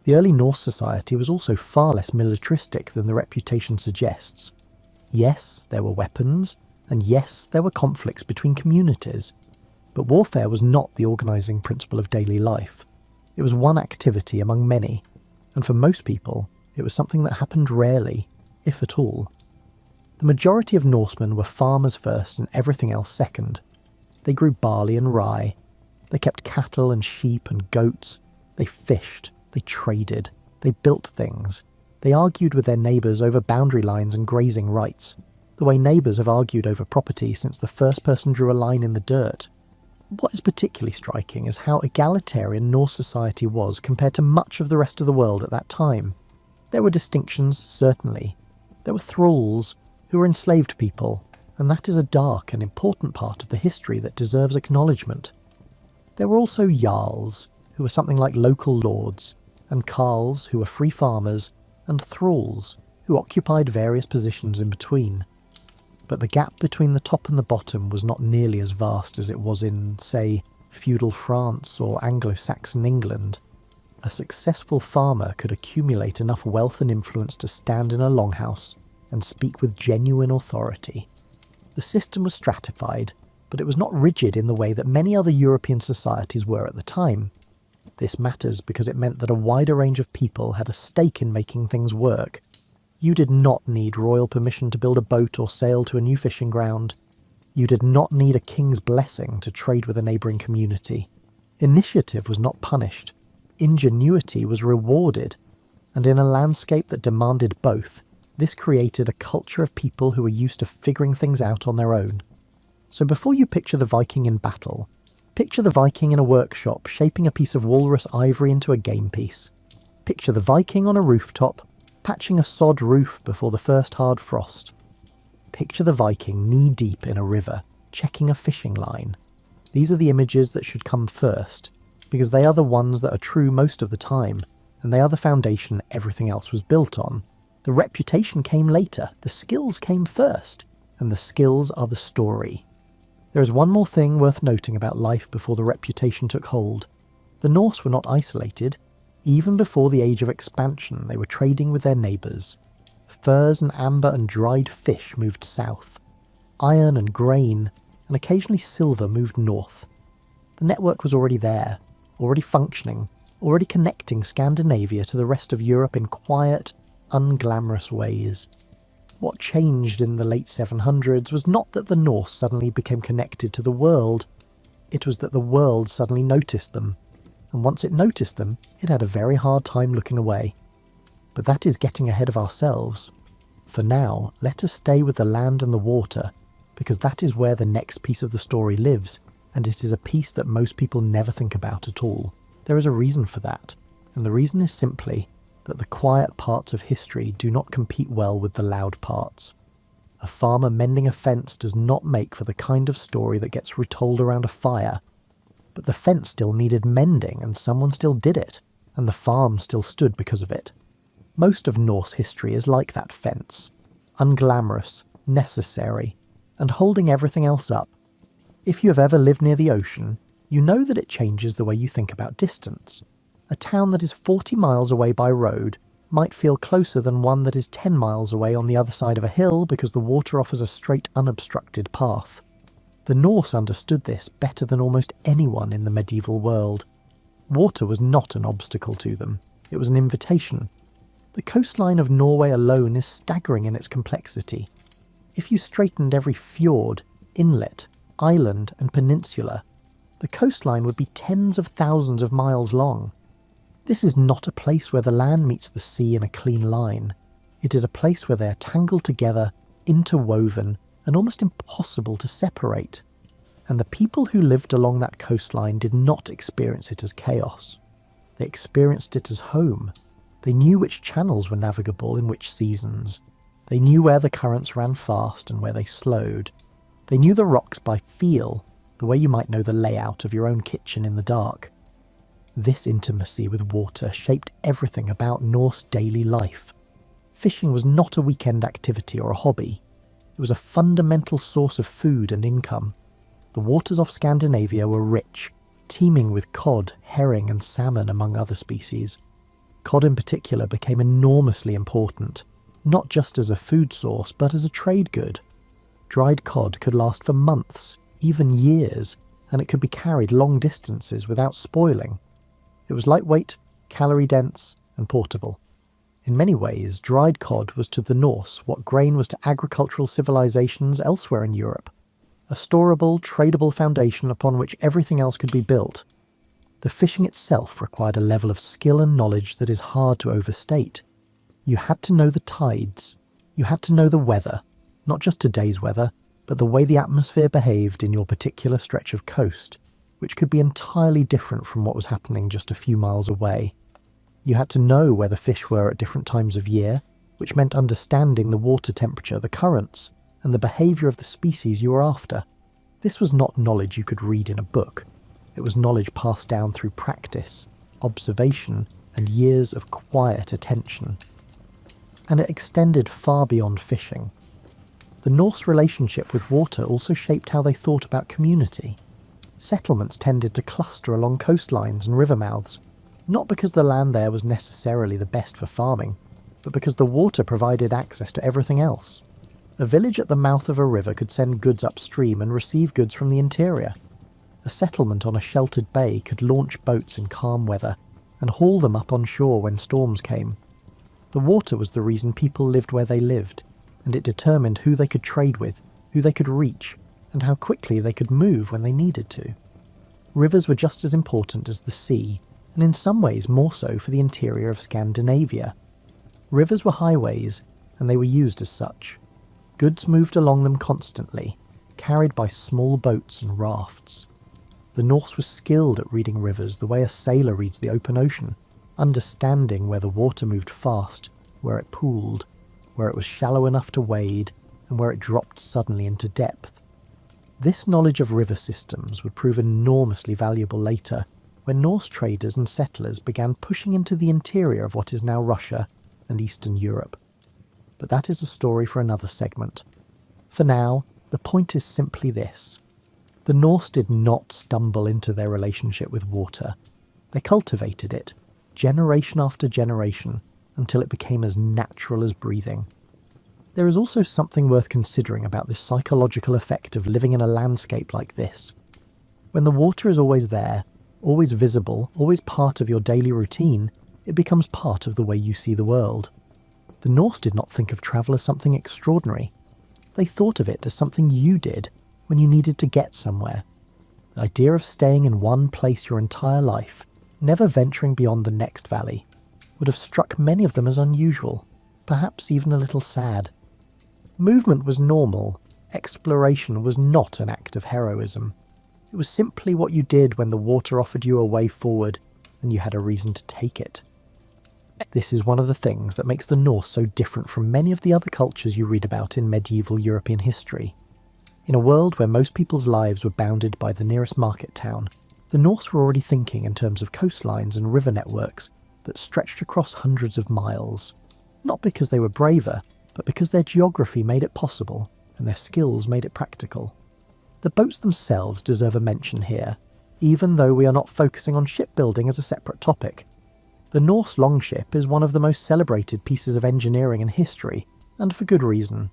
The early Norse society was also far less militaristic than the reputation suggests. Yes, there were weapons, and yes, there were conflicts between communities, but warfare was not the organising principle of daily life. It was one activity among many, and for most people, it was something that happened rarely, if at all. The majority of Norsemen were farmers first and everything else second. They grew barley and rye. They kept cattle and sheep and goats. They fished. They traded. They built things. They argued with their neighbours over boundary lines and grazing rights, the way neighbours have argued over property since the first person drew a line in the dirt. What is particularly striking is how egalitarian Norse society was compared to much of the rest of the world at that time. There were distinctions, certainly. There were thralls, who were enslaved people, and that is a dark and important part of the history that deserves acknowledgement. There were also jarls, who were something like local lords, and carls, who were free farmers, and thralls, who occupied various positions in between. But the gap between the top and the bottom was not nearly as vast as it was in, say, feudal France or Anglo-Saxon England. A successful farmer could accumulate enough wealth and influence to stand in a longhouse and speak with genuine authority. The system was stratified, but it was not rigid in the way that many other European societies were at the time. This matters because it meant that a wider range of people had a stake in making things work. You did not need royal permission to build a boat or sail to a new fishing ground. You did not need a king's blessing to trade with a neighbouring community. Initiative was not punished. Ingenuity was rewarded. And in a landscape that demanded both, this created a culture of people who were used to figuring things out on their own. So before you picture the Viking in battle, picture the Viking in a workshop shaping a piece of walrus ivory into a game piece. Picture the Viking on a rooftop, patching a sod roof before the first hard frost. Picture the Viking knee-deep in a river, checking a fishing line. These are the images that should come first, because they are the ones that are true most of the time, and they are the foundation everything else was built on. The reputation came later, the skills came first, and the skills are the story. There is one more thing worth noting about life before the reputation took hold. The Norse were not isolated. Even before the age of expansion, they were trading with their neighbours. Furs and amber and dried fish moved south. Iron and grain, and occasionally silver moved north. The network was already there, already functioning, already connecting Scandinavia to the rest of Europe in quiet, unglamorous ways. What changed in the late 700s was not that the Norse suddenly became connected to the world, it was that the world suddenly noticed them, and once it noticed them, it had a very hard time looking away. But that is getting ahead of ourselves. For now, let us stay with the land and the water, because that is where the next piece of the story lives, and it is a piece that most people never think about at all. There is a reason for that, and the reason is simply that the quiet parts of history do not compete well with the loud parts. A farmer mending a fence does not make for the kind of story that gets retold around a fire, but the fence still needed mending and someone still did it, and the farm still stood because of it. Most of Norse history is like that fence, unglamorous, necessary, and holding everything else up. If you have ever lived near the ocean, you know that it changes the way you think about distance. A town that is 40 miles away by road might feel closer than one that is 10 miles away on the other side of a hill because the water offers a straight, unobstructed path. The Norse understood this better than almost anyone in the medieval world. Water was not an obstacle to them, it was an invitation. The coastline of Norway alone is staggering in its complexity. If you straightened every fjord, inlet, island and peninsula, the coastline would be tens of thousands of miles long. This is not a place where the land meets the sea in a clean line. It is a place where they are tangled together, interwoven, and almost impossible to separate. And the people who lived along that coastline did not experience it as chaos. They experienced it as home. They knew which channels were navigable in which seasons. They knew where the currents ran fast and where they slowed. They knew the rocks by feel, the way you might know the layout of your own kitchen in the dark. This intimacy with water shaped everything about Norse daily life. Fishing was not a weekend activity or a hobby. It was a fundamental source of food and income. The waters off Scandinavia were rich, teeming with cod, herring and salmon among other species. Cod in particular became enormously important, not just as a food source but as a trade good. Dried cod could last for months, even years, and it could be carried long distances without spoiling. It was lightweight, calorie-dense, and portable. In many ways, dried cod was to the Norse what grain was to agricultural civilizations elsewhere in Europe. A storable, tradable foundation upon which everything else could be built. The fishing itself required a level of skill and knowledge that is hard to overstate. You had to know the tides. You had to know the weather, not just today's weather, but the way the atmosphere behaved in your particular stretch of coast, which could be entirely different from what was happening just a few miles away. You had to know where the fish were at different times of year, which meant understanding the water temperature, the currents, and the behaviour of the species you were after. This was not knowledge you could read in a book. It was knowledge passed down through practice, observation, and years of quiet attention. And it extended far beyond fishing. The Norse relationship with water also shaped how they thought about community. Settlements tended to cluster along coastlines and river mouths, not because the land there was necessarily the best for farming, but because the water provided access to everything else. A village at the mouth of a river could send goods upstream and receive goods from the interior. A settlement on a sheltered bay could launch boats in calm weather and haul them up on shore when storms came. The water was the reason people lived where they lived, and it determined who they could trade with, who they could reach, and how quickly they could move when they needed to. Rivers were just as important as the sea, and in some ways more so for the interior of Scandinavia. Rivers were highways, and they were used as such. Goods moved along them constantly, carried by small boats and rafts. The Norse was skilled at reading rivers the way a sailor reads the open ocean, understanding where the water moved fast, where it pooled, where it was shallow enough to wade, and where it dropped suddenly into depth. This knowledge of river systems would prove enormously valuable later, when Norse traders and settlers began pushing into the interior of what is now Russia and Eastern Europe. But that is a story for another segment. For now, the point is simply this. The Norse did not stumble into their relationship with water. They cultivated it, generation after generation, until it became as natural as breathing. There is also something worth considering about this psychological effect of living in a landscape like this. When the water is always there, always visible, always part of your daily routine, it becomes part of the way you see the world. The Norse did not think of travel as something extraordinary. They thought of it as something you did when you needed to get somewhere. The idea of staying in one place your entire life, never venturing beyond the next valley, would have struck many of them as unusual, perhaps even a little sad. Movement was normal. Exploration was not an act of heroism. It was simply what you did when the water offered you a way forward and you had a reason to take it. This is one of the things that makes the Norse so different from many of the other cultures you read about in medieval European history. In a world where most people's lives were bounded by the nearest market town, the Norse were already thinking in terms of coastlines and river networks that stretched across hundreds of miles. Not because they were braver, but because their geography made it possible and their skills made it practical. The boats themselves deserve a mention here, even though we are not focusing on shipbuilding as a separate topic. The Norse longship is one of the most celebrated pieces of engineering in history, and for good reason.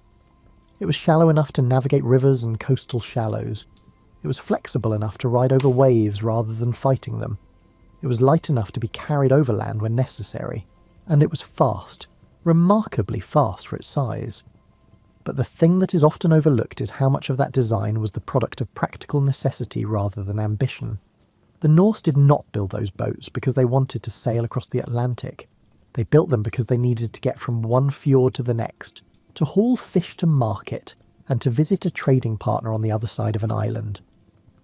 It was shallow enough to navigate rivers and coastal shallows. It was flexible enough to ride over waves rather than fighting them. It was light enough to be carried overland when necessary. And it was fast, remarkably fast for its size. But the thing that is often overlooked is how much of that design was the product of practical necessity rather than ambition. The Norse did not build those boats because they wanted to sail across the Atlantic. They built them because they needed to get from one fjord to the next, to haul fish to market, and to visit a trading partner on the other side of an island.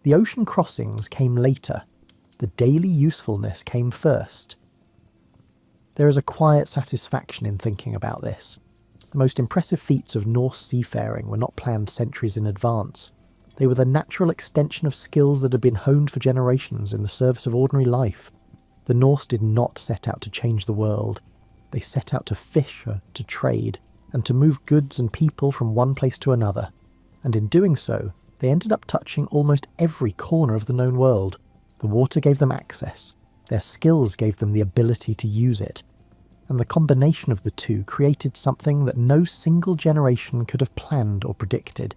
The ocean crossings came later. The daily usefulness came first. There is a quiet satisfaction in thinking about this. The most impressive feats of Norse seafaring were not planned centuries in advance. They were the natural extension of skills that had been honed for generations in the service of ordinary life. The Norse did not set out to change the world. They set out to fish, to trade, and to move goods and people from one place to another. And in doing so, they ended up touching almost every corner of the known world. The water gave them access. Their skills gave them the ability to use it. And the combination of the two created something that no single generation could have planned or predicted.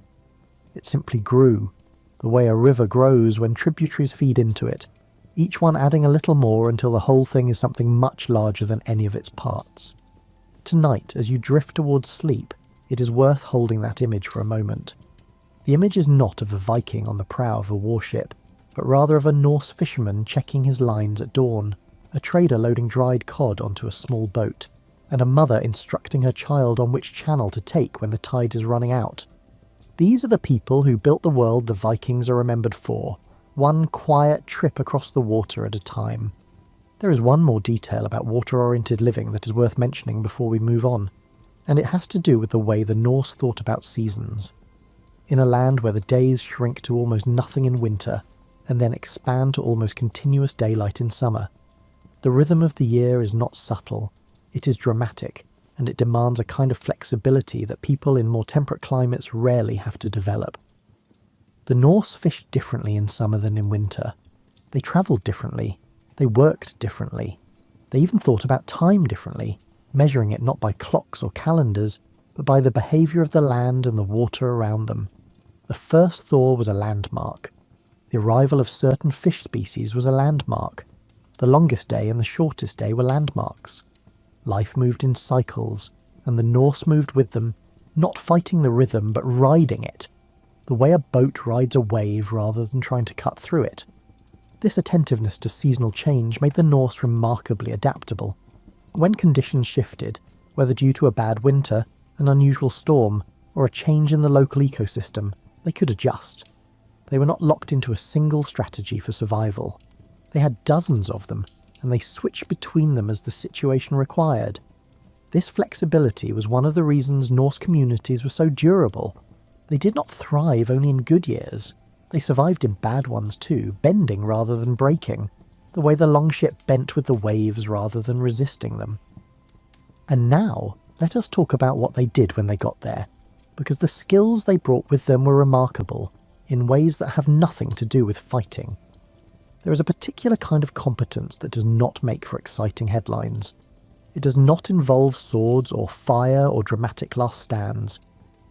It simply grew, the way a river grows when tributaries feed into it, each one adding a little more until the whole thing is something much larger than any of its parts. Tonight, as you drift towards sleep, it is worth holding that image for a moment. The image is not of a Viking on the prow of a warship, but rather of a Norse fisherman checking his lines at dawn, a trader loading dried cod onto a small boat, and a mother instructing her child on which channel to take when the tide is running out. These are the people who built the world the Vikings are remembered for, one quiet trip across the water at a time. There is one more detail about water-oriented living that is worth mentioning before we move on, and it has to do with the way the Norse thought about seasons. In a land where the days shrink to almost nothing in winter, and then expand to almost continuous daylight in summer, the rhythm of the year is not subtle, it is dramatic, and it demands a kind of flexibility that people in more temperate climates rarely have to develop. The Norse fished differently in summer than in winter. They travelled differently. They worked differently. They even thought about time differently, measuring it not by clocks or calendars, but by the behaviour of the land and the water around them. The first thaw was a landmark. The arrival of certain fish species was a landmark. The longest day and the shortest day were landmarks. Life moved in cycles, and the Norse moved with them, not fighting the rhythm but riding it, the way a boat rides a wave rather than trying to cut through it. This attentiveness to seasonal change made the Norse remarkably adaptable. When conditions shifted, whether due to a bad winter, an unusual storm, or a change in the local ecosystem, they could adjust. They were not locked into a single strategy for survival. They had dozens of them, and they switched between them as the situation required. This flexibility was one of the reasons Norse communities were so durable. They did not thrive only in good years. They survived in bad ones too, bending rather than breaking, the way the longship bent with the waves rather than resisting them. And now, let us talk about what they did when they got there, because the skills they brought with them were remarkable, in ways that have nothing to do with fighting. There is a particular kind of competence that does not make for exciting headlines. It does not involve swords or fire or dramatic last stands.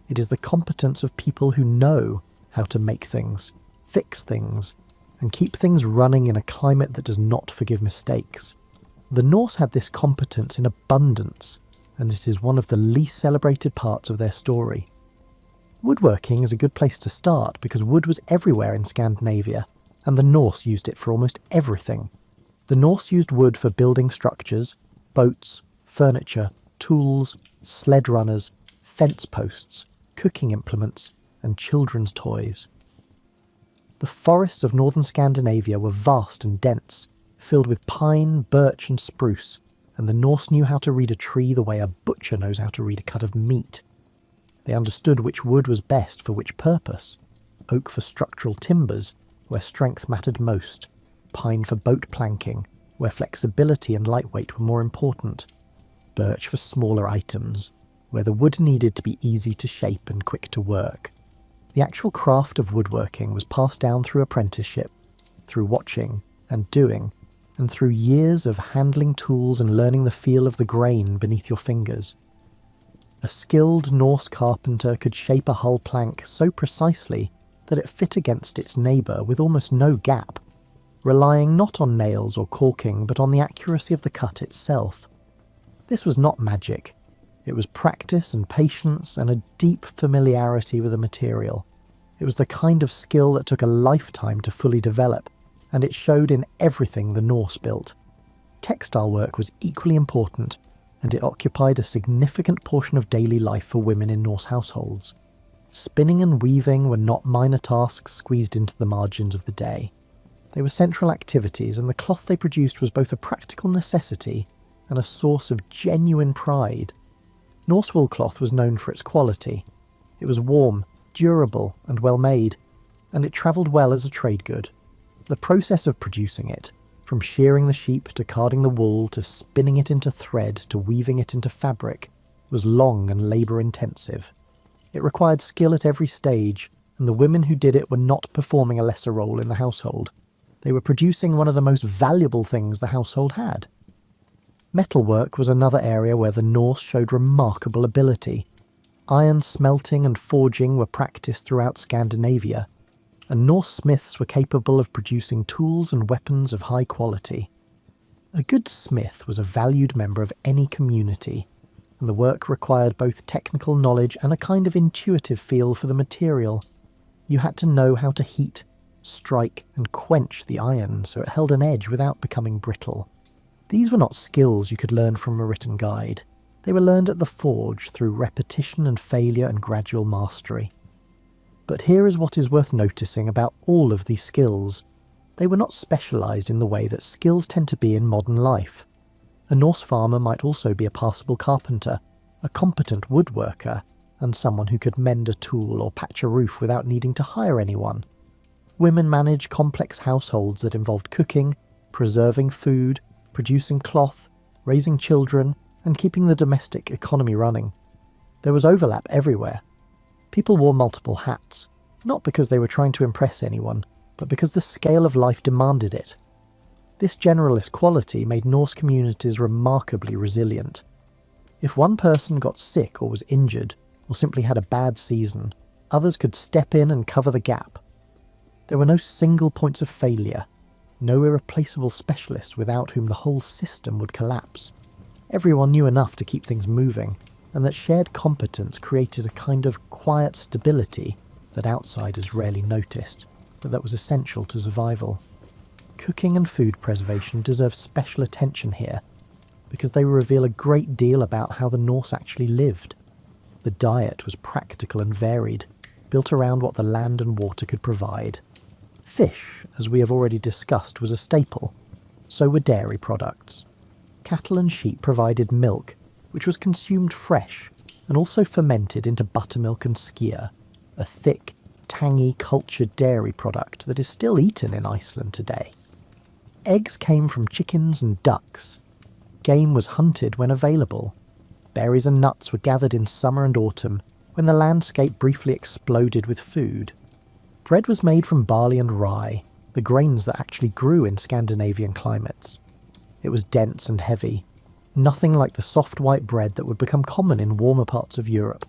It is the competence of people who know how to make things, fix things, and keep things running in a climate that does not forgive mistakes. The Norse had this competence in abundance, and it is one of the least celebrated parts of their story. Woodworking is a good place to start because wood was everywhere in Scandinavia, and the Norse used it for almost everything. The Norse used wood for building structures, boats, furniture, tools, sled runners, fence posts, cooking implements, and children's toys. The forests of northern Scandinavia were vast and dense, filled with pine, birch and spruce, and the Norse knew how to read a tree the way a butcher knows how to read a cut of meat. They understood which wood was best for which purpose: oak for structural timbers, where strength mattered most; pine for boat planking, where flexibility and lightweight were more important; birch for smaller items, where the wood needed to be easy to shape and quick to work. The actual craft of woodworking was passed down through apprenticeship, through watching and doing, and through years of handling tools and learning the feel of the grain beneath your fingers. A skilled Norse carpenter could shape a hull plank so precisely that it fit against its neighbour with almost no gap, relying not on nails or caulking but on the accuracy of the cut itself. This was not magic. It was practice and patience and a deep familiarity with the material. It was the kind of skill that took a lifetime to fully develop, and it showed in everything the Norse built. Textile work was equally important, and it occupied a significant portion of daily life for women in Norse households. Spinning and weaving were not minor tasks squeezed into the margins of the day. They were central activities, and the cloth they produced was both a practical necessity and a source of genuine pride. Norse wool cloth was known for its quality. It was warm, durable, and well made, and it travelled well as a trade good. The process of producing it, from shearing the sheep to carding the wool to spinning it into thread to weaving it into fabric, was long and labour-intensive. It required skill at every stage, and the women who did it were not performing a lesser role in the household. They were producing one of the most valuable things the household had. Metalwork was another area where the Norse showed remarkable ability. Iron smelting and forging were practiced throughout Scandinavia, and Norse smiths were capable of producing tools and weapons of high quality. A good smith was a valued member of any community, and the work required both technical knowledge and a kind of intuitive feel for the material. You had to know how to heat, strike, and quench the iron so it held an edge without becoming brittle. These were not skills you could learn from a written guide. They were learned at the forge through repetition and failure and gradual mastery. But here is what is worth noticing about all of these skills. They were not specialised in the way that skills tend to be in modern life. A Norse farmer might also be a passable carpenter, a competent woodworker, and someone who could mend a tool or patch a roof without needing to hire anyone. Women managed complex households that involved cooking, preserving food, producing cloth, raising children, and keeping the domestic economy running. There was overlap everywhere. People wore multiple hats, not because they were trying to impress anyone, but because the scale of life demanded it. This generalist quality made Norse communities remarkably resilient. If one person got sick or was injured, or simply had a bad season, others could step in and cover the gap. There were no single points of failure, no irreplaceable specialists without whom the whole system would collapse. Everyone knew enough to keep things moving, and that shared competence created a kind of quiet stability that outsiders rarely noticed, but that was essential to survival. Cooking and food preservation deserve special attention here, because they reveal a great deal about how the Norse actually lived. The diet was practical and varied, built around what the land and water could provide. Fish, as we have already discussed, was a staple. So were dairy products. Cattle and sheep provided milk, which was consumed fresh, and also fermented into buttermilk and skyr, a thick, tangy, cultured dairy product that is still eaten in Iceland today. Eggs came from chickens and ducks. Game was hunted when available. Berries and nuts were gathered in summer and autumn, when the landscape briefly exploded with food. Bread was made from barley and rye, the grains that actually grew in Scandinavian climates. It was dense and heavy, nothing like the soft white bread that would become common in warmer parts of Europe.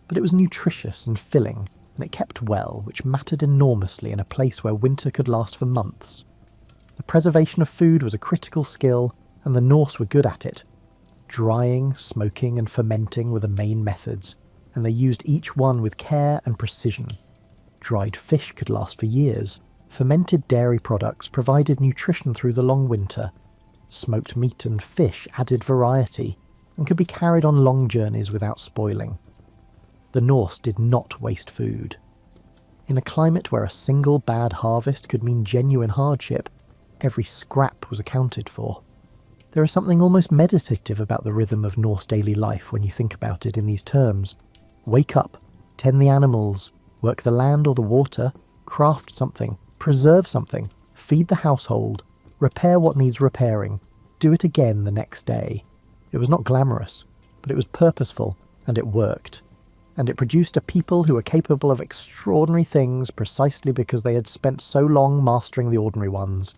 But it was nutritious and filling, and it kept well, which mattered enormously in a place where winter could last for months. The preservation of food was a critical skill, and the Norse were good at it. Drying, smoking, and fermenting were the main methods, and they used each one with care and precision. Dried fish could last for years. Fermented dairy products provided nutrition through the long winter. Smoked meat and fish added variety, and could be carried on long journeys without spoiling. The Norse did not waste food. In a climate where a single bad harvest could mean genuine hardship, every scrap was accounted for. There is something almost meditative about the rhythm of Norse daily life when you think about it in these terms. Wake up, tend the animals, work the land or the water, craft something, preserve something, feed the household, repair what needs repairing, do it again the next day. It was not glamorous, but it was purposeful, and it worked. And it produced a people who were capable of extraordinary things precisely because they had spent so long mastering the ordinary ones.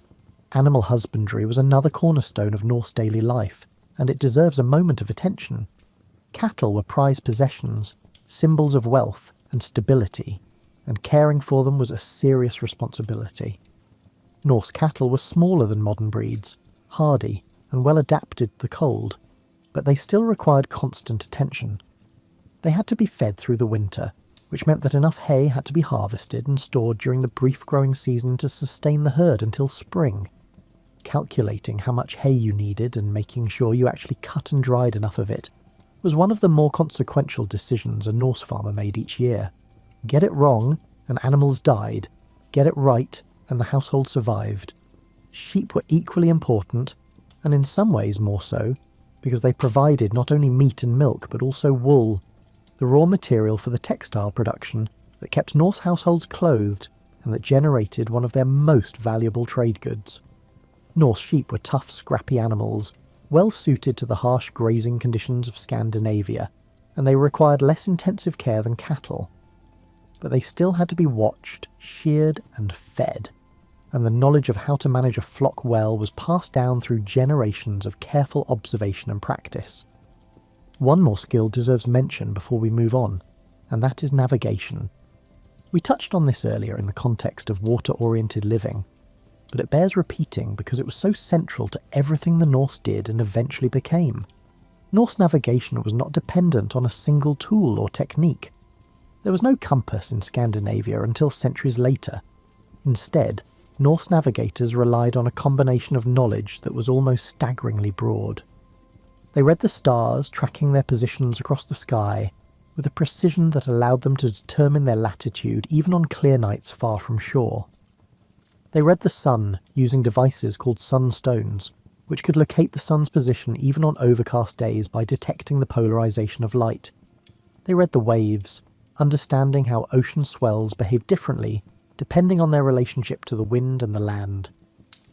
Animal husbandry was another cornerstone of Norse daily life, and it deserves a moment of attention. Cattle were prized possessions, symbols of wealth and stability, and caring for them was a serious responsibility. Norse cattle were smaller than modern breeds, hardy and well adapted to the cold, but they still required constant attention. They had to be fed through the winter, which meant that enough hay had to be harvested and stored during the brief growing season to sustain the herd until spring. Calculating how much hay you needed and making sure you actually cut and dried enough of it was one of the more consequential decisions a Norse farmer made each year. Get it wrong, and animals died. Get it right, and the household survived. Sheep were equally important, and in some ways more so, because they provided not only meat and milk but also wool, the raw material for the textile production that kept Norse households clothed and that generated one of their most valuable trade goods. Norse sheep were tough, scrappy animals, well suited to the harsh grazing conditions of Scandinavia, and they required less intensive care than cattle. But they still had to be watched, sheared, and fed, and the knowledge of how to manage a flock well was passed down through generations of careful observation and practice. One more skill deserves mention before we move on, and that is navigation. We touched on this earlier in the context of water-oriented living, but it bears repeating because it was so central to everything the Norse did and eventually became. Norse navigation was not dependent on a single tool or technique. There was no compass in Scandinavia until centuries later. Instead, Norse navigators relied on a combination of knowledge that was almost staggeringly broad. They read the stars, tracking their positions across the sky, with a precision that allowed them to determine their latitude even on clear nights far from shore. They read the sun using devices called sunstones, which could locate the sun's position even on overcast days by detecting the polarization of light. They read the waves, understanding how ocean swells behave differently depending on their relationship to the wind and the land.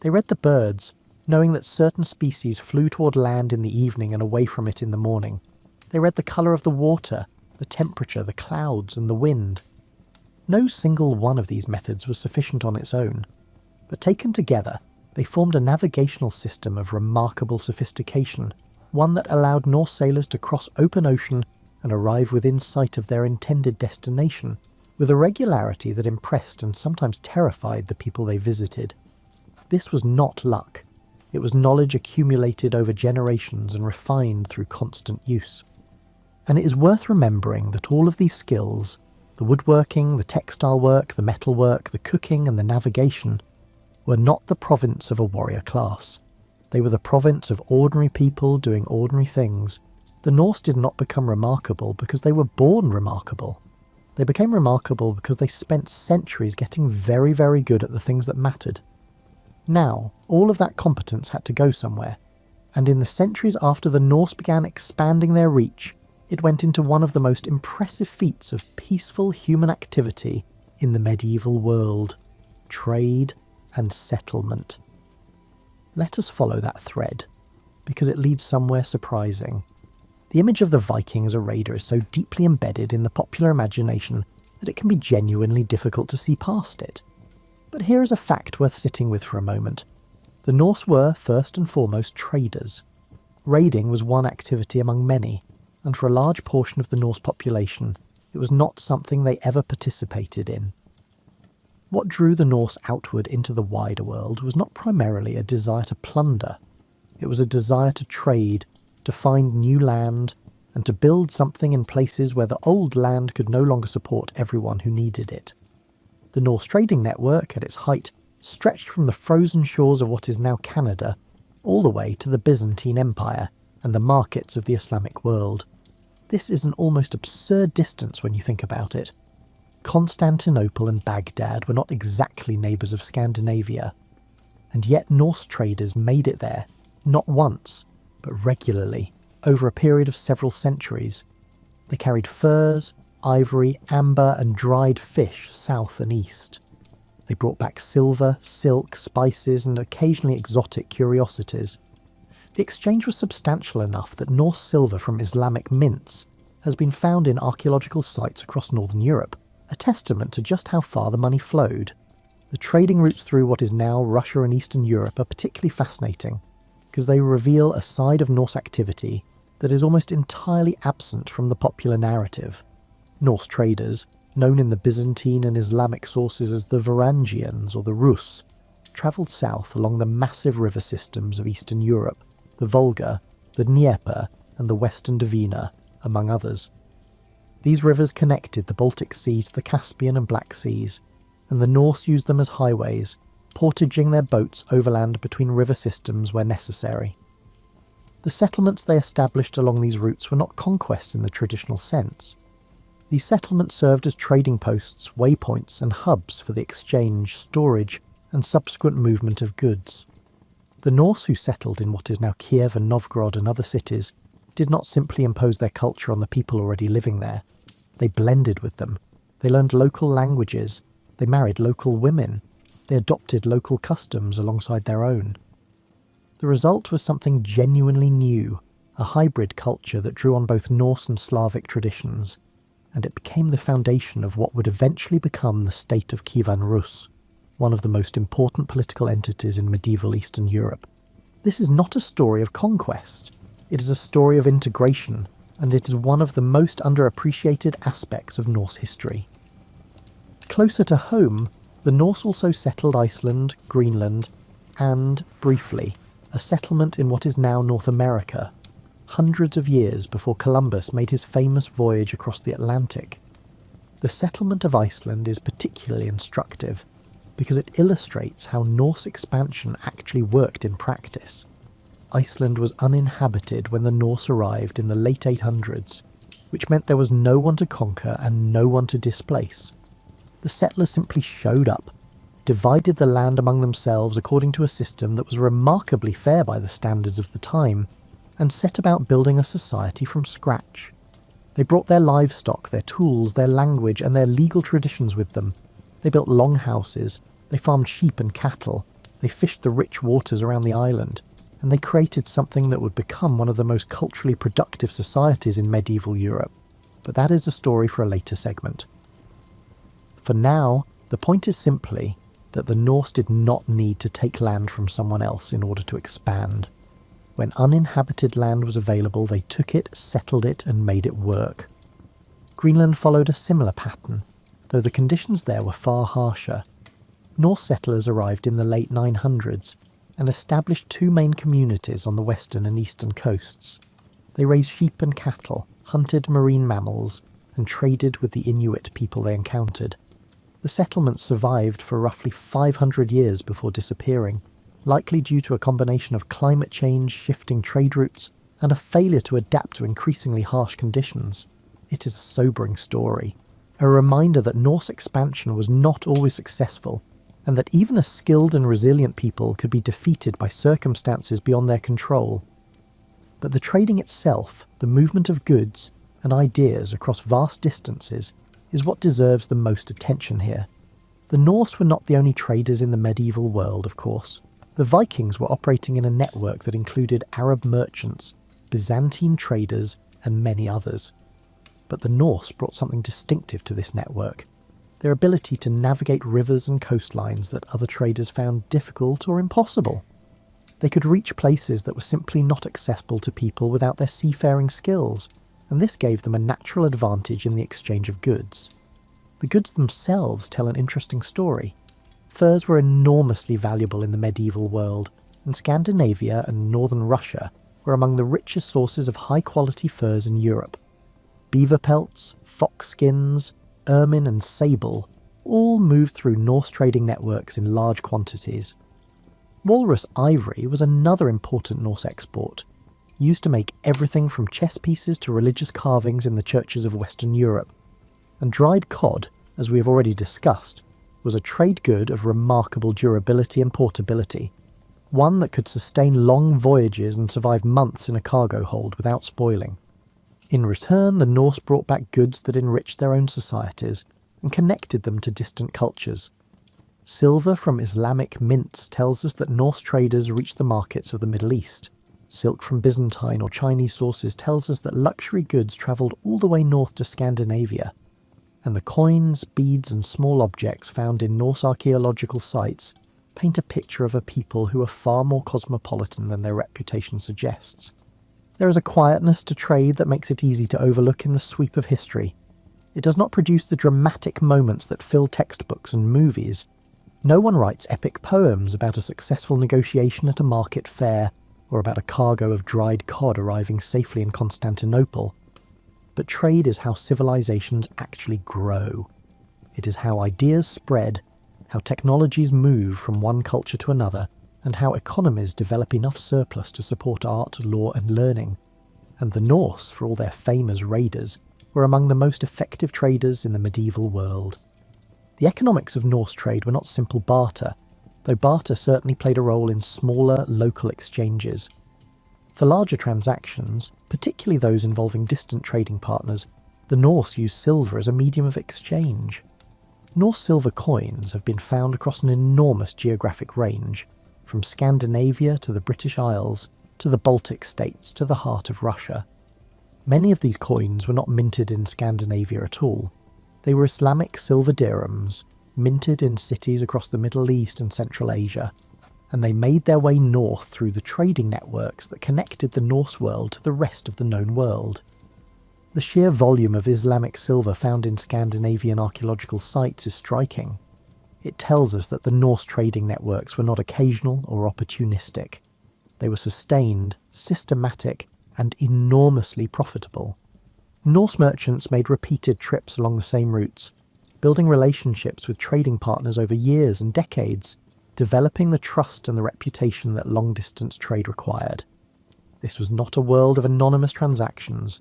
They read the birds, knowing that certain species flew toward land in the evening and away from it in the morning. They read the colour of the water, the temperature, the clouds, and the wind. No single one of these methods was sufficient on its own, but taken together, they formed a navigational system of remarkable sophistication, one that allowed Norse sailors to cross open ocean and arrive within sight of their intended destination, with a regularity that impressed and sometimes terrified the people they visited. This was not luck. It was knowledge accumulated over generations and refined through constant use. And it is worth remembering that all of these skills, the woodworking, the textile work, the metalwork, the cooking and the navigation, were not the province of a warrior class. They were the province of ordinary people doing ordinary things. The Norse did not become remarkable because they were born remarkable. They became remarkable because they spent centuries getting very, very good at the things that mattered. Now, all of that competence had to go somewhere, and in the centuries after the Norse began expanding their reach, it went into one of the most impressive feats of peaceful human activity in the medieval world: trade and settlement. Let us follow that thread, because it leads somewhere surprising. The image of the Viking as a raider is so deeply embedded in the popular imagination that it can be genuinely difficult to see past it. But here is a fact worth sitting with for a moment. The Norse were, first and foremost, traders. Raiding was one activity among many, and for a large portion of the Norse population, it was not something they ever participated in. What drew the Norse outward into the wider world was not primarily a desire to plunder. It was a desire to trade, to find new land, and to build something in places where the old land could no longer support everyone who needed it. The Norse trading network, at its height, stretched from the frozen shores of what is now Canada all the way to the Byzantine Empire and the markets of the Islamic world. This is an almost absurd distance when you think about it. Constantinople and Baghdad were not exactly neighbours of Scandinavia, and yet Norse traders made it there, not once, but regularly, over a period of several centuries. They carried furs, ivory, amber and dried fish south and east. They brought back silver, silk, spices and occasionally exotic curiosities. The exchange was substantial enough that Norse silver from Islamic mints has been found in archaeological sites across northern Europe, a testament to just how far the money flowed. The trading routes through what is now Russia and Eastern Europe are particularly fascinating, because they reveal a side of Norse activity that is almost entirely absent from the popular narrative. Norse traders, known in the Byzantine and Islamic sources as the Varangians or the Rus, travelled south along the massive river systems of Eastern Europe, the Volga, the Dnieper and the Western Dvina, among others. These rivers connected the Baltic Sea to the Caspian and Black Seas, and the Norse used them as highways, portaging their boats overland between river systems where necessary. The settlements they established along these routes were not conquests in the traditional sense. These settlements served as trading posts, waypoints and hubs for the exchange, storage and subsequent movement of goods. The Norse who settled in what is now Kiev and Novgorod and other cities did not simply impose their culture on the people already living there. They blended with them. They learned local languages. They married local women. They adopted local customs alongside their own. The result was something genuinely new, a hybrid culture that drew on both Norse and Slavic traditions, and it became the foundation of what would eventually become the state of Kievan Rus, one of the most important political entities in medieval Eastern Europe. This is not a story of conquest. It is a story of integration, and it is one of the most underappreciated aspects of Norse history. Closer to home, the Norse also settled Iceland, Greenland, and, briefly, a settlement in what is now North America, hundreds of years before Columbus made his famous voyage across the Atlantic. The settlement of Iceland is particularly instructive, because it illustrates how Norse expansion actually worked in practice. Iceland was uninhabited when the Norse arrived in the late 800s, which meant there was no one to conquer and no one to displace. The settlers simply showed up. divided the land among themselves according to a system that was remarkably fair by the standards of the time, and set about building a society from scratch. They brought their livestock, their tools, their language, and their legal traditions with them. They built longhouses, they farmed sheep and cattle, they fished the rich waters around the island, and they created something that would become one of the most culturally productive societies in medieval Europe. But that is a story for a later segment. For now, the point is simply that the Norse did not need to take land from someone else in order to expand. When uninhabited land was available, they took it, settled it, and made it work. Greenland followed a similar pattern, though the conditions there were far harsher. Norse settlers arrived in the late 900s and established two main communities on the western and eastern coasts. They raised sheep and cattle, hunted marine mammals, and traded with the Inuit people they encountered. The settlements survived for roughly 500 years before disappearing, likely due to a combination of climate change, shifting trade routes, and a failure to adapt to increasingly harsh conditions. It is a sobering story, a reminder that Norse expansion was not always successful, and that even a skilled and resilient people could be defeated by circumstances beyond their control. But the trading itself, the movement of goods and ideas across vast distances, is what deserves the most attention here. The Norse were not the only traders in the medieval world, of course. The Vikings were operating in a network that included Arab merchants, Byzantine traders, and many others. But the Norse brought something distinctive to this network: their ability to navigate rivers and coastlines that other traders found difficult or impossible. They could reach places that were simply not accessible to people without their seafaring skills, and this gave them a natural advantage in the exchange of goods. The goods themselves tell an interesting story. Furs were enormously valuable in the medieval world, and Scandinavia and northern Russia were among the richest sources of high-quality furs in Europe. Beaver pelts, fox skins, ermine and sable all moved through Norse trading networks in large quantities. Walrus ivory was another important Norse export, used to make everything from chess pieces to religious carvings in the churches of Western Europe. And dried cod, as we have already discussed, was a trade good of remarkable durability and portability, one that could sustain long voyages and survive months in a cargo hold without spoiling. In return, the Norse brought back goods that enriched their own societies and connected them to distant cultures. Silver from Islamic mints tells us that Norse traders reached the markets of the Middle East. Silk from Byzantine or Chinese sources tells us that luxury goods travelled all the way north to Scandinavia. And the coins, beads and small objects found in Norse archaeological sites paint a picture of a people who are far more cosmopolitan than their reputation suggests. There is a quietness to trade that makes it easy to overlook in the sweep of history. It does not produce the dramatic moments that fill textbooks and movies. No one writes epic poems about a successful negotiation at a market fair, or about a cargo of dried cod arriving safely in Constantinople. But trade is how civilizations actually grow. It is how ideas spread, how technologies move from one culture to another, and how economies develop enough surplus to support art, law and learning. And the Norse, for all their fame as raiders, were among the most effective traders in the medieval world. The economics of Norse trade were not simple barter, though barter certainly played a role in smaller, local exchanges. For larger transactions, particularly those involving distant trading partners, the Norse used silver as a medium of exchange. Norse silver coins have been found across an enormous geographic range, from Scandinavia to the British Isles, to the Baltic states, to the heart of Russia. Many of these coins were not minted in Scandinavia at all. They were Islamic silver dirhams, minted in cities across the Middle East and Central Asia, and they made their way north through the trading networks that connected the Norse world to the rest of the known world. The sheer volume of Islamic silver found in Scandinavian archaeological sites is striking. It tells us that the Norse trading networks were not occasional or opportunistic. They were sustained, systematic, and enormously profitable. Norse merchants made repeated trips along the same routes, building relationships with trading partners over years and decades, developing the trust and the reputation that long-distance trade required. This was not a world of anonymous transactions.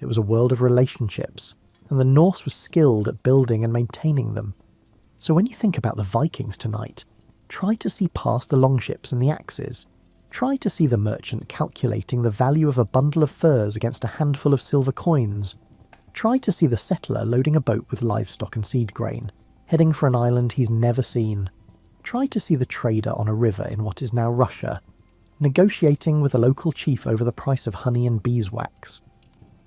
It was a world of relationships, and the Norse was skilled at building and maintaining them. So when you think about the Vikings tonight, try to see past the longships and the axes. Try to see the merchant calculating the value of a bundle of furs against a handful of silver coins. Try to see the settler loading a boat with livestock and seed grain, heading for an island he's never seen. Try to see the trader on a river in what is now Russia, negotiating with a local chief over the price of honey and beeswax.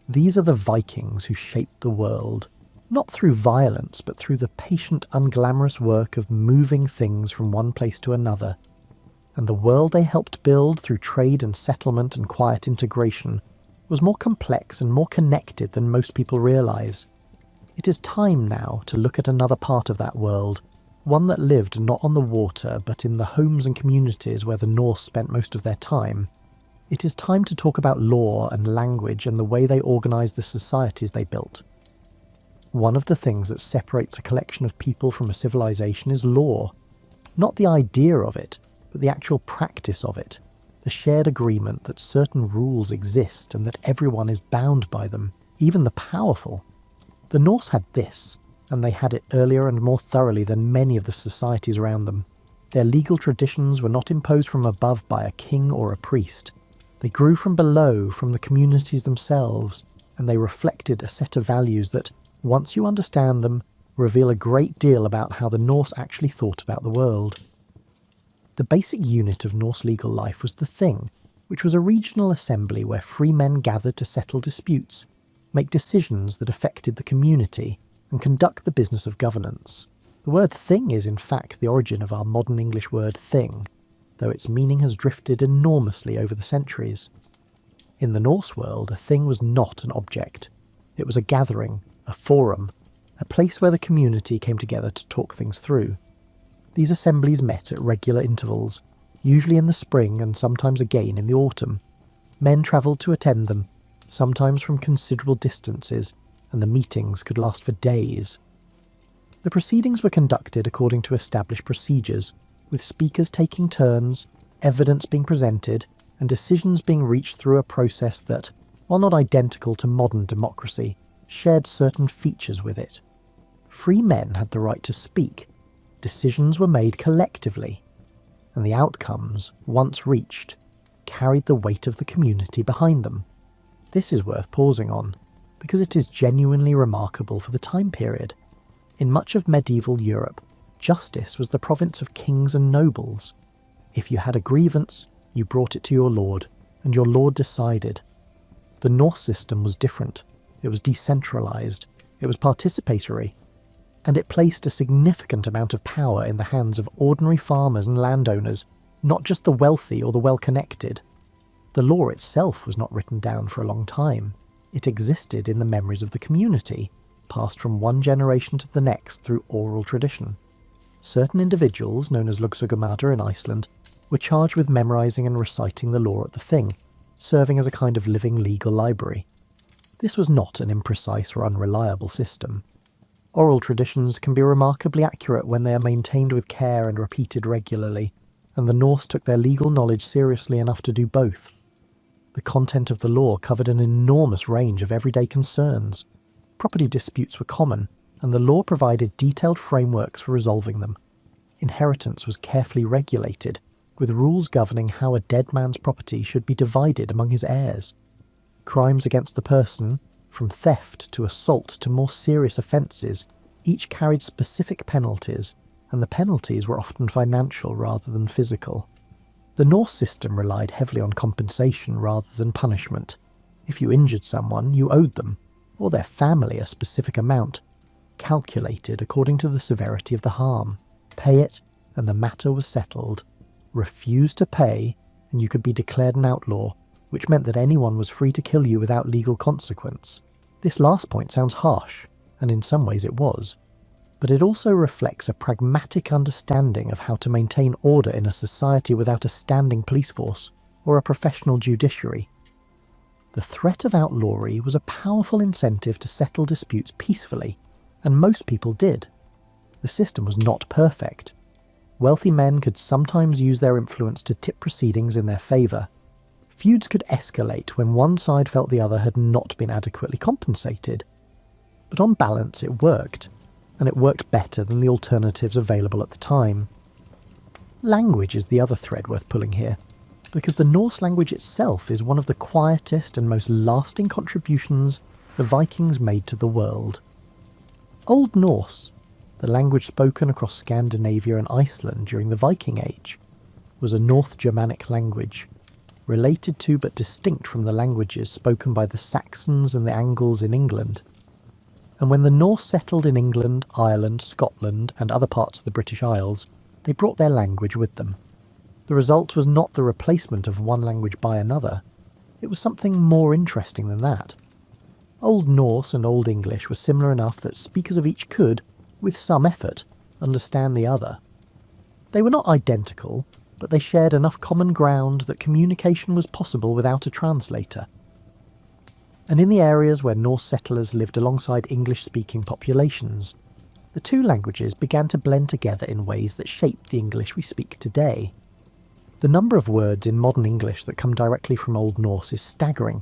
These are the Vikings who shaped the world, not through violence, but through the patient, unglamorous work of moving things from one place to another. And the world they helped build through trade and settlement and quiet integration was more complex and more connected than most people realise. It is time now to look at another part of that world, one that lived not on the water but in the homes and communities where the Norse spent most of their time. It is time to talk about law and language and the way they organised the societies they built. One of the things that separates a collection of people from a civilization is law. Not the idea of it, but the actual practice of it. The shared agreement that certain rules exist and that everyone is bound by them, even the powerful. The Norse had this, and they had it earlier and more thoroughly than many of the societies around them. Their legal traditions were not imposed from above by a king or a priest. They grew from below, from the communities themselves, and they reflected a set of values that, once you understand them, reveal a great deal about how the Norse actually thought about the world. The basic unit of Norse legal life was the Thing, which was a regional assembly where free men gathered to settle disputes, make decisions that affected the community, and conduct the business of governance. The word thing is in fact the origin of our modern English word thing, though its meaning has drifted enormously over the centuries. In the Norse world, a thing was not an object. It was a gathering, a forum, a place where the community came together to talk things through. These assemblies met at regular intervals, usually in the spring and sometimes again in the autumn. Men travelled to attend them, sometimes from considerable distances, and the meetings could last for days. The proceedings were conducted according to established procedures, with speakers taking turns, evidence being presented, and decisions being reached through a process that, while not identical to modern democracy, shared certain features with it. Free men had the right to speak, decisions were made collectively, and the outcomes, once reached, carried the weight of the community behind them. This is worth pausing on, because it is genuinely remarkable for the time period. In much of medieval Europe, justice was the province of kings and nobles. If you had a grievance, you brought it to your lord, and your lord decided. The Norse system was different. It was decentralised, it was participatory, and it placed a significant amount of power in the hands of ordinary farmers and landowners, not just the wealthy or the well-connected. The law itself was not written down for a long time. It existed in the memories of the community, passed from one generation to the next through oral tradition. Certain individuals, known as lögsugamæður in Iceland, were charged with memorising and reciting the law at the Thing, serving as a kind of living legal library. This was not an imprecise or unreliable system. Oral traditions can be remarkably accurate when they are maintained with care and repeated regularly, and the Norse took their legal knowledge seriously enough to do both. The content of the law covered an enormous range of everyday concerns. Property disputes were common, and the law provided detailed frameworks for resolving them. Inheritance was carefully regulated, with rules governing how a dead man's property should be divided among his heirs. Crimes against the person, from theft to assault to more serious offences, each carried specific penalties, and the penalties were often financial rather than physical. The Norse system relied heavily on compensation rather than punishment. If you injured someone, you owed them, or their family, a specific amount, calculated according to the severity of the harm. Pay it, and the matter was settled. Refuse to pay, and you could be declared an outlaw, which meant that anyone was free to kill you without legal consequence. This last point sounds harsh, and in some ways it was, but it also reflects a pragmatic understanding of how to maintain order in a society without a standing police force or a professional judiciary. The threat of outlawry was a powerful incentive to settle disputes peacefully, and most people did. The system was not perfect. Wealthy men could sometimes use their influence to tip proceedings in their favour. Feuds could escalate when one side felt the other had not been adequately compensated. But on balance it worked. and it worked better than the alternatives available at the time. Language is the other thread worth pulling here, because the Norse language itself is one of the quietest and most lasting contributions the Vikings made to the world. Old Norse, the language spoken across Scandinavia and Iceland during the Viking Age, was a North Germanic language, related to but distinct from the languages spoken by the Saxons and the Angles in England. And when the Norse settled in England, Ireland, Scotland and other parts of the British Isles, they brought their language with them. The result was not the replacement of one language by another. It was something more interesting than that. Old Norse and Old English were similar enough that speakers of each could, with some effort, understand the other. They were not identical, but they shared enough common ground that communication was possible without a translator. And in the areas where Norse settlers lived alongside English-speaking populations, the two languages began to blend together in ways that shaped the English we speak today. The number of words in modern English that come directly from Old Norse is staggering,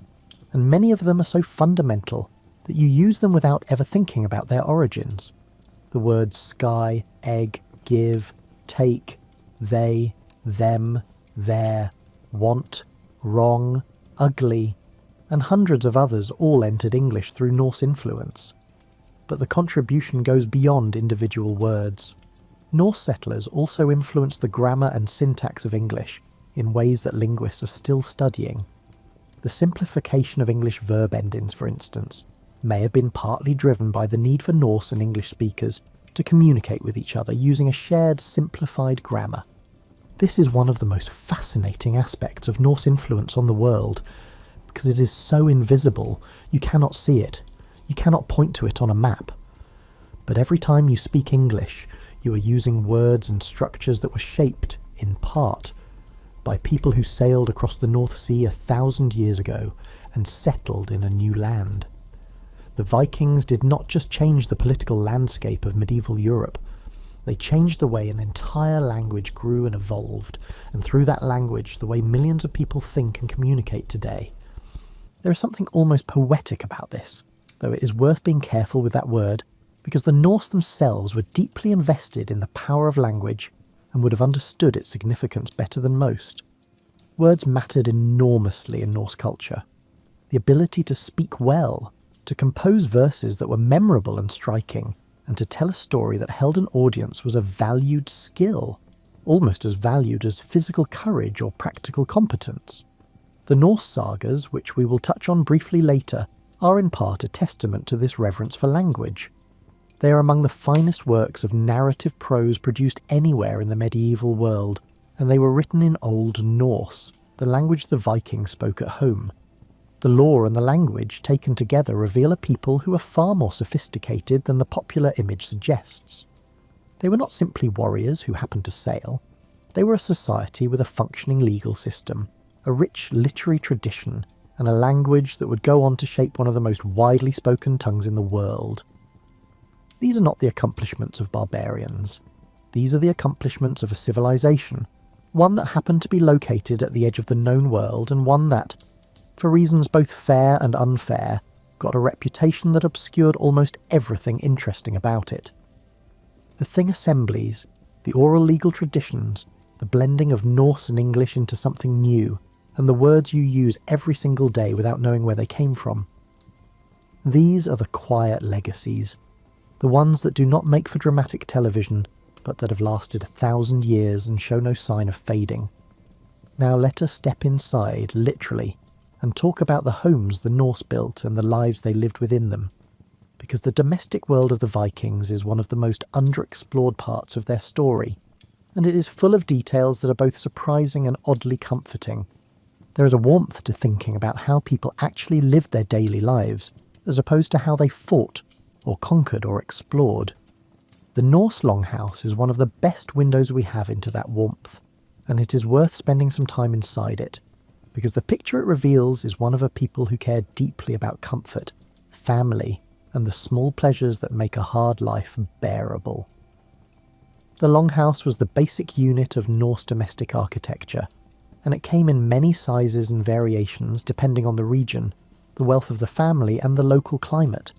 and many of them are so fundamental that you use them without ever thinking about their origins. The words sky, egg, give, take, they, them, their, want, wrong, ugly, and hundreds of others all entered English through Norse influence. But the contribution goes beyond individual words. Norse settlers also influenced the grammar and syntax of English in ways that linguists are still studying. The simplification of English verb endings, for instance, may have been partly driven by the need for Norse and English speakers to communicate with each other using a shared simplified grammar. This is one of the most fascinating aspects of Norse influence on the world, because it is so invisible you cannot see it, you cannot point to it on a map. But every time you speak English, you are using words and structures that were shaped, in part, by people who sailed across the North Sea 1,000 years ago and settled in a new land. The Vikings did not just change the political landscape of medieval Europe, they changed the way an entire language grew and evolved, and through that language the way millions of people think and communicate today. There is something almost poetic about this, though it is worth being careful with that word, because the Norse themselves were deeply invested in the power of language and would have understood its significance better than most. Words mattered enormously in Norse culture. The ability to speak well, to compose verses that were memorable and striking, and to tell a story that held an audience was a valued skill, almost as valued as physical courage or practical competence. The Norse sagas, which we will touch on briefly later, are in part a testament to this reverence for language. They are among the finest works of narrative prose produced anywhere in the medieval world, and they were written in Old Norse, the language the Vikings spoke at home. The lore and the language taken together reveal a people who are far more sophisticated than the popular image suggests. They were not simply warriors who happened to sail. They were a society with a functioning legal system, a rich literary tradition, and a language that would go on to shape one of the most widely spoken tongues in the world. These are not the accomplishments of barbarians. These are the accomplishments of a civilization, one that happened to be located at the edge of the known world, and one that, for reasons both fair and unfair, got a reputation that obscured almost everything interesting about it. The thing assemblies, the oral legal traditions, the blending of Norse and English into something new, and the words you use every single day without knowing where they came from. These are the quiet legacies, the ones that do not make for dramatic television, but that have lasted 1,000 years and show no sign of fading. Now let us step inside, literally, and talk about the homes the Norse built and the lives they lived within them, because the domestic world of the Vikings is one of the most underexplored parts of their story, and it is full of details that are both surprising and oddly comforting. There is a warmth to thinking about how people actually lived their daily lives, as opposed to how they fought, or conquered, or explored. The Norse longhouse is one of the best windows we have into that warmth, and it is worth spending some time inside it, because the picture it reveals is one of a people who care deeply about comfort, family, and the small pleasures that make a hard life bearable. The longhouse was the basic unit of Norse domestic architecture, and it came in many sizes and variations depending on the region, the wealth of the family, and the local climate.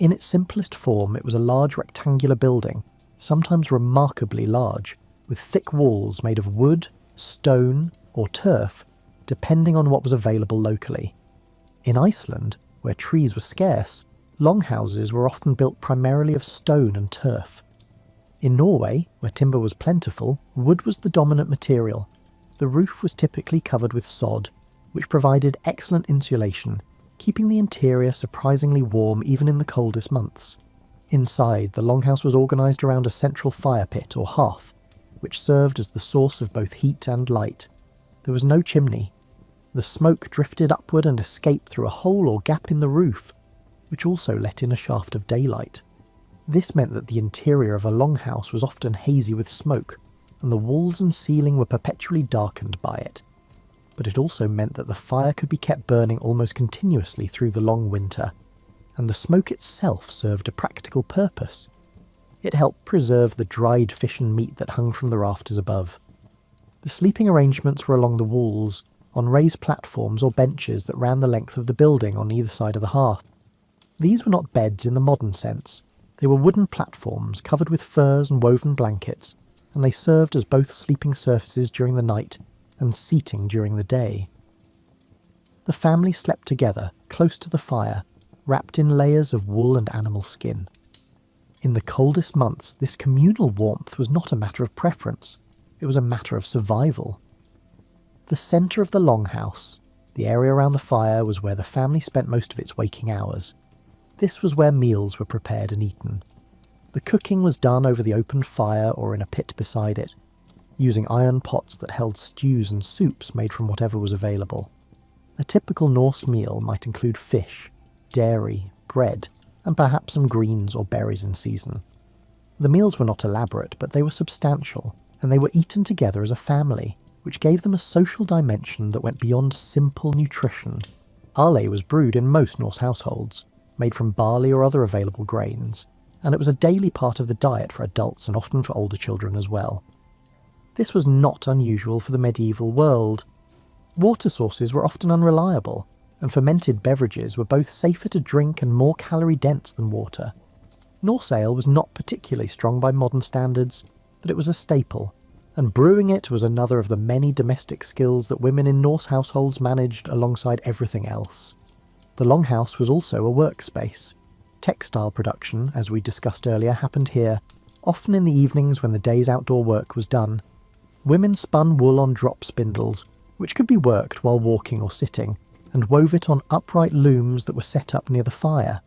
In its simplest form, it was a large rectangular building, sometimes remarkably large, with thick walls made of wood, stone, or turf, depending on what was available locally. In Iceland, where trees were scarce, longhouses were often built primarily of stone and turf. In Norway, where timber was plentiful, wood was the dominant material. The roof was typically covered with sod, which provided excellent insulation, keeping the interior surprisingly warm even in the coldest months. Inside, the longhouse was organised around a central fire pit or hearth, which served as the source of both heat and light. There was no chimney. The smoke drifted upward and escaped through a hole or gap in the roof, which also let in a shaft of daylight. This meant that the interior of a longhouse was often hazy with smoke, and the walls and ceiling were perpetually darkened by it. But it also meant that the fire could be kept burning almost continuously through the long winter, and the smoke itself served a practical purpose. It helped preserve the dried fish and meat that hung from the rafters above. The sleeping arrangements were along the walls, on raised platforms or benches that ran the length of the building on either side of the hearth. These were not beds in the modern sense. They were wooden platforms covered with furs and woven blankets, and they served as both sleeping surfaces during the night and seating during the day. The family slept together, close to the fire, wrapped in layers of wool and animal skin. In the coldest months, this communal warmth was not a matter of preference, it was a matter of survival. The centre of the longhouse, the area around the fire, was where the family spent most of its waking hours. This was where meals were prepared and eaten. The cooking was done over the open fire or in a pit beside it, using iron pots that held stews and soups made from whatever was available. A typical Norse meal might include fish, dairy, bread, and perhaps some greens or berries in season. The meals were not elaborate, but they were substantial, and they were eaten together as a family, which gave them a social dimension that went beyond simple nutrition. Ale was brewed in most Norse households, made from barley or other available grains, and it was a daily part of the diet for adults and often for older children as well. This was not unusual for the medieval world. Water sources were often unreliable, and fermented beverages were both safer to drink and more calorie-dense than water. Norse ale was not particularly strong by modern standards, but it was a staple, and brewing it was another of the many domestic skills that women in Norse households managed alongside everything else. The longhouse was also a workspace. Textile production, as we discussed earlier, happened here, often in the evenings when the day's outdoor work was done. Women spun wool on drop spindles, which could be worked while walking or sitting, and wove it on upright looms that were set up near the fire.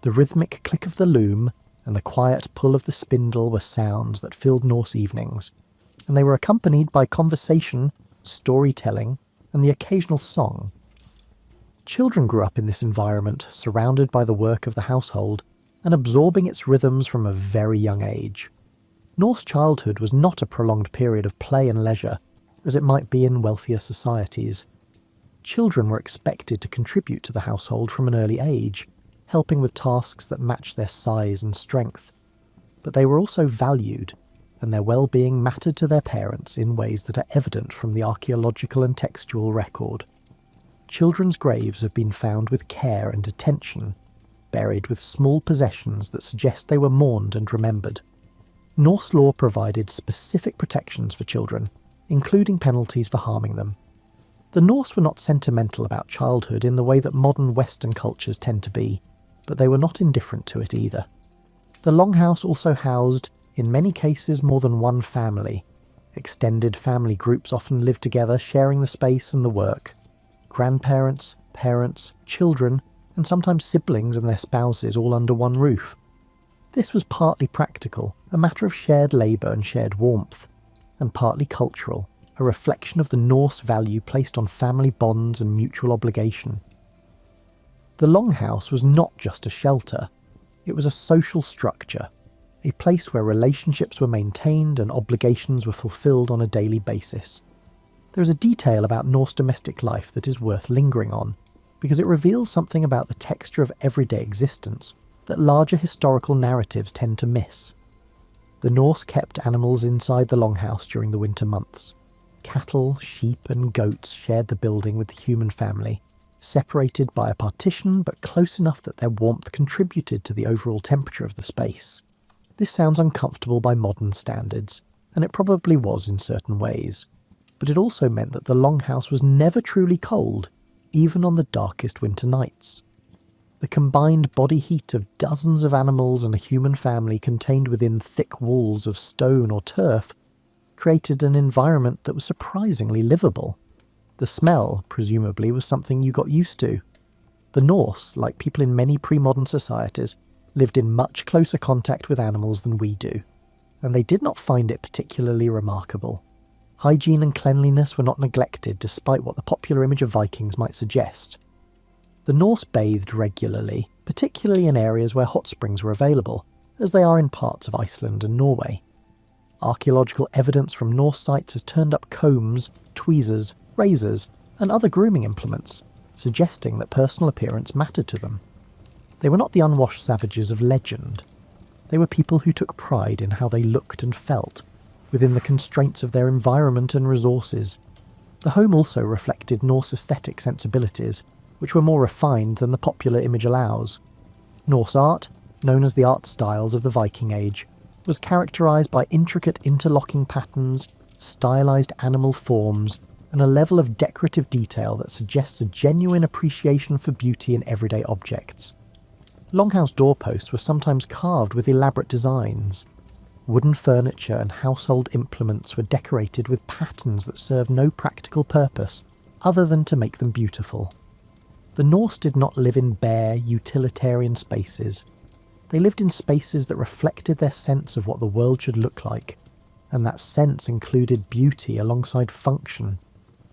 The rhythmic click of the loom and the quiet pull of the spindle were sounds that filled Norse evenings, and they were accompanied by conversation, storytelling, and the occasional song. Children grew up in this environment, surrounded by the work of the household, and absorbing its rhythms from a very young age. Norse childhood was not a prolonged period of play and leisure, as it might be in wealthier societies. Children were expected to contribute to the household from an early age, helping with tasks that matched their size and strength. But they were also valued, and their well-being mattered to their parents in ways that are evident from the archaeological and textual record. Children's graves have been found with care and attention, buried with small possessions that suggest they were mourned and remembered. Norse law provided specific protections for children, including penalties for harming them. The Norse were not sentimental about childhood in the way that modern Western cultures tend to be, but they were not indifferent to it either. The longhouse also housed, in many cases, more than one family. Extended family groups often lived together, sharing the space and the work. Grandparents, parents, children, and sometimes siblings and their spouses all under one roof. This was partly practical, a matter of shared labour and shared warmth, and partly cultural, a reflection of the Norse value placed on family bonds and mutual obligation. The longhouse was not just a shelter, it was a social structure, a place where relationships were maintained and obligations were fulfilled on a daily basis. There is a detail about Norse domestic life that is worth lingering on, because it reveals something about the texture of everyday existence that larger historical narratives tend to miss. The Norse kept animals inside the longhouse during the winter months. Cattle, sheep and goats shared the building with the human family, separated by a partition but close enough that their warmth contributed to the overall temperature of the space. This sounds uncomfortable by modern standards, and it probably was in certain ways, but it also meant that the longhouse was never truly cold, even on the darkest winter nights. The combined body heat of dozens of animals and a human family contained within thick walls of stone or turf created an environment that was surprisingly livable. The smell, presumably, was something you got used to. The Norse, like people in many pre-modern societies, lived in much closer contact with animals than we do, and they did not find it particularly remarkable. Hygiene and cleanliness were not neglected despite what the popular image of Vikings might suggest. The Norse bathed regularly, particularly in areas where hot springs were available, as they are in parts of Iceland and Norway. Archaeological evidence from Norse sites has turned up combs, tweezers, razors, and other grooming implements, suggesting that personal appearance mattered to them. They were not the unwashed savages of legend. They were people who took pride in how they looked and felt, within the constraints of their environment and resources. The home also reflected Norse aesthetic sensibilities, which were more refined than the popular image allows. Norse art, known as the art styles of the Viking Age, was characterised by intricate interlocking patterns, stylised animal forms, and a level of decorative detail that suggests a genuine appreciation for beauty in everyday objects. Longhouse doorposts were sometimes carved with elaborate designs. Wooden furniture and household implements were decorated with patterns that served no practical purpose other than to make them beautiful. The Norse did not live in bare, utilitarian spaces. They lived in spaces that reflected their sense of what the world should look like, and that sense included beauty alongside function.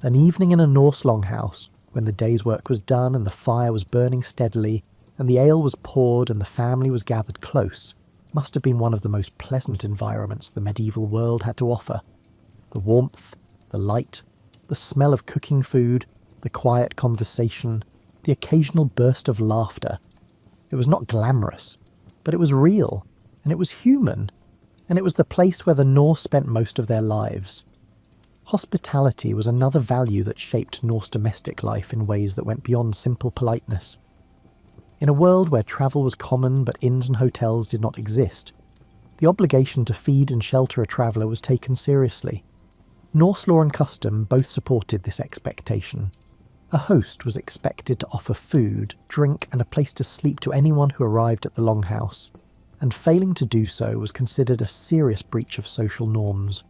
An evening in a Norse longhouse, when the day's work was done and the fire was burning steadily, and the ale was poured and the family was gathered close, must have been one of the most pleasant environments the medieval world had to offer. The warmth, the light, the smell of cooking food, the quiet conversation, the occasional burst of laughter. It was not glamorous, but it was real, and it was human, and it was the place where the Norse spent most of their lives. Hospitality was another value that shaped Norse domestic life in ways that went beyond simple politeness. In a world where travel was common but inns and hotels did not exist, the obligation to feed and shelter a traveller was taken seriously. Norse law and custom both supported this expectation. A host was expected to offer food, drink, and a place to sleep to anyone who arrived at the longhouse, and failing to do so was considered a serious breach of social norms.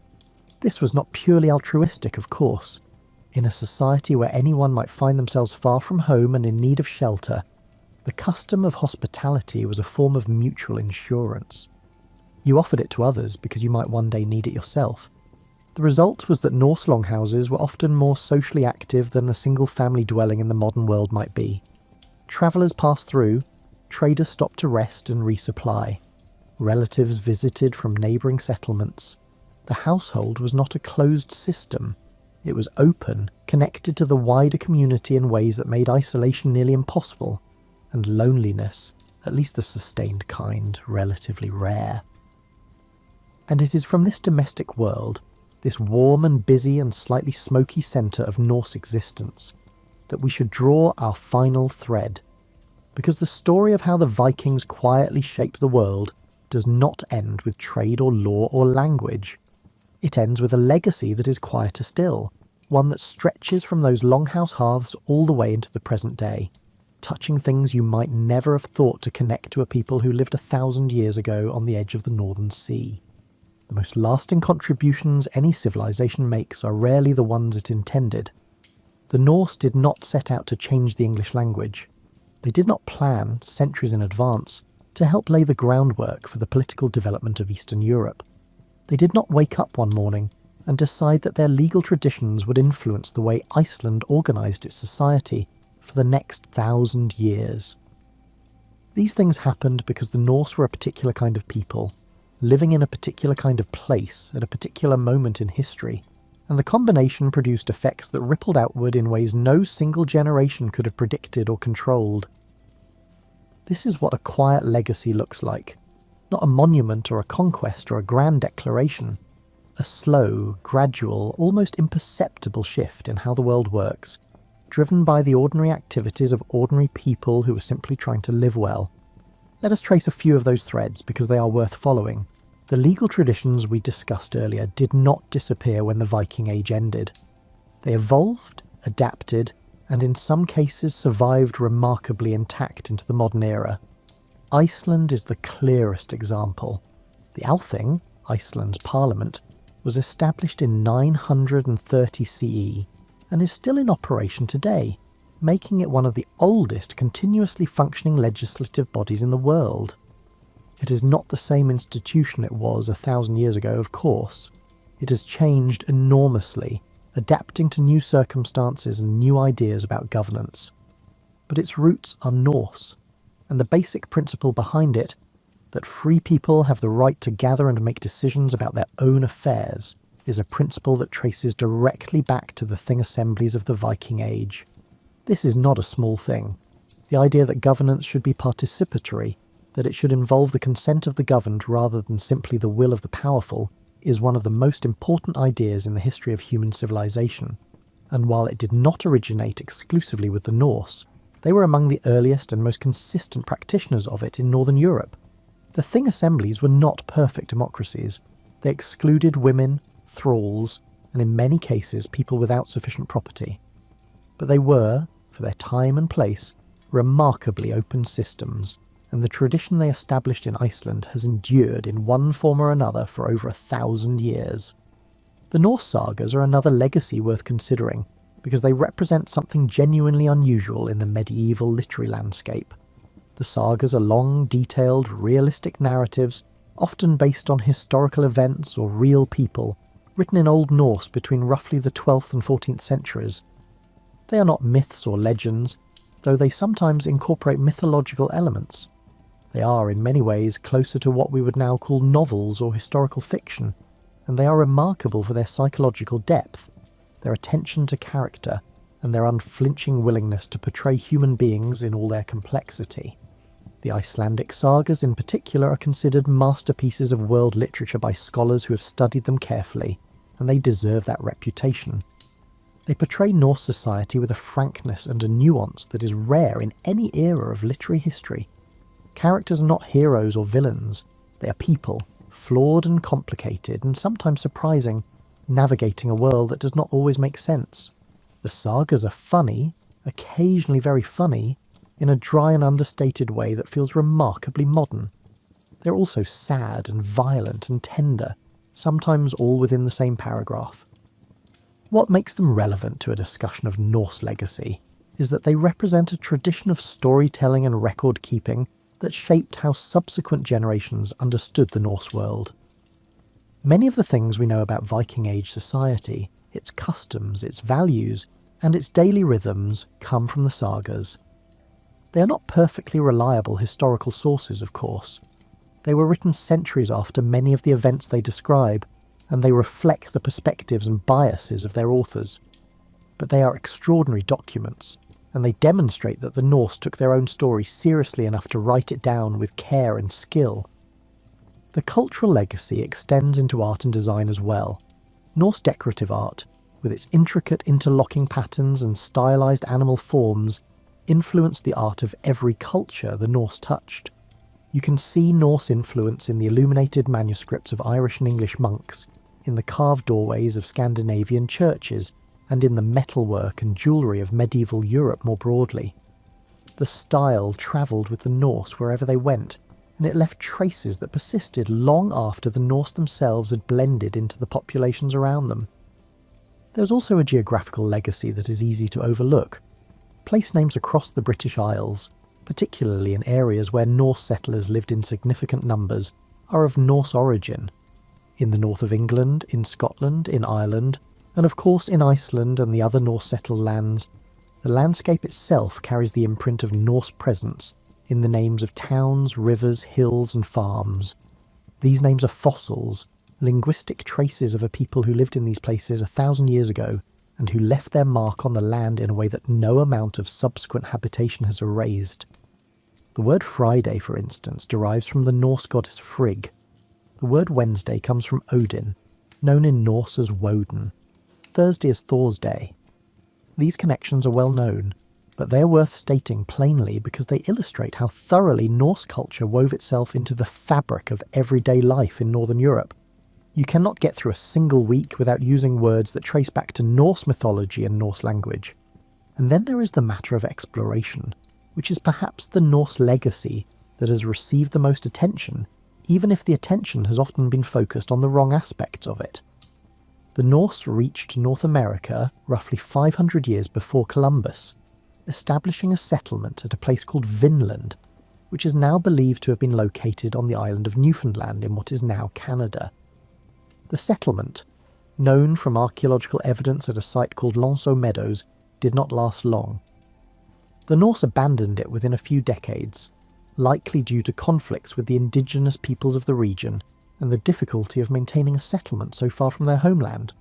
This was not purely altruistic, of course. In a society where anyone might find themselves far from home and in need of shelter, the custom of hospitality was a form of mutual insurance. You offered it to others because you might one day need it yourself. The result was that Norse longhouses were often more socially active than a single family dwelling in the modern world might be. Travellers passed through, traders stopped to rest and resupply. Relatives visited from neighbouring settlements. The household was not a closed system. It was open, connected to the wider community in ways that made isolation nearly impossible, and loneliness, at least the sustained kind, relatively rare. And it is from this domestic world, this warm and busy and slightly smoky centre of Norse existence, that we should draw our final thread, because the story of how the Vikings quietly shaped the world does not end with trade or law or language. It ends with a legacy that is quieter still, one that stretches from those longhouse hearths all the way into the present day, touching things you might never have thought to connect to a people who lived 1,000 years ago on the edge of the Northern Sea. The most lasting contributions any civilization makes are rarely the ones it intended. The Norse did not set out to change the English language. They did not plan, centuries in advance, to help lay the groundwork for the political development of Eastern Europe. They did not wake up one morning and decide that their legal traditions would influence the way Iceland organised its society for the next 1,000 years. These things happened because the Norse were a particular kind of people, living in a particular kind of place at a particular moment in history, and the combination produced effects that rippled outward in ways no single generation could have predicted or controlled. This is what a quiet legacy looks like. Not a monument or a conquest or a grand declaration. A slow, gradual, almost imperceptible shift in how the world works, driven by the ordinary activities of ordinary people who were simply trying to live well. Let us trace a few of those threads because they are worth following. The legal traditions we discussed earlier did not disappear when the Viking Age ended. They evolved, adapted, and in some cases survived remarkably intact into the modern era. Iceland is the clearest example. The Althing, Iceland's parliament, was established in 930 CE and is still in operation today, making it one of the oldest continuously functioning legislative bodies in the world. It is not the same institution it was 1,000 years ago, of course. It has changed enormously, adapting to new circumstances and new ideas about governance. But its roots are Norse, and the basic principle behind it, that free people have the right to gather and make decisions about their own affairs, is a principle that traces directly back to the Thing assemblies of the Viking Age. This is not a small thing. The idea that governance should be participatory, that it should involve the consent of the governed rather than simply the will of the powerful, is one of the most important ideas in the history of human civilization. And while it did not originate exclusively with the Norse, they were among the earliest and most consistent practitioners of it in Northern Europe. The Thing assemblies were not perfect democracies. They excluded women, thralls, and in many cases people without sufficient property. But they were, for their time and place, remarkably open systems, and the tradition they established in Iceland has endured in one form or another for over 1,000 years. The Norse sagas are another legacy worth considering, because they represent something genuinely unusual in the medieval literary landscape. The sagas are long, detailed, realistic narratives, often based on historical events or real people, written in Old Norse between roughly the 12th and 14th centuries. They are not myths or legends, though they sometimes incorporate mythological elements. They are, in many ways, closer to what we would now call novels or historical fiction, and they are remarkable for their psychological depth, their attention to character, and their unflinching willingness to portray human beings in all their complexity. The Icelandic sagas in particular are considered masterpieces of world literature by scholars who have studied them carefully, and they deserve that reputation. They portray Norse society with a frankness and a nuance that is rare in any era of literary history. Characters are not heroes or villains, they are people, flawed and complicated and sometimes surprising, navigating a world that does not always make sense. The sagas are funny, occasionally very funny, in a dry and understated way that feels remarkably modern. They're also sad and violent and tender, sometimes all within the same paragraph. What makes them relevant to a discussion of Norse legacy is that they represent a tradition of storytelling and record-keeping that shaped how subsequent generations understood the Norse world. Many of the things we know about Viking Age society, its customs, its values, and its daily rhythms come from the sagas. They are not perfectly reliable historical sources, of course. They were written centuries after many of the events they describe, and they reflect the perspectives and biases of their authors. But they are extraordinary documents, and they demonstrate that the Norse took their own story seriously enough to write it down with care and skill. The cultural legacy extends into art and design as well. Norse decorative art, with its intricate interlocking patterns and stylized animal forms, influenced the art of every culture the Norse touched. You can see Norse influence in the illuminated manuscripts of Irish and English monks, in the carved doorways of Scandinavian churches, and in the metalwork and jewellery of medieval Europe more broadly. The style travelled with the Norse wherever they went, and it left traces that persisted long after the Norse themselves had blended into the populations around them. There's also a geographical legacy that is easy to overlook. Place names across the British Isles, particularly in areas where Norse settlers lived in significant numbers, are of Norse origin. In the north of England, in Scotland, in Ireland, and of course in Iceland and the other Norse settled lands, the landscape itself carries the imprint of Norse presence in the names of towns, rivers, hills and farms. These names are fossils, linguistic traces of a people who lived in these places 1,000 years ago and who left their mark on the land in a way that no amount of subsequent habitation has erased. The word Friday, for instance, derives from the Norse goddess Frigg. The word Wednesday comes from Odin, known in Norse as Woden. Thursday is Thor's day. These connections are well known, but they are worth stating plainly because they illustrate how thoroughly Norse culture wove itself into the fabric of everyday life in Northern Europe. You cannot get through a single week without using words that trace back to Norse mythology and Norse language. And then there is the matter of exploration, which is perhaps the Norse legacy that has received the most attention, even if the attention has often been focused on the wrong aspects of it. The Norse reached North America roughly 500 years before Columbus, establishing a settlement at a place called Vinland, which is now believed to have been located on the island of Newfoundland in what is now Canada. The settlement, known from archaeological evidence at a site called Lanceau Meadows, did not last long. The Norse abandoned it within a few decades, likely due to conflicts with the indigenous peoples of the region and the difficulty of maintaining a settlement so far from their homeland.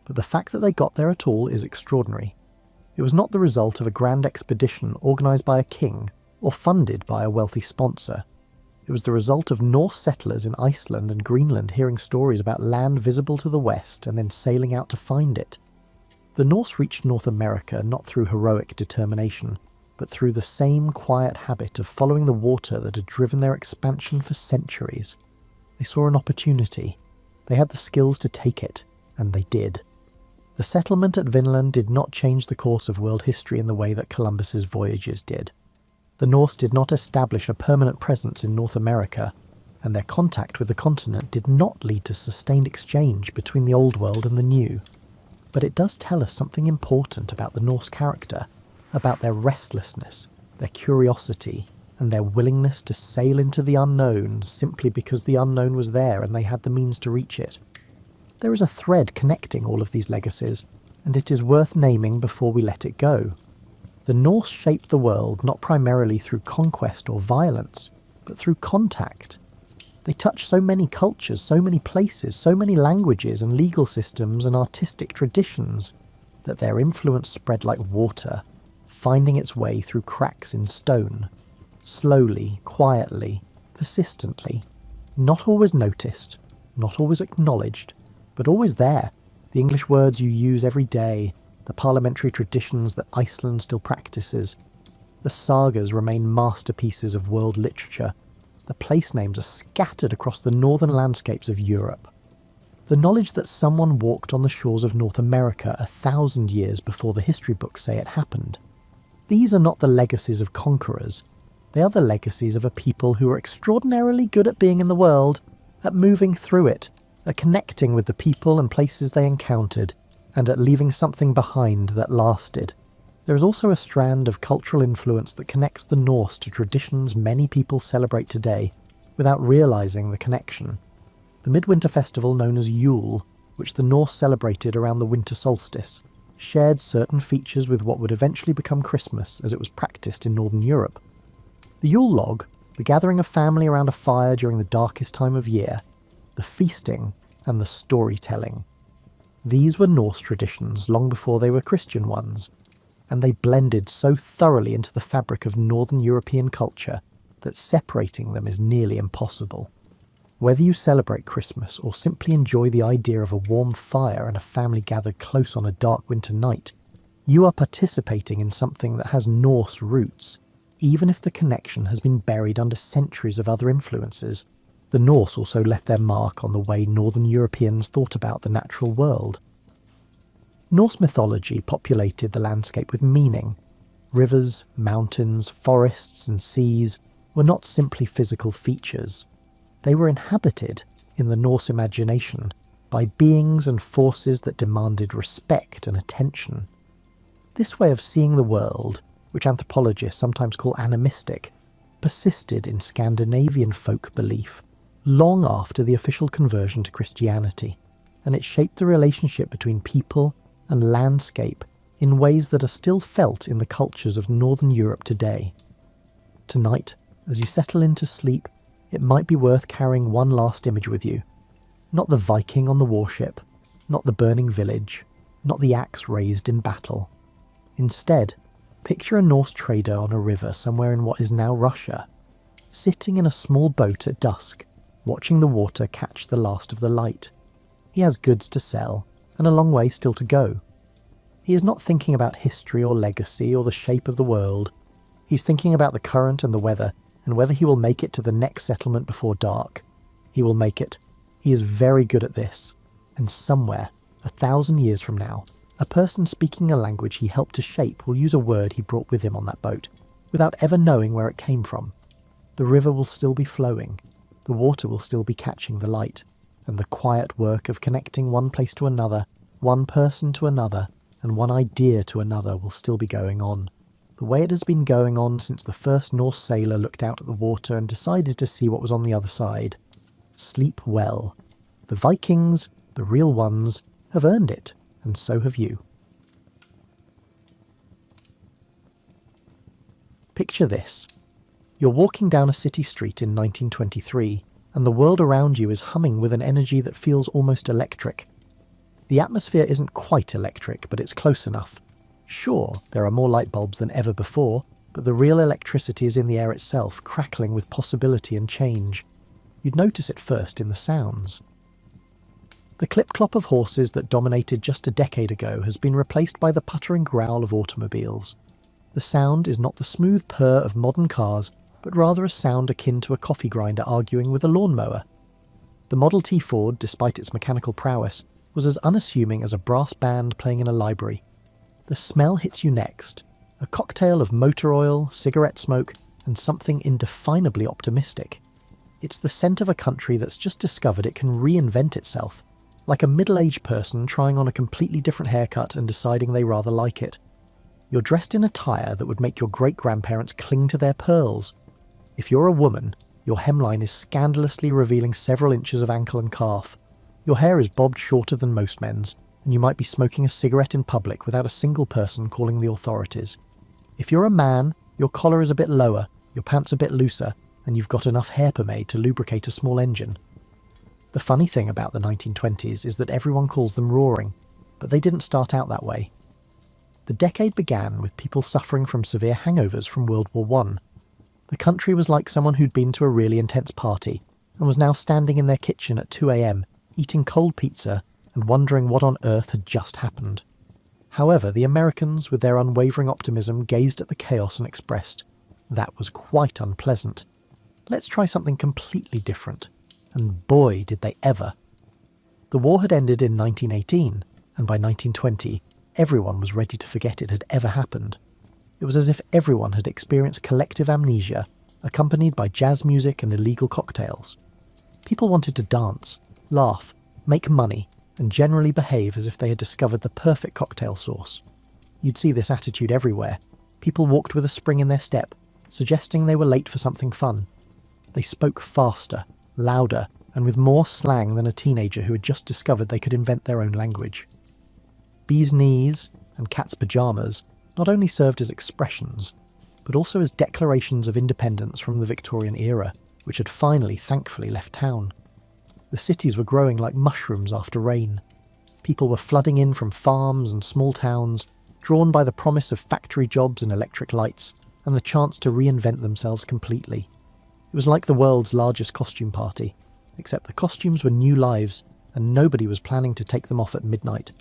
But the fact that they got there at all is extraordinary. It was not the result of a grand expedition organised by a king or funded by a wealthy sponsor. It was the result of Norse settlers in Iceland and Greenland hearing stories about land visible to the west and then sailing out to find it. The Norse reached North America not through heroic determination, but through the same quiet habit of following the water that had driven their expansion for centuries. They saw an opportunity. They had the skills to take it, and they did. The settlement at Vinland did not change the course of world history in the way that Columbus's voyages did. The Norse did not establish a permanent presence in North America, and their contact with the continent did not lead to sustained exchange between the Old World and the New. But it does tell us something important about the Norse character, about their restlessness, their curiosity, and their willingness to sail into the unknown simply because the unknown was there and they had the means to reach it. There is a thread connecting all of these legacies, and it is worth naming before we let it go. The Norse shaped the world not primarily through conquest or violence, but through contact. They touched so many cultures, so many places, so many languages and legal systems and artistic traditions, that their influence spread like water, finding its way through cracks in stone, slowly, quietly, persistently, not always noticed, not always acknowledged, but always there. The English words you use every day, the parliamentary traditions that Iceland still practices, the sagas remain masterpieces of world literature. The place names are scattered across the northern landscapes of Europe. The knowledge that someone walked on the shores of North America 1,000 years before the history books say it happened. These are not the legacies of conquerors. They are the legacies of a people who are extraordinarily good at being in the world, at moving through it, at connecting with the people and places they encountered, and at leaving something behind that lasted. There is also a strand of cultural influence that connects the Norse to traditions many people celebrate today, without realising the connection. The midwinter festival known as Yule, which the Norse celebrated around the winter solstice, shared certain features with what would eventually become Christmas as it was practised in Northern Europe. The Yule log, the gathering of family around a fire during the darkest time of year, the feasting, and the storytelling. These were Norse traditions long before they were Christian ones, and they blended so thoroughly into the fabric of Northern European culture that separating them is nearly impossible. Whether you celebrate Christmas or simply enjoy the idea of a warm fire and a family gathered close on a dark winter night, you are participating in something that has Norse roots, even if the connection has been buried under centuries of other influences. The Norse also left their mark on the way Northern Europeans thought about the natural world. Norse mythology populated the landscape with meaning. Rivers, mountains, forests and seas were not simply physical features. They were inhabited, in the Norse imagination, by beings and forces that demanded respect and attention. This way of seeing the world, which anthropologists sometimes call animistic, persisted in Scandinavian folk belief long after the official conversion to Christianity, and it shaped the relationship between people and landscape in ways that are still felt in the cultures of Northern Europe today. Tonight, as you settle into sleep, it might be worth carrying one last image with you. Not the Viking on the warship, not the burning village, not the axe raised in battle. Instead, picture a Norse trader on a river somewhere in what is now Russia, sitting in a small boat at dusk, watching the water catch the last of the light. He has goods to sell, and a long way still to go. He is not thinking about history or legacy or the shape of the world. He's thinking about the current and the weather, and whether he will make it to the next settlement before dark. He will make it. He is very good at this. And somewhere, 1,000 years from now, a person speaking a language he helped to shape will use a word he brought with him on that boat, without ever knowing where it came from. The river will still be flowing, the water will still be catching the light, and the quiet work of connecting one place to another, one person to another, and one idea to another will still be going on. The way it has been going on since the first Norse sailor looked out at the water and decided to see what was on the other side. Sleep well. The Vikings, the real ones, have earned it, and so have you. Picture this. You're walking down a city street in 1923, and the world around you is humming with an energy that feels almost electric. The atmosphere isn't quite electric, but it's close enough. Sure, there are more light bulbs than ever before, but the real electricity is in the air itself, crackling with possibility and change. You'd notice it first in the sounds. The clip-clop of horses that dominated just a decade ago has been replaced by the puttering growl of automobiles. The sound is not the smooth purr of modern cars, but rather a sound akin to a coffee grinder arguing with a lawnmower. The Model T Ford, despite its mechanical prowess, was as unassuming as a brass band playing in a library. The smell hits you next, a cocktail of motor oil, cigarette smoke, and something indefinably optimistic. It's the scent of a country that's just discovered it can reinvent itself, like a middle-aged person trying on a completely different haircut and deciding they rather like it. You're dressed in attire that would make your great-grandparents cling to their pearls. If you're a woman, your hemline is scandalously revealing several inches of ankle and calf. Your hair is bobbed shorter than most men's, and you might be smoking a cigarette in public without a single person calling the authorities. If you're a man, your collar is a bit lower, your pants a bit looser, and you've got enough hair pomade to lubricate a small engine. The funny thing about the 1920s is that everyone calls them roaring, but they didn't start out that way. The decade began with people suffering from severe hangovers from World War I. The country was like someone who'd been to a really intense party, and was now standing in their kitchen at 2 a.m, eating cold pizza, and wondering what on earth had just happened. However, the Americans, with their unwavering optimism, gazed at the chaos and expressed, "That was quite unpleasant. Let's try something completely different." And boy, did they ever. The war had ended in 1918, and by 1920, everyone was ready to forget it had ever happened. It was as if everyone had experienced collective amnesia, accompanied by jazz music and illegal cocktails. People wanted to dance, laugh, make money, and generally behave as if they had discovered the perfect cocktail sauce. You'd see this attitude everywhere. People walked with a spring in their step, suggesting they were late for something fun. They spoke faster, louder, and with more slang than a teenager who had just discovered they could invent their own language. Bee's knees and cat's pyjamas not only served as expressions, but also as declarations of independence from the Victorian era, which had finally, thankfully, left town. The cities were growing like mushrooms after rain. People were flooding in from farms and small towns, drawn by the promise of factory jobs and electric lights, and the chance to reinvent themselves completely. It was like the world's largest costume party, except the costumes were new lives, and nobody was planning to take them off at midnight.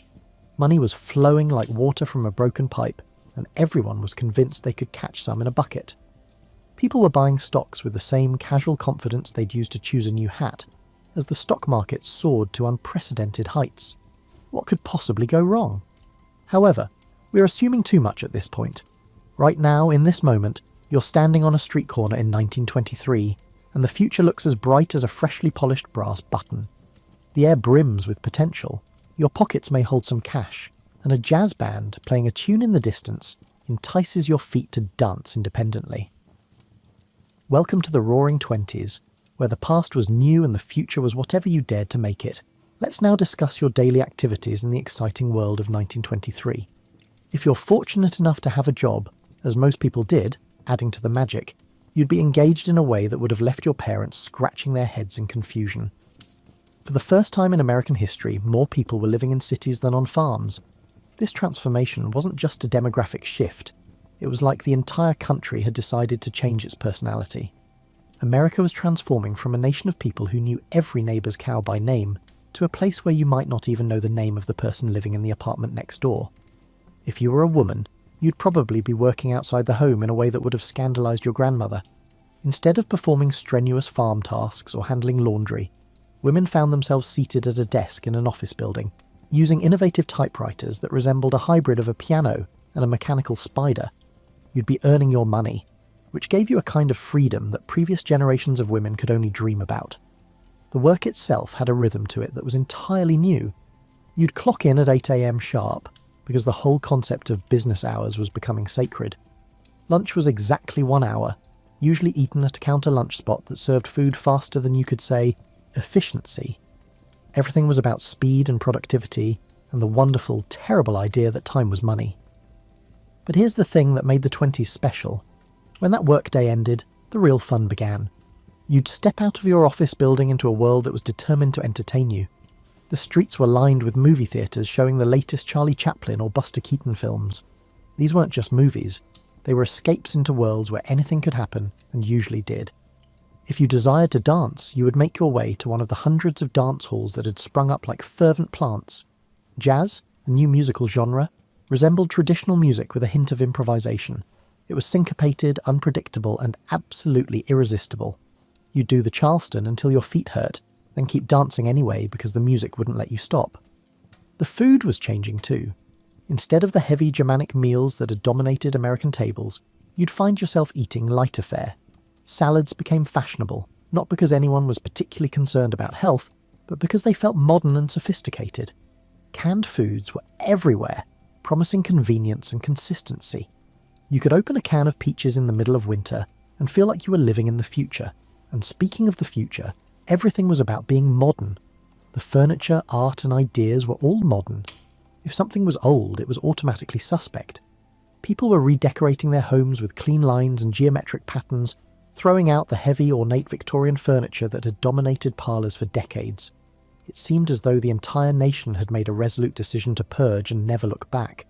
Money was flowing like water from a broken pipe, and everyone was convinced they could catch some in a bucket. People were buying stocks with the same casual confidence they'd use to choose a new hat, as the stock market soared to unprecedented heights. What could possibly go wrong? However, we're assuming too much at this point. Right now, in this moment, you're standing on a street corner in 1923, and the future looks as bright as a freshly polished brass button. The air brims with potential. Your pockets may hold some cash, and a jazz band playing a tune in the distance entices your feet to dance independently. Welcome to the Roaring Twenties, where the past was new and the future was whatever you dared to make it. Let's now discuss your daily activities in the exciting world of 1923. If you're fortunate enough to have a job, as most people did, adding to the magic, you'd be engaged in a way that would have left your parents scratching their heads in confusion. For the first time in American history, more people were living in cities than on farms. This transformation wasn't just a demographic shift. It was like the entire country had decided to change its personality. America was transforming from a nation of people who knew every neighbour's cow by name to a place where you might not even know the name of the person living in the apartment next door. If you were a woman, you'd probably be working outside the home in a way that would have scandalised your grandmother. Instead of performing strenuous farm tasks or handling laundry, women found themselves seated at a desk in an office building, using innovative typewriters that resembled a hybrid of a piano and a mechanical spider. You'd be earning your money, which gave you a kind of freedom that previous generations of women could only dream about. The work itself had a rhythm to it that was entirely new. You'd clock in at 8 a.m. sharp, because the whole concept of business hours was becoming sacred. Lunch was exactly 1 hour, usually eaten at a counter lunch spot that served food faster than you could say efficiency. Everything was about speed and productivity, and the wonderful, terrible idea that time was money. But here's the thing that made the 20s special. When that workday ended, the real fun began. You'd step out of your office building into a world that was determined to entertain you. The streets were lined with movie theatres showing the latest Charlie Chaplin or Buster Keaton films. These weren't just movies. They were escapes into worlds where anything could happen, and usually did. If you desired to dance, you would make your way to one of the hundreds of dance halls that had sprung up like fervent plants. Jazz, a new musical genre, resembled traditional music with a hint of improvisation. It was syncopated, unpredictable, and absolutely irresistible. You'd do the Charleston until your feet hurt, then keep dancing anyway because the music wouldn't let you stop. The food was changing too. Instead of the heavy Germanic meals that had dominated American tables, you'd find yourself eating lighter fare. Salads became fashionable, not because anyone was particularly concerned about health, but because they felt modern and sophisticated. Canned foods were everywhere, promising convenience and consistency. You could open a can of peaches in the middle of winter and feel like you were living in the future. And speaking of the future, everything was about being modern. The furniture, art and ideas were all modern. If something was old, it was automatically suspect. People were redecorating their homes with clean lines and geometric patterns, throwing out the heavy, ornate Victorian furniture that had dominated parlours for decades. It seemed as though the entire nation had made a resolute decision to purge and never look back.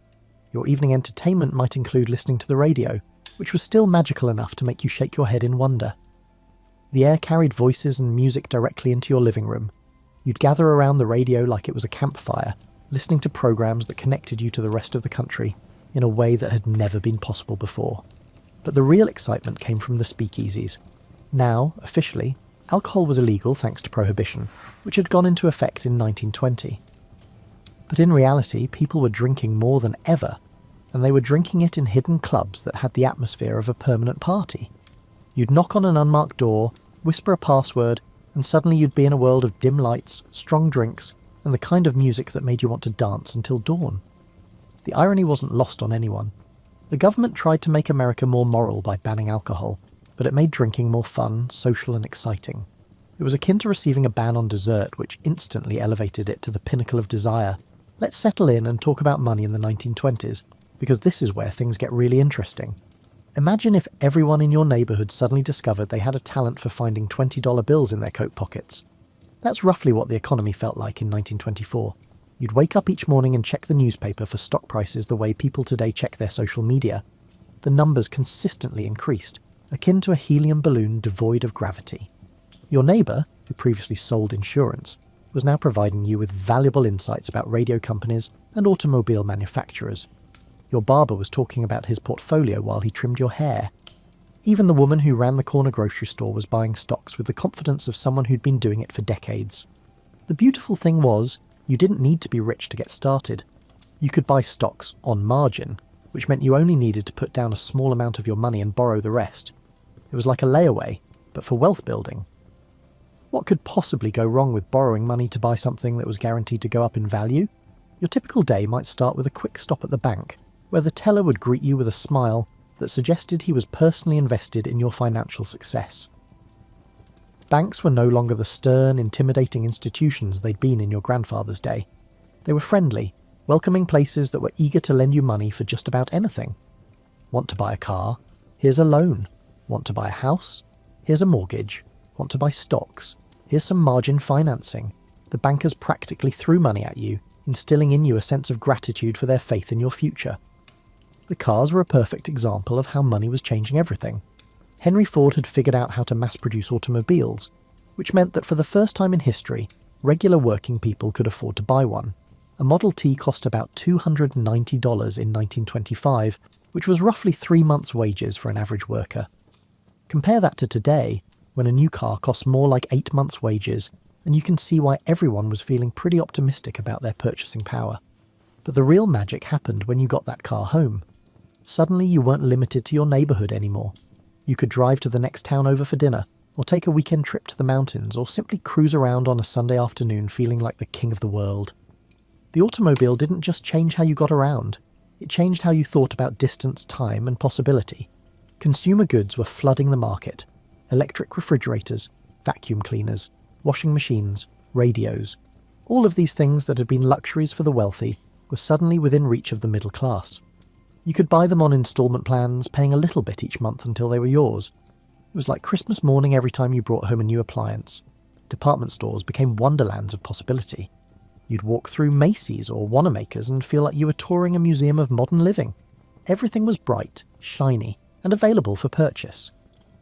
Your evening entertainment might include listening to the radio, which was still magical enough to make you shake your head in wonder. The air carried voices and music directly into your living room. You'd gather around the radio like it was a campfire, listening to programs that connected you to the rest of the country in a way that had never been possible before. But the real excitement came from the speakeasies. Now, officially, alcohol was illegal thanks to Prohibition, which had gone into effect in 1920. But in reality, people were drinking more than ever, and they were drinking it in hidden clubs that had the atmosphere of a permanent party. You'd knock on an unmarked door, whisper a password, and suddenly you'd be in a world of dim lights, strong drinks, and the kind of music that made you want to dance until dawn. The irony wasn't lost on anyone. The government tried to make America more moral by banning alcohol, but it made drinking more fun, social and exciting. It was akin to receiving a ban on dessert, which instantly elevated it to the pinnacle of desire. Let's settle in and talk about money in the 1920s, because this is where things get really interesting. Imagine if everyone in your neighbourhood suddenly discovered they had a talent for finding $20 bills in their coat pockets. That's roughly what the economy felt like in 1924. You'd wake up each morning and check the newspaper for stock prices the way people today check their social media. The numbers consistently increased, akin to a helium balloon devoid of gravity. Your neighbour, who previously sold insurance, was now providing you with valuable insights about radio companies and automobile manufacturers. Your barber was talking about his portfolio while he trimmed your hair. Even the woman who ran the corner grocery store was buying stocks with the confidence of someone who'd been doing it for decades. The beautiful thing was, you didn't need to be rich to get started. You could buy stocks on margin, which meant you only needed to put down a small amount of your money and borrow the rest. It was like a layaway, but for wealth building. What could possibly go wrong with borrowing money to buy something that was guaranteed to go up in value? Your typical day might start with a quick stop at the bank, where the teller would greet you with a smile that suggested he was personally invested in your financial success. Banks were no longer the stern, intimidating institutions they'd been in your grandfather's day. They were friendly, welcoming places that were eager to lend you money for just about anything. Want to buy a car? Here's a loan. Want to buy a house? Here's a mortgage. Want to buy stocks? Here's some margin financing. The bankers practically threw money at you, instilling in you a sense of gratitude for their faith in your future. The cars were a perfect example of how money was changing everything. Henry Ford had figured out how to mass-produce automobiles, which meant that for the first time in history, regular working people could afford to buy one. A Model T cost about $290 in 1925, which was roughly 3 months' wages for an average worker. Compare that to today, when a new car costs more like 8 months' wages, and you can see why everyone was feeling pretty optimistic about their purchasing power. But the real magic happened when you got that car home. Suddenly you weren't limited to your neighbourhood anymore. You could drive to the next town over for dinner, or take a weekend trip to the mountains, or simply cruise around on a Sunday afternoon feeling like the king of the world. The automobile didn't just change how you got around, it changed how you thought about distance, time, and possibility. Consumer goods were flooding the market. Electric refrigerators, vacuum cleaners, washing machines, radios. All of these things that had been luxuries for the wealthy were suddenly within reach of the middle class. You could buy them on instalment plans, paying a little bit each month until they were yours. It was like Christmas morning every time you brought home a new appliance. Department stores became wonderlands of possibility. You'd walk through Macy's or Wanamaker's and feel like you were touring a museum of modern living. Everything was bright, shiny, and available for purchase.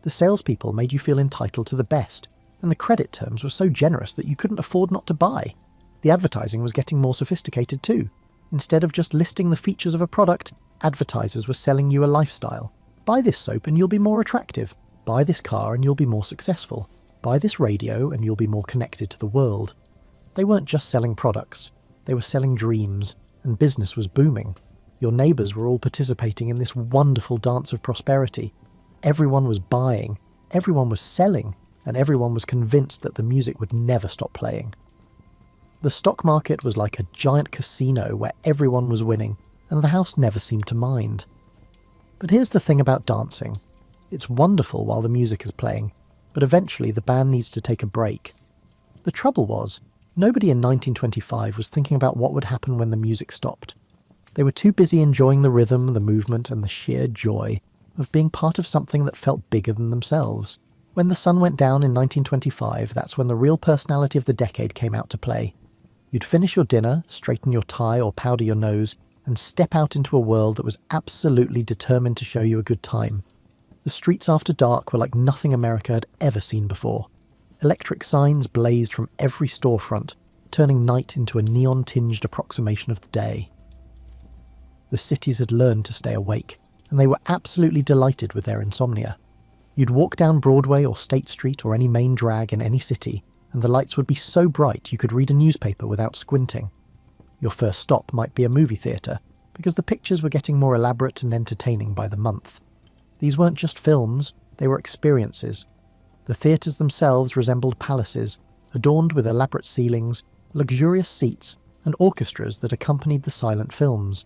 The salespeople made you feel entitled to the best, and the credit terms were so generous that you couldn't afford not to buy. The advertising was getting more sophisticated too. Instead of just listing the features of a product, advertisers were selling you a lifestyle. Buy this soap and you'll be more attractive. Buy this car and you'll be more successful. Buy this radio and you'll be more connected to the world. They weren't just selling products, they were selling dreams, and business was booming. Your neighbours were all participating in this wonderful dance of prosperity. Everyone was buying, everyone was selling, and everyone was convinced that the music would never stop playing. The stock market was like a giant casino where everyone was winning, and the house never seemed to mind. But here's the thing about dancing. It's wonderful while the music is playing, but eventually the band needs to take a break. The trouble was, nobody in 1925 was thinking about what would happen when the music stopped. They were too busy enjoying the rhythm, the movement, and the sheer joy of being part of something that felt bigger than themselves. When the sun went down in 1925, that's when the real personality of the decade came out to play. You'd finish your dinner, straighten your tie or powder your nose, and step out into a world that was absolutely determined to show you a good time. The streets after dark were like nothing America had ever seen before. Electric signs blazed from every storefront, turning night into a neon-tinged approximation of the day. The cities had learned to stay awake, and they were absolutely delighted with their insomnia. You'd walk down Broadway or State Street or any main drag in any city, and the lights would be so bright you could read a newspaper without squinting. Your first stop might be a movie theatre, because the pictures were getting more elaborate and entertaining by the month. These weren't just films, they were experiences. The theatres themselves resembled palaces, adorned with elaborate ceilings, luxurious seats, and orchestras that accompanied the silent films.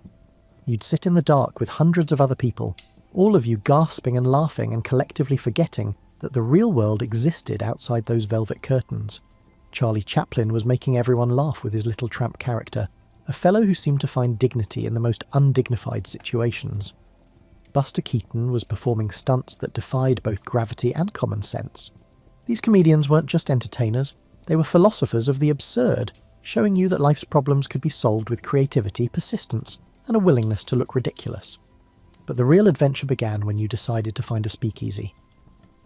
You'd sit in the dark with hundreds of other people, all of you gasping and laughing and collectively forgetting that the real world existed outside those velvet curtains. Charlie Chaplin was making everyone laugh with his little tramp character, a fellow who seemed to find dignity in the most undignified situations. Buster Keaton was performing stunts that defied both gravity and common sense. These comedians weren't just entertainers, they were philosophers of the absurd, showing you that life's problems could be solved with creativity, persistence, and a willingness to look ridiculous. But the real adventure began when you decided to find a speakeasy.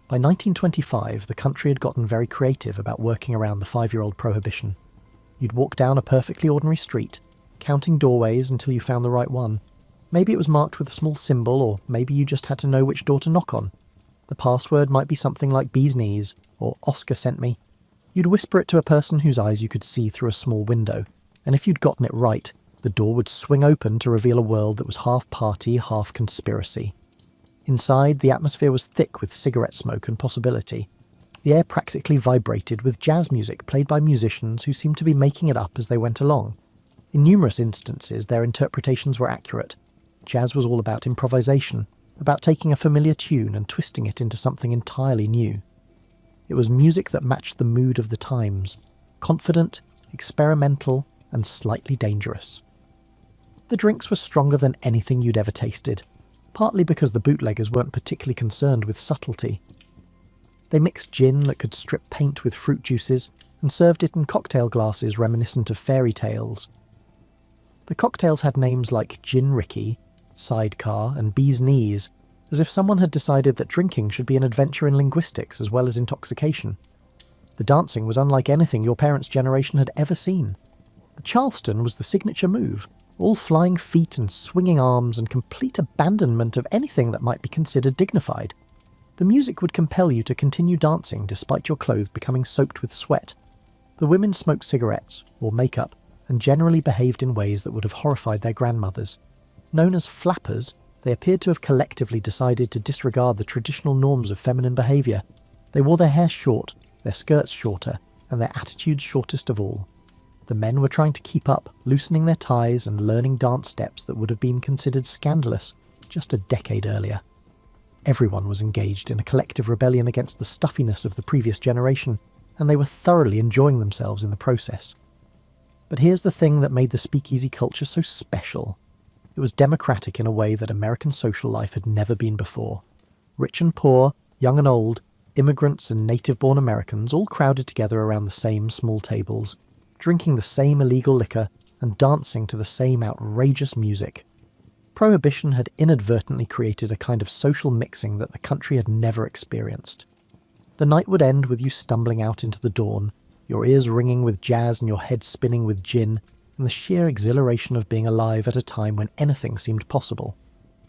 By 1925, the country had gotten very creative about working around the 5-year-old prohibition. You'd walk down a perfectly ordinary street, counting doorways until you found the right one. Maybe it was marked with a small symbol, or maybe you just had to know which door to knock on. The password might be something like bee's knees, or Oscar sent me. You'd whisper it to a person whose eyes you could see through a small window, and if you'd gotten it right, the door would swing open to reveal a world that was half party, half conspiracy. Inside, the atmosphere was thick with cigarette smoke and possibility. The air practically vibrated with jazz music played by musicians who seemed to be making it up as they went along. In numerous instances, their interpretations were accurate. Jazz was all about improvisation, about taking a familiar tune and twisting it into something entirely new. It was music that matched the mood of the times, confident, experimental, and slightly dangerous. The drinks were stronger than anything you'd ever tasted, partly because the bootleggers weren't particularly concerned with subtlety. They mixed gin that could strip paint with fruit juices and served it in cocktail glasses reminiscent of fairy tales. The cocktails had names like Gin Ricky, Sidecar, and Bee's Knees, as if someone had decided that drinking should be an adventure in linguistics as well as intoxication. The dancing was unlike anything your parents' generation had ever seen. The Charleston was the signature move, all flying feet and swinging arms and complete abandonment of anything that might be considered dignified. The music would compel you to continue dancing despite your clothes becoming soaked with sweat. The women smoked cigarettes, wore makeup, and generally behaved in ways that would have horrified their grandmothers. Known as flappers, they appeared to have collectively decided to disregard the traditional norms of feminine behaviour. They wore their hair short, their skirts shorter, and their attitudes shortest of all. The men were trying to keep up, loosening their ties and learning dance steps that would have been considered scandalous just a decade earlier. Everyone was engaged in a collective rebellion against the stuffiness of the previous generation, and they were thoroughly enjoying themselves in the process. But here's the thing that made the speakeasy culture so special. It was democratic in a way that American social life had never been before. Rich and poor, young and old, immigrants and native-born Americans all crowded together around the same small tables, drinking the same illegal liquor and dancing to the same outrageous music. Prohibition had inadvertently created a kind of social mixing that the country had never experienced. The night would end with you stumbling out into the dawn, your ears ringing with jazz and your head spinning with gin, and the sheer exhilaration of being alive at a time when anything seemed possible.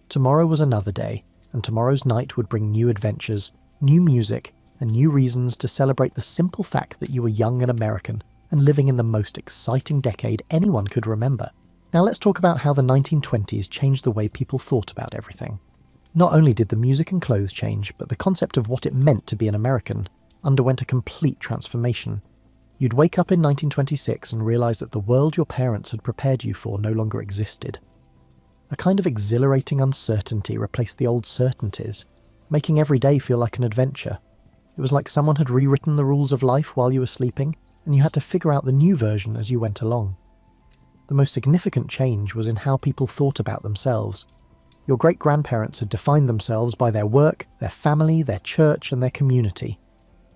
Tomorrow was another day, and tomorrow's night would bring new adventures, new music, and new reasons to celebrate the simple fact that you were young and American, and living in the most exciting decade anyone could remember. Now let's talk about how the 1920s changed the way people thought about everything. Not only did the music and clothes change, but the concept of what it meant to be an American underwent a complete transformation. You'd wake up in 1926 and realise that the world your parents had prepared you for no longer existed. A kind of exhilarating uncertainty replaced the old certainties, making every day feel like an adventure. It was like someone had rewritten the rules of life while you were sleeping, and you had to figure out the new version as you went along. The most significant change was in how people thought about themselves. Your great-grandparents had defined themselves by their work, their family, their church, and their community.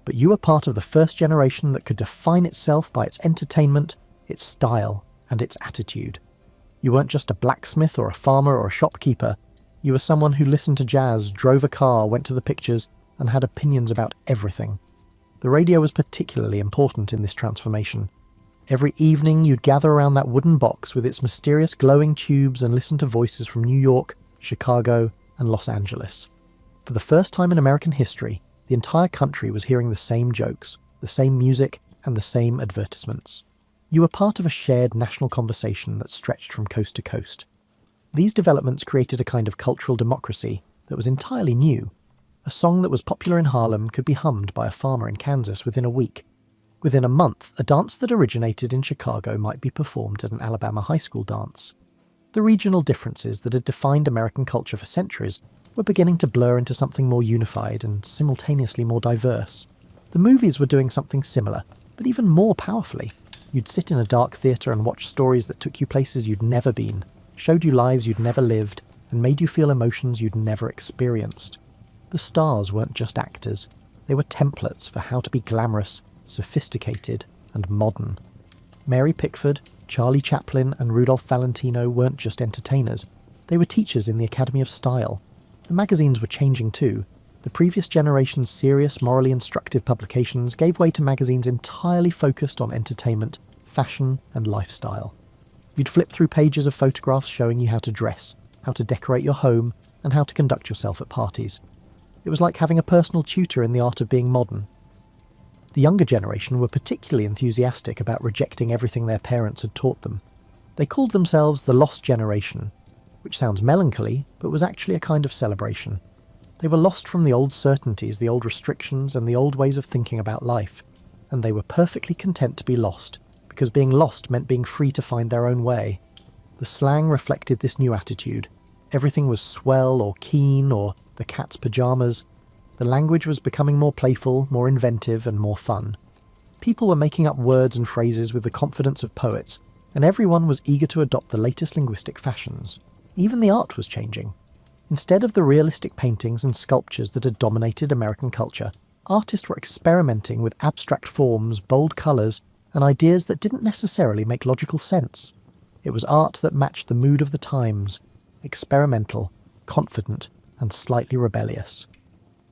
But you were part of the first generation that could define itself by its entertainment, its style, and its attitude. You weren't just a blacksmith or a farmer or a shopkeeper. You were someone who listened to jazz, drove a car, went to the pictures, and had opinions about everything. The radio was particularly important in this transformation. Every evening you'd gather around that wooden box with its mysterious glowing tubes and listen to voices from New York, Chicago, and Los Angeles. For the first time in American history, the entire country was hearing the same jokes, the same music, and the same advertisements. You were part of a shared national conversation that stretched from coast to coast. These developments created a kind of cultural democracy that was entirely new. A song that was popular in Harlem could be hummed by a farmer in Kansas within a week. Within a month, a dance that originated in Chicago might be performed at an Alabama high school dance. The regional differences that had defined American culture for centuries were beginning to blur into something more unified and simultaneously more diverse. The movies were doing something similar, but even more powerfully. You'd sit in a dark theatre and watch stories that took you places you'd never been, showed you lives you'd never lived, and made you feel emotions you'd never experienced. The stars weren't just actors, they were templates for how to be glamorous, sophisticated, and modern. Mary Pickford, Charlie Chaplin, and Rudolph Valentino weren't just entertainers, they were teachers in the Academy of Style. The magazines were changing too. The previous generation's serious, morally instructive publications gave way to magazines entirely focused on entertainment, fashion, and lifestyle. You'd flip through pages of photographs showing you how to dress, how to decorate your home, and how to conduct yourself at parties. It was like having a personal tutor in the art of being modern. The younger generation were particularly enthusiastic about rejecting everything their parents had taught them. They called themselves the Lost Generation, which sounds melancholy, but was actually a kind of celebration. They were lost from the old certainties, the old restrictions, and the old ways of thinking about life, and they were perfectly content to be lost, because being lost meant being free to find their own way. The slang reflected this new attitude. Everything was swell or keen or the cat's pyjamas. The language was becoming more playful, more inventive, and more fun. People were making up words and phrases with the confidence of poets, and everyone was eager to adopt the latest linguistic fashions. Even the art was changing. Instead of the realistic paintings and sculptures that had dominated American culture, artists were experimenting with abstract forms, bold colours, and ideas that didn't necessarily make logical sense. It was art that matched the mood of the times, experimental, confident, and slightly rebellious.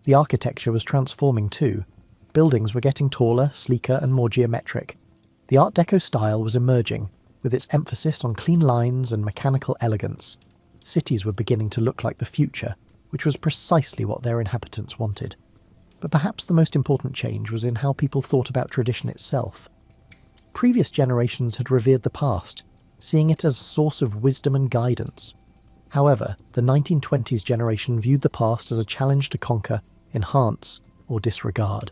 The architecture was transforming too. Buildings were getting taller, sleeker, and more geometric. The Art Deco style was emerging, with its emphasis on clean lines and mechanical elegance. Cities were beginning to look like the future, which was precisely what their inhabitants wanted. But perhaps the most important change was in how people thought about tradition itself. Previous generations had revered the past, seeing it as a source of wisdom and guidance. However, the 1920s generation viewed the past as a challenge to conquer, enhance, or disregard.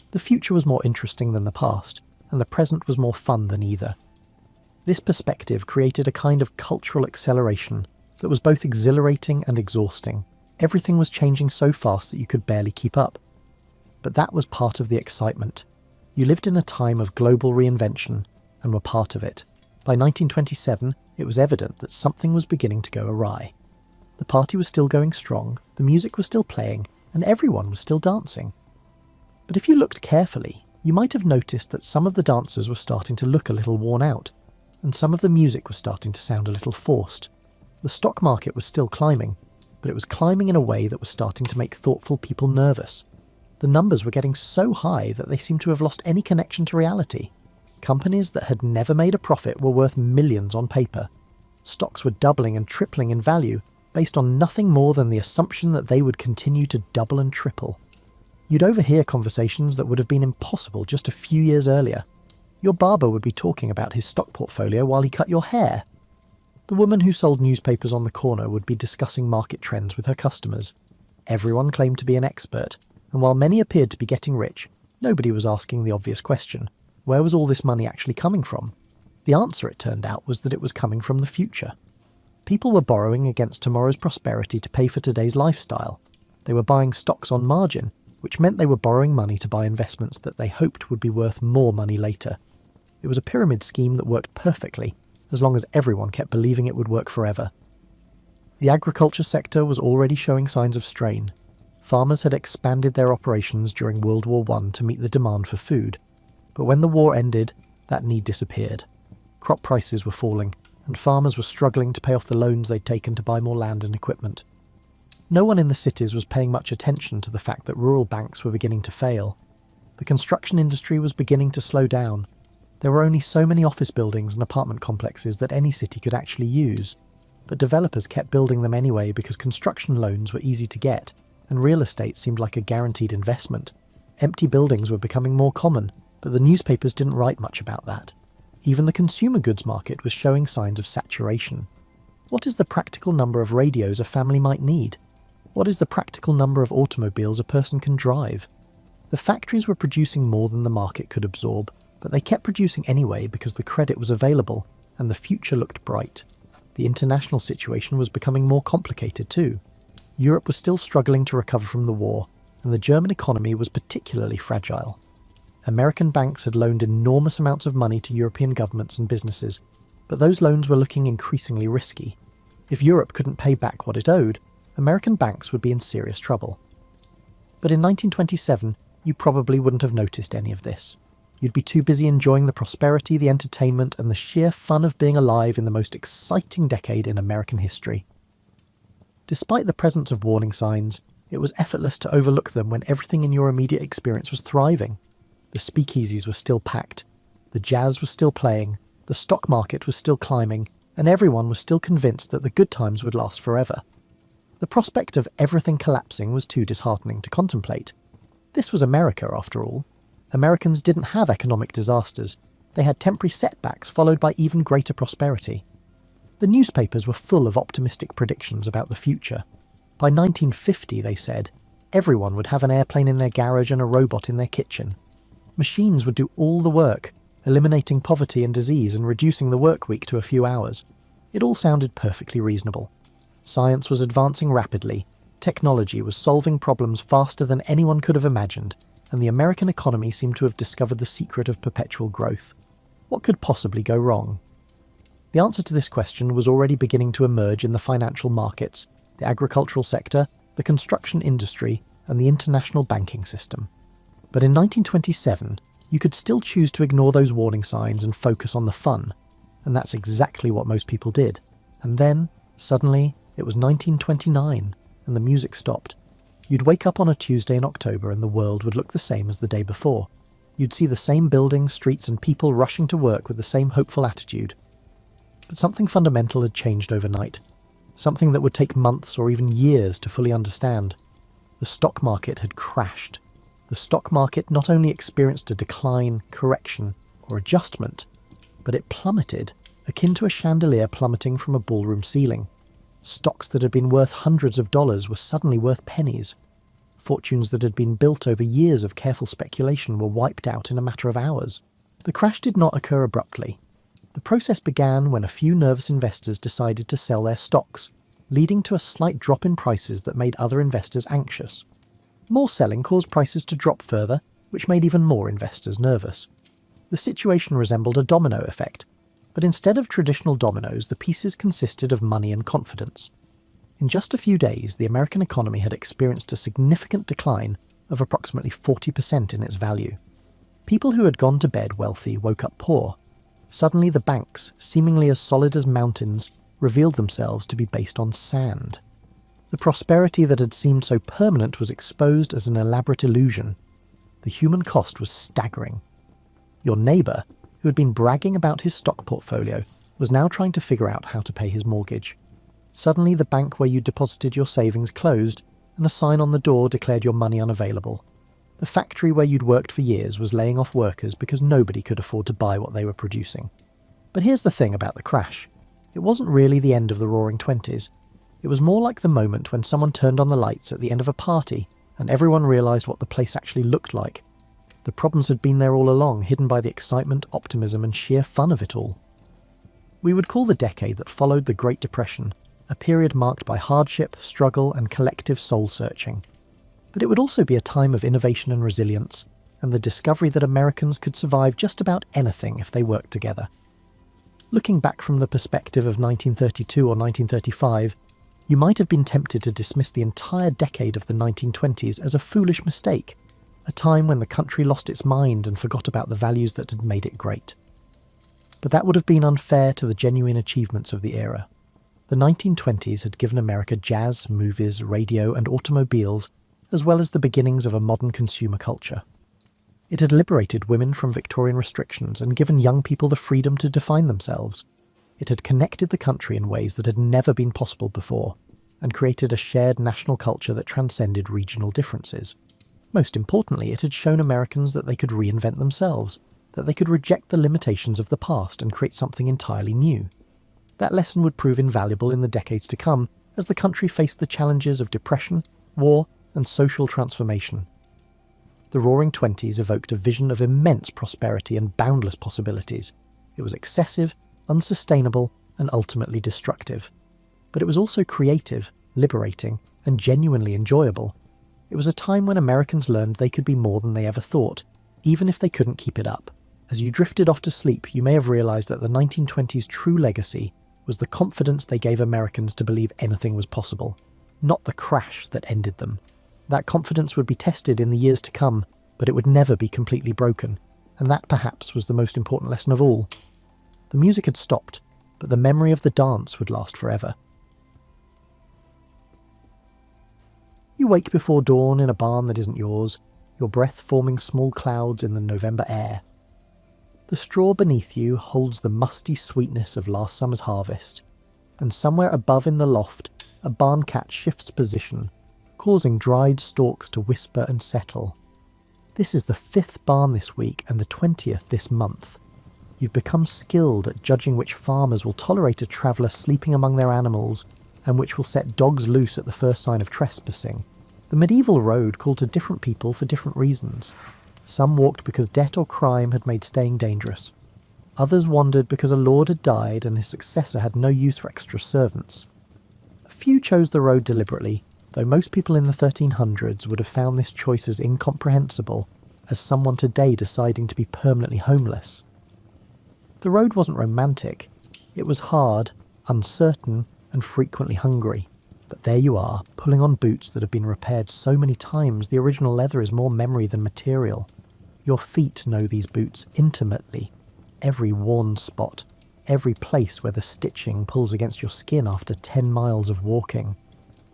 The future was more interesting than the past, and the present was more fun than either. This perspective created a kind of cultural acceleration that was both exhilarating and exhausting. Everything was changing so fast that you could barely keep up. But that was part of the excitement. You lived in a time of global reinvention and were part of it. By 1927, it was evident that something was beginning to go awry. The party was still going strong, the music was still playing, and everyone was still dancing. But if you looked carefully, you might have noticed that some of the dancers were starting to look a little worn out, and some of the music was starting to sound a little forced. The stock market was still climbing, but it was climbing in a way that was starting to make thoughtful people nervous. The numbers were getting so high that they seemed to have lost any connection to reality. Companies that had never made a profit were worth millions on paper. Stocks were doubling and tripling in value based on nothing more than the assumption that they would continue to double and triple. You'd overhear conversations that would have been impossible just a few years earlier. Your barber would be talking about his stock portfolio while he cut your hair. The woman who sold newspapers on the corner would be discussing market trends with her customers. Everyone claimed to be an expert, and while many appeared to be getting rich, nobody was asking the obvious question: where was all this money actually coming from? The answer, it turned out, was that it was coming from the future. People were borrowing against tomorrow's prosperity to pay for today's lifestyle. They were buying stocks on margin, which meant they were borrowing money to buy investments that they hoped would be worth more money later. It was a pyramid scheme that worked perfectly, as long as everyone kept believing it would work forever. The agriculture sector was already showing signs of strain. Farmers had expanded their operations during World War I to meet the demand for food. But when the war ended, that need disappeared. Crop prices were falling, and farmers were struggling to pay off the loans they'd taken to buy more land and equipment. No one in the cities was paying much attention to the fact that rural banks were beginning to fail. The construction industry was beginning to slow down. There were only so many office buildings and apartment complexes that any city could actually use, but developers kept building them anyway because construction loans were easy to get, and real estate seemed like a guaranteed investment. Empty buildings were becoming more common, but the newspapers didn't write much about that. Even the consumer goods market was showing signs of saturation. What is the practical number of radios a family might need? What is the practical number of automobiles a person can drive? The factories were producing more than the market could absorb, but they kept producing anyway because the credit was available and the future looked bright. The international situation was becoming more complicated too. Europe was still struggling to recover from the war, and the German economy was particularly fragile. American banks had loaned enormous amounts of money to European governments and businesses, but those loans were looking increasingly risky. If Europe couldn't pay back what it owed, American banks would be in serious trouble. But in 1927, you probably wouldn't have noticed any of this. You'd be too busy enjoying the prosperity, the entertainment, and the sheer fun of being alive in the most exciting decade in American history. Despite the presence of warning signs, it was effortless to overlook them when everything in your immediate experience was thriving. The speakeasies were still packed, the jazz was still playing, the stock market was still climbing, and everyone was still convinced that the good times would last forever. The prospect of everything collapsing was too disheartening to contemplate. This was America, after all. Americans didn't have economic disasters. They had temporary setbacks followed by even greater prosperity. The newspapers were full of optimistic predictions about the future. By 1950, they said, everyone would have an airplane in their garage and a robot in their kitchen. Machines would do all the work, eliminating poverty and disease and reducing the work week to a few hours. It all sounded perfectly reasonable. Science was advancing rapidly, technology was solving problems faster than anyone could have imagined, and the American economy seemed to have discovered the secret of perpetual growth. What could possibly go wrong? The answer to this question was already beginning to emerge in the financial markets, the agricultural sector, the construction industry, and the international banking system. But in 1927, you could still choose to ignore those warning signs and focus on the fun, and that's exactly what most people did. And then, suddenly, it was 1929, and the music stopped. You'd wake up on a Tuesday in October and the world would look the same as the day before. You'd see the same buildings, streets, and people rushing to work with the same hopeful attitude. But something fundamental had changed overnight. Something that would take months or even years to fully understand. The stock market had crashed. The stock market not only experienced a decline, correction, or adjustment, but it plummeted, akin to a chandelier plummeting from a ballroom ceiling. Stocks that had been worth hundreds of dollars were suddenly worth pennies. Fortunes that had been built over years of careful speculation were wiped out in a matter of hours. The crash did not occur abruptly. The process began when a few nervous investors decided to sell their stocks, leading to a slight drop in prices that made other investors anxious. More selling caused prices to drop further, which made even more investors nervous. The situation resembled a domino effect, but instead of traditional dominoes, the pieces consisted of money and confidence. In just a few days, the American economy had experienced a significant decline of approximately 40% in its value. People who had gone to bed wealthy woke up poor. Suddenly the banks, seemingly as solid as mountains, revealed themselves to be based on sand. The prosperity that had seemed so permanent was exposed as an elaborate illusion. The human cost was staggering. Your neighbour, who had been bragging about his stock portfolio, was now trying to figure out how to pay his mortgage. Suddenly the bank where you deposited your savings closed, and a sign on the door declared your money unavailable. The factory where you'd worked for years was laying off workers because nobody could afford to buy what they were producing. But here's the thing about the crash. It wasn't really the end of the Roaring Twenties. It was more like the moment when someone turned on the lights at the end of a party and everyone realised what the place actually looked like. The problems had been there all along, hidden by the excitement, optimism and sheer fun of it all. We would call the decade that followed the Great Depression a period marked by hardship, struggle and collective soul-searching. But it would also be a time of innovation and resilience, and the discovery that Americans could survive just about anything if they worked together. Looking back from the perspective of 1932 or 1935, you might have been tempted to dismiss the entire decade of the 1920s as a foolish mistake, a time when the country lost its mind and forgot about the values that had made it great. But that would have been unfair to the genuine achievements of the era. The 1920s had given America jazz, movies, radio and automobiles, as well as the beginnings of a modern consumer culture. It had liberated women from Victorian restrictions and given young people the freedom to define themselves. It had connected the country in ways that had never been possible before, and created a shared national culture that transcended regional differences. Most importantly, it had shown Americans that they could reinvent themselves, that they could reject the limitations of the past and create something entirely new. That lesson would prove invaluable in the decades to come as the country faced the challenges of depression, war, and social transformation. The Roaring Twenties evoked a vision of immense prosperity and boundless possibilities. It was excessive, unsustainable, and ultimately destructive. But it was also creative, liberating, and genuinely enjoyable. It was a time when Americans learned they could be more than they ever thought, even if they couldn't keep it up. As you drifted off to sleep, you may have realised that the 1920s' true legacy was the confidence they gave Americans to believe anything was possible, not the crash that ended them. That confidence would be tested in the years to come, but it would never be completely broken, and that perhaps was the most important lesson of all. The music had stopped, but the memory of the dance would last forever. You wake before dawn in a barn that isn't yours, your breath forming small clouds in the November air. The straw beneath you holds the musty sweetness of last summer's harvest, and somewhere above in the loft, a barn cat shifts position, causing dried stalks to whisper and settle. This is the 5th barn this week and the 20th this month. You've become skilled at judging which farmers will tolerate a traveller sleeping among their animals, and which will set dogs loose at the first sign of trespassing. The medieval road called to different people for different reasons. Some walked because debt or crime had made staying dangerous. Others wandered because a lord had died and his successor had no use for extra servants. A few chose the road deliberately, though most people in the 1300s would have found this choice as incomprehensible as someone today deciding to be permanently homeless. The road wasn't romantic. It was hard, uncertain, and frequently hungry. But there you are, pulling on boots that have been repaired so many times the original leather is more memory than material. Your feet know these boots intimately. Every worn spot, every place where the stitching pulls against your skin after 10 miles of walking.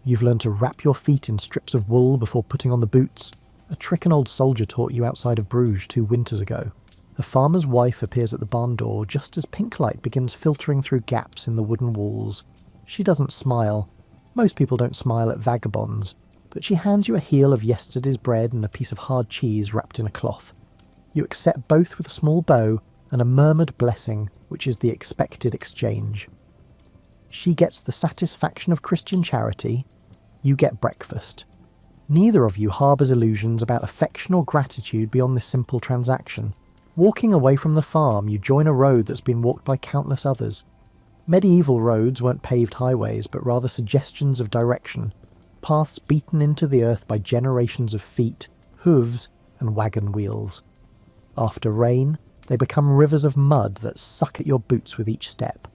You've learned to wrap your feet in strips of wool before putting on the boots, a trick an old soldier taught you outside of Bruges 2 winters ago. The farmer's wife appears at the barn door just as pink light begins filtering through gaps in the wooden walls. She doesn't smile. Most people don't smile at vagabonds, but she hands you a heel of yesterday's bread and a piece of hard cheese wrapped in a cloth. You accept both with a small bow and a murmured blessing, which is the expected exchange. She gets the satisfaction of Christian charity, you get breakfast. Neither of you harbours illusions about affection or gratitude beyond this simple transaction. Walking away from the farm, you join a road that's been walked by countless others. Medieval roads weren't paved highways, but rather suggestions of direction, paths beaten into the earth by generations of feet, hooves, and wagon wheels. After rain, they become rivers of mud that suck at your boots with each step.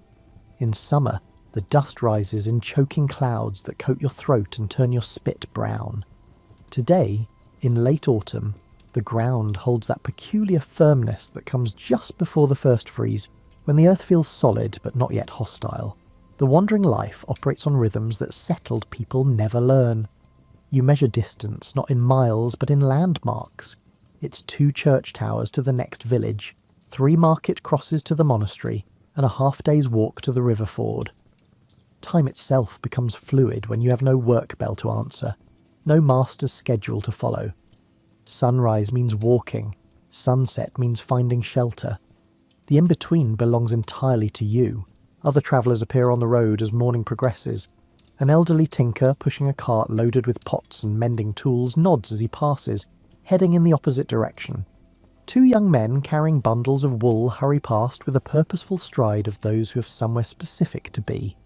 In summer, the dust rises in choking clouds that coat your throat and turn your spit brown. Today, in late autumn, the ground holds that peculiar firmness that comes just before the first freeze, when the earth feels solid but not yet hostile. The wandering life operates on rhythms that settled people never learn. You measure distance not in miles but in landmarks. It's 2 church towers to the next village, 3 market crosses to the monastery, and a half-day's walk to the river ford. Time itself becomes fluid when you have no work bell to answer, no master's schedule to follow. Sunrise means walking, sunset means finding shelter. The in-between belongs entirely to you. Other travellers appear on the road as morning progresses. An elderly tinker pushing a cart loaded with pots and mending tools nods as he passes, heading in the opposite direction. 2 young men carrying bundles of wool hurry past with a purposeful stride of those who have somewhere specific to be.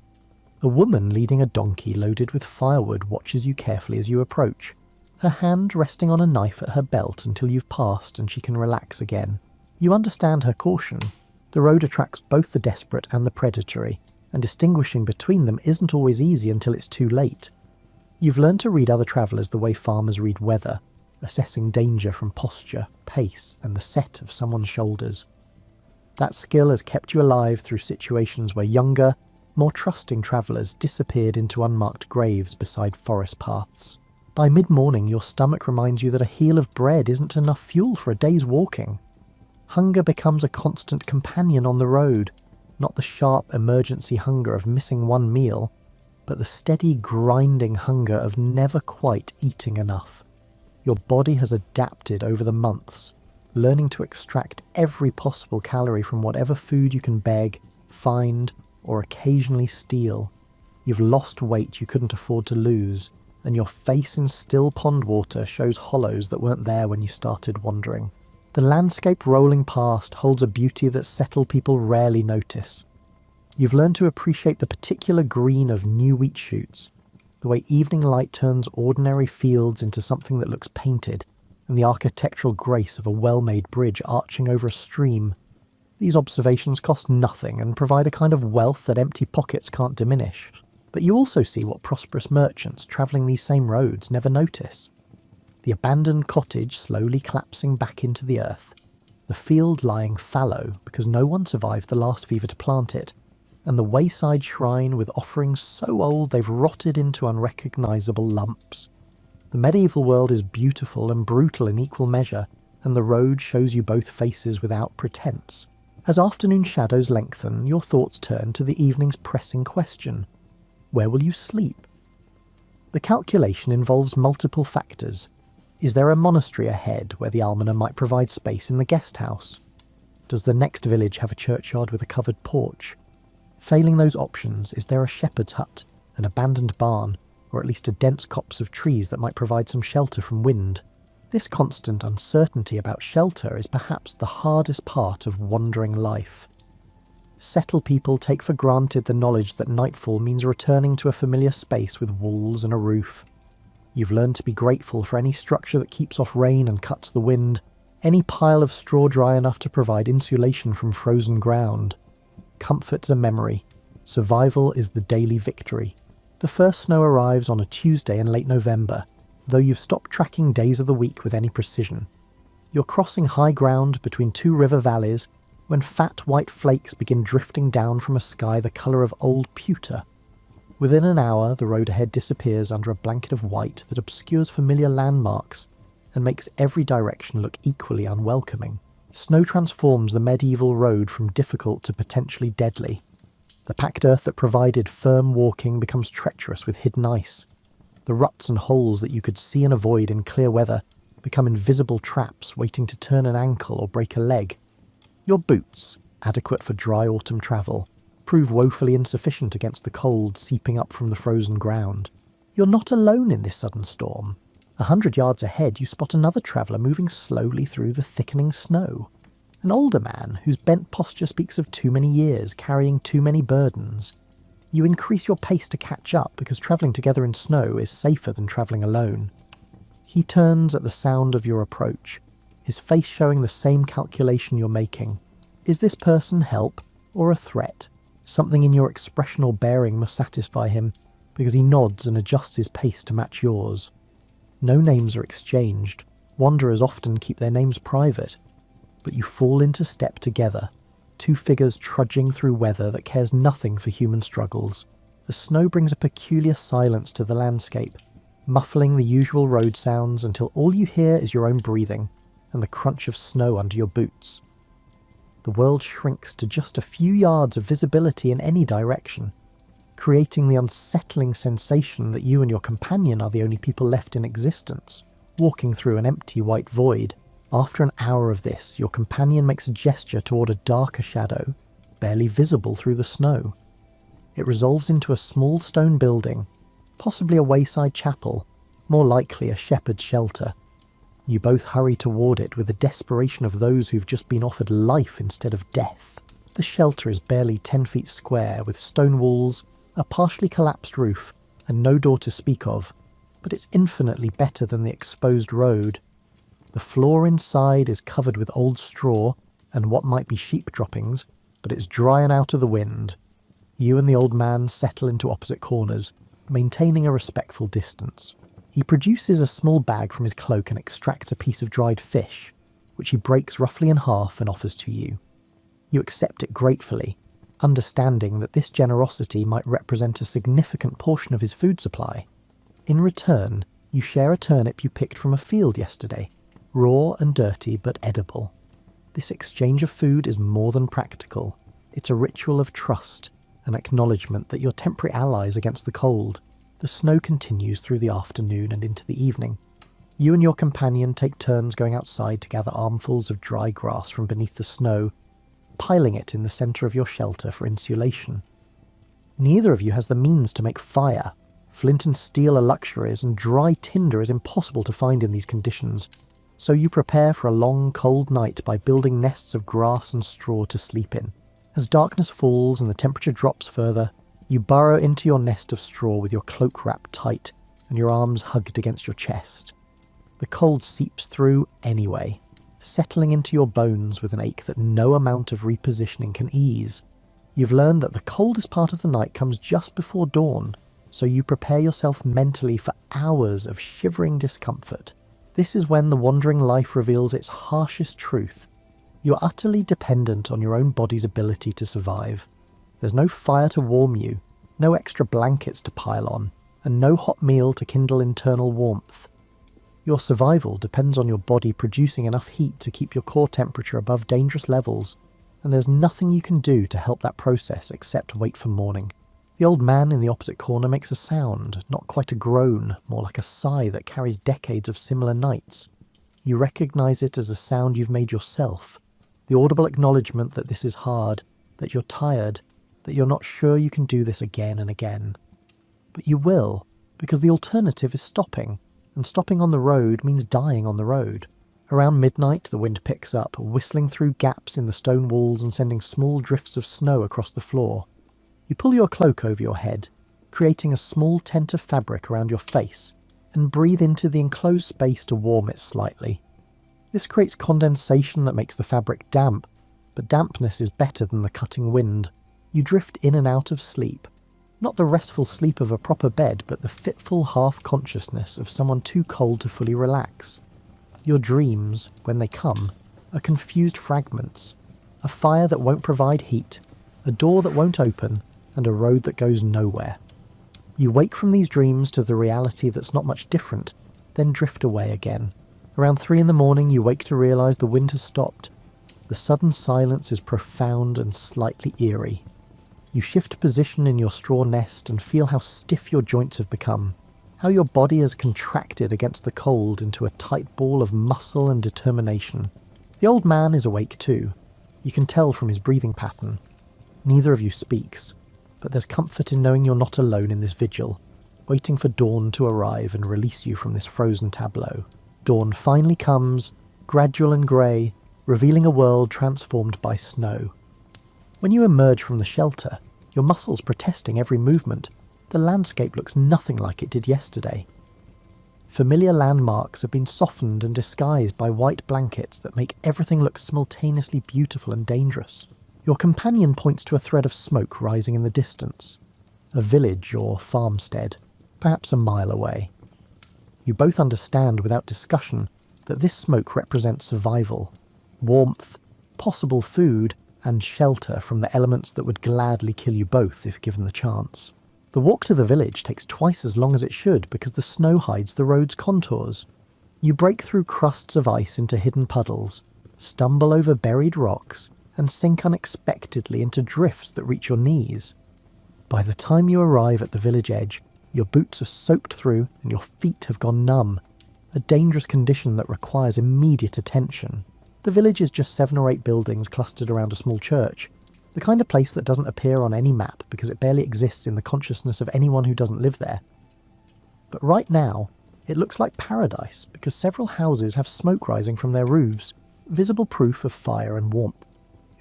A woman leading a donkey loaded with firewood watches you carefully as you approach, her hand resting on a knife at her belt until you've passed and she can relax again. You understand her caution. The road attracts both the desperate and the predatory, and distinguishing between them isn't always easy until it's too late. You've learned to read other travellers the way farmers read weather, assessing danger from posture, pace, and the set of someone's shoulders. That skill has kept you alive through situations where younger, more trusting travellers disappeared into unmarked graves beside forest paths. By mid-morning, your stomach reminds you that a heel of bread isn't enough fuel for a day's walking. Hunger becomes a constant companion on the road, not the sharp emergency hunger of missing one meal, but the steady grinding hunger of never quite eating enough. Your body has adapted over the months, learning to extract every possible calorie from whatever food you can beg, find, or occasionally steal. You've lost weight you couldn't afford to lose, and your face in still pond water shows hollows that weren't there when you started wandering. The landscape rolling past holds a beauty that settled people rarely notice. You've learned to appreciate the particular green of new wheat shoots, the way evening light turns ordinary fields into something that looks painted, and the architectural grace of a well-made bridge arching over a stream. These observations cost nothing and provide a kind of wealth that empty pockets can't diminish. But you also see what prosperous merchants travelling these same roads never notice. The abandoned cottage slowly collapsing back into the earth, the field lying fallow because no one survived the last fever to plant it, and the wayside shrine with offerings so old they've rotted into unrecognisable lumps. The medieval world is beautiful and brutal in equal measure, and the road shows you both faces without pretense. As afternoon shadows lengthen, your thoughts turn to the evening's pressing question. Where will you sleep? The calculation involves multiple factors. Is there a monastery ahead where the almoner might provide space in the guest house? Does the next village have a churchyard with a covered porch? Failing those options, is there a shepherd's hut, an abandoned barn, or at least a dense copse of trees that might provide some shelter from wind? This constant uncertainty about shelter is perhaps the hardest part of wandering life. Settled people take for granted the knowledge that nightfall means returning to a familiar space with walls and a roof. You've learned to be grateful for any structure that keeps off rain and cuts the wind, any pile of straw dry enough to provide insulation from frozen ground. Comfort's a memory. Survival is the daily victory. The first snow arrives on a Tuesday in late November, though you've stopped tracking days of the week with any precision. You're crossing high ground between 2 river valleys when fat white flakes begin drifting down from a sky the colour of old pewter. Within an hour, the road ahead disappears under a blanket of white that obscures familiar landmarks and makes every direction look equally unwelcoming. Snow transforms the medieval road from difficult to potentially deadly. The packed earth that provided firm walking becomes treacherous with hidden ice. The ruts and holes that you could see and avoid in clear weather become invisible traps waiting to turn an ankle or break a leg. Your boots, adequate for dry autumn travel, prove woefully insufficient against the cold seeping up from the frozen ground. You're not alone in this sudden storm. 100 yards ahead you spot another traveller moving slowly through the thickening snow. An older man whose bent posture speaks of too many years carrying too many burdens. You increase your pace to catch up because travelling together in snow is safer than travelling alone. He turns at the sound of your approach, his face showing the same calculation you're making. Is this person help or a threat? Something in your expression or bearing must satisfy him, because he nods and adjusts his pace to match yours. No names are exchanged. Wanderers often keep their names private. But you fall into step together, two figures trudging through weather that cares nothing for human struggles. The snow brings a peculiar silence to the landscape, muffling the usual road sounds until all you hear is your own breathing and the crunch of snow under your boots. The world shrinks to just a few yards of visibility in any direction, creating the unsettling sensation that you and your companion are the only people left in existence, walking through an empty white void. After an hour of this, your companion makes a gesture toward a darker shadow, barely visible through the snow. It resolves into a small stone building, possibly a wayside chapel, more likely a shepherd's shelter. You both hurry toward it with the desperation of those who've just been offered life instead of death. The shelter is barely 10 feet square, with stone walls, a partially collapsed roof, and no door to speak of, but it's infinitely better than the exposed road. The floor inside is covered with old straw and what might be sheep droppings, but it's dry and out of the wind. You and the old man settle into opposite corners, maintaining a respectful distance. He produces a small bag from his cloak and extracts a piece of dried fish, which he breaks roughly in half and offers to you. You accept it gratefully, understanding that this generosity might represent a significant portion of his food supply. In return, you share a turnip you picked from a field yesterday, raw and dirty but edible. This exchange of food is more than practical. It's a ritual of trust, an acknowledgement that you're temporary allies against the cold. The snow continues through the afternoon and into the evening. You and your companion take turns going outside to gather armfuls of dry grass from beneath the snow, piling it in the centre of your shelter for insulation. Neither of you has the means to make fire. Flint and steel are luxuries, and dry tinder is impossible to find in these conditions, so you prepare for a long, cold night by building nests of grass and straw to sleep in. As darkness falls and the temperature drops further, you burrow into your nest of straw with your cloak wrapped tight and your arms hugged against your chest. The cold seeps through anyway, settling into your bones with an ache that no amount of repositioning can ease. You've learned that the coldest part of the night comes just before dawn, so you prepare yourself mentally for hours of shivering discomfort. This is when the wandering life reveals its harshest truth. You're utterly dependent on your own body's ability to survive. There's no fire to warm you, no extra blankets to pile on, and no hot meal to kindle internal warmth. Your survival depends on your body producing enough heat to keep your core temperature above dangerous levels, and there's nothing you can do to help that process except wait for morning. The old man in the opposite corner makes a sound, not quite a groan, more like a sigh that carries decades of similar nights. You recognise it as a sound you've made yourself, the audible acknowledgement that this is hard, that you're tired, that you're not sure you can do this again and again. But you will, because the alternative is stopping, and stopping on the road means dying on the road. Around midnight the wind picks up, whistling through gaps in the stone walls and sending small drifts of snow across the floor. You pull your cloak over your head, creating a small tent of fabric around your face, and breathe into the enclosed space to warm it slightly. This creates condensation that makes the fabric damp, but dampness is better than the cutting wind. You drift in and out of sleep, not the restful sleep of a proper bed, but the fitful half-consciousness of someone too cold to fully relax. Your dreams, when they come, are confused fragments, a fire that won't provide heat, a door that won't open, and a road that goes nowhere. You wake from these dreams to the reality that's not much different, then drift away again. Around 3 in the morning you wake to realise the wind has stopped. The sudden silence is profound and slightly eerie. You shift position in your straw nest and feel how stiff your joints have become, how your body has contracted against the cold into a tight ball of muscle and determination. The old man is awake too. You can tell from his breathing pattern. Neither of you speaks, but there's comfort in knowing you're not alone in this vigil, waiting for dawn to arrive and release you from this frozen tableau. Dawn finally comes, gradual and grey, revealing a world transformed by snow. When you emerge from the shelter, your muscles protesting every movement, the landscape looks nothing like it did yesterday. Familiar landmarks have been softened and disguised by white blankets that make everything look simultaneously beautiful and dangerous. Your companion points to a thread of smoke rising in the distance. A village or farmstead, perhaps a mile away. You both understand without discussion that this smoke represents survival, warmth, possible food, and shelter from the elements that would gladly kill you both if given the chance. The walk to the village takes twice as long as it should because the snow hides the road's contours. You break through crusts of ice into hidden puddles, stumble over buried rocks, and sink unexpectedly into drifts that reach your knees. By the time you arrive at the village edge, your boots are soaked through and your feet have gone numb, a dangerous condition that requires immediate attention. The village is just 7 or 8 buildings clustered around a small church, the kind of place that doesn't appear on any map because it barely exists in the consciousness of anyone who doesn't live there. But right now, it looks like paradise because several houses have smoke rising from their roofs, visible proof of fire and warmth.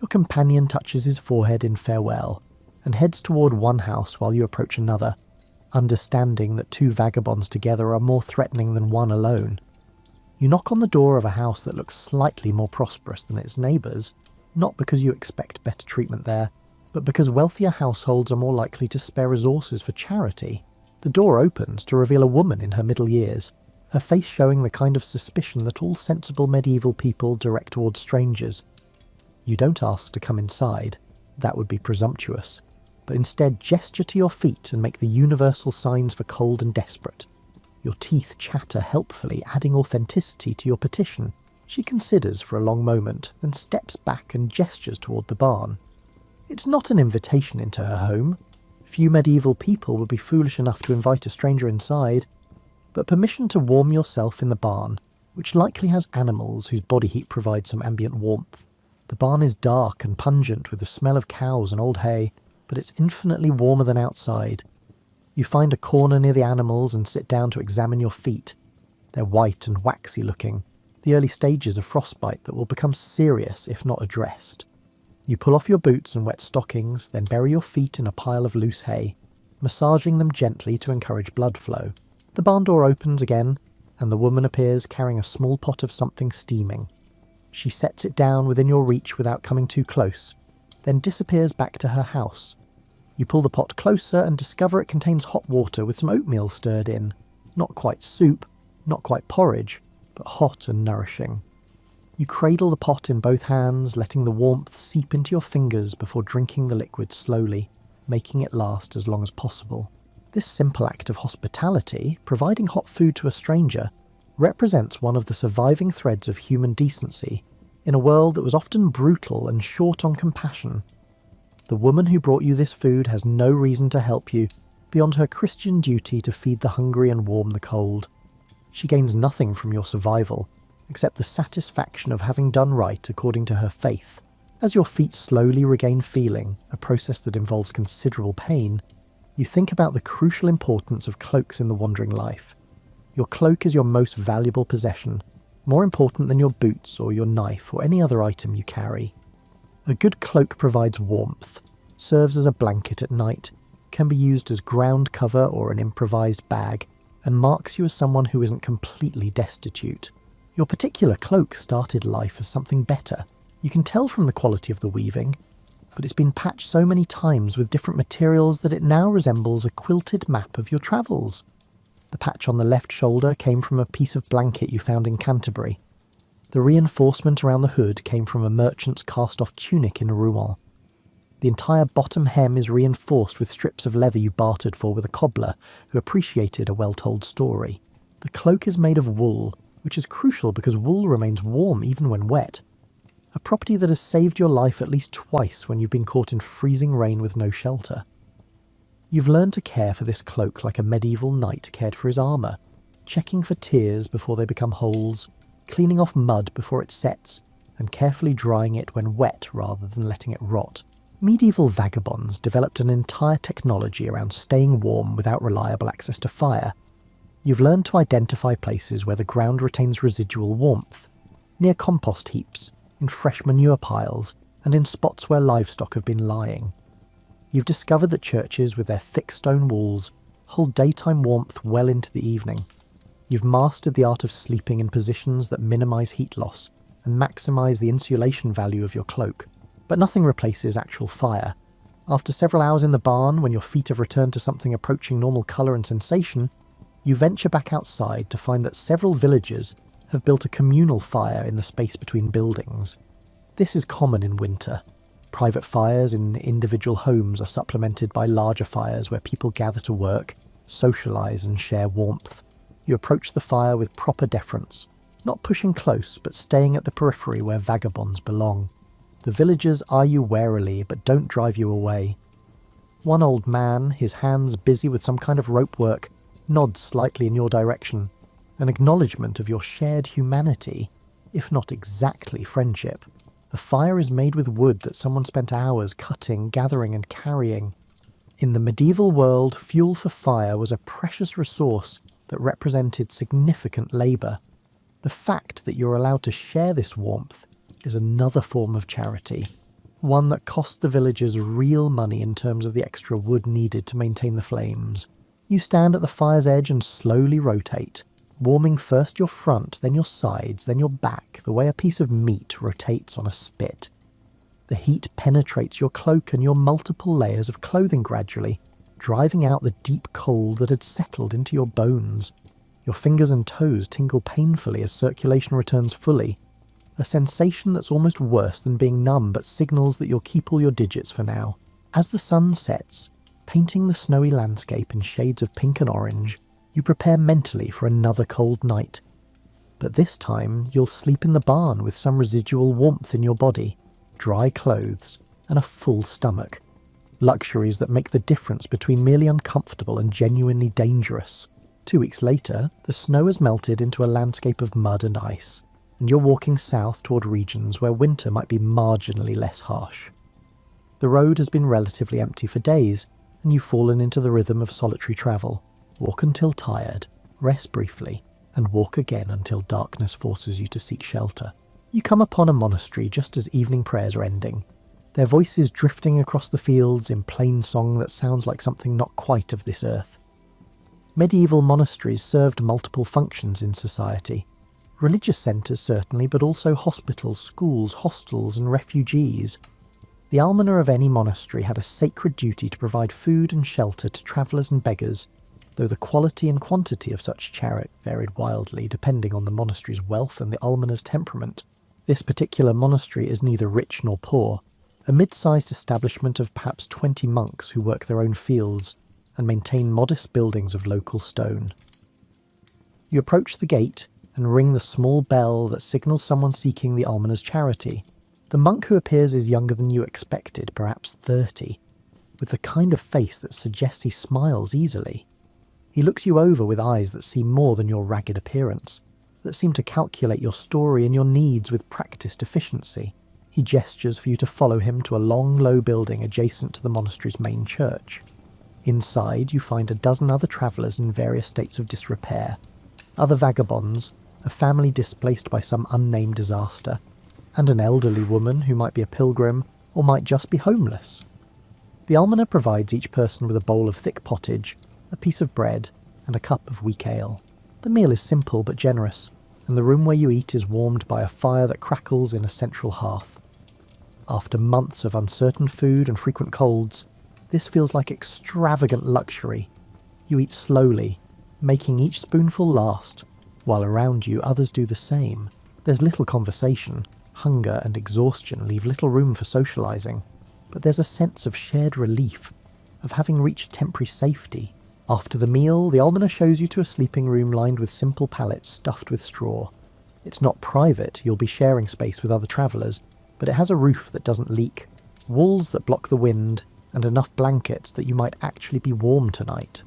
Your companion touches his forehead in farewell and heads toward one house while you approach another, understanding that 2 vagabonds together are more threatening than one alone. You knock on the door of a house that looks slightly more prosperous than its neighbours, not because you expect better treatment there, but because wealthier households are more likely to spare resources for charity. The door opens to reveal a woman in her middle years, her face showing the kind of suspicion that all sensible medieval people direct towards strangers. You don't ask to come inside, that would be presumptuous, but instead gesture to your feet and make the universal signs for cold and desperate. Your teeth chatter helpfully, adding authenticity to your petition. She considers for a long moment, then steps back and gestures toward the barn. It's not an invitation into her home. Few medieval people would be foolish enough to invite a stranger inside, but permission to warm yourself in the barn, which likely has animals whose body heat provides some ambient warmth. The barn is dark and pungent with the smell of cows and old hay, but it's infinitely warmer than outside. You find a corner near the animals and sit down to examine your feet. They're white and waxy looking, the early stages of frostbite that will become serious if not addressed. You pull off your boots and wet stockings, then bury your feet in a pile of loose hay, massaging them gently to encourage blood flow. The barn door opens again, and the woman appears carrying a small pot of something steaming. She sets it down within your reach without coming too close, then disappears back to her house. You pull the pot closer and discover it contains hot water with some oatmeal stirred in. Not quite soup, not quite porridge, but hot and nourishing. You cradle the pot in both hands, letting the warmth seep into your fingers before drinking the liquid slowly, making it last as long as possible. This simple act of hospitality, providing hot food to a stranger, represents one of the surviving threads of human decency in a world that was often brutal and short on compassion. The woman who brought you this food has no reason to help you beyond her Christian duty to feed the hungry and warm the cold. She gains nothing from your survival, except the satisfaction of having done right according to her faith. As your feet slowly regain feeling, a process that involves considerable pain, you think about the crucial importance of cloaks in the wandering life. Your cloak is your most valuable possession, more important than your boots or your knife or any other item you carry. A good cloak provides warmth, serves as a blanket at night, can be used as ground cover or an improvised bag, and marks you as someone who isn't completely destitute. Your particular cloak started life as something better. You can tell from the quality of the weaving, but it's been patched so many times with different materials that it now resembles a quilted map of your travels. The patch on the left shoulder came from a piece of blanket you found in Canterbury. The reinforcement around the hood came from a merchant's cast-off tunic in Rouen. The entire bottom hem is reinforced with strips of leather you bartered for with a cobbler who appreciated a well-told story. The cloak is made of wool, which is crucial because wool remains warm even when wet. a property that has saved your life at least twice when you've been caught in freezing rain with no shelter. You've learned to care for this cloak like a medieval knight cared for his armour, checking for tears before they become holes, cleaning off mud before it sets, and carefully drying it when wet rather than letting it rot. Medieval vagabonds developed an entire technology around staying warm without reliable access to fire. You've learned to identify places where the ground retains residual warmth, near compost heaps, in fresh manure piles, and in spots where livestock have been lying. You've discovered that churches with their thick stone walls hold daytime warmth well into the evening. You've mastered the art of sleeping in positions that minimise heat loss and maximise the insulation value of your cloak. But nothing replaces actual fire. After several hours in the barn, when your feet have returned to something approaching normal colour and sensation, you venture back outside to find that several villagers have built a communal fire in the space between buildings. This is common in winter. Private fires in individual homes are supplemented by larger fires where people gather to work, socialise and share warmth. You approach the fire with proper deference, not pushing close but staying at the periphery where vagabonds belong. The villagers eye you warily but don't drive you away. One old man, his hands busy with some kind of rope work, nods slightly in your direction, an acknowledgement of your shared humanity, if not exactly friendship. The fire is made with wood that someone spent hours cutting, gathering and carrying. In the medieval world, fuel for fire was a precious resource that represented significant labour. The fact that you're allowed to share this warmth is another form of charity, one that cost the villagers real money in terms of the extra wood needed to maintain the flames. You stand at the fire's edge and slowly rotate, warming first your front, then your sides, then your back, the way a piece of meat rotates on a spit. The heat penetrates your cloak and your multiple layers of clothing gradually, driving out the deep cold that had settled into your bones. Your fingers and toes tingle painfully as circulation returns fully, a sensation that's almost worse than being numb but signals that you'll keep all your digits for now. As the sun sets, painting the snowy landscape in shades of pink and orange, you prepare mentally for another cold night. But this time you'll sleep in the barn with some residual warmth in your body, dry clothes, and a full stomach. Luxuries that make the difference between merely uncomfortable and genuinely dangerous. 2 weeks later, the snow has melted into a landscape of mud and ice, and you're walking south toward regions where winter might be marginally less harsh. The road has been relatively empty for days, and you've fallen into the rhythm of solitary travel. Walk until tired, rest briefly, and walk again until darkness forces you to seek shelter. You come upon a monastery just as evening prayers are ending, their voices drifting across the fields in plain song that sounds like something not quite of this earth. Medieval monasteries served multiple functions in society. Religious centres certainly, but also hospitals, schools, hostels and refugees. The almoner of any monastery had a sacred duty to provide food and shelter to travellers and beggars, though the quality and quantity of such charity varied wildly depending on the monastery's wealth and the almoner's temperament. This particular monastery is neither rich nor poor, a mid-sized establishment of perhaps 20 monks who work their own fields and maintain modest buildings of local stone. You approach the gate and ring the small bell that signals someone seeking the almoner's charity. The monk who appears is younger than you expected, perhaps 30, with the kind of face that suggests he smiles easily. He looks you over with eyes that see more than your ragged appearance, that seem to calculate your story and your needs with practiced efficiency. He gestures for you to follow him to a long, low building adjacent to the monastery's main church. Inside, you find a dozen other travellers in various states of disrepair, other vagabonds, a family displaced by some unnamed disaster, and an elderly woman who might be a pilgrim or might just be homeless. The almoner provides each person with a bowl of thick pottage, a piece of bread, and a cup of weak ale. The meal is simple but generous, and the room where you eat is warmed by a fire that crackles in a central hearth. After months of uncertain food and frequent colds, this feels like extravagant luxury. You eat slowly, making each spoonful last, while around you others do the same. There's little conversation. Hunger and exhaustion leave little room for socialising, but there's a sense of shared relief, of having reached temporary safety. After the meal, the almoner shows you to a sleeping room lined with simple pallets stuffed with straw. It's not private, you'll be sharing space with other travellers, but it has a roof that doesn't leak, walls that block the wind, and enough blankets that you might actually be warm tonight.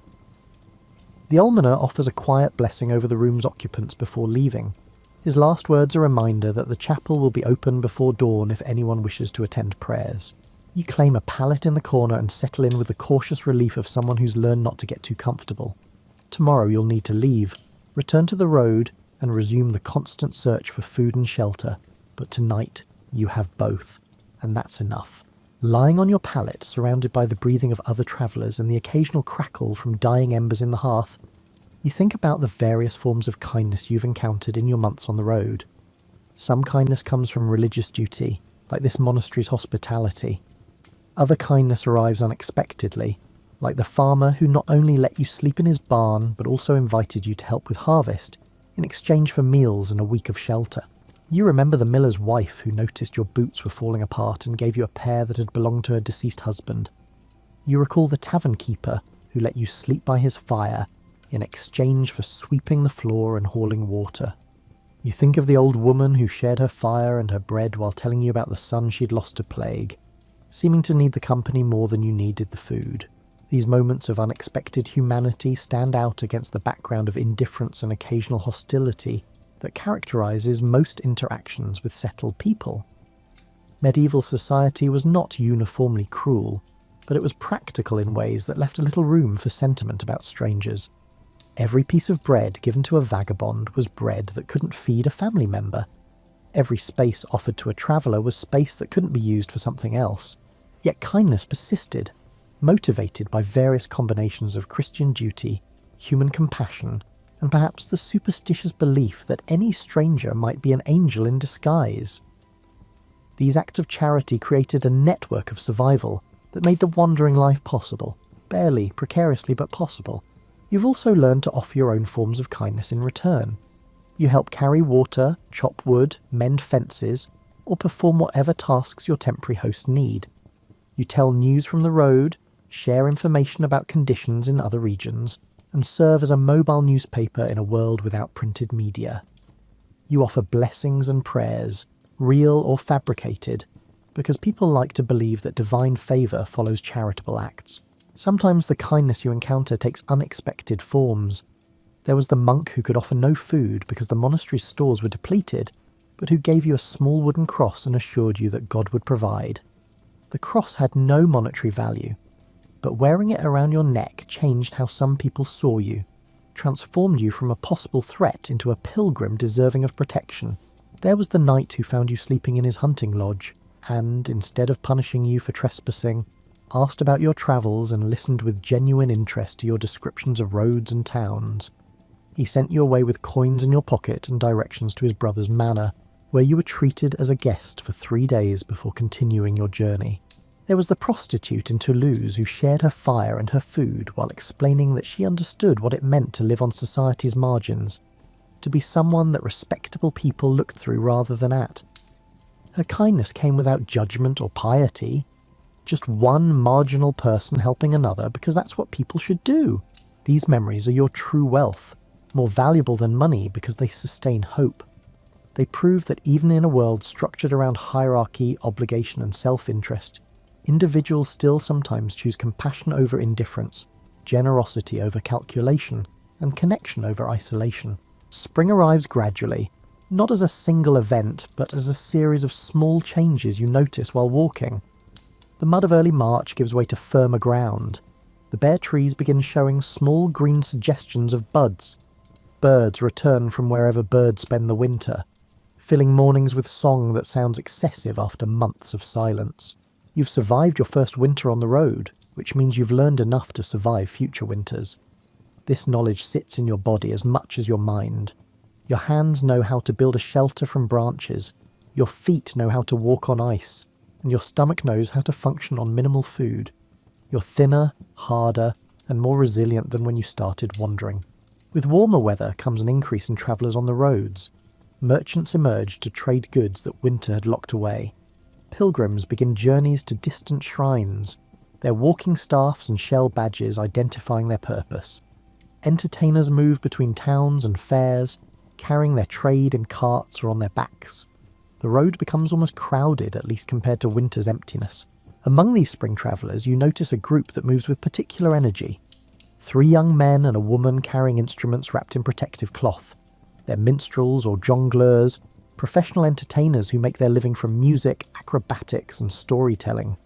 The almoner offers a quiet blessing over the room's occupants before leaving. His last words are a reminder that the chapel will be open before dawn if anyone wishes to attend prayers. You claim a pallet in the corner and settle in with the cautious relief of someone who's learned not to get too comfortable. Tomorrow you'll need to leave, return to the road, and resume the constant search for food and shelter. But tonight, you have both, and that's enough. Lying on your pallet, surrounded by the breathing of other travellers and the occasional crackle from dying embers in the hearth, you think about the various forms of kindness you've encountered in your months on the road. Some kindness comes from religious duty, like this monastery's hospitality. Other kindness arrives unexpectedly, like the farmer who not only let you sleep in his barn, but also invited you to help with harvest, in exchange for meals and a week of shelter. You remember the miller's wife who noticed your boots were falling apart and gave you a pair that had belonged to her deceased husband. You recall the tavern keeper who let you sleep by his fire in exchange for sweeping the floor and hauling water. You think of the old woman who shared her fire and her bread while telling you about the son she'd lost to plague, seeming to need the company more than you needed the food. These moments of unexpected humanity stand out against the background of indifference and occasional hostility that characterises most interactions with settled people. Medieval society was not uniformly cruel, but it was practical in ways that left a little room for sentiment about strangers. Every piece of bread given to a vagabond was bread that couldn't feed a family member. Every space offered to a traveller was space that couldn't be used for something else. Yet kindness persisted, motivated by various combinations of Christian duty, human compassion, and perhaps the superstitious belief that any stranger might be an angel in disguise. These acts of charity created a network of survival that made the wandering life possible, barely, precariously, but possible. You've also learned to offer your own forms of kindness in return. You help carry water, chop wood, mend fences, or perform whatever tasks your temporary hosts need. You tell news from the road, share information about conditions in other regions, and serve as a mobile newspaper in a world without printed media. You offer blessings and prayers, real or fabricated, because people like to believe that divine favour follows charitable acts. Sometimes the kindness you encounter takes unexpected forms. There was the monk who could offer no food because the monastery's stores were depleted, but who gave you a small wooden cross and assured you that God would provide. The cross had no monetary value, but wearing it around your neck changed how some people saw you, transformed you from a possible threat into a pilgrim deserving of protection. There was the knight who found you sleeping in his hunting lodge, and, instead of punishing you for trespassing, asked about your travels and listened with genuine interest to your descriptions of roads and towns. He sent you away with coins in your pocket and directions to his brother's manor, where you were treated as a guest for 3 days before continuing your journey. There was the prostitute in Toulouse who shared her fire and her food while explaining that she understood what it meant to live on society's margins, to be someone that respectable people looked through rather than at. Her kindness came without judgment or piety, just one marginal person helping another because that's what people should do. These memories are your true wealth, more valuable than money because they sustain hope. They prove that even in a world structured around hierarchy, obligation and self-interest, individuals still sometimes choose compassion over indifference, generosity over calculation, and connection over isolation. Spring arrives gradually, not as a single event, but as a series of small changes you notice while walking. The mud of early March gives way to firmer ground. The bare trees begin showing small green suggestions of buds. Birds return from wherever birds spend the winter, filling mornings with song that sounds excessive after months of silence. You've survived your first winter on the road, which means you've learned enough to survive future winters. This knowledge sits in your body as much as your mind. Your hands know how to build a shelter from branches, your feet know how to walk on ice, and your stomach knows how to function on minimal food. You're thinner, harder, and more resilient than when you started wandering. With warmer weather comes an increase in travellers on the roads. Merchants emerge to trade goods that winter had locked away. Pilgrims begin journeys to distant shrines, their walking staffs and shell badges identifying their purpose. Entertainers move between towns and fairs, carrying their trade in carts or on their backs. The road becomes almost crowded, at least compared to winter's emptiness. Among these spring travellers, you notice a group that moves with particular energy. 3 young men and a woman carrying instruments wrapped in protective cloth. They're minstrels or jongleurs, professional entertainers who make their living from music, acrobatics and storytelling.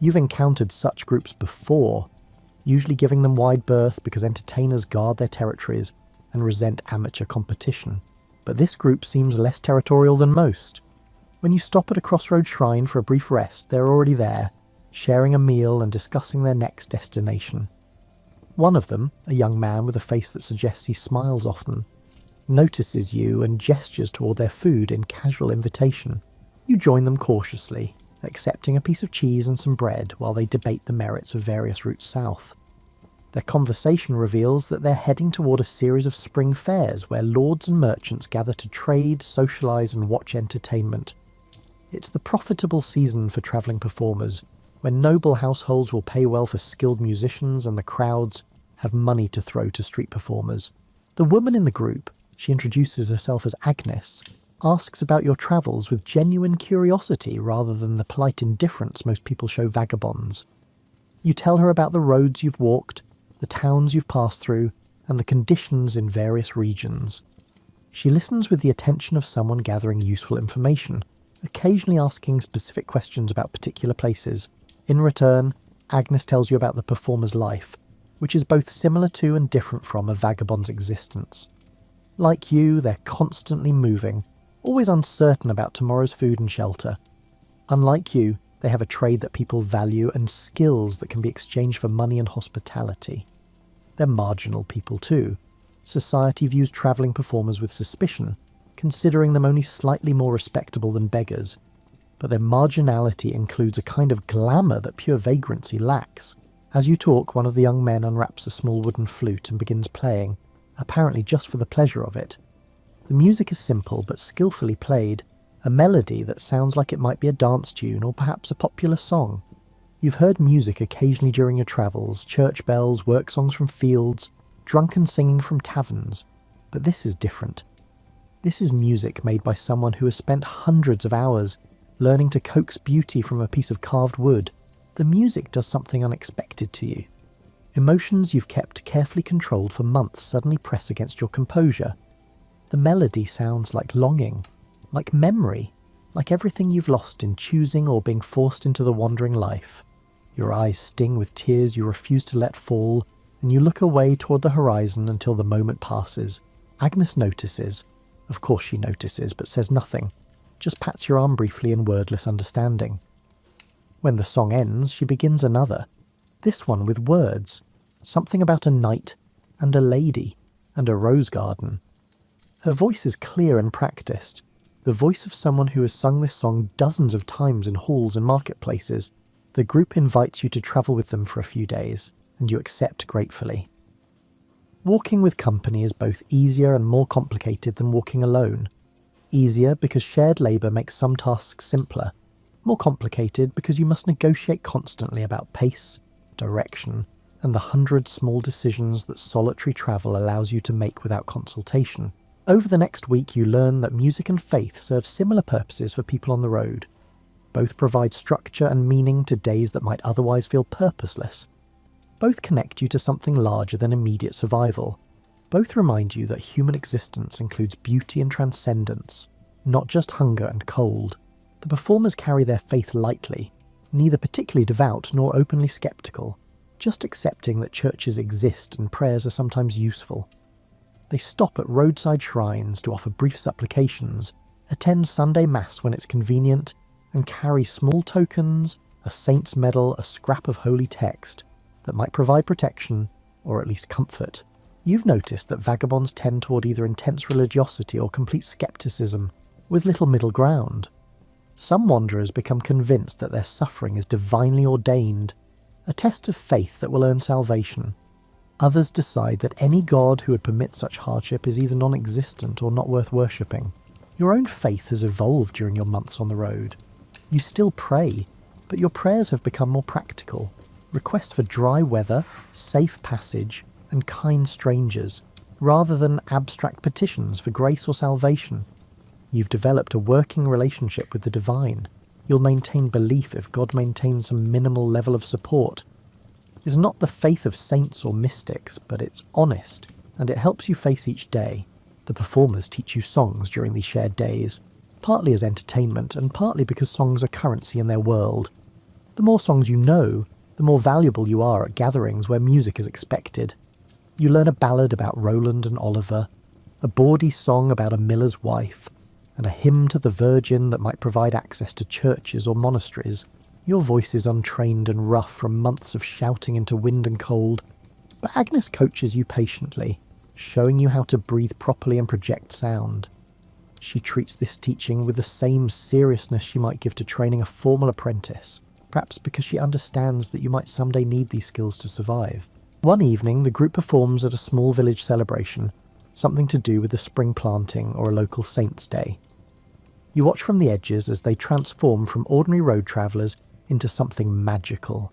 You've encountered such groups before, usually giving them wide berth because entertainers guard their territories and resent amateur competition. But this group seems less territorial than most. When you stop at a crossroads shrine for a brief rest, they're already there, sharing a meal and discussing their next destination. One of them, a young man with a face that suggests he smiles often, notices you and gestures toward their food in casual invitation. You join them cautiously, accepting a piece of cheese and some bread while they debate the merits of various routes south. Their conversation reveals that they're heading toward a series of spring fairs where lords and merchants gather to trade, socialise and watch entertainment. It's the profitable season for travelling performers, when noble households will pay well for skilled musicians and the crowds have money to throw to street performers. The woman in the group, she introduces herself as Agnes, asks about your travels with genuine curiosity rather than the polite indifference most people show vagabonds. You tell her about the roads you've walked, the towns you've passed through, and the conditions in various regions. She listens with the attention of someone gathering useful information, occasionally asking specific questions about particular places. In return, Agnes tells you about the performer's life, which is both similar to and different from a vagabond's existence. Like you, they're constantly moving, always uncertain about tomorrow's food and shelter. Unlike you, they have a trade that people value and skills that can be exchanged for money and hospitality. They're marginal people too. Society views travelling performers with suspicion, considering them only slightly more respectable than beggars. But their marginality includes a kind of glamour that pure vagrancy lacks. As you talk, one of the young men unwraps a small wooden flute and begins playing, apparently just for the pleasure of it. The music is simple but skillfully played, a melody that sounds like it might be a dance tune or perhaps a popular song. You've heard music occasionally during your travels, church bells, work songs from fields, drunken singing from taverns, but this is different. This is music made by someone who has spent hundreds of hours learning to coax beauty from a piece of carved wood. The music does something unexpected to you. Emotions you've kept carefully controlled for months suddenly press against your composure. The melody sounds like longing, like memory, like everything you've lost in choosing or being forced into the wandering life. Your eyes sting with tears you refuse to let fall, and you look away toward the horizon until the moment passes. Agnes notices. Of course she notices, but says nothing, just pats your arm briefly in wordless understanding. When the song ends, she begins another, this one with words, something about a knight, and a lady, and a rose garden. Her voice is clear and practiced, the voice of someone who has sung this song dozens of times in halls and marketplaces. The group invites you to travel with them for a few days, and you accept gratefully. Walking with company is both easier and more complicated than walking alone. Easier because shared labour makes some tasks simpler. More complicated because you must negotiate constantly about pace, direction, and the 100 small decisions that solitary travel allows you to make without consultation. Over the next week you learn that music and faith serve similar purposes for people on the road. Both provide structure and meaning to days that might otherwise feel purposeless. Both connect you to something larger than immediate survival. Both remind you that human existence includes beauty and transcendence, not just hunger and cold. The performers carry their faith lightly, neither particularly devout nor openly skeptical, just accepting that churches exist and prayers are sometimes useful. They stop at roadside shrines to offer brief supplications, attend Sunday Mass when it's convenient, and carry small tokens, a saint's medal, a scrap of holy text, that might provide protection, or at least comfort. You've noticed that vagabonds tend toward either intense religiosity or complete skepticism, with little middle ground. Some wanderers become convinced that their suffering is divinely ordained, a test of faith that will earn salvation. Others decide that any god who would permit such hardship is either non-existent or not worth worshipping. Your own faith has evolved during your months on the road. You still pray, but your prayers have become more practical. Requests for dry weather, safe passage, and kind strangers, rather than abstract petitions for grace or salvation. You've developed a working relationship with the divine. You'll maintain belief if God maintains some minimal level of support. It's not the faith of saints or mystics, but it's honest, and it helps you face each day. The performers teach you songs during these shared days, partly as entertainment and partly because songs are currency in their world. The more songs you know, the more valuable you are at gatherings where music is expected. You learn a ballad about Roland and Oliver, a bawdy song about a miller's wife, and a hymn to the Virgin that might provide access to churches or monasteries. Your voice is untrained and rough from months of shouting into wind and cold, but Agnes coaches you patiently, showing you how to breathe properly and project sound. She treats this teaching with the same seriousness she might give to training a formal apprentice, perhaps because she understands that you might someday need these skills to survive. One evening, the group performs at a small village celebration, something to do with the spring planting or a local saint's day. You watch from the edges as they transform from ordinary road travellers into something magical.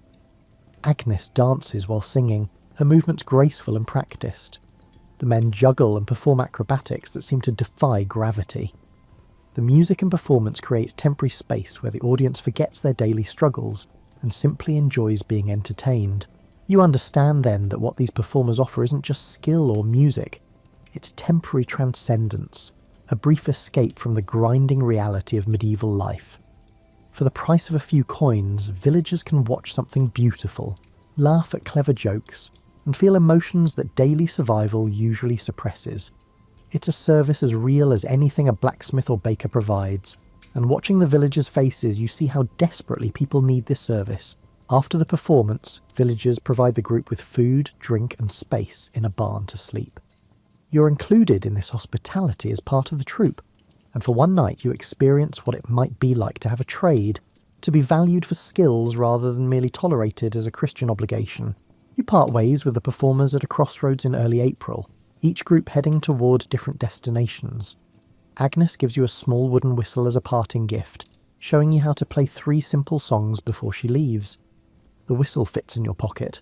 Agnes dances while singing, her movements graceful and practiced. The men juggle and perform acrobatics that seem to defy gravity. The music and performance create a temporary space where the audience forgets their daily struggles and simply enjoys being entertained. You understand then that what these performers offer isn't just skill or music, it's temporary transcendence, a brief escape from the grinding reality of medieval life. For the price of a few coins, villagers can watch something beautiful, laugh at clever jokes, and feel emotions that daily survival usually suppresses. It's a service as real as anything a blacksmith or baker provides, and watching the villagers' faces you see how desperately people need this service. After the performance, villagers provide the group with food, drink and space in a barn to sleep. You're included in this hospitality as part of the troupe, and for one night you experience what it might be like to have a trade, to be valued for skills rather than merely tolerated as a Christian obligation. You part ways with the performers at a crossroads in early April, each group heading toward different destinations. Agnes gives you a small wooden whistle as a parting gift, showing you how to play 3 simple songs before she leaves. The whistle fits in your pocket,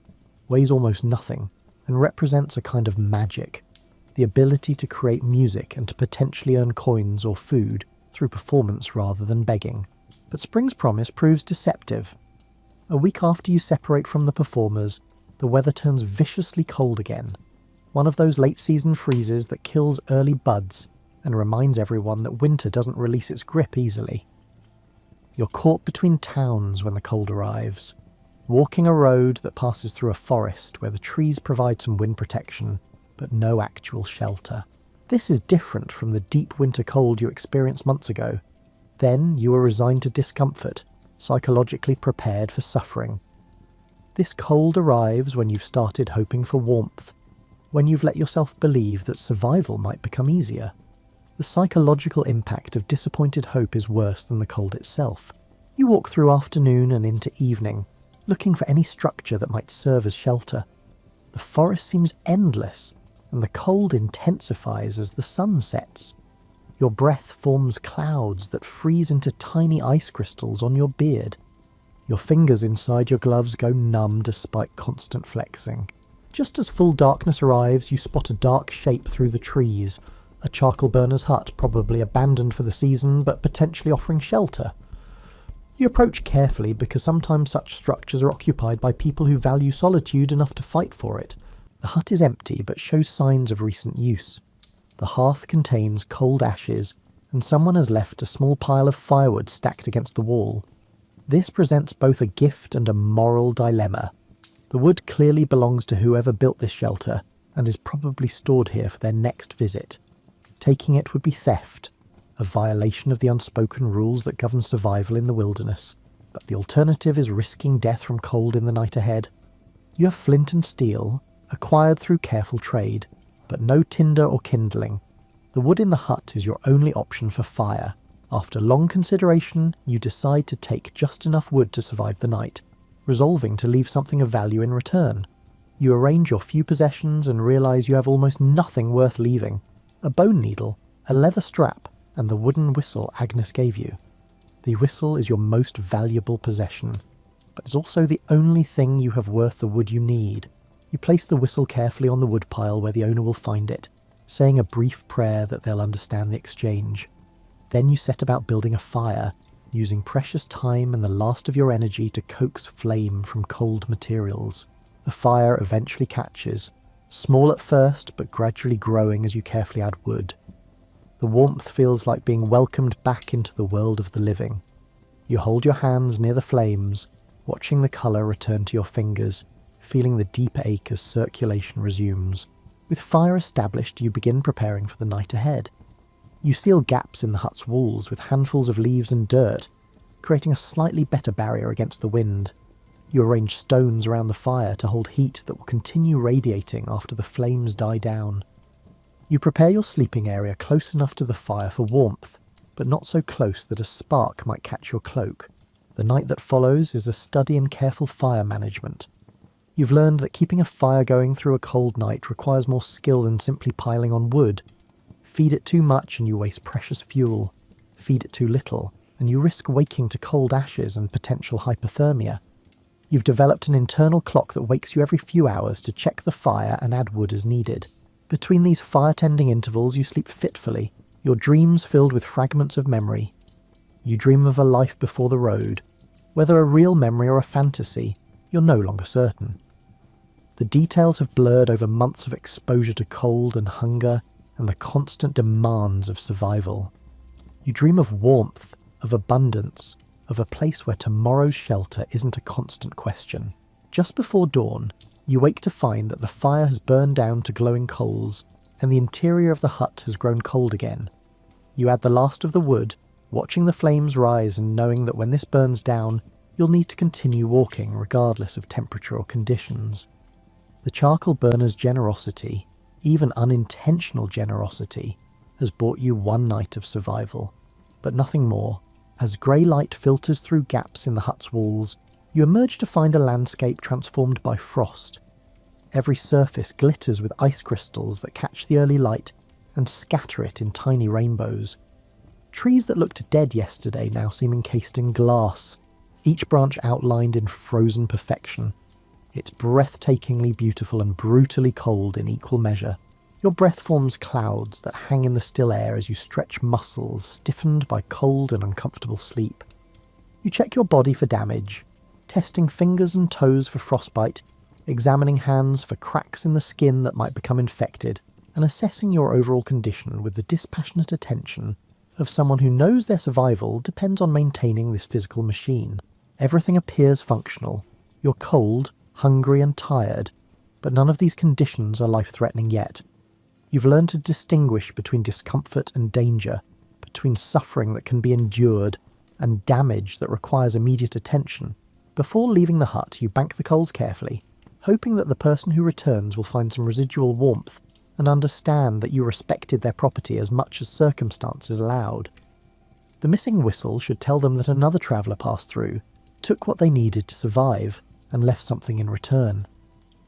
weighs almost nothing, and represents a kind of magic, the ability to create music and to potentially earn coins or food through performance rather than begging. But Spring's promise proves deceptive. A week after you separate from the performers, the weather turns viciously cold again, one of those late-season freezes that kills early buds and reminds everyone that winter doesn't release its grip easily. You're caught between towns when the cold arrives, walking a road that passes through a forest where the trees provide some wind protection, but no actual shelter. This is different from the deep winter cold you experienced months ago. Then you were resigned to discomfort, psychologically prepared for suffering. This cold arrives when you've started hoping for warmth, when you've let yourself believe that survival might become easier. The psychological impact of disappointed hope is worse than the cold itself. You walk through afternoon and into evening, looking for any structure that might serve as shelter. The forest seems endless, and the cold intensifies as the sun sets. Your breath forms clouds that freeze into tiny ice crystals on your beard. Your fingers inside your gloves go numb despite constant flexing. Just as full darkness arrives, you spot a dark shape through the trees, a charcoal burner's hut probably abandoned for the season but potentially offering shelter. You approach carefully because sometimes such structures are occupied by people who value solitude enough to fight for it. The hut is empty but shows signs of recent use. The hearth contains cold ashes, and someone has left a small pile of firewood stacked against the wall. This presents both a gift and a moral dilemma. The wood clearly belongs to whoever built this shelter, and is probably stored here for their next visit. Taking it would be theft, a violation of the unspoken rules that govern survival in the wilderness, but the alternative is risking death from cold in the night ahead. You have flint and steel, acquired through careful trade, but no tinder or kindling. The wood in the hut is your only option for fire. After long consideration, you decide to take just enough wood to survive the night, resolving to leave something of value in return. You arrange your few possessions and realise you have almost nothing worth leaving. A bone needle, a leather strap, and the wooden whistle Agnes gave you. The whistle is your most valuable possession, but it's also the only thing you have worth the wood you need. You place the whistle carefully on the woodpile where the owner will find it, saying a brief prayer that they'll understand the exchange. Then you set about building a fire, using precious time and the last of your energy to coax flame from cold materials. The fire eventually catches, small at first but gradually growing as you carefully add wood. The warmth feels like being welcomed back into the world of the living. You hold your hands near the flames, watching the colour return to your fingers, feeling the deep ache as circulation resumes. With fire established, you begin preparing for the night ahead. You seal gaps in the hut's walls with handfuls of leaves and dirt, creating a slightly better barrier against the wind. You arrange stones around the fire to hold heat that will continue radiating after the flames die down. You prepare your sleeping area close enough to the fire for warmth, but not so close that a spark might catch your cloak. The night that follows is a study in careful fire management. You've learned that keeping a fire going through a cold night requires more skill than simply piling on wood. Feed it too much and you waste precious fuel. Feed it too little, and you risk waking to cold ashes and potential hypothermia. You've developed an internal clock that wakes you every few hours to check the fire and add wood as needed. Between these fire-tending intervals you sleep fitfully, your dreams filled with fragments of memory. You dream of a life before the road. Whether a real memory or a fantasy, you're no longer certain. The details have blurred over months of exposure to cold and hunger and the constant demands of survival. You dream of warmth, of abundance, of a place where tomorrow's shelter isn't a constant question. Just before dawn, you wake to find that the fire has burned down to glowing coals and the interior of the hut has grown cold again. You add the last of the wood, watching the flames rise and knowing that when this burns down, you'll need to continue walking regardless of temperature or conditions. The charcoal burner's generosity, even unintentional generosity, has bought you one night of survival, but nothing more. As grey light filters through gaps in the hut's walls, you emerge to find a landscape transformed by frost. Every surface glitters with ice crystals that catch the early light and scatter it in tiny rainbows. Trees that looked dead yesterday now seem encased in glass, each branch outlined in frozen perfection. It's breathtakingly beautiful and brutally cold in equal measure. Your breath forms clouds that hang in the still air as you stretch muscles stiffened by cold and uncomfortable sleep. You check your body for damage, testing fingers and toes for frostbite, examining hands for cracks in the skin that might become infected, and assessing your overall condition with the dispassionate attention of someone who knows their survival depends on maintaining this physical machine. Everything appears functional. You're cold, hungry and tired, but none of these conditions are life-threatening yet. You've learned to distinguish between discomfort and danger, between suffering that can be endured and damage that requires immediate attention. Before leaving the hut, you bank the coals carefully, hoping that the person who returns will find some residual warmth and understand that you respected their property as much as circumstances allowed. The missing whistle should tell them that another traveller passed through, took what they needed to survive, and left something in return.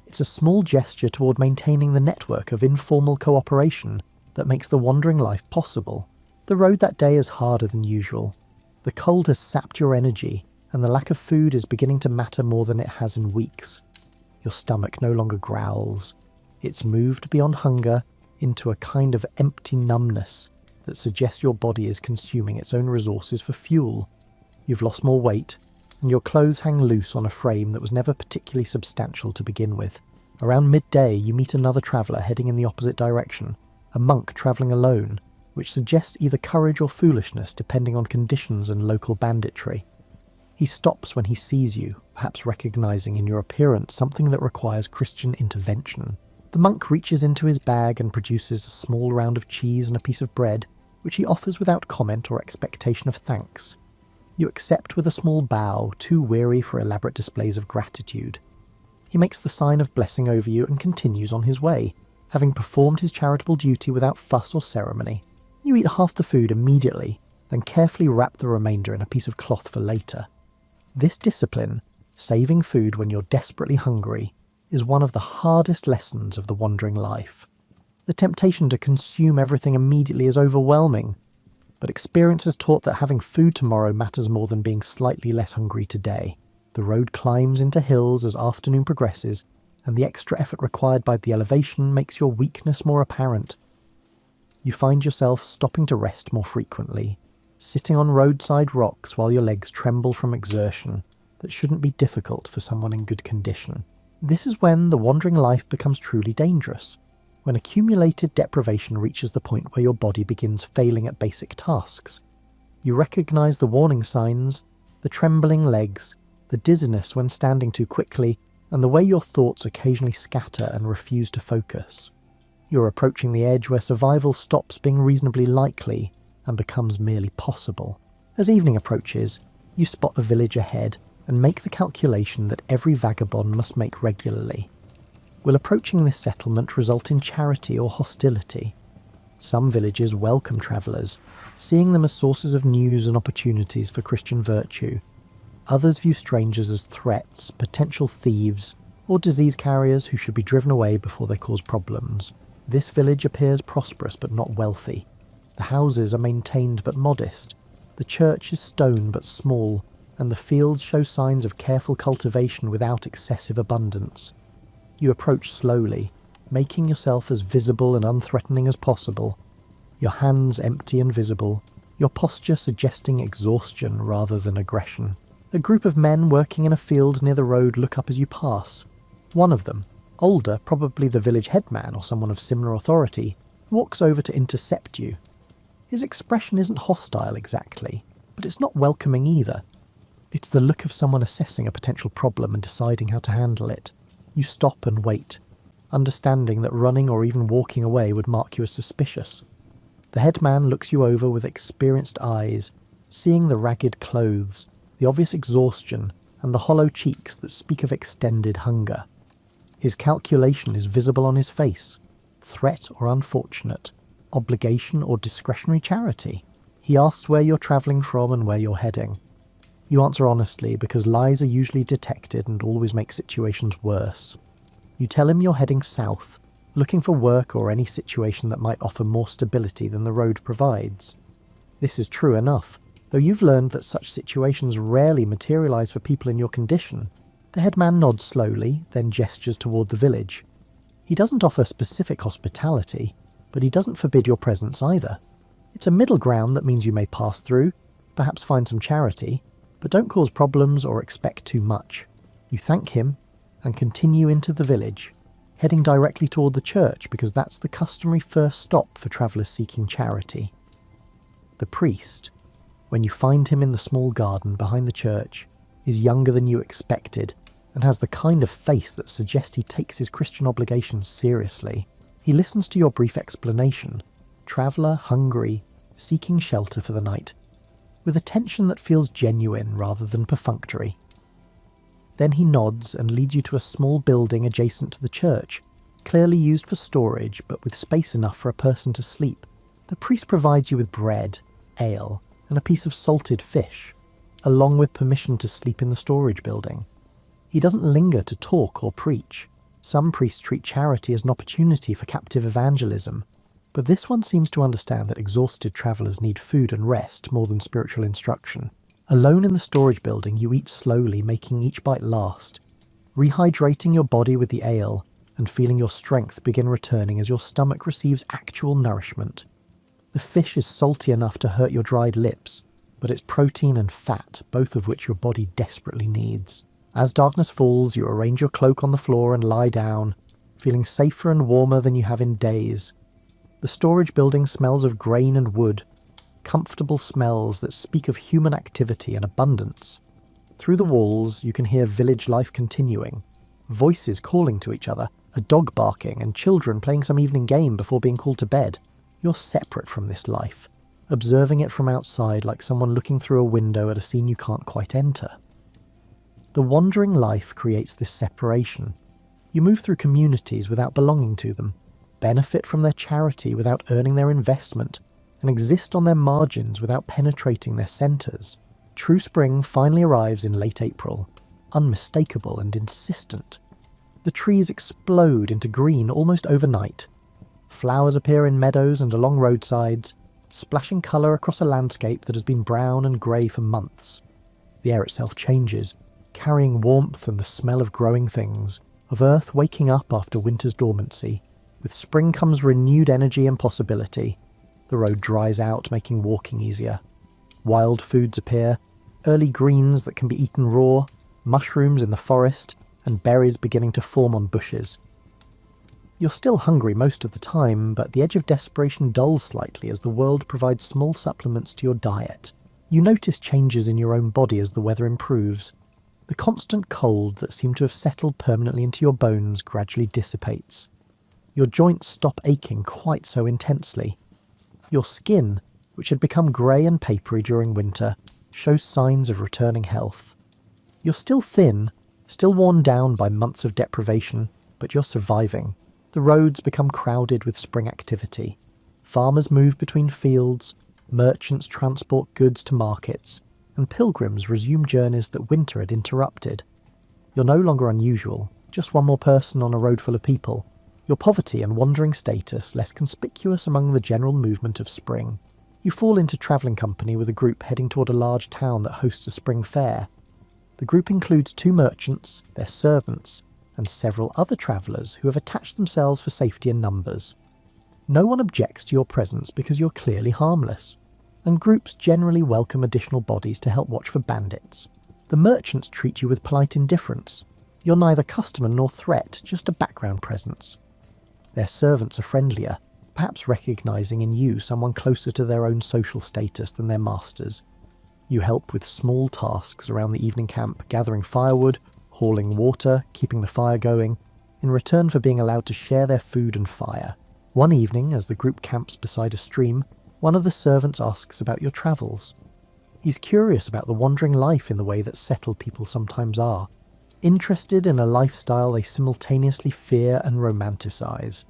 It's a small gesture toward maintaining the network of informal cooperation that makes the wandering life possible. The road that day is harder than usual. The cold has sapped your energy, and the lack of food is beginning to matter more than it has in weeks. Your stomach no longer growls. It's moved beyond hunger into a kind of empty numbness that suggests your body is consuming its own resources for fuel. You've lost more weight, and your clothes hang loose on a frame that was never particularly substantial to begin with. Around midday, you meet another traveller heading in the opposite direction, a monk travelling alone, which suggests either courage or foolishness depending on conditions and local banditry. He stops when he sees you, perhaps recognising in your appearance something that requires Christian intervention. The monk reaches into his bag and produces a small round of cheese and a piece of bread, which he offers without comment or expectation of thanks. You accept with a small bow, too weary for elaborate displays of gratitude. He makes the sign of blessing over you and continues on his way, having performed his charitable duty without fuss or ceremony. You eat half the food immediately, then carefully wrap the remainder in a piece of cloth for later. This discipline, saving food when you're desperately hungry, is one of the hardest lessons of the wandering life. The temptation to consume everything immediately is overwhelming, but experience has taught that having food tomorrow matters more than being slightly less hungry today. The road climbs into hills as afternoon progresses, and the extra effort required by the elevation makes your weakness more apparent. You find yourself stopping to rest more frequently, sitting on roadside rocks while your legs tremble from exertion that shouldn't be difficult for someone in good condition. This is when the wandering life becomes truly dangerous, when accumulated deprivation reaches the point where your body begins failing at basic tasks. You recognise the warning signs, the trembling legs, the dizziness when standing too quickly, and the way your thoughts occasionally scatter and refuse to focus. You're approaching the edge where survival stops being reasonably likely and becomes merely possible. As evening approaches, you spot a village ahead and make the calculation that every vagabond must make regularly. Will approaching this settlement result in charity or hostility? Some villages welcome travellers, seeing them as sources of news and opportunities for Christian virtue. Others view strangers as threats, potential thieves, or disease carriers who should be driven away before they cause problems. This village appears prosperous but not wealthy. The houses are maintained but modest. The church is stone but small, and the fields show signs of careful cultivation without excessive abundance. You approach slowly, making yourself as visible and unthreatening as possible, your hands empty and visible, your posture suggesting exhaustion rather than aggression. A group of men working in a field near the road look up as you pass. One of them, older, probably the village headman or someone of similar authority, walks over to intercept you. His expression isn't hostile exactly, but it's not welcoming either. It's the look of someone assessing a potential problem and deciding how to handle it. You stop and wait, understanding that running or even walking away would mark you as suspicious. The headman looks you over with experienced eyes, seeing the ragged clothes, the obvious exhaustion, and the hollow cheeks that speak of extended hunger. His calculation is visible on his face. Threat or unfortunate, obligation or discretionary charity. He asks where you're travelling from and where you're heading. You answer honestly because lies are usually detected and always make situations worse. You tell him you're heading south, looking for work or any situation that might offer more stability than the road provides. This is true enough, though you've learned that such situations rarely materialise for people in your condition. The headman nods slowly, then gestures toward the village. He doesn't offer specific hospitality, but he doesn't forbid your presence either. It's a middle ground that means you may pass through, perhaps find some charity, but don't cause problems or expect too much. You thank him and continue into the village, heading directly toward the church because that's the customary first stop for travellers seeking charity. The priest, when you find him in the small garden behind the church, is younger than you expected and has the kind of face that suggests he takes his Christian obligations seriously. He listens to your brief explanation, traveller, hungry, seeking shelter for the night, with attention that feels genuine rather than perfunctory. Then he nods and leads you to a small building adjacent to the church, clearly used for storage but with space enough for a person to sleep. The priest provides you with bread, ale, and a piece of salted fish, along with permission to sleep in the storage building. He doesn't linger to talk or preach. Some priests treat charity as an opportunity for captive evangelism, but this one seems to understand that exhausted travellers need food and rest more than spiritual instruction. Alone in the storage building, you eat slowly, making each bite last, rehydrating your body with the ale and feeling your strength begin returning as your stomach receives actual nourishment. The fish is salty enough to hurt your dried lips, but it's protein and fat, both of which your body desperately needs. As darkness falls, you arrange your cloak on the floor and lie down, feeling safer and warmer than you have in days. The storage building smells of grain and wood, comfortable smells that speak of human activity and abundance. Through the walls, you can hear village life continuing, voices calling to each other, a dog barking, and children playing some evening game before being called to bed. You're separate from this life, observing it from outside like someone looking through a window at a scene you can't quite enter. The wandering life creates this separation. You move through communities without belonging to them, benefit from their charity without earning their investment, and exist on their margins without penetrating their centres. True spring finally arrives in late April, unmistakable and insistent. The trees explode into green almost overnight. Flowers appear in meadows and along roadsides, splashing colour across a landscape that has been brown and grey for months. The air itself changes, carrying warmth and the smell of growing things, of earth waking up after winter's dormancy. With spring comes renewed energy and possibility. The road dries out, making walking easier. Wild foods appear, early greens that can be eaten raw, mushrooms in the forest, and berries beginning to form on bushes. You're still hungry most of the time, but the edge of desperation dulls slightly as the world provides small supplements to your diet. You notice changes in your own body as the weather improves. The constant cold that seemed to have settled permanently into your bones gradually dissipates. Your joints stop aching quite so intensely. Your skin, which had become grey and papery during winter, shows signs of returning health. You're still thin, still worn down by months of deprivation, but you're surviving. The roads become crowded with spring activity. Farmers move between fields, merchants transport goods to markets, and pilgrims resume journeys that winter had interrupted. You're no longer unusual, just one more person on a road full of people. Your poverty and wandering status less conspicuous among the general movement of spring. You fall into travelling company with a group heading toward a large town that hosts a spring fair. The group includes 2 merchants, their servants, and several other travellers who have attached themselves for safety in numbers. No one objects to your presence because you're clearly harmless, and groups generally welcome additional bodies to help watch for bandits. The merchants treat you with polite indifference. You're neither customer nor threat, just a background presence. Their servants are friendlier, perhaps recognising in you someone closer to their own social status than their masters. You help with small tasks around the evening camp, gathering firewood, hauling water, keeping the fire going, in return for being allowed to share their food and fire. One evening, as the group camps beside a stream, one of the servants asks about your travels. He's curious about the wandering life in the way that settled people sometimes are, interested in a lifestyle they simultaneously fear and romanticize.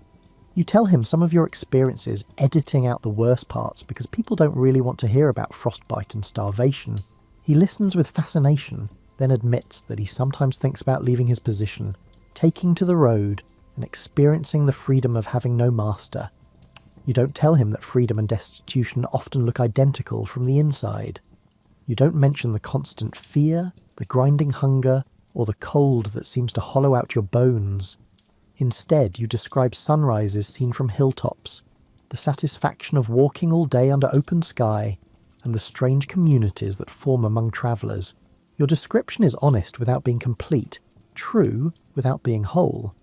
You tell him some of your experiences, editing out the worst parts because people don't really want to hear about frostbite and starvation. He listens with fascination, then admits that he sometimes thinks about leaving his position, taking to the road, and experiencing the freedom of having no master. You don't tell him that freedom and destitution often look identical from the inside. You don't mention the constant fear, the grinding hunger, or the cold that seems to hollow out your bones. Instead, you describe sunrises seen from hilltops, the satisfaction of walking all day under open sky, and the strange communities that form among travellers. Your description is honest without being complete, true without being whole.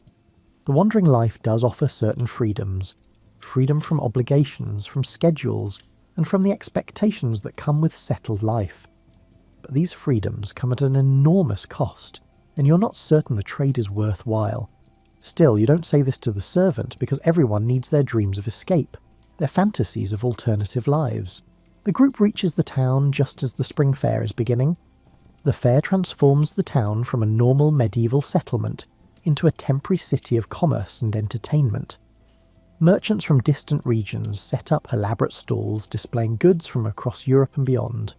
The wandering life does offer certain freedoms. Freedom from obligations, from schedules, and from the expectations that come with settled life. But these freedoms come at an enormous cost, and you're not certain the trade is worthwhile. Still, you don't say this to the servant because everyone needs their dreams of escape, their fantasies of alternative lives. The group reaches the town just as the spring fair is beginning. The fair transforms the town from a normal medieval settlement into a temporary city of commerce and entertainment. Merchants from distant regions set up elaborate stalls displaying goods from across Europe and beyond.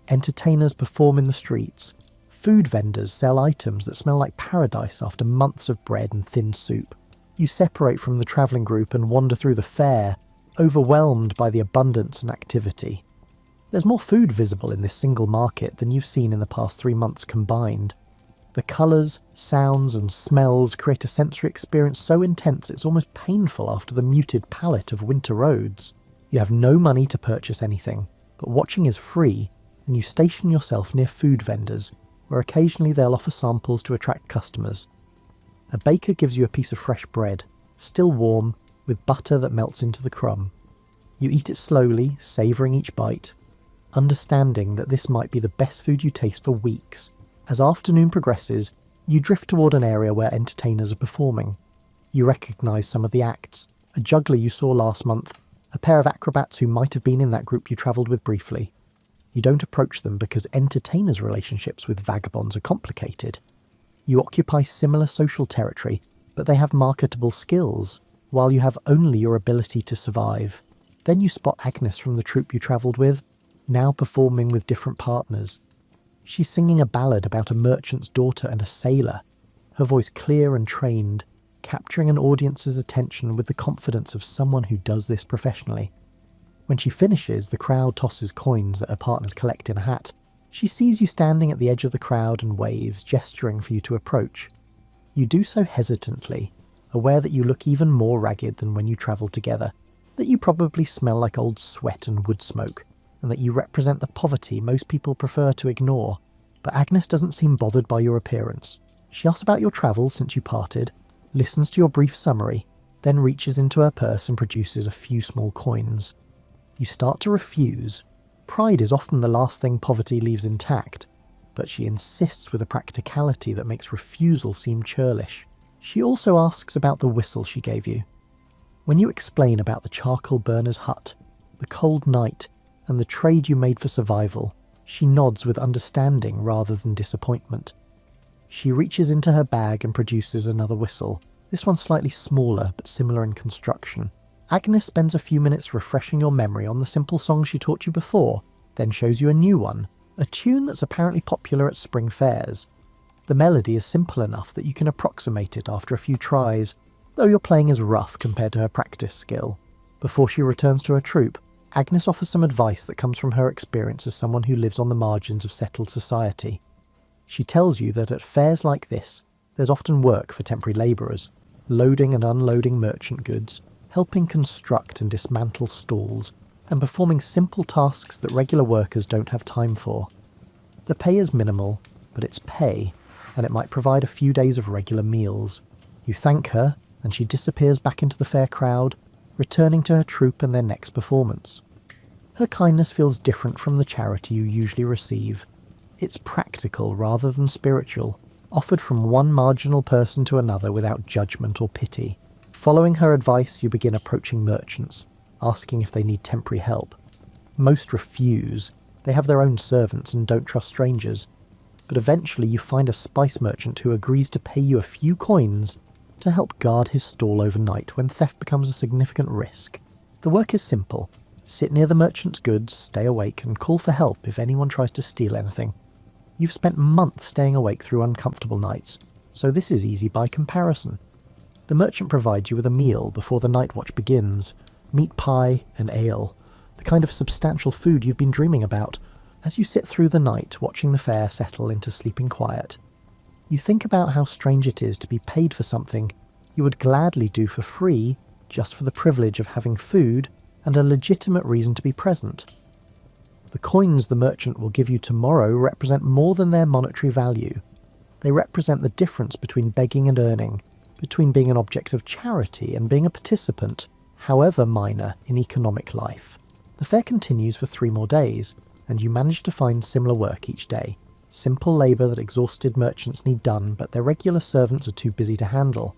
Entertainers perform in the streets. Food vendors sell items that smell like paradise after months of bread and thin soup. You separate from the travelling group and wander through the fair, overwhelmed by the abundance and activity. There's more food visible in this single market than you've seen in the past 3 months combined. The colours, sounds and smells create a sensory experience so intense it's almost painful after the muted palette of winter roads. You have no money to purchase anything, but watching is free, and you station yourself near food vendors, where occasionally they'll offer samples to attract customers. A baker gives you a piece of fresh bread, still warm, with butter that melts into the crumb. You eat it slowly, savouring each bite, understanding that this might be the best food you taste for weeks. As afternoon progresses, you drift toward an area where entertainers are performing. You recognise some of the acts, a juggler you saw last month, a pair of acrobats who might have been in that group you travelled with briefly. You don't approach them because entertainers' relationships with vagabonds are complicated. You occupy similar social territory, but they have marketable skills, while you have only your ability to survive. Then you spot Agnes from the troupe you travelled with, now performing with different partners. She's singing a ballad about a merchant's daughter and a sailor, her voice clear and trained, capturing an audience's attention with the confidence of someone who does this professionally. When she finishes, the crowd tosses coins that her partners collect in a hat. She sees you standing at the edge of the crowd and waves, gesturing for you to approach. You do so hesitantly, aware that you look even more ragged than when you travelled together, that you probably smell like old sweat and wood smoke, and that you represent the poverty most people prefer to ignore. But Agnes doesn't seem bothered by your appearance. She asks about your travels since you parted, listens to your brief summary, then reaches into her purse and produces a few small coins. You start to refuse. Pride is often the last thing poverty leaves intact, but she insists with a practicality that makes refusal seem churlish. She also asks about the whistle she gave you. When you explain about the charcoal burner's hut, the cold night, and the trade you made for survival, she nods with understanding rather than disappointment. She reaches into her bag and produces another whistle, this one slightly smaller but similar in construction. Agnes spends a few minutes refreshing your memory on the simple song she taught you before, then shows you a new one, a tune that's apparently popular at spring fairs. The melody is simple enough that you can approximate it after a few tries, though your playing is rough compared to her practice skill. Before she returns to her troupe, Agnes offers some advice that comes from her experience as someone who lives on the margins of settled society. She tells you that at fairs like this, there's often work for temporary labourers, loading and unloading merchant goods, helping construct and dismantle stalls, and performing simple tasks that regular workers don't have time for. The pay is minimal, but it's pay, and it might provide a few days of regular meals. You thank her, and she disappears back into the fair crowd, returning to her troupe and their next performance. Her kindness feels different from the charity you usually receive. It's practical rather than spiritual, offered from one marginal person to another without judgment or pity. Following her advice, you begin approaching merchants, asking if they need temporary help. Most refuse. They have their own servants and don't trust strangers. But eventually you find a spice merchant who agrees to pay you a few coins to help guard his stall overnight when theft becomes a significant risk. The work is simple. Sit near the merchant's goods, stay awake, and call for help if anyone tries to steal anything. You've spent months staying awake through uncomfortable nights, so this is easy by comparison. The merchant provides you with a meal before the night watch begins, meat pie and ale, the kind of substantial food you've been dreaming about, as you sit through the night watching the fair settle into sleeping quiet. You think about how strange it is to be paid for something you would gladly do for free just for the privilege of having food and a legitimate reason to be present. The coins the merchant will give you tomorrow represent more than their monetary value. They represent the difference between begging and earning, between being an object of charity and being a participant, however minor, in economic life. The fair continues for 3 more days, and you manage to find similar work each day. Simple labour that exhausted merchants need done, but their regular servants are too busy to handle.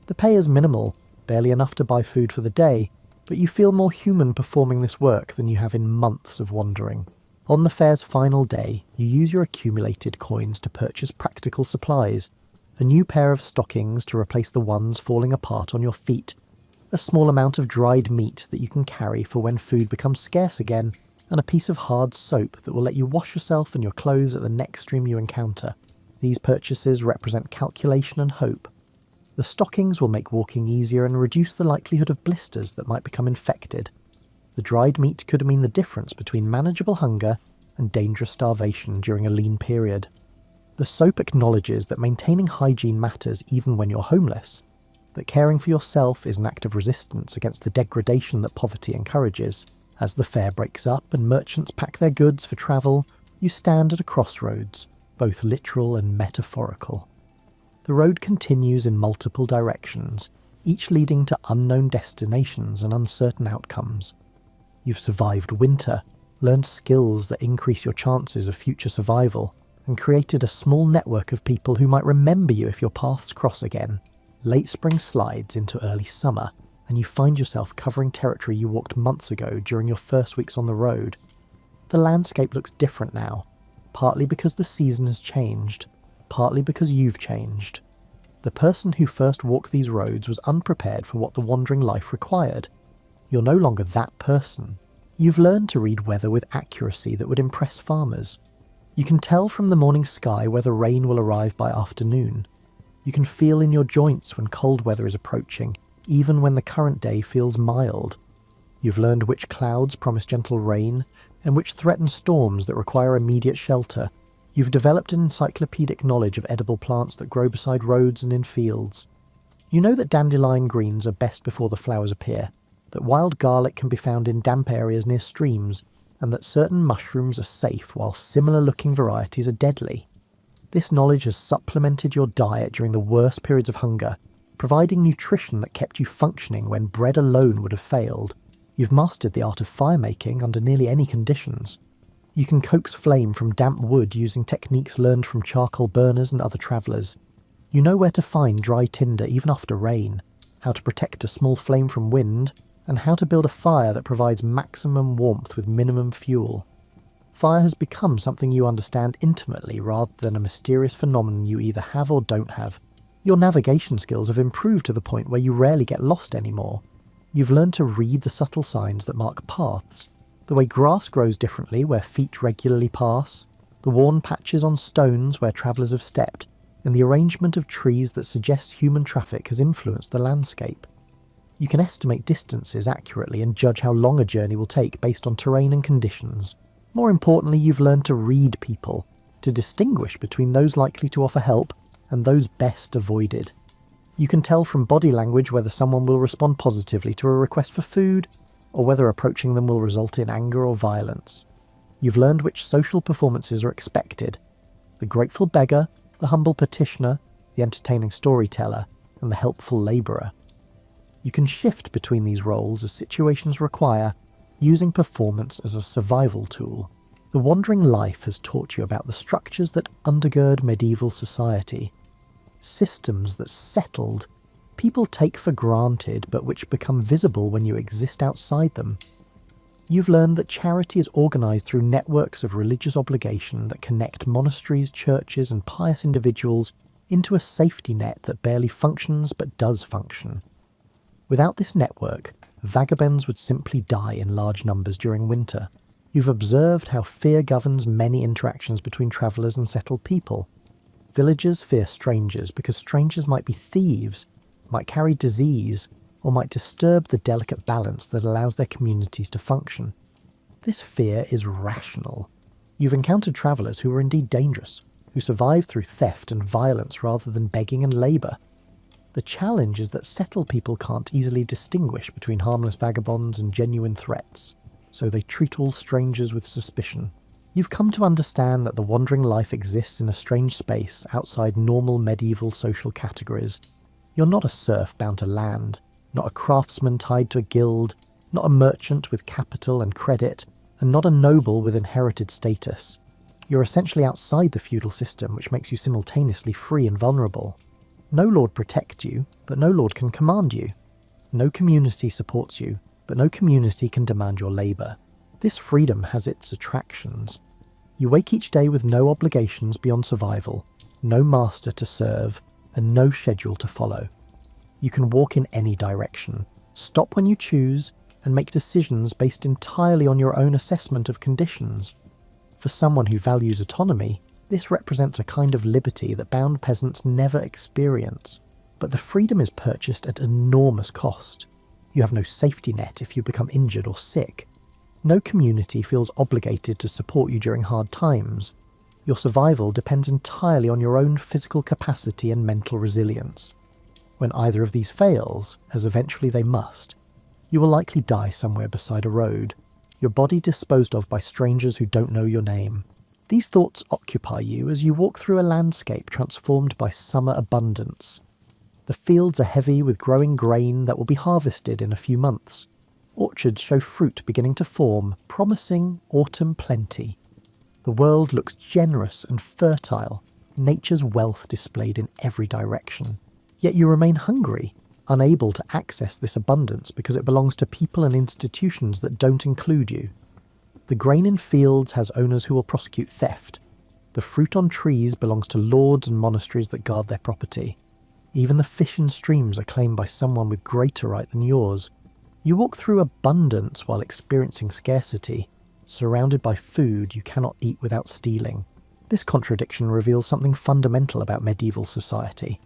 The pay is minimal, barely enough to buy food for the day, but you feel more human performing this work than you have in months of wandering. On the fair's final day, you use your accumulated coins to purchase practical supplies, a new pair of stockings to replace the ones falling apart on your feet, a small amount of dried meat that you can carry for when food becomes scarce again, and a piece of hard soap that will let you wash yourself and your clothes at the next stream you encounter. These purchases represent calculation and hope. The stockings will make walking easier and reduce the likelihood of blisters that might become infected. The dried meat could mean the difference between manageable hunger and dangerous starvation during a lean period. The soap acknowledges that maintaining hygiene matters even when you're homeless, that caring for yourself is an act of resistance against the degradation that poverty encourages. As the fair breaks up and merchants pack their goods for travel, you stand at a crossroads, both literal and metaphorical. The road continues in multiple directions, each leading to unknown destinations and uncertain outcomes. You've survived winter, learned skills that increase your chances of future survival, and created a small network of people who might remember you if your paths cross again. Late spring slides into early summer, and you find yourself covering territory you walked months ago during your first weeks on the road. The landscape looks different now, partly because the season has changed, partly because you've changed. The person who first walked these roads was unprepared for what the wandering life required. You're no longer that person. You've learned to read weather with accuracy that would impress farmers. You can tell from the morning sky whether rain will arrive by afternoon. You can feel in your joints when cold weather is approaching, even when the current day feels mild. You've learned which clouds promise gentle rain, and which threaten storms that require immediate shelter. You've developed an encyclopedic knowledge of edible plants that grow beside roads and in fields. You know that dandelion greens are best before the flowers appear, that wild garlic can be found in damp areas near streams, and that certain mushrooms are safe while similar-looking varieties are deadly. This knowledge has supplemented your diet during the worst periods of hunger, providing nutrition that kept you functioning when bread alone would have failed. You've mastered the art of fire-making under nearly any conditions. You can coax flame from damp wood using techniques learned from charcoal burners and other travellers. You know where to find dry tinder even after rain, how to protect a small flame from wind, and how to build a fire that provides maximum warmth with minimum fuel. Fire has become something you understand intimately rather than a mysterious phenomenon you either have or don't have. Your navigation skills have improved to the point where you rarely get lost anymore. You've learned to read the subtle signs that mark paths, the way grass grows differently where feet regularly pass, the worn patches on stones where travellers have stepped, and the arrangement of trees that suggests human traffic has influenced the landscape. You can estimate distances accurately and judge how long a journey will take based on terrain and conditions. More importantly, you've learned to read people, to distinguish between those likely to offer help and those best avoided. You can tell from body language whether someone will respond positively to a request for food, or whether approaching them will result in anger or violence. You've learned which social performances are expected: the grateful beggar, the humble petitioner, the entertaining storyteller, and the helpful labourer. You can shift between these roles as situations require, using performance as a survival tool. The wandering life has taught you about the structures that undergird medieval society. Systems that settled, people take for granted but which become visible when you exist outside them. You've learned that charity is organised through networks of religious obligation that connect monasteries, churches and pious individuals into a safety net that barely functions but does function. Without this network, vagabonds would simply die in large numbers during winter. You've observed how fear governs many interactions between travellers and settled people. Villagers fear strangers because strangers might be thieves, might carry disease, or might disturb the delicate balance that allows their communities to function. This fear is rational. You've encountered travellers who are indeed dangerous, who survive through theft and violence rather than begging and labour. The challenge is that settled people can't easily distinguish between harmless vagabonds and genuine threats, so they treat all strangers with suspicion. You've come to understand that the wandering life exists in a strange space outside normal medieval social categories. You're not a serf bound to land, not a craftsman tied to a guild, not a merchant with capital and credit, and not a noble with inherited status. You're essentially outside the feudal system, which makes you simultaneously free and vulnerable. No lord protects you, but no lord can command you. No community supports you, but no community can demand your labour. This freedom has its attractions. You wake each day with no obligations beyond survival, no master to serve, and no schedule to follow. You can walk in any direction, stop when you choose, and make decisions based entirely on your own assessment of conditions. For someone who values autonomy, this represents a kind of liberty that bound peasants never experience. But the freedom is purchased at enormous cost. You have no safety net if you become injured or sick. No community feels obligated to support you during hard times. Your survival depends entirely on your own physical capacity and mental resilience. When either of these fails, as eventually they must, you will likely die somewhere beside a road, your body disposed of by strangers who don't know your name. These thoughts occupy you as you walk through a landscape transformed by summer abundance. The fields are heavy with growing grain that will be harvested in a few months. Orchards show fruit beginning to form, promising autumn plenty. The world looks generous and fertile, nature's wealth displayed in every direction. Yet you remain hungry, unable to access this abundance because it belongs to people and institutions that don't include you. The grain in fields has owners who will prosecute theft. The fruit on trees belongs to lords and monasteries that guard their property. Even the fish in streams are claimed by someone with greater right than yours. You walk through abundance while experiencing scarcity, surrounded by food you cannot eat without stealing. This contradiction reveals something fundamental about medieval society.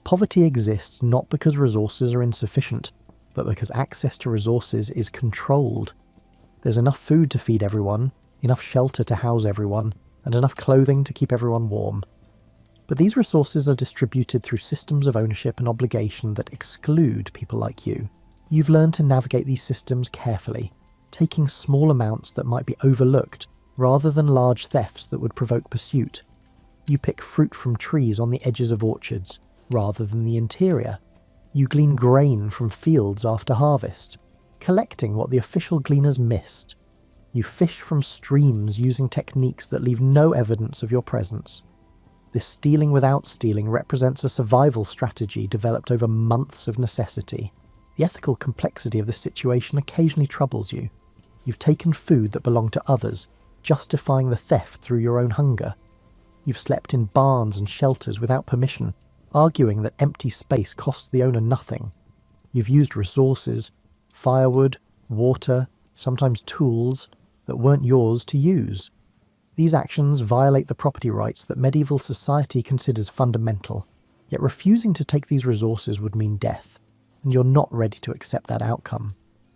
Poverty exists not because resources are insufficient, but because access to resources is controlled. There's enough food to feed everyone, enough shelter to house everyone, and enough clothing to keep everyone warm. But these resources are distributed through systems of ownership and obligation that exclude people like you. You've learned to navigate these systems carefully, taking small amounts that might be overlooked rather than large thefts that would provoke pursuit. You pick fruit from trees on the edges of orchards rather than the interior. You glean grain from fields after harvest, collecting what the official gleaners missed. You fish from streams using techniques that leave no evidence of your presence. This stealing without stealing represents a survival strategy developed over months of necessity. The ethical complexity of this situation occasionally troubles you. You've taken food that belonged to others, justifying the theft through your own hunger. You've slept in barns and shelters without permission, arguing that empty space costs the owner nothing. You've used resources, firewood, water, sometimes tools, that weren't yours to use. These actions violate the property rights that medieval society considers fundamental, yet refusing to take these resources would mean death, and you're not ready to accept that outcome.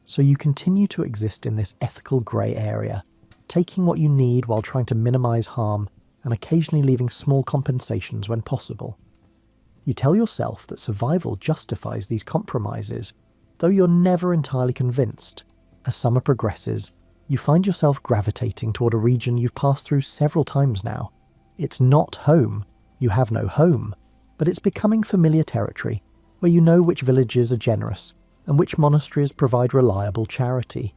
So you continue to exist in this ethical grey area, taking what you need while trying to minimise harm and occasionally leaving small compensations when possible. You tell yourself that survival justifies these compromises, though you're never entirely convinced. As summer progresses, you find yourself gravitating toward a region you've passed through several times now. It's not home, you have no home, but it's becoming familiar territory, where you know which villages are generous and which monasteries provide reliable charity.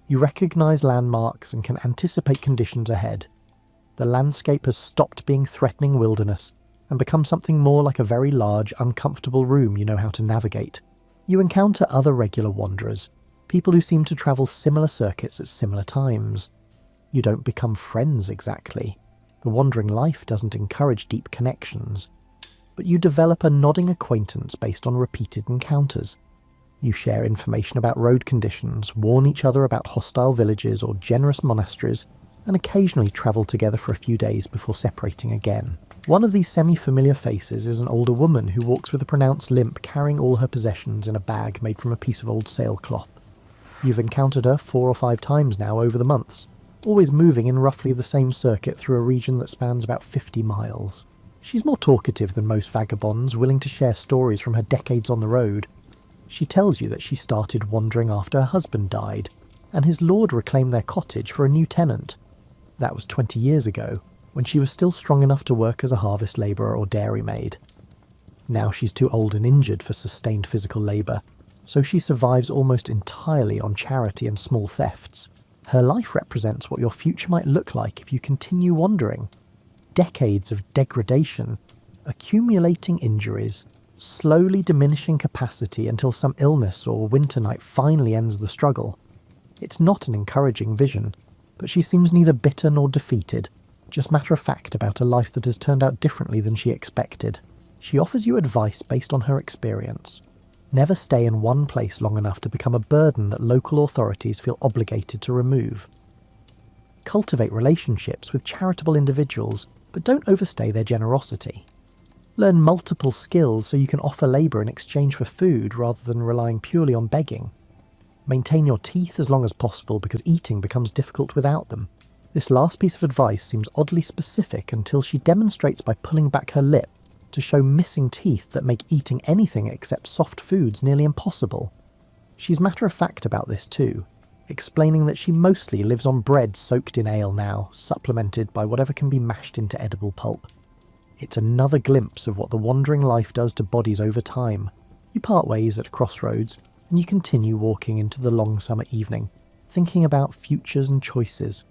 You recognise landmarks and can anticipate conditions ahead. The landscape has stopped being threatening wilderness and become something more like a very large, uncomfortable room you know how to navigate. You encounter other regular wanderers, people who seem to travel similar circuits at similar times. You don't become friends exactly. The wandering life doesn't encourage deep connections. But you develop a nodding acquaintance based on repeated encounters. You share information about road conditions, warn each other about hostile villages or generous monasteries, and occasionally travel together for a few days before separating again. One of these semi-familiar faces is an older woman who walks with a pronounced limp, carrying all her possessions in a bag made from a piece of old sailcloth. You've encountered her 4 or 5 times now over the months, always moving in roughly the same circuit through a region that spans about 50 miles. She's more talkative than most vagabonds, willing to share stories from her decades on the road. She tells you that she started wandering after her husband died, and his lord reclaimed their cottage for a new tenant. That was 20 years ago, when she was still strong enough to work as a harvest labourer or dairymaid. Now she's too old and injured for sustained physical labour, so she survives almost entirely on charity and small thefts. Her life represents what your future might look like if you continue wandering. Decades of degradation, accumulating injuries, slowly diminishing capacity until some illness or winter night finally ends the struggle. It's not an encouraging vision, but she seems neither bitter nor defeated, just matter-of-fact about a life that has turned out differently than she expected. She offers you advice based on her experience. Never stay in one place long enough to become a burden that local authorities feel obligated to remove. Cultivate relationships with charitable individuals, but don't overstay their generosity. Learn multiple skills so you can offer labour in exchange for food rather than relying purely on begging. Maintain your teeth as long as possible because eating becomes difficult without them. This last piece of advice seems oddly specific until she demonstrates by pulling back her lip to show missing teeth that make eating anything except soft foods nearly impossible. She's matter-of-fact about this too, explaining that she mostly lives on bread soaked in ale now, supplemented by whatever can be mashed into edible pulp. It's another glimpse of what the wandering life does to bodies over time. You part ways at a crossroads, and you continue walking into the long summer evening, thinking about futures and choices.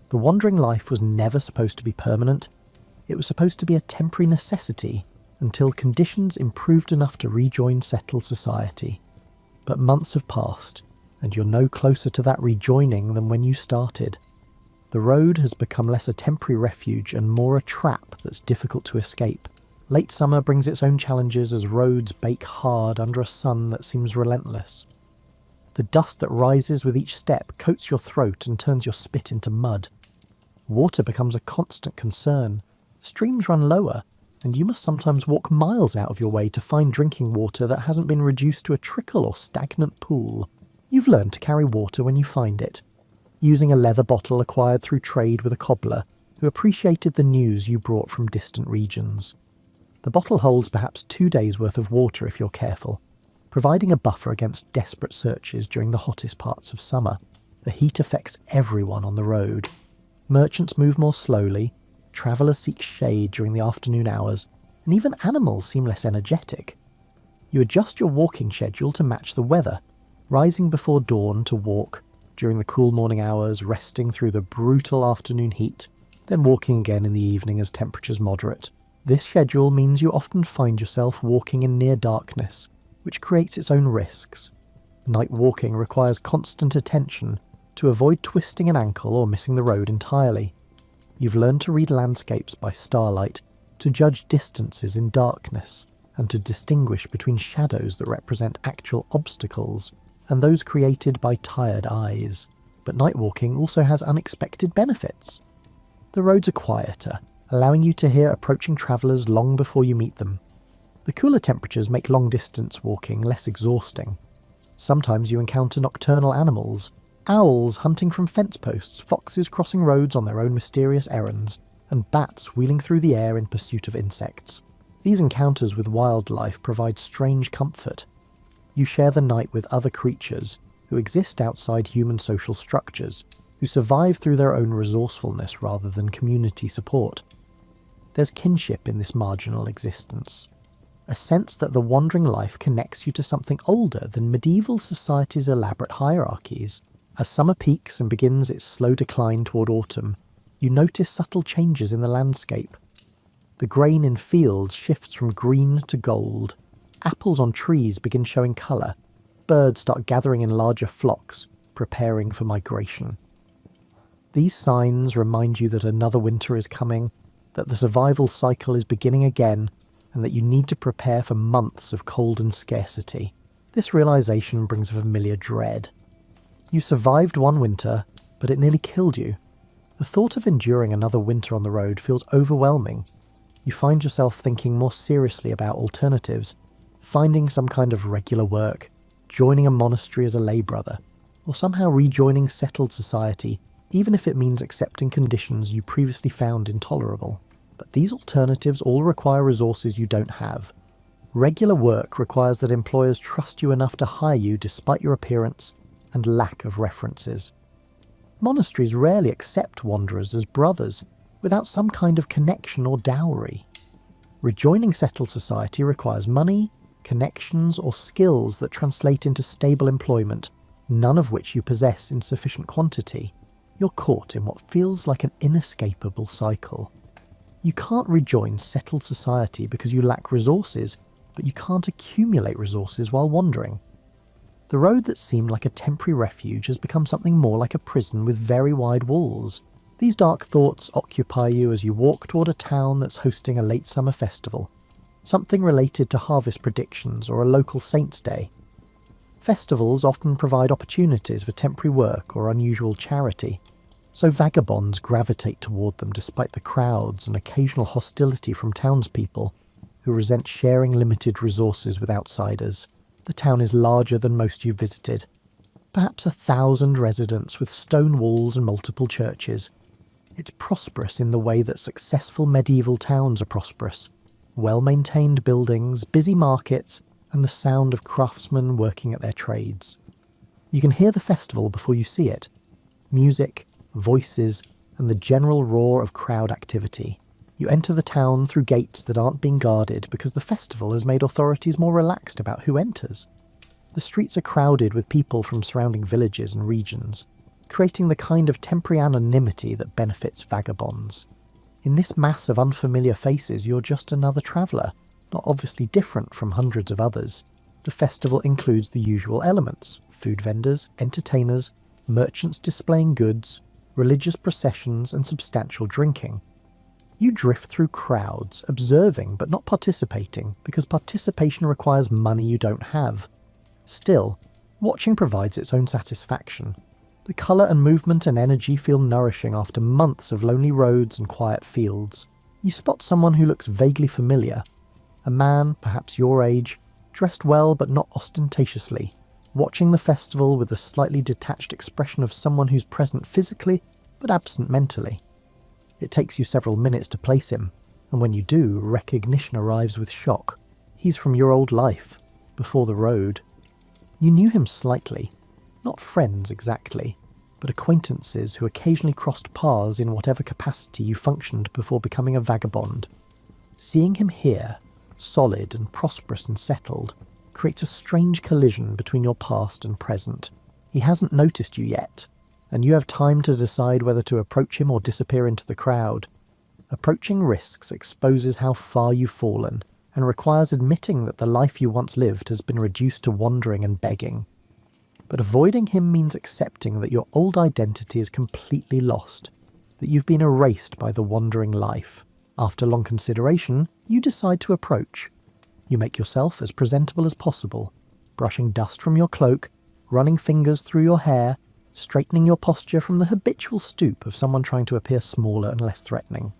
The wandering life was never supposed to be permanent. It was supposed to be a temporary necessity until conditions improved enough to rejoin settled society. But months have passed, and you're no closer to that rejoining than when you started. The road has become less a temporary refuge and more a trap that's difficult to escape. Late summer brings its own challenges as roads bake hard under a sun that seems relentless. The dust that rises with each step coats your throat and turns your spit into mud. Water becomes a constant concern. Streams run lower, and you must sometimes walk miles out of your way to find drinking water that hasn't been reduced to a trickle or stagnant pool. You've learned to carry water when you find it, using a leather bottle acquired through trade with a cobbler who appreciated the news you brought from distant regions. The bottle holds perhaps 2 days' worth of water if you're careful, providing a buffer against desperate searches during the hottest parts of summer. The heat affects everyone on the road. Merchants move more slowly, travellers seek shade during the afternoon hours, and even animals seem less energetic. You adjust your walking schedule to match the weather, rising before dawn to walk, during the cool morning hours, resting through the brutal afternoon heat, then walking again in the evening as temperatures moderate. This schedule means you often find yourself walking in near darkness, which creates its own risks. Night walking requires constant attention to avoid twisting an ankle or missing the road entirely. You've learned to read landscapes by starlight, to judge distances in darkness, and to distinguish between shadows that represent actual obstacles and those created by tired eyes. But night walking also has unexpected benefits. The roads are quieter, allowing you to hear approaching travellers long before you meet them. The cooler temperatures make long-distance walking less exhausting. Sometimes you encounter nocturnal animals, owls hunting from fence posts, foxes crossing roads on their own mysterious errands, and bats wheeling through the air in pursuit of insects. These encounters with wildlife provide strange comfort. You share the night with other creatures who exist outside human social structures, who survive through their own resourcefulness rather than community support. There's kinship in this marginal existence, a sense that the wandering life connects you to something older than medieval society's elaborate hierarchies. As summer peaks and begins its slow decline toward autumn, you notice subtle changes in the landscape. The grain in fields shifts from green to gold. Apples on trees begin showing colour. Birds start gathering in larger flocks, preparing for migration. These signs remind you that another winter is coming, that the survival cycle is beginning again, and that you need to prepare for months of cold and scarcity. This realization brings a familiar dread. You survived one winter, but it nearly killed you. The thought of enduring another winter on the road feels overwhelming. You find yourself thinking more seriously about alternatives, finding some kind of regular work, joining a monastery as a lay brother, or somehow rejoining settled society, even if it means accepting conditions you previously found intolerable. But these alternatives all require resources you don't have. Regular work requires that employers trust you enough to hire you despite your appearance and lack of references. Monasteries rarely accept wanderers as brothers without some kind of connection or dowry. Rejoining settled society requires money, connections, or skills that translate into stable employment, none of which you possess in sufficient quantity. You're caught in what feels like an inescapable cycle. You can't rejoin settled society because you lack resources, but you can't accumulate resources while wandering. The road that seemed like a temporary refuge has become something more like a prison with very wide walls. These dark thoughts occupy you as you walk toward a town that's hosting a late summer festival, something related to harvest predictions or a local saint's day. Festivals often provide opportunities for temporary work or unusual charity, so vagabonds gravitate toward them despite the crowds and occasional hostility from townspeople who resent sharing limited resources with outsiders. The town is larger than most you've visited, perhaps 1,000 residents with stone walls and multiple churches. It's prosperous in the way that successful medieval towns are prosperous. Well-maintained buildings, busy markets, and the sound of craftsmen working at their trades. You can hear the festival before you see it. Music, voices, and the general roar of crowd activity. You enter the town through gates that aren't being guarded because the festival has made authorities more relaxed about who enters. The streets are crowded with people from surrounding villages and regions, creating the kind of temporary anonymity that benefits vagabonds. In this mass of unfamiliar faces, you're just another traveller, not obviously different from hundreds of others. The festival includes the usual elements: food vendors, entertainers, merchants displaying goods, religious processions, and substantial drinking. You drift through crowds, observing but not participating, because participation requires money you don't have. Still, watching provides its own satisfaction. The colour and movement and energy feel nourishing after months of lonely roads and quiet fields. You spot someone who looks vaguely familiar. A man, perhaps your age, dressed well but not ostentatiously, watching the festival with the slightly detached expression of someone who's present physically but absent mentally. It takes you several minutes to place him, and when you do, recognition arrives with shock. He's from your old life, before the road. You knew him slightly, not friends exactly. but acquaintances who occasionally crossed paths in whatever capacity you functioned before becoming a vagabond. Seeing him here, solid and prosperous and settled, creates a strange collision between your past and present. He hasn't noticed you yet, and you have time to decide whether to approach him or disappear into the crowd. Approaching risks exposes how far you've fallen, and requires admitting that the life you once lived has been reduced to wandering and begging. But avoiding him means accepting that your old identity is completely lost, that you've been erased by the wandering life. After long consideration, you decide to approach. You make yourself as presentable as possible, brushing dust from your cloak, running fingers through your hair, straightening your posture from the habitual stoop of someone trying to appear smaller and less threatening.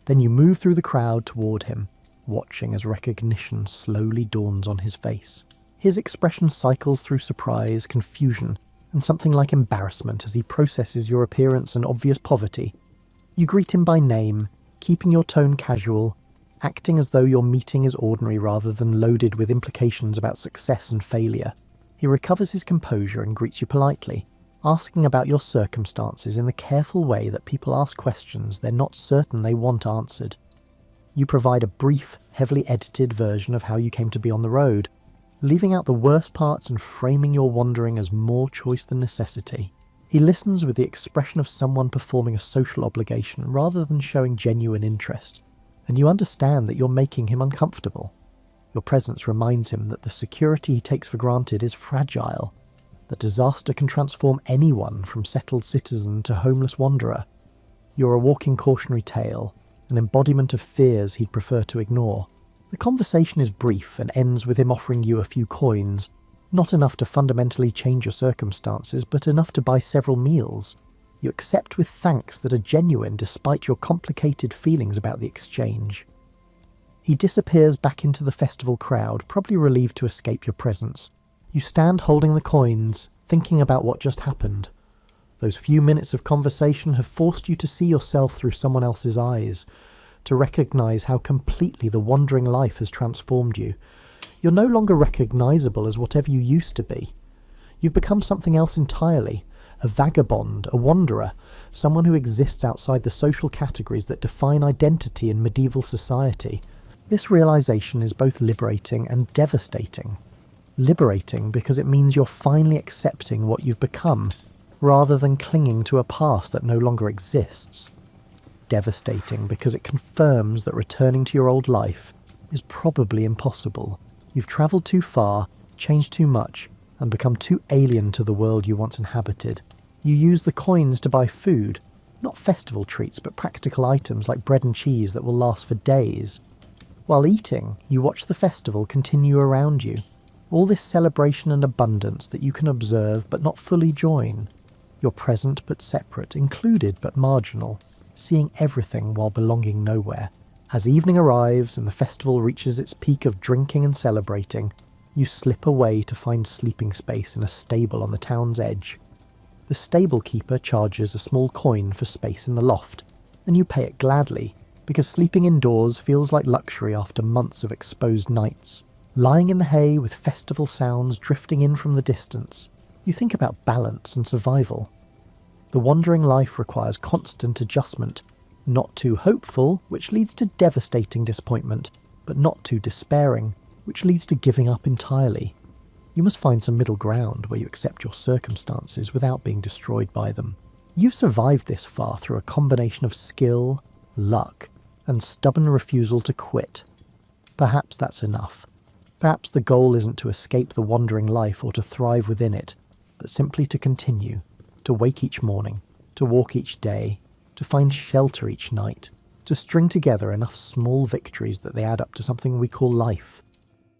Then you move through the crowd toward him, watching as recognition slowly dawns on his face. His expression cycles through surprise, confusion, and something like embarrassment as he processes your appearance and obvious poverty. You greet him by name, keeping your tone casual, acting as though your meeting is ordinary rather than loaded with implications about success and failure. He recovers his composure and greets you politely, asking about your circumstances in the careful way that people ask questions they're not certain they want answered. You provide a brief, heavily edited version of how you came to be on the road, leaving out the worst parts and framing your wandering as more choice than necessity. He listens with the expression of someone performing a social obligation rather than showing genuine interest, and you understand that you're making him uncomfortable. Your presence reminds him that the security he takes for granted is fragile, that disaster can transform anyone from settled citizen to homeless wanderer. You're a walking cautionary tale, an embodiment of fears he'd prefer to ignore. The conversation is brief and ends with him offering you a few coins, not enough to fundamentally change your circumstances, but enough to buy several meals. You accept with thanks that are genuine despite your complicated feelings about the exchange. He disappears back into the festival crowd, probably relieved to escape your presence. You stand holding the coins, thinking about what just happened. Those few minutes of conversation have forced you to see yourself through someone else's eyes, to recognise how completely the wandering life has transformed you. You're no longer recognisable as whatever you used to be. You've become something else entirely, a vagabond, a wanderer, someone who exists outside the social categories that define identity in medieval society. This realisation is both liberating and devastating. Liberating because it means you're finally accepting what you've become, rather than clinging to a past that no longer exists. Devastating because it confirms that returning to your old life is probably impossible. You've travelled too far, changed too much, and become too alien to the world you once inhabited. You use the coins to buy food, not festival treats but practical items like bread and cheese that will last for days. While eating, you watch the festival continue around you. All this celebration and abundance that you can observe but not fully join. You're present but separate, included but marginal, seeing everything while belonging nowhere. As evening arrives and the festival reaches its peak of drinking and celebrating, you slip away to find sleeping space in a stable on the town's edge. The stable keeper charges a small coin for space in the loft, and you pay it gladly, because sleeping indoors feels like luxury after months of exposed nights. Lying in the hay with festival sounds drifting in from the distance, you think about balance and survival. The wandering life requires constant adjustment, not too hopeful, which leads to devastating disappointment, but not too despairing, which leads to giving up entirely. You must find some middle ground where you accept your circumstances without being destroyed by them. You've survived this far through a combination of skill, luck, and stubborn refusal to quit. Perhaps that's enough. Perhaps the goal isn't to escape the wandering life or to thrive within it, but simply to continue, to wake each morning, to walk each day, to find shelter each night, to string together enough small victories that they add up to something we call life.